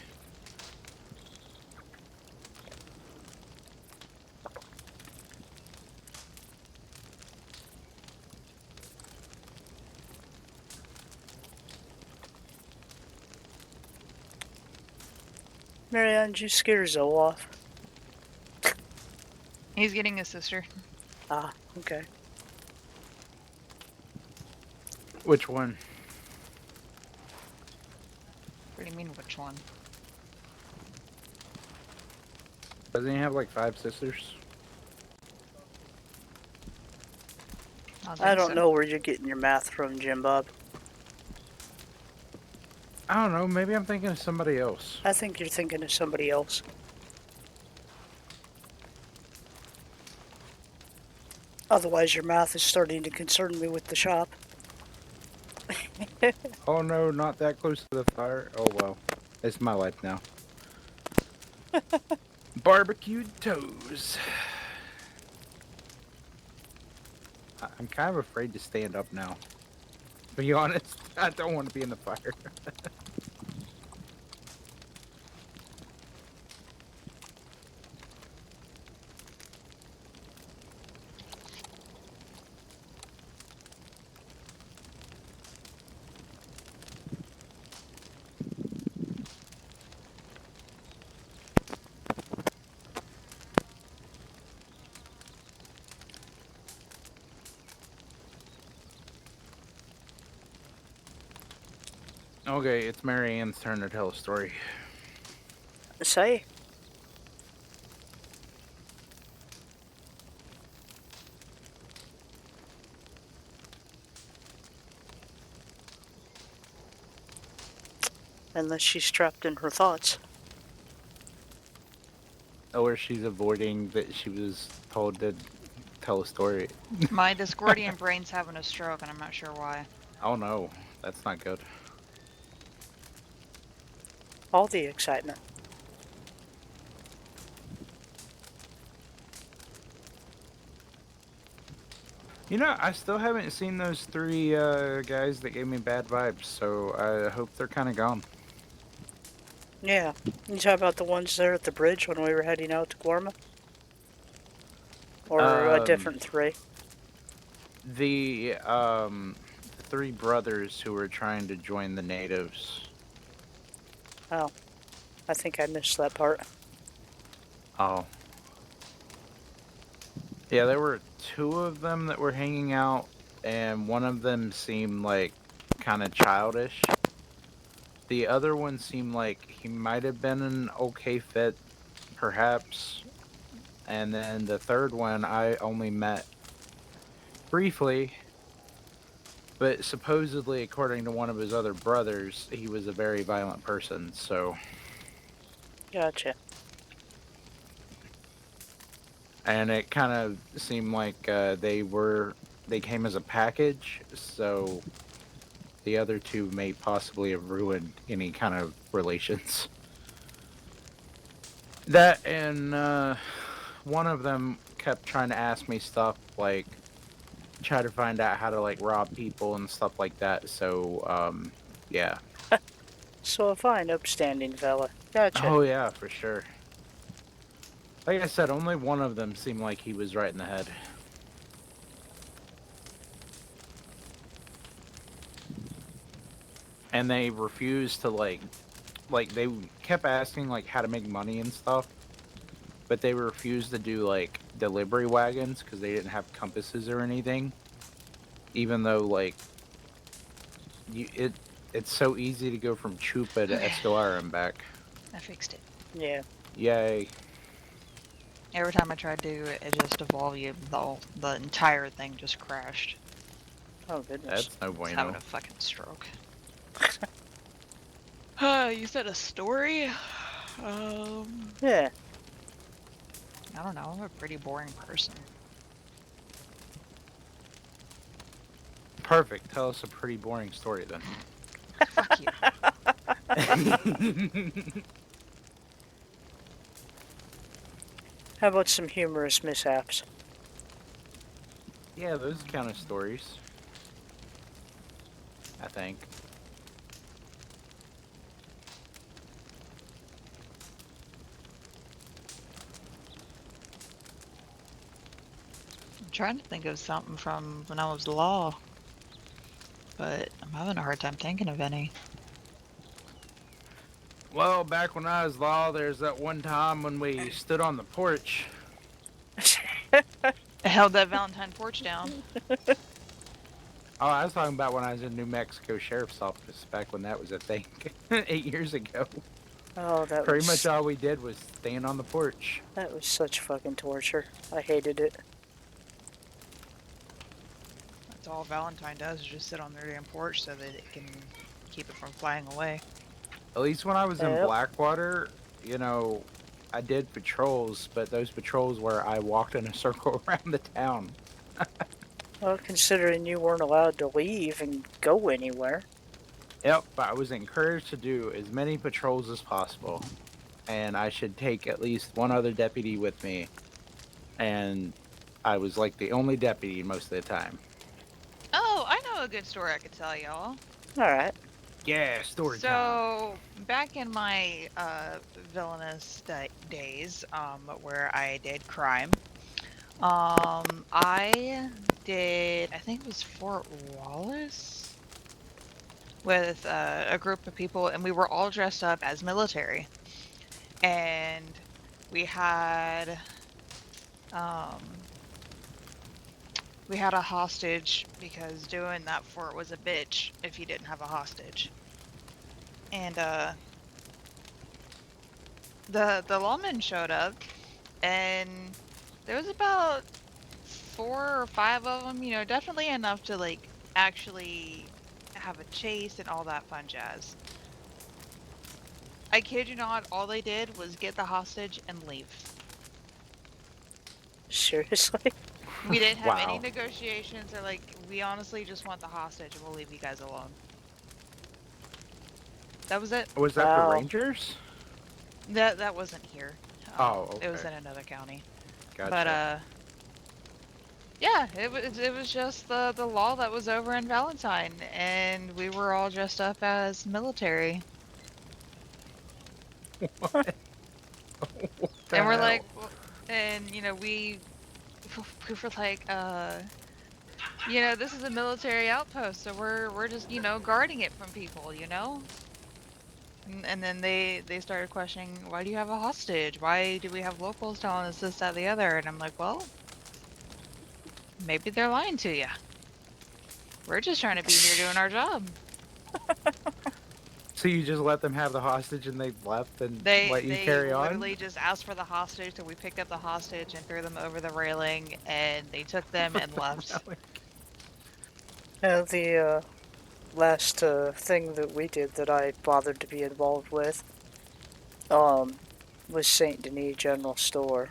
Marianne, did you scare Zoe off? He's getting his sister. Ah, okay. Which one? What do you mean, which one? Doesn't he have like 5 sisters? I don't know where you're getting your math from, Jim Bob. I don't know. Maybe I'm thinking of somebody else. I think you're thinking of somebody else. Otherwise, your math is starting to concern me with the shop. Oh no, not that close to the fire. Oh well. It's my life now. Barbecued toes. I'm kind of afraid to stand up now. To be honest, I don't want to be in the fire. Okay, it's Mary Ann's turn to tell a story. Say? Unless she's trapped in her thoughts. Or she's avoiding that she was told to tell a story. My Discordian brain's having a stroke, and I'm not sure why. Oh no, that's not good. All the excitement. You know, I still haven't seen those three guys that gave me bad vibes, so I hope they're kind of gone. Yeah. You talk about the ones there at the bridge when we were heading out to Gorma? Or a different three? The three brothers who were trying to join the natives. Oh. I think I missed that part. Oh. Yeah, there were two of them that were hanging out, and one of them seemed like kind of childish. The other one seemed like he might have been an okay fit, perhaps. And then the third one I only met briefly, but supposedly, according to one of his other brothers, he was a very violent person, so. Gotcha. And it kind of seemed like they came as a package, so the other two may possibly have ruined any kind of relations. That and one of them kept trying to ask me stuff like try to find out how to like rob people and stuff like that. So yeah. So a fine, upstanding fella. Gotcha. Oh yeah, for sure. Like I said, only one of them seemed like he was right in the head. And they refused to like they kept asking like how to make money and stuff, but they refused to do like delivery wagons because they didn't have compasses or anything. Even though like it's so easy to go from Chupa to Escalar and back. I fixed it. Yeah. Yay. Every time I tried to adjust the volume, the entire thing just crashed. Oh goodness. That's no I was bueno. having a fucking stroke. You said a story? Yeah. I don't know, I'm a pretty boring person. Perfect. Tell us a pretty boring story then. Fuck you. How about some humorous mishaps? Yeah, those kind of stories. I think. I'm trying to think of something from when I was law, but I'm having a hard time thinking of any. Well, back when I was law, there's that one time when we stood on the porch. Held that Valentine porch down. Oh, I was talking about when I was in New Mexico Sheriff's Office back when that was a thing 8 years ago. Oh, that Pretty was... much all we did was stand on the porch. That was such fucking torture. I hated it. That's all Valentine does is just sit on their damn porch so that it can keep it from flying away. At least when I was in Blackwater, you know, I did patrols, but those patrols where I walked in a circle around the town. Well, considering you weren't allowed to leave and go anywhere. Yep, but I was encouraged to do as many patrols as possible. And I should take at least one other deputy with me. And I was like the only deputy most of the time. Oh, I know a good story I could tell y'all. Alright. Yeah, story time. So, back in my villainous days, where I did crime, I think it was Fort Wallace, with a group of people, and we were all dressed up as military. And we had a hostage because doing that fort was a bitch if you didn't have a hostage. And the lawmen showed up, and there was about 4 or 5 of them, you know, definitely enough to like actually have a chase and all that fun jazz. I kid you not, all they did was get the hostage and leave. Seriously? We didn't have any negotiations. They're like, we honestly just want the hostage and we'll leave you guys alone. That was it. Was that the Rangers? That wasn't here. Oh, okay. It was in another county. Gotcha. But Yeah, it was just the law that was over in Valentine, and we were all dressed up as military. What? What the And we're hell? like, and we were like, this is a military outpost, so we're just guarding it from people, And then they started questioning, why do you have a hostage? Why do we have locals telling us this, that, the other? And I'm like, well, maybe they're lying to you. We're just trying to be here doing our job. So you just let them have the hostage and they left and They let you they carry on? literally just asked for the hostage, so we picked up the hostage and threw them over the railing, and they took them and left. The last thing that we did that I bothered to be involved with was St. Denis General Store.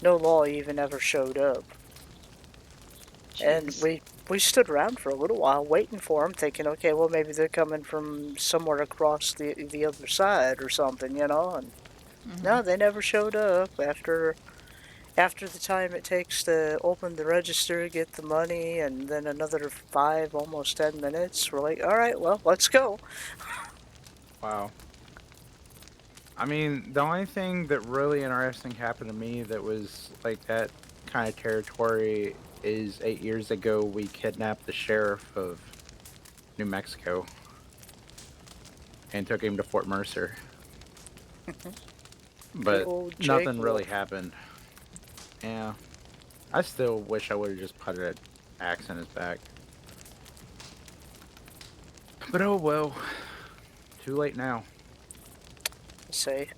No law even ever showed up. And Jeez. we stood around for a little while waiting for them, thinking, okay, well, maybe they're coming from somewhere across the other side or something, And no, they never showed up after the time it takes to open the register, get the money, and then another 5, almost 10 minutes. We're like, all right, well, let's go. Wow. I mean, the only thing that really interesting happened to me that was like that kind of territory is 8 years ago we kidnapped the sheriff of New Mexico and took him to Fort Mercer. Good But old Jake nothing really Wolf. happened. Yeah. I still wish I would have just put an axe in his back. But oh well. Too late now. Say.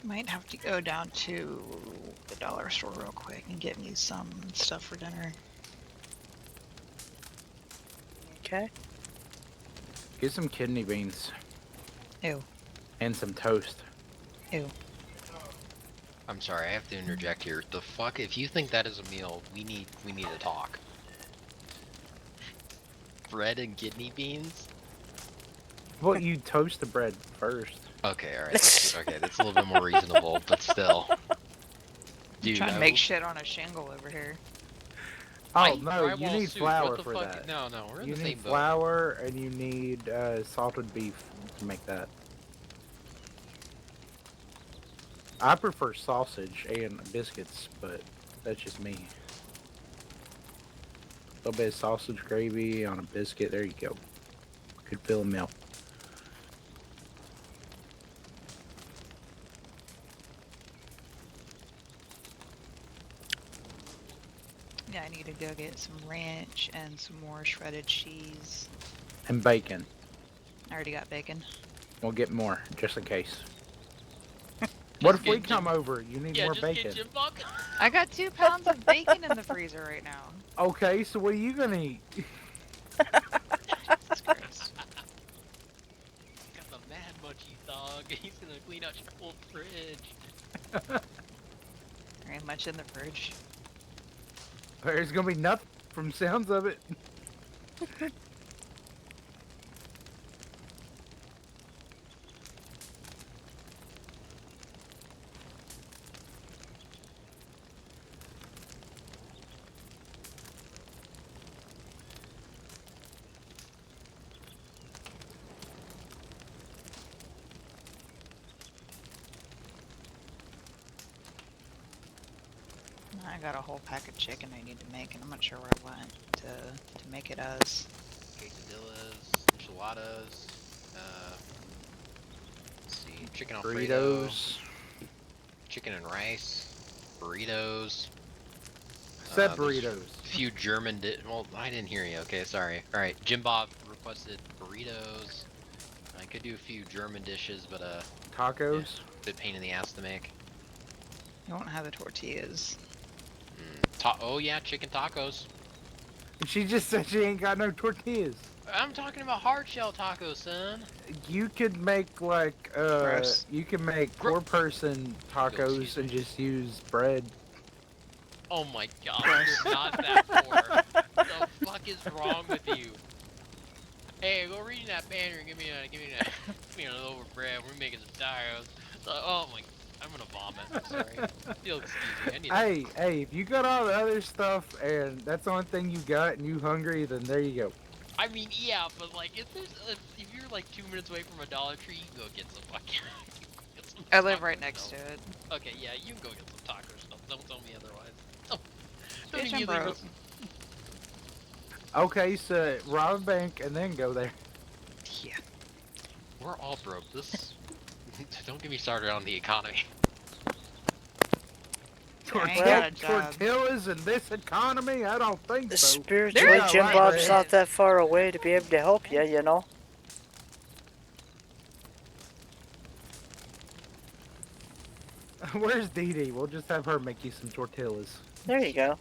Might have to go down to the dollar store real quick and get me some stuff for dinner. Okay. Get some kidney beans. Ew. And some toast. Ew. I'm sorry, I have to interject here. The fuck? If you think that is a meal, we need to talk. Bread and kidney beans? Well, you toast the bread first. Okay, alright. That's a little bit more reasonable, but still. Dude, trying to make shit on a shingle over here. Oh no, you need soup. flour What the for fuck? that. No, we're in You the need same boat. flour and you need salted beef to make that. I prefer sausage and biscuits, but that's just me. A little bit of sausage gravy on a biscuit. There you go. Good filling meal. Yeah, I need to go get some ranch and some more shredded cheese. And bacon. I already got bacon. We'll get more, just in case. What if we come over? You need more bacon. I got 2 pounds of bacon in the freezer right now. Okay, so what are you gonna eat? Jesus Christ. Got the mad munchies, dog. He's gonna clean out your whole fridge. There ain't much in the fridge. There's gonna be nothing from sounds of it. I got a whole pack of chicken I need to make, and I'm not sure what I want to make it as. Quesadillas, enchiladas, let's see, chicken alfredo, Burritos. chicken and rice, burritos. Said burritos. A few German well, I didn't hear you. Okay, sorry. All right, Jim Bob requested burritos. I could do a few German dishes, but tacos. Yeah, bit pain in the ass to make. You won't have the tortillas. Oh yeah, chicken tacos. She just said she ain't got no tortillas. I'm talking about hard shell tacos, son. You could make like Gross. you can make 4-person tacos and just use bread. Oh my god, you're not that poor. What the fuck is wrong with you? Hey, go read in that banner and give me a loaf of bread. We're making some tacos. Oh my I'm gonna vomit. I'm sorry. You'll excuse me. I need. Hey, if you got all the other stuff and that's the only thing you got and you hungry, then there you go. I mean, yeah, but like, if you're like 2 minutes away from a Dollar Tree, you can go get some fucking. Get some I live taco right next stuff. to it. Okay, yeah, you can go get some taco stuff. Don't tell me otherwise. Don't Bitch, I'm immediately. broke. Okay, so rob a bank and then go there. Yeah. We're all broke. This. Don't get me started on the economy. I ain't got a job. Tortillas in this economy? I don't think so. Spiritually, Jim Bob's not that far away to be able to help you, you know? Where's Dee Dee? We'll just have her make you some tortillas. There you go.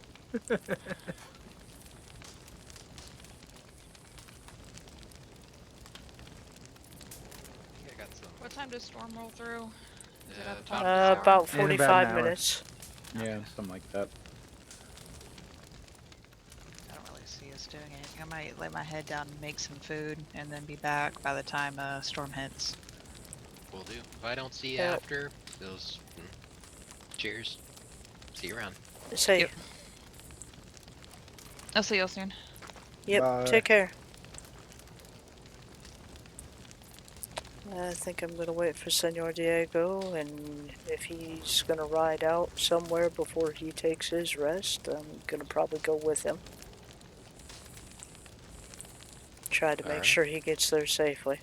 What time does storm roll through? Is it at the top About of the hour? 45 minutes. Yeah, something like that. I don't really see us doing anything. I might lay my head down and make some food and then be back by the time storm hits. Will do. If I don't see you Yeah. after, those. Cheers. See you around. Say, Yep. I'll see y'all soon. Yep, Bye. take care. I think I'm gonna wait for Senor Diego, and if he's gonna ride out somewhere before he takes his rest, I'm gonna probably go with him. Try to make Alright. sure he gets there safely.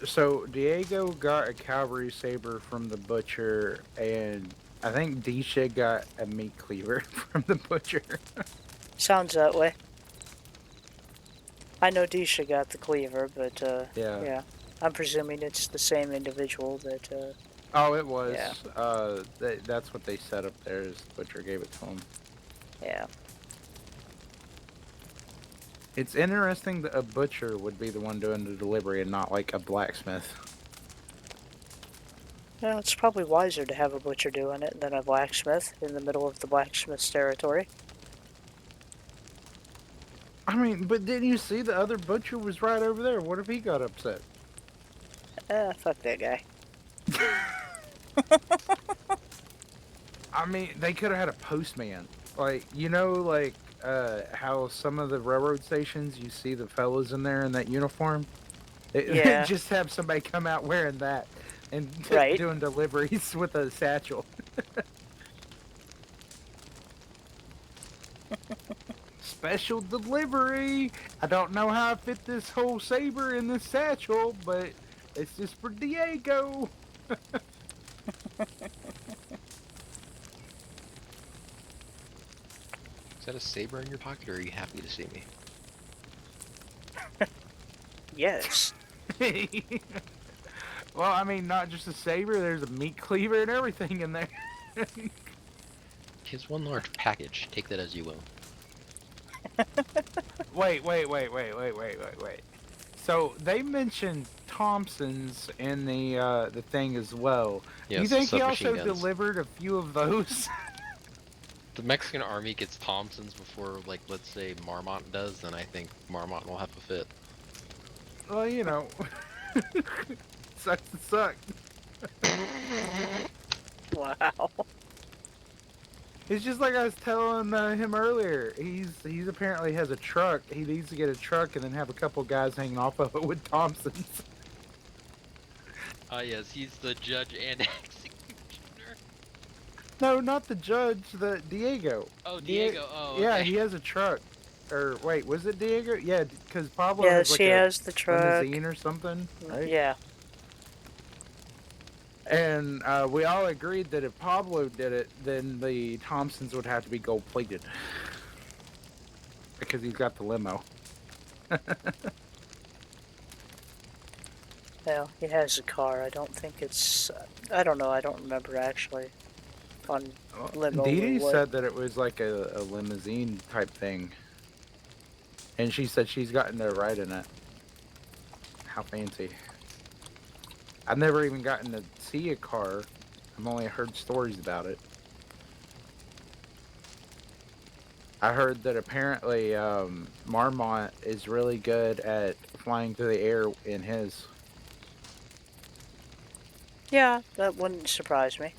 So Diego got a cavalry saber from the butcher, and I think Disha got a meat cleaver from the butcher. Sounds that way. I know Disha got the cleaver, but yeah, I'm presuming it's the same individual that. Oh, it was. Yeah. That's what they said up there. Is the butcher gave it to him. Yeah. It's interesting that a butcher would be the one doing the delivery and not like a blacksmith. Well, it's probably wiser to have a butcher doing it than a blacksmith in the middle of the blacksmith's territory. I mean, but didn't you see the other butcher was right over there? What if he got upset? Fuck that guy. I mean, they could have had a postman. Like, you know, like how some of the railroad stations, you see the fellas in there in that uniform? Yeah. Just have somebody come out wearing that and Right. doing deliveries with a satchel. Special delivery! I don't know how I fit this whole saber in this satchel, but it's just for Diego! Is that a saber in your pocket, or are you happy to see me? Yes. Well, I mean, not just a saber, there's a meat cleaver and everything in there. It's one large package. Take that as you will. Wait. So they mentioned Thompson's in the thing as well. Yes, you think he submachine also guns. delivered a few of those? The Mexican army gets Thompsons before, like, let's say Marmont does, then I think Marmont will have a fit. Well, you know, sucks to suck. Wow. It's just like I was telling him earlier. He's apparently has a truck. He needs to get a truck and then have a couple guys hanging off of it with Thompsons. Ah, yes, he's the judge and executioner. No, not the judge. The Diego. Oh, Diego. Oh, Yeah, okay. he has a truck. Or wait, was it Diego? Yeah, because Pablo Yes, has like he a has the truck. limousine or something, right? Yeah. And we all agreed that if Pablo did it, then the Thompsons would have to be gold plated because he's got the limo. Well, he has a car. I don't think it's. I don't know. I don't remember actually. On limo. Dee or Dee what. said that it was like a limousine type thing. And she said she's gotten to ride in it. How fancy. I've never even gotten to see a car. I've only heard stories about it. I heard that apparently Marmont is really good at flying through the air in his. Yeah, that wouldn't surprise me.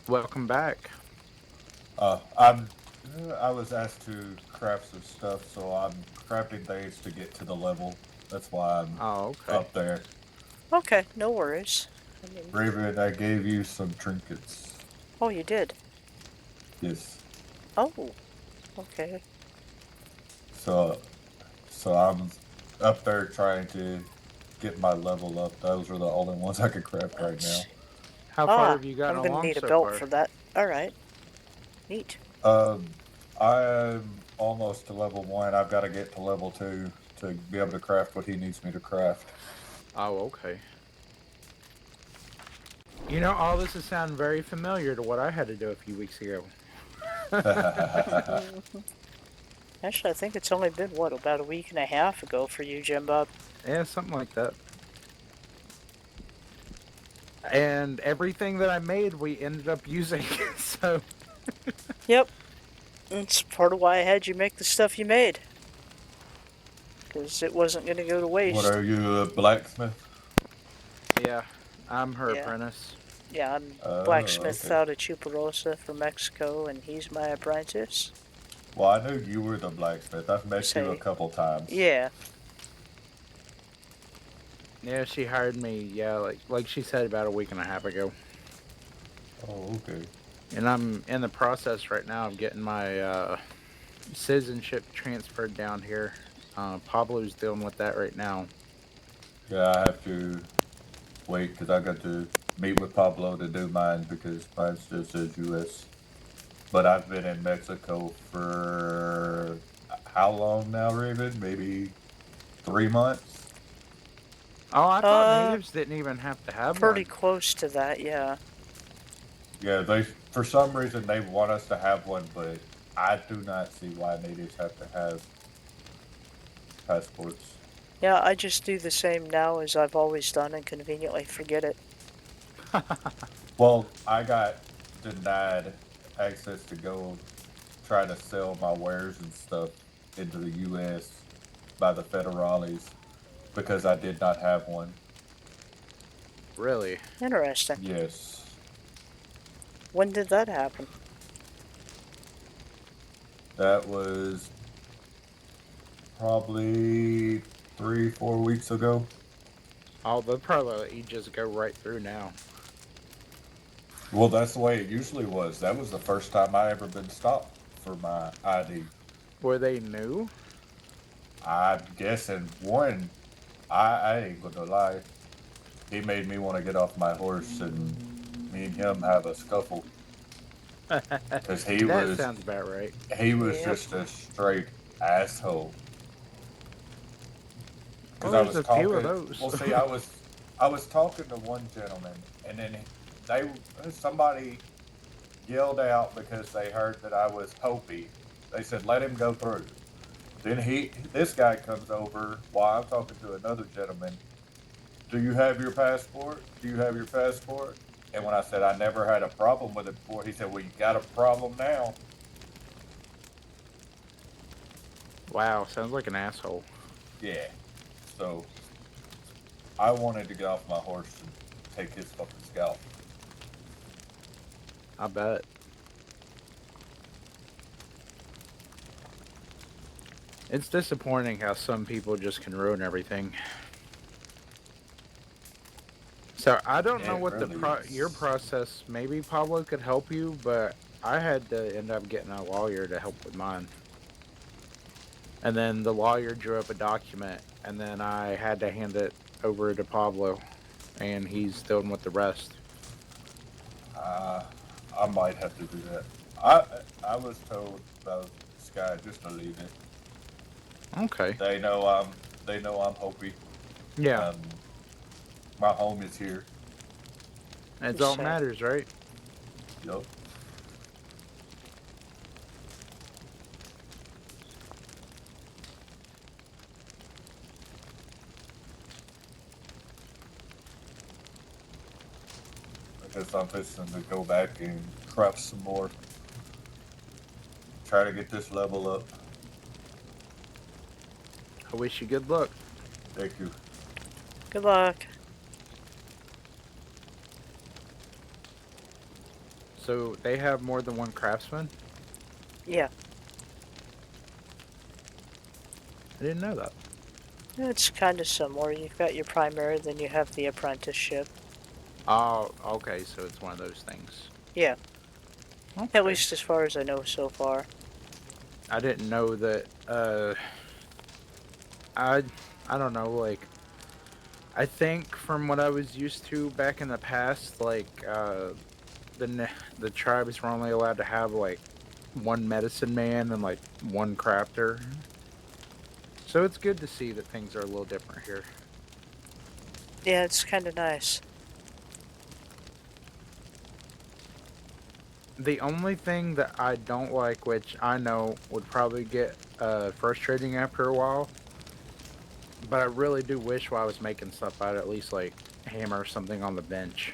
Welcome back. I was asked to craft some stuff, so I'm crafting things to get to the level. That's why I'm up there. Okay, no worries. I mean, Raven, I gave you some trinkets. oh, you did? Yes. Oh, okay. So, so I'm up there trying to get my level up. Those are the only ones I can craft right now. How far have you gotten I'm gonna along need a so belt far? for that. Alright. Neat. I'm almost to level 1. I've got to get to level 2 to be able to craft what he needs me to craft. Oh, okay. You know, all this is sounding very familiar to what I had to do a few weeks ago. Actually, I think it's only been, what, about a week and a half ago for you, Jim Bob? Yeah, something like that. And everything that I made, we ended up using. So. Yep. That's part of why I had you make the stuff you made. Because it wasn't going to go to What waste. are you, a blacksmith? Yeah, I'm her Yeah. apprentice. Yeah, I'm Oh, blacksmith okay. out of Chuparosa from Mexico, and he's my apprentice. Well, I knew you were the blacksmith. I've met you a Say, couple times. yeah. Yeah, she hired me. Yeah, like she said, about a week and a half ago. Oh, okay. And I'm in the process right now of getting my citizenship transferred down here. Pablo's dealing with that right now. Yeah, I have to wait because I got to meet with Pablo to do mine because mine still says U.S. But I've been in Mexico for how long now, Raven? Maybe 3 months? Oh, I thought natives didn't even have to have Pretty one. close to that, yeah. Yeah, they for some reason they want us to have one, but I do not see why natives have to have passports. Yeah, I just do the same now as I've always done and conveniently forget it. Well, I got denied access to go try to sell my wares and stuff into the U.S. by the federales because I did not have one. Really? Interesting. Yes. When did that happen? That was probably 3, 4 weeks ago. Oh, they'll probably let you just go right through now. Well, that's the way it usually was. That was the first time I ever been stopped for my ID. Were they new? I'm guessing one. I ain't gonna lie. He made me want to get off my horse, and me and him have a scuffle. Cause That sounds about right. he was just a straight asshole. Well, Because I there's was a few of talking. those. Well, see, I was talking to one gentleman, and then somebody yelled out because they heard that I was Hopi. They said, "Let him go through." Then this guy comes over while I'm talking to another gentleman. Do you have your passport? Do you have your passport? And when I said I never had a problem with it before, he said, "Well, you got a problem now." Wow, sounds like an asshole. Yeah. So I wanted to get off my horse and take his fucking scalp. I bet. It's disappointing how some people just can ruin everything. So I don't know It what really your is. process. Maybe Pablo could help you, but I had to end up getting a lawyer to help with mine. And then the lawyer drew up a document, and then I had to hand it over to Pablo, and he's dealing with the rest. I might have to do that. I was told by this guy just to leave it. Okay. They know I'm Hopi. Yeah. Um, my home is here. It's all that matters, right? Yup. I guess I'm fixing to go back and craft some more. Try to get this level up. I wish you good luck. Thank you. Good luck. So they have more than one craftsman? Yeah. I didn't know that. It's kind of similar. You've got your primary, then you have the apprenticeship. Oh, okay, so it's one of those things. Yeah. Okay. At least as far as I know so far. I didn't know that, I don't know, like, I think from what I was used to back in the past, like, the tribes were only allowed to have, like, one medicine man and, like, one crafter. So it's good to see that things are a little different here. Yeah, it's kind of nice. The only thing that I don't like, which I know would probably get frustrating after a while, but I really do wish while I was making stuff I'd at least like hammer something on the bench.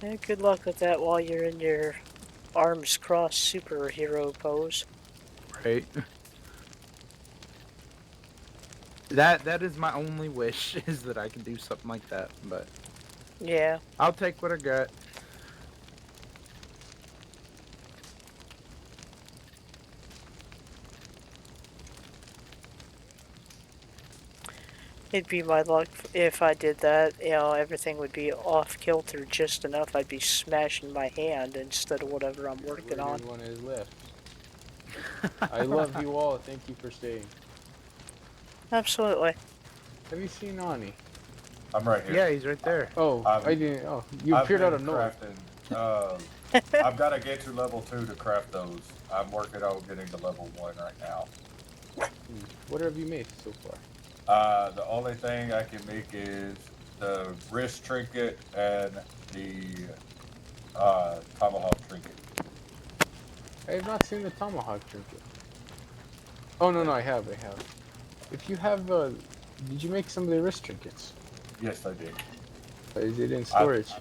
Yeah, good luck with that while you're in your arms crossed superhero pose. Right? That is my only wish, is that I can do something like that, but Yeah. I'll take what I got. It'd be my luck if I did that. You know, everything would be off kilter just enough. I'd be smashing my hand instead of whatever I'm working on. Everyone is left. I love you all. Thank you for staying. Absolutely. Have you seen Ani? I'm right here. Yeah, he's right there. Oh, I didn't. Oh, you I've appeared out been of nowhere. crafting. I've got to get to level 2 to craft those. I'm working on getting to level 1 right now. What have you made so far? The only thing I can make is the wrist trinket and the tomahawk trinket. I have not seen the tomahawk trinket. Oh no, I have. If you have, did you make some of the wrist trinkets? Yes, I did. Is it in storage?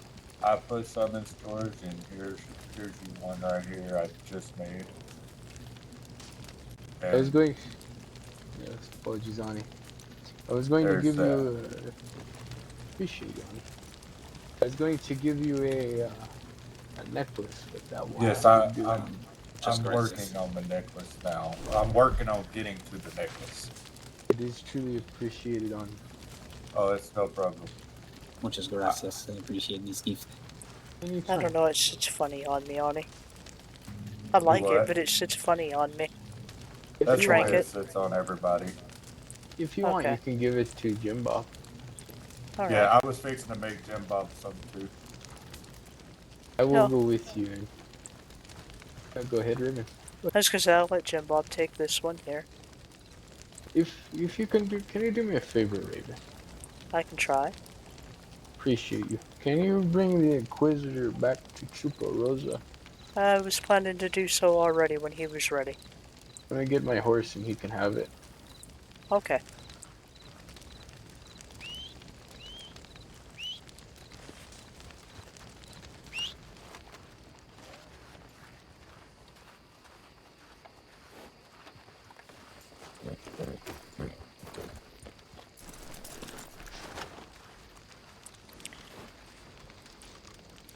I put some in storage, and here's you one right here I just made. I was going. Yes, apologies, Ani. I was going to give you. Appreciate you, Ani. I was going to give you a necklace, but that one. Yes, I'm working on the necklace now. I'm working on getting to the necklace. It is truly appreciated, Ani. Oh, it's no problem. Muchas gracias. I appreciate this gift. I don't know, it sits funny on me, Ani. I like it, but it sits funny on me. That's why it trinket. sits on everybody. If you want, you can give it to Jim Bob. Yeah, I was fixing to make Jim Bob some too. I will go with you. Go ahead, Raven. I was gonna say, I'll let Jim Bob take this one here. If you can you do me a favor, Raven? I can try. Appreciate you. Can you bring the Inquisitor back to Chupa Rosa? I was planning to do so already when he was ready. Let me get my horse and he can have it. Okay.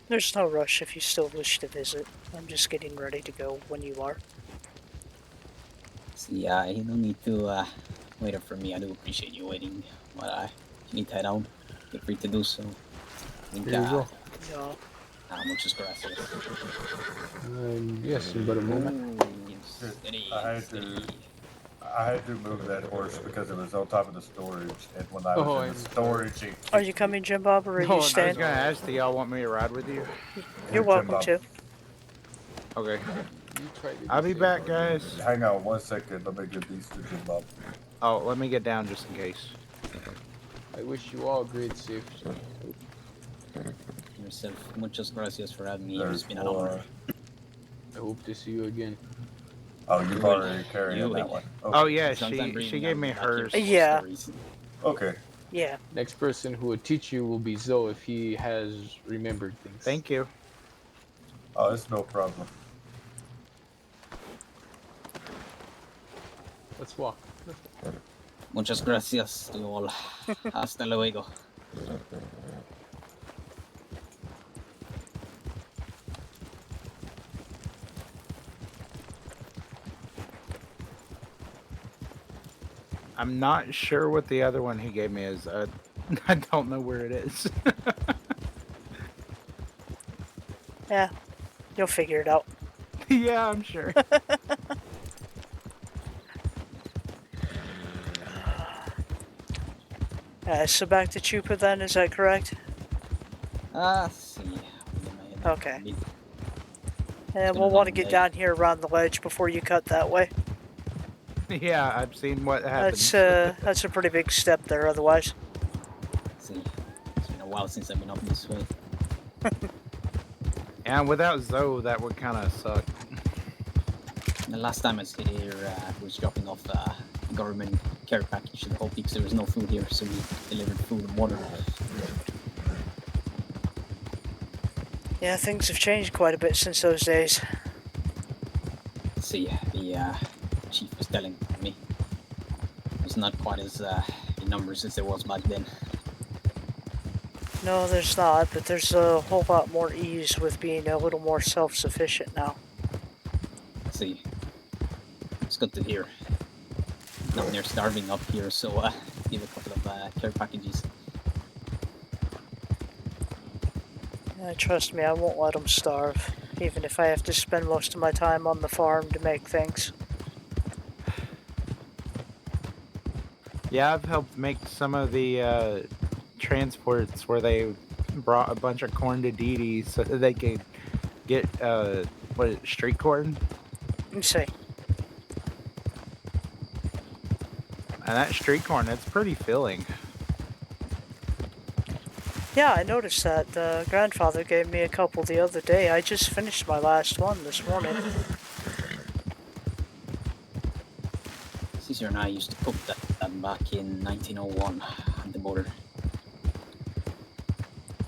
There's no rush if you still wish to visit. I'm just getting ready to go when you are. See, you don't need to wait up for me. I do appreciate you waiting. But if you need to head out, feel free to do so. I think, Here you go. No. Muchas gracias. Yes, in but a moment. I had to move that horse because it was on top of the storage, and when I was in the storage, it Are you coming, Jim Bob, or are you I was staying? gonna ask, do y'all want me to ride with you? You're welcome to. Okay. I'll be back, guys. Hang on 1 second. Let me get these to Jim Bob. Oh, let me get down just in case. I wish you all great safety. Yourself, muchas gracias for having me. It's been an honor. I hope to see you again. Oh, you've already carried in that one. Okay. Oh yeah, she gave me hers. Yeah. Okay. Yeah. Next person who will teach you will be Zoe if he has remembered things. Thank you. Oh, it's no problem. Let's walk. Muchas gracias to you all. Hasta luego. I'm not sure what the other one he gave me is. I don't know where it is. Yeah, you'll figure it out. Yeah, I'm sure. So back to Chupa then, is that correct? See. Okay. And we'll want to get down here around the ledge before you cut that way. Yeah, I've seen what happens. That's a pretty big step there otherwise. See, it's been a while since I've been up this way. And without Zoe, that would kind of suck. The last time I stayed here, was dropping off government care package to the whole because there was no food here, so we delivered food and water. Yeah, things have changed quite a bit since those days. See, the chief was telling me it's not quite as in numbers as there was back then. No, there's not, but there's a whole lot more ease with being a little more self-sufficient now. See, it's good to hear. Now they're starving up here, so give a couple of care packages. Trust me, I won't let them starve, even if I have to spend most of my time on the farm to make things. Yeah, I've helped make some of the transports where they brought a bunch of corn to Dee Dee so that they could get, what is it, street corn? Let me see. And that street corn, it's pretty filling. Yeah, I noticed that. Grandfather gave me a couple the other day. I just finished my last one this morning. Caesar and I used to cook that back in 1901 at the border.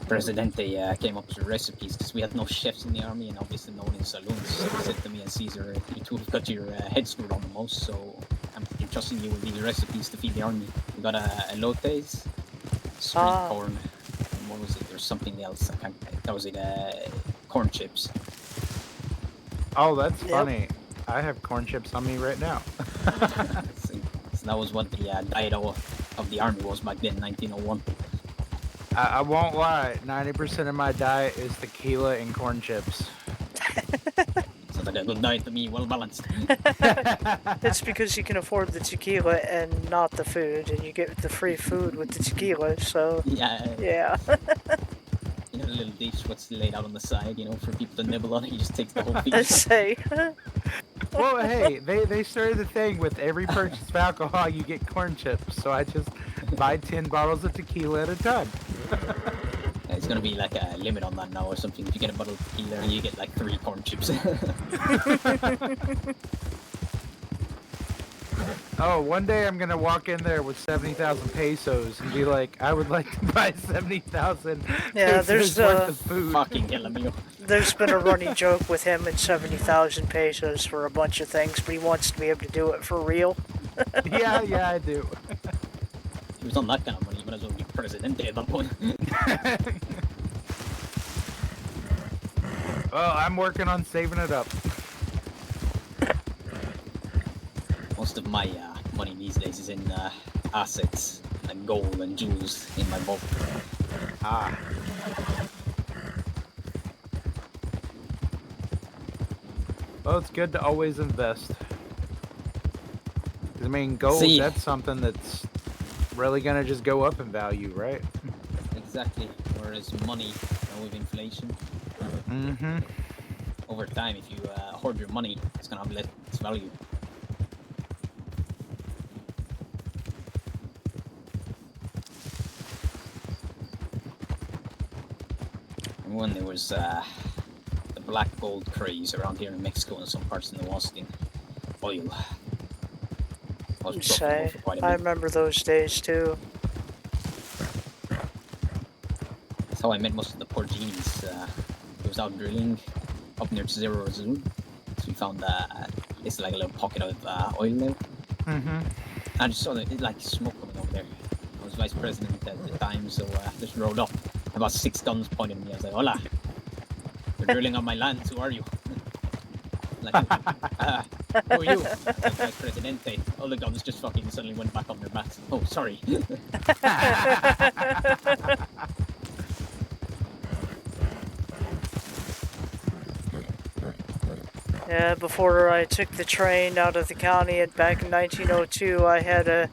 Presidente came up with recipes because we had no chefs in the army and obviously no one in saloons. So he said to me and Caesar, "You two have got your head screwed on the most, so I'm entrusting you with these recipes to feed the army." We got elotes, sweet corn, and what was it? There's something else. That was it. Corn chips. Oh, that's funny. I have corn chips on me right now. So that was what the diet of the army was back then, 1901. I won't lie, 90% of my diet is tequila and corn chips. Sounds like a good diet to me, well balanced. It's because you can afford the tequila and not the food, and you get the free food with the tequila, so... Yeah. You know, the little dish what's laid out on the side, you know, for people to nibble on it, you just take the whole piece. Let's say. Well, hey, they started the thing with every purchase of alcohol, you get corn chips. So I just buy 10 bottles of tequila at a time. It's gonna be like a limit on that now or something. If you get a bottle of tequila, you get like 3 corn chips. Oh, one day I'm gonna walk in there with 70,000 pesos and be like, I would like to buy 70,000 Yeah, pesos worth of food. Fucking hell, amigo. There's been a running joke with him and 70,000 pesos for a bunch of things, but he wants to be able to do it for real. Yeah, I do. If he was on that kind of money, you might as well be presidente at that point. Well, I'm working on saving it up. Most of my money these days is in assets, like gold and jewels in my vault. Well, it's good to always invest. 'Cause, I mean, gold, that's something that's really gonna just go up in value, right? Exactly. Whereas money, with inflation, over time, if you hoard your money, it's gonna have less value. And when there was the black gold craze around here in Mexico and some parts in the West, oil was profitable for quite a bit. I remember those days too. That's how I met most of the Portuguese. He was out drilling up near Zero Zone. So we found it's like a little pocket of oil there. I just saw like smoke coming over there. I was vice president at the time, so I just rode up. About 6 guns pointed at me. I was like, "Hola, you're drilling on my lands. Who are you?" Like, who are you? I was like, Vice Presidente. All the guns just fucking suddenly went back on their mats. Oh, sorry. Yeah, before I took the train out of the county back in 1902, I had a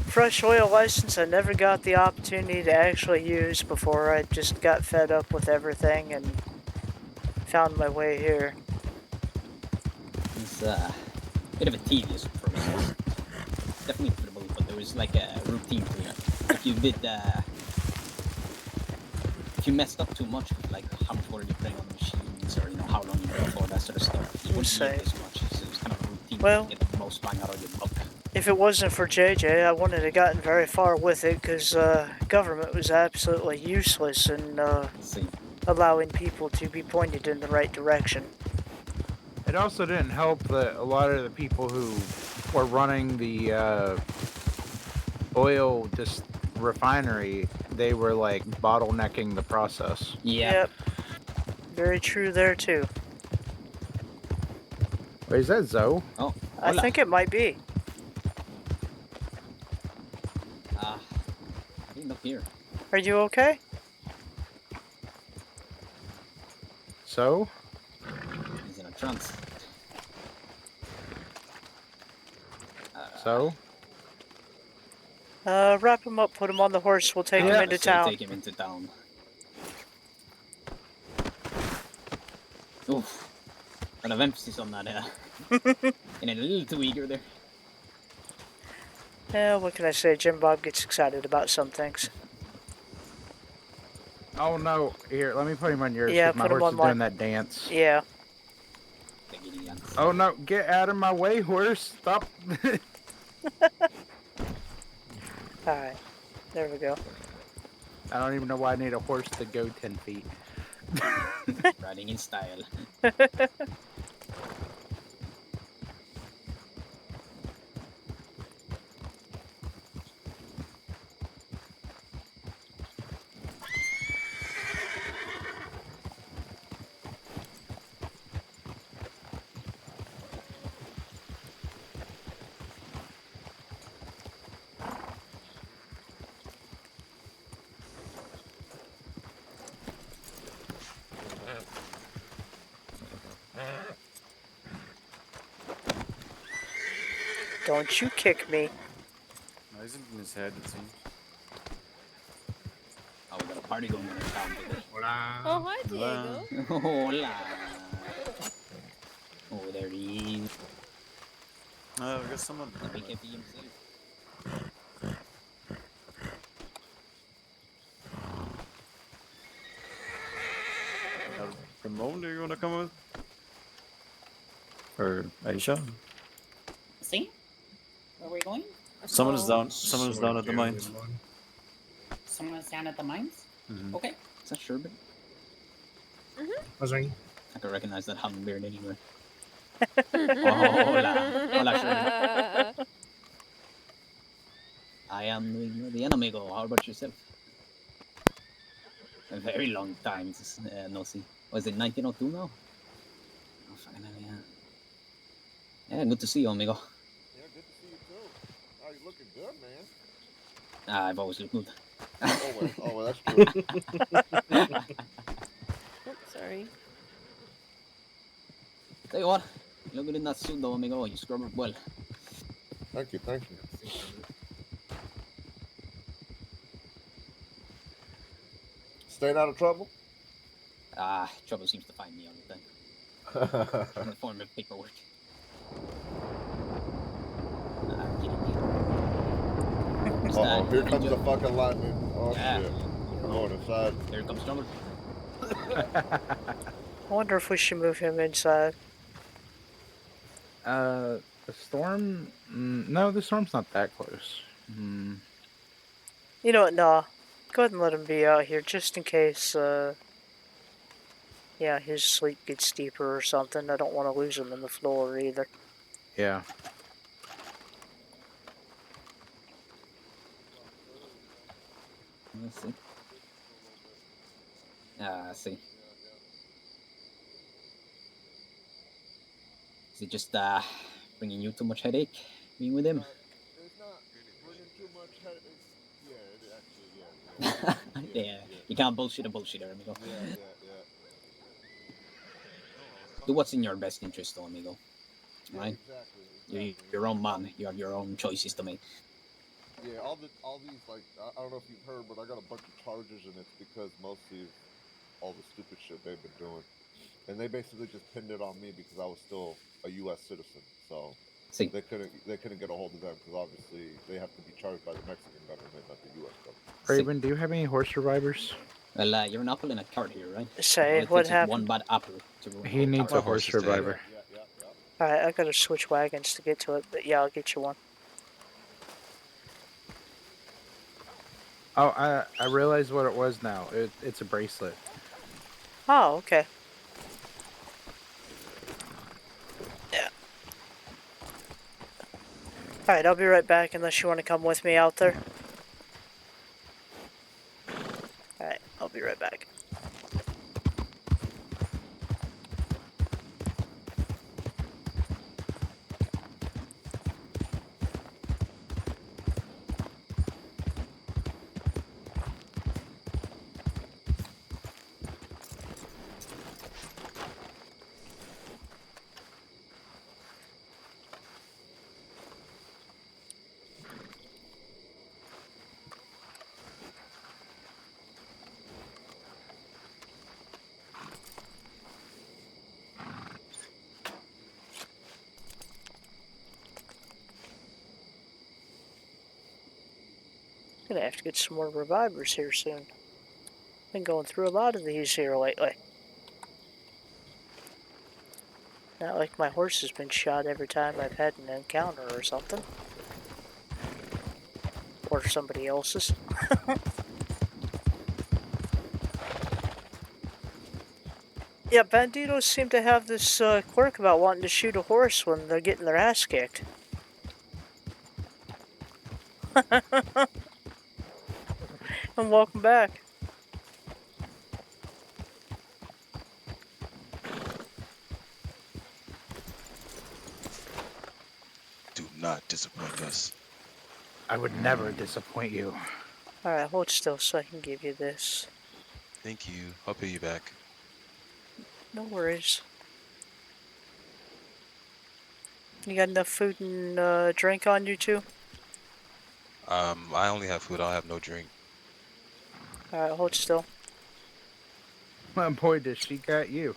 fresh oil license I never got the opportunity to actually use before I just got fed up with everything and found my way here. It's a bit of a tedious process. Definitely inevitable, but there was like a routine to it. If you did, if you messed up too much with like how much water you're putting on the machines, or how long you go for, that sort of stuff, you wouldn't need as much. So it was kind of a routine to get the most bang out of your buck. If it wasn't for JJ, I wouldn't have gotten very far with it because government was absolutely useless in allowing people to be pointed in the right direction. It also didn't help that a lot of the people who were running the oil refinery, they were like bottlenecking the process. Yep. Very true there too. Wait, is that Zoe? Oh, I think it might be. I didn't look here. Are you okay? So? He's in a trance. So? Wrap him up, put him on the horse, we'll take him into town. Take him into town. Oof. A lot of emphasis on that, and a little too eager there. Yeah, what can I say? Jim Bob gets excited about some things. Oh no! Here, let me put him on yours. Yeah, my put him horse on is mine. doing that dance. Yeah. Oh no! Get out of my way, horse! Stop! Alright. There we go. I don't even know why I need a horse to go 10 feet. Riding in style. Don't you kick me. No, he's in his head, it seems. Oh, we got a party going on in town today. Hola. Oh, hi, Diego. Hola. Oh, there he is. Oh, I guess someone. He can't be himself. Ramon, do you want to come with? Or Aisha? See? Where are we going? Someone is down at the mines. Someone is down at the mines? Mhm. Okay. Is that Sherbet? What's Raine? I can recognize that hummingbird anywhere. Hola. Hola, Sherbet. I am the enemigo. How about yourself? A very long time no see. Was it 1902 now? Oh, fucking hell, yeah. Yeah, good to see you, amigo. Yeah, good to see you too. Oh, you're looking good, man. I've always looked good. Well, that's true. Oops, sorry. Tell you what, you look good in that suit though, amigo. You scrub it well. Thank you, thank you. Staying out of trouble? Trouble seems to find me all the time. In the form of paperwork. Uh-oh, here comes the fucking lightning. Oh, Yeah. shit. I'm going inside. Here comes trouble. I wonder if we should move him inside. The storm? No, the storm's not that close. You know what, nah. Go ahead and let him be out here just in case, yeah, his sleep gets deeper or something. I don't want to lose him in the floor either. Yeah. see. I see. Is it just bringing you too much headache being with him? It's not bringing too much head. It's yeah, it actually, Yeah, you can't bullshit a bullshitter, amigo. Yeah. Do what's in your best interest, though, amigo. Yeah, Right? exactly. You're your own man. You have your own choices to make. Yeah, all these like I don't know if you've heard, but I got a bunch of charges, and it's because mostly of all the stupid shit they've been doing, and they basically just pinned it on me because I was still a U.S. citizen, so See. they couldn't get a hold of them because obviously they have to be charged by the Mexican government, not the U.S. government. Raven, do you have any horse survivors? Well, you're an apple in a cart here, right? Say, All it what takes is one happened? bad apple to ruin the He whole needs cart. a horse survivor. Yeah. Alright, I gotta switch wagons to get to it, but yeah, I'll get you one. Oh, I realized what it was now. It's a bracelet. Oh, okay. Yeah. Alright, I'll be right back unless you want to come with me out there. Alright, I'll be right back. Gonna have to get some more revivers here soon. Been going through a lot of these here lately. Not like my horse has been shot every time I've had an encounter or something. Or somebody else's. Yeah, banditos seem to have this quirk about wanting to shoot a horse when they're getting their ass kicked. And welcome back. Do not disappoint us. I would never disappoint you. Alright, hold still so I can give you this. Thank you. I'll pay you back. No worries. You got enough food and drink on you too? I only have food. I'll have no drink. Alright, hold still. Boy, does she got you.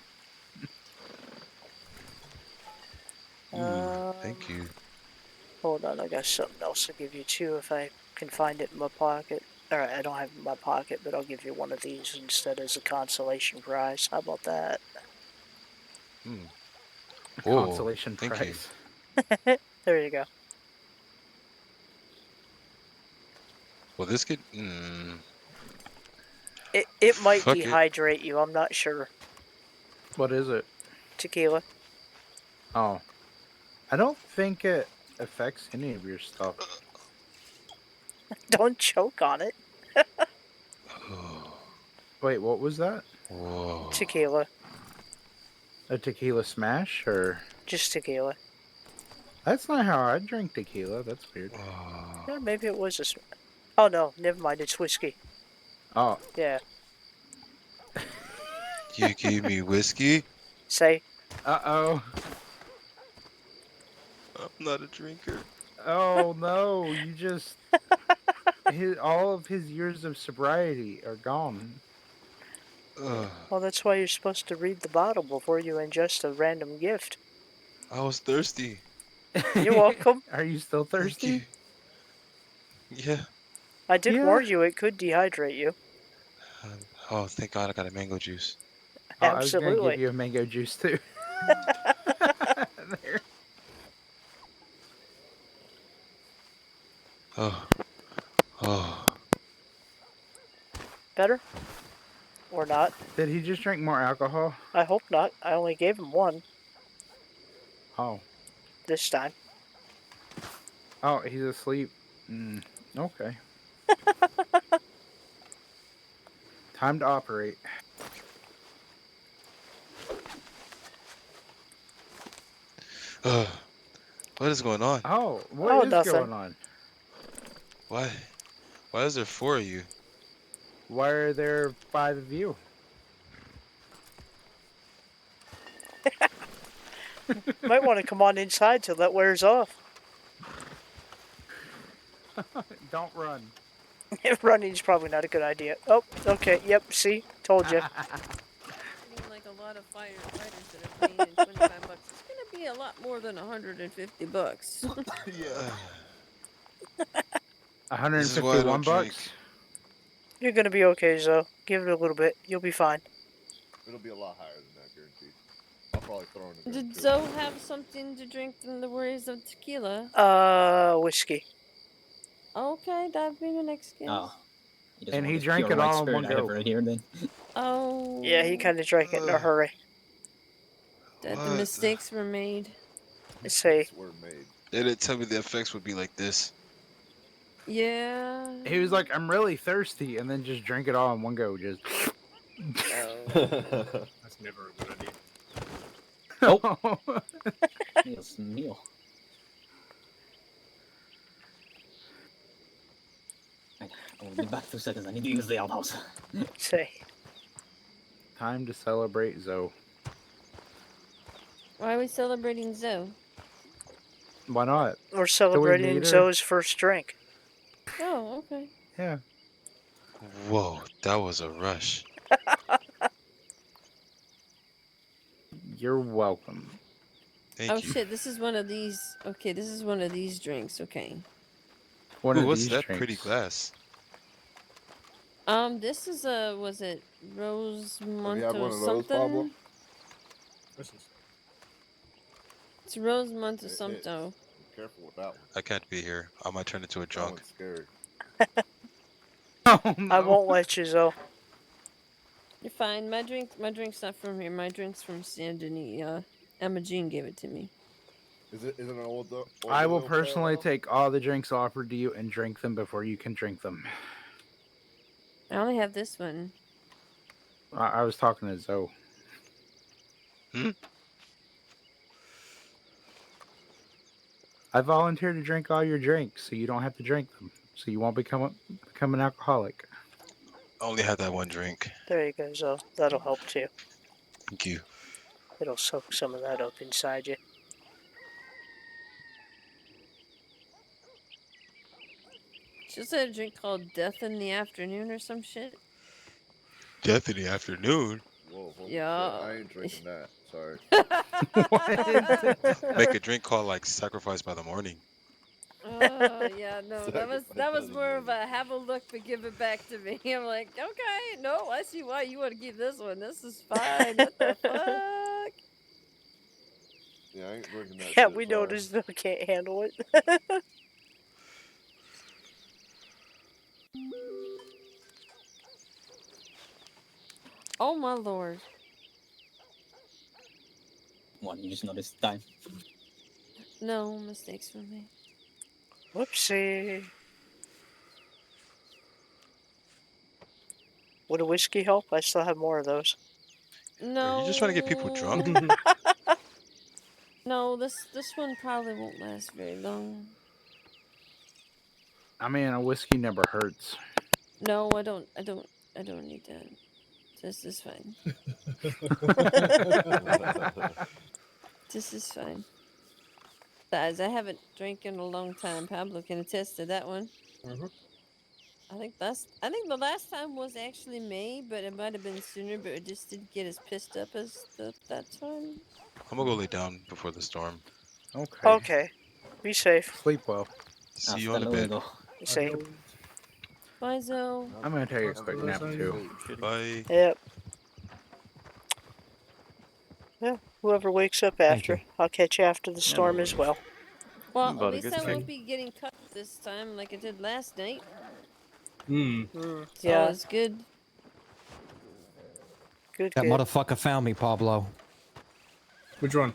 Thank you. Hold on, I got something else to give you too if I can find it in my pocket. Alright, I don't have it in my pocket, but I'll give you one of these instead as a consolation prize. How about that? Consolation thank you. prize. There you go. Well, this could. It might Fuck it. dehydrate you, I'm not sure. What is it? Tequila. Oh. I don't think it affects any of your stuff. Don't choke on it. Wait, what was that? Whoa. Tequila. A tequila smash or? Just tequila. That's not how I drink tequila. That's weird. Yeah, maybe it was a... Oh no, never mind, it's whiskey. Oh. Yeah. You gave me whiskey? Say. Uh-oh. I'm not a drinker. Oh no, you just all of his years of sobriety are gone. Well, that's why you're supposed to read the bottle before you ingest a random gift. I was thirsty. You're welcome. Are you still thirsty? Yeah. I did warn you it could dehydrate you. Oh, thank God I got a mango juice. Oh, I was gonna give Absolutely. you a mango juice too. There. Oh. Better? Or not? Did he just drink more alcohol? I hope not. I only gave him one. Oh. This time. Oh, he's asleep. Okay. Time to operate. What is going on? Oh, what is nothing. going on? Why? Why is there 4 of you? Why are there 5 of you? Might want to come on inside till that wears off. Don't run. Running's probably not a good idea. Oh, okay. Yep. See, told you. Like a lot of firefighters that are paying $25. It's gonna be a lot more than $150. Yeah. 151 bucks. You're gonna be okay, Zoe. Give it a little bit. You'll be fine. It'll be a lot higher than that, guaranteed. I'll probably throw in a gun Did too. Zoe have something to drink than the worries of tequila? Whiskey. Okay, that'd be the next guess. Oh. And he drank it all in one go. Here, then. Oh. Yeah, he kind of drank it in a hurry. That the mistakes were made. Let's see. Were made. They didn't tell me the effects would be like this. Yeah. He was like, I'm really thirsty, and then just drink it all in one go. Just. That's never a good idea. Oh. Dios mío. I will be back 2 seconds. I need to use the outhouse. Say. Time to celebrate Zoe. Why are we celebrating Zoe? Why not? We're celebrating Zoe's first drink. Oh, okay. Yeah. Whoa, that was a rush. You're welcome. Oh shit, this is one of these. Okay, this is one of these drinks. Okay. Ooh, what's that pretty glass? This is a, was it Rose Have you had Monto one of those, something? Pablo? It's Rose Monto Somto. Be careful with that one. I can't be here. I might turn into a That drunk. one's scary. I won't let you, Zoe. You're fine. My drink's not from here. My drink's from Saint Denis. Emma Jean gave it to me. Is it an old? I will personally take all the drinks offered to you and drink them before you can drink them. I only have this one. I was talking to Zoe. I volunteered to drink all your drinks, so you don't have to drink them, so you won't become an alcoholic. I only had that one drink. There you go, Zoe. That'll help too. Thank you. It'll soak some of that up inside you. She also had a drink called Death in the Afternoon or some shit. Death in the afternoon. Whoa, holy Yeah. shit. I ain't drinking that. Sorry. Make a drink called like Sacrifice by the Morning. Yeah, no, that was more of a have a look but give it back to me. I'm like, okay, no, I see why you want to keep this one. This is fine. What the fuck? Yeah, I ain't drinking that. Yeah, shit, we sorry. noticed Zoe can't handle it. Oh my lord. What, you just noticed time? No mistakes for me. Whoopsie. Would a whiskey help? I still have more of those. No. Are you just trying to get people drunk? No, this one probably won't last very long. I mean, a whiskey never hurts. No, I don't need that. This is fine. This is fine. Guys, I haven't drank in a long time. Pablo can attest to that one. I think the last time was actually May, but it might have been sooner, but it just didn't get as pissed up as that time. I'm gonna go lay down before the storm. Okay. Okay. Be safe. Sleep well. See you on the bed. Be safe. Bye, Zoe. I'm gonna take a quick nap too. Bye. Yep. Yeah, whoever wakes up after, I'll catch you after the storm as well. Well, About at a least good I won't thing. be getting cut this time like I did last night. Yeah. So it's good. Good. That motherfucker found me, Pablo. Which one?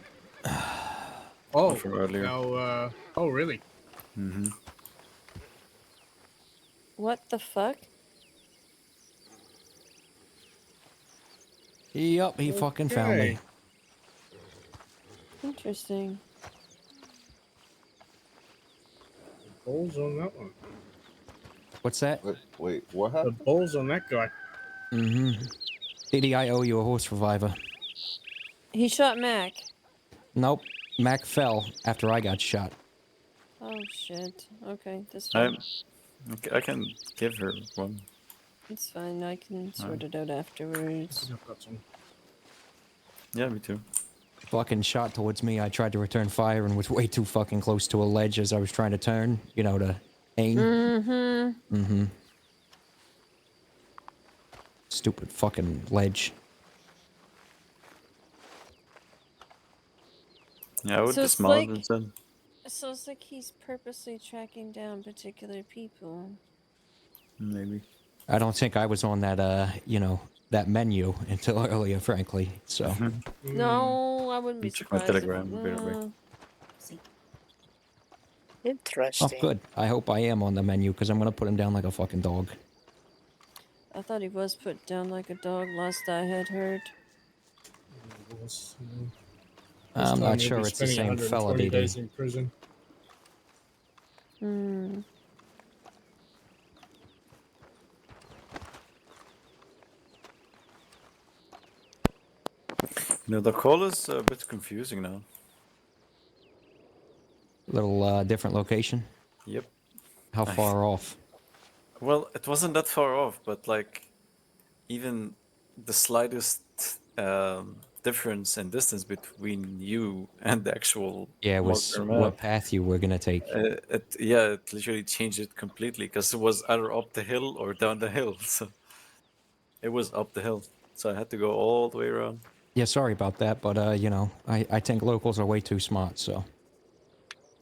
Oh, From earlier. now, oh, really? Mm-hmm. What the fuck? Yup, he fucking found me. Okay. Interesting. Balls on that one. What's that? Wait, what The happened? balls on that guy. Mm-hmm. Diddy, I owe you a horse reviver. He shot Mac. Nope. Mac fell after I got shot. Oh shit. Okay, that's fine. I can give her one. It's fine. I can sort it out afterwards. I've got some. Yeah, me too. Fucking shot towards me. I tried to return fire and was way too fucking close to a ledge as I was trying to turn, you know, to aim. Mm-hmm. Mm-hmm. Stupid fucking ledge. Yeah, I would So it's dismount like, instead. so it's like he's purposely tracking down particular people. Maybe. I don't think I was on that, you know, that menu until earlier, frankly, so. No, I wouldn't be Check my surprised if. telegram. I'll be right back. See. Oh, Interesting. good. I hope I am on the menu, because I'm gonna put him down like a fucking dog. I thought he was put down like a dog last I had heard. This I'm time not you'll sure be it's the spending same fella, 120 Didi. days in prison. Hmm. No, the call is a bit confusing now. Little, different location? Yep. How far off? Well, it wasn't that far off, but like, even the slightest difference in distance between you and the actual Yeah, it was marker what map. path you were gonna take. It literally changed it completely because it was either up the hill or down the hill. So it was up the hill, so I had to go all the way around. Yeah, sorry about that, but, you know, I think locals are way too smart, so.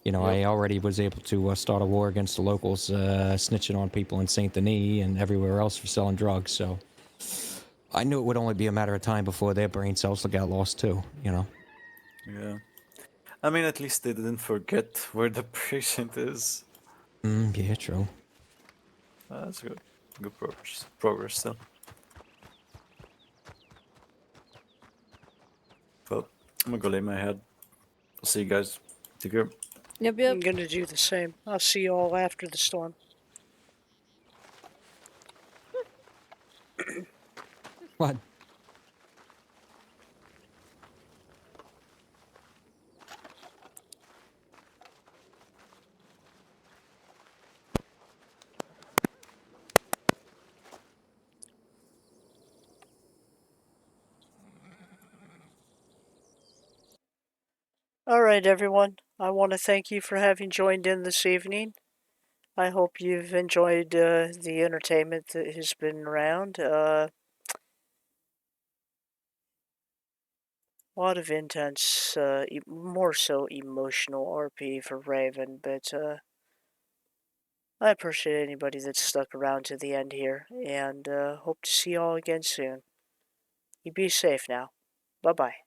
You know, I already was able to start a war against the locals, snitching on people in Saint Denis and everywhere else for selling drugs, so. I knew it would only be a matter of time before their brain cells got lost too, you know. Yeah. I mean, at least they didn't forget where the patient is. Yeah, true. That's good. Good progress. Progress still. Well, I'm gonna go lay my head. I'll see you guys. Take care. Yep, I'm gonna do the same. I'll see you all after the storm. What? Alright, everyone. I want to thank you for having joined in this evening. I hope you've enjoyed the entertainment that has been around. A lot of intense, more so emotional RP for Raven, but I appreciate anybody that's stuck around to the end here, and hope to see you all again soon. You be safe now. Bye-bye.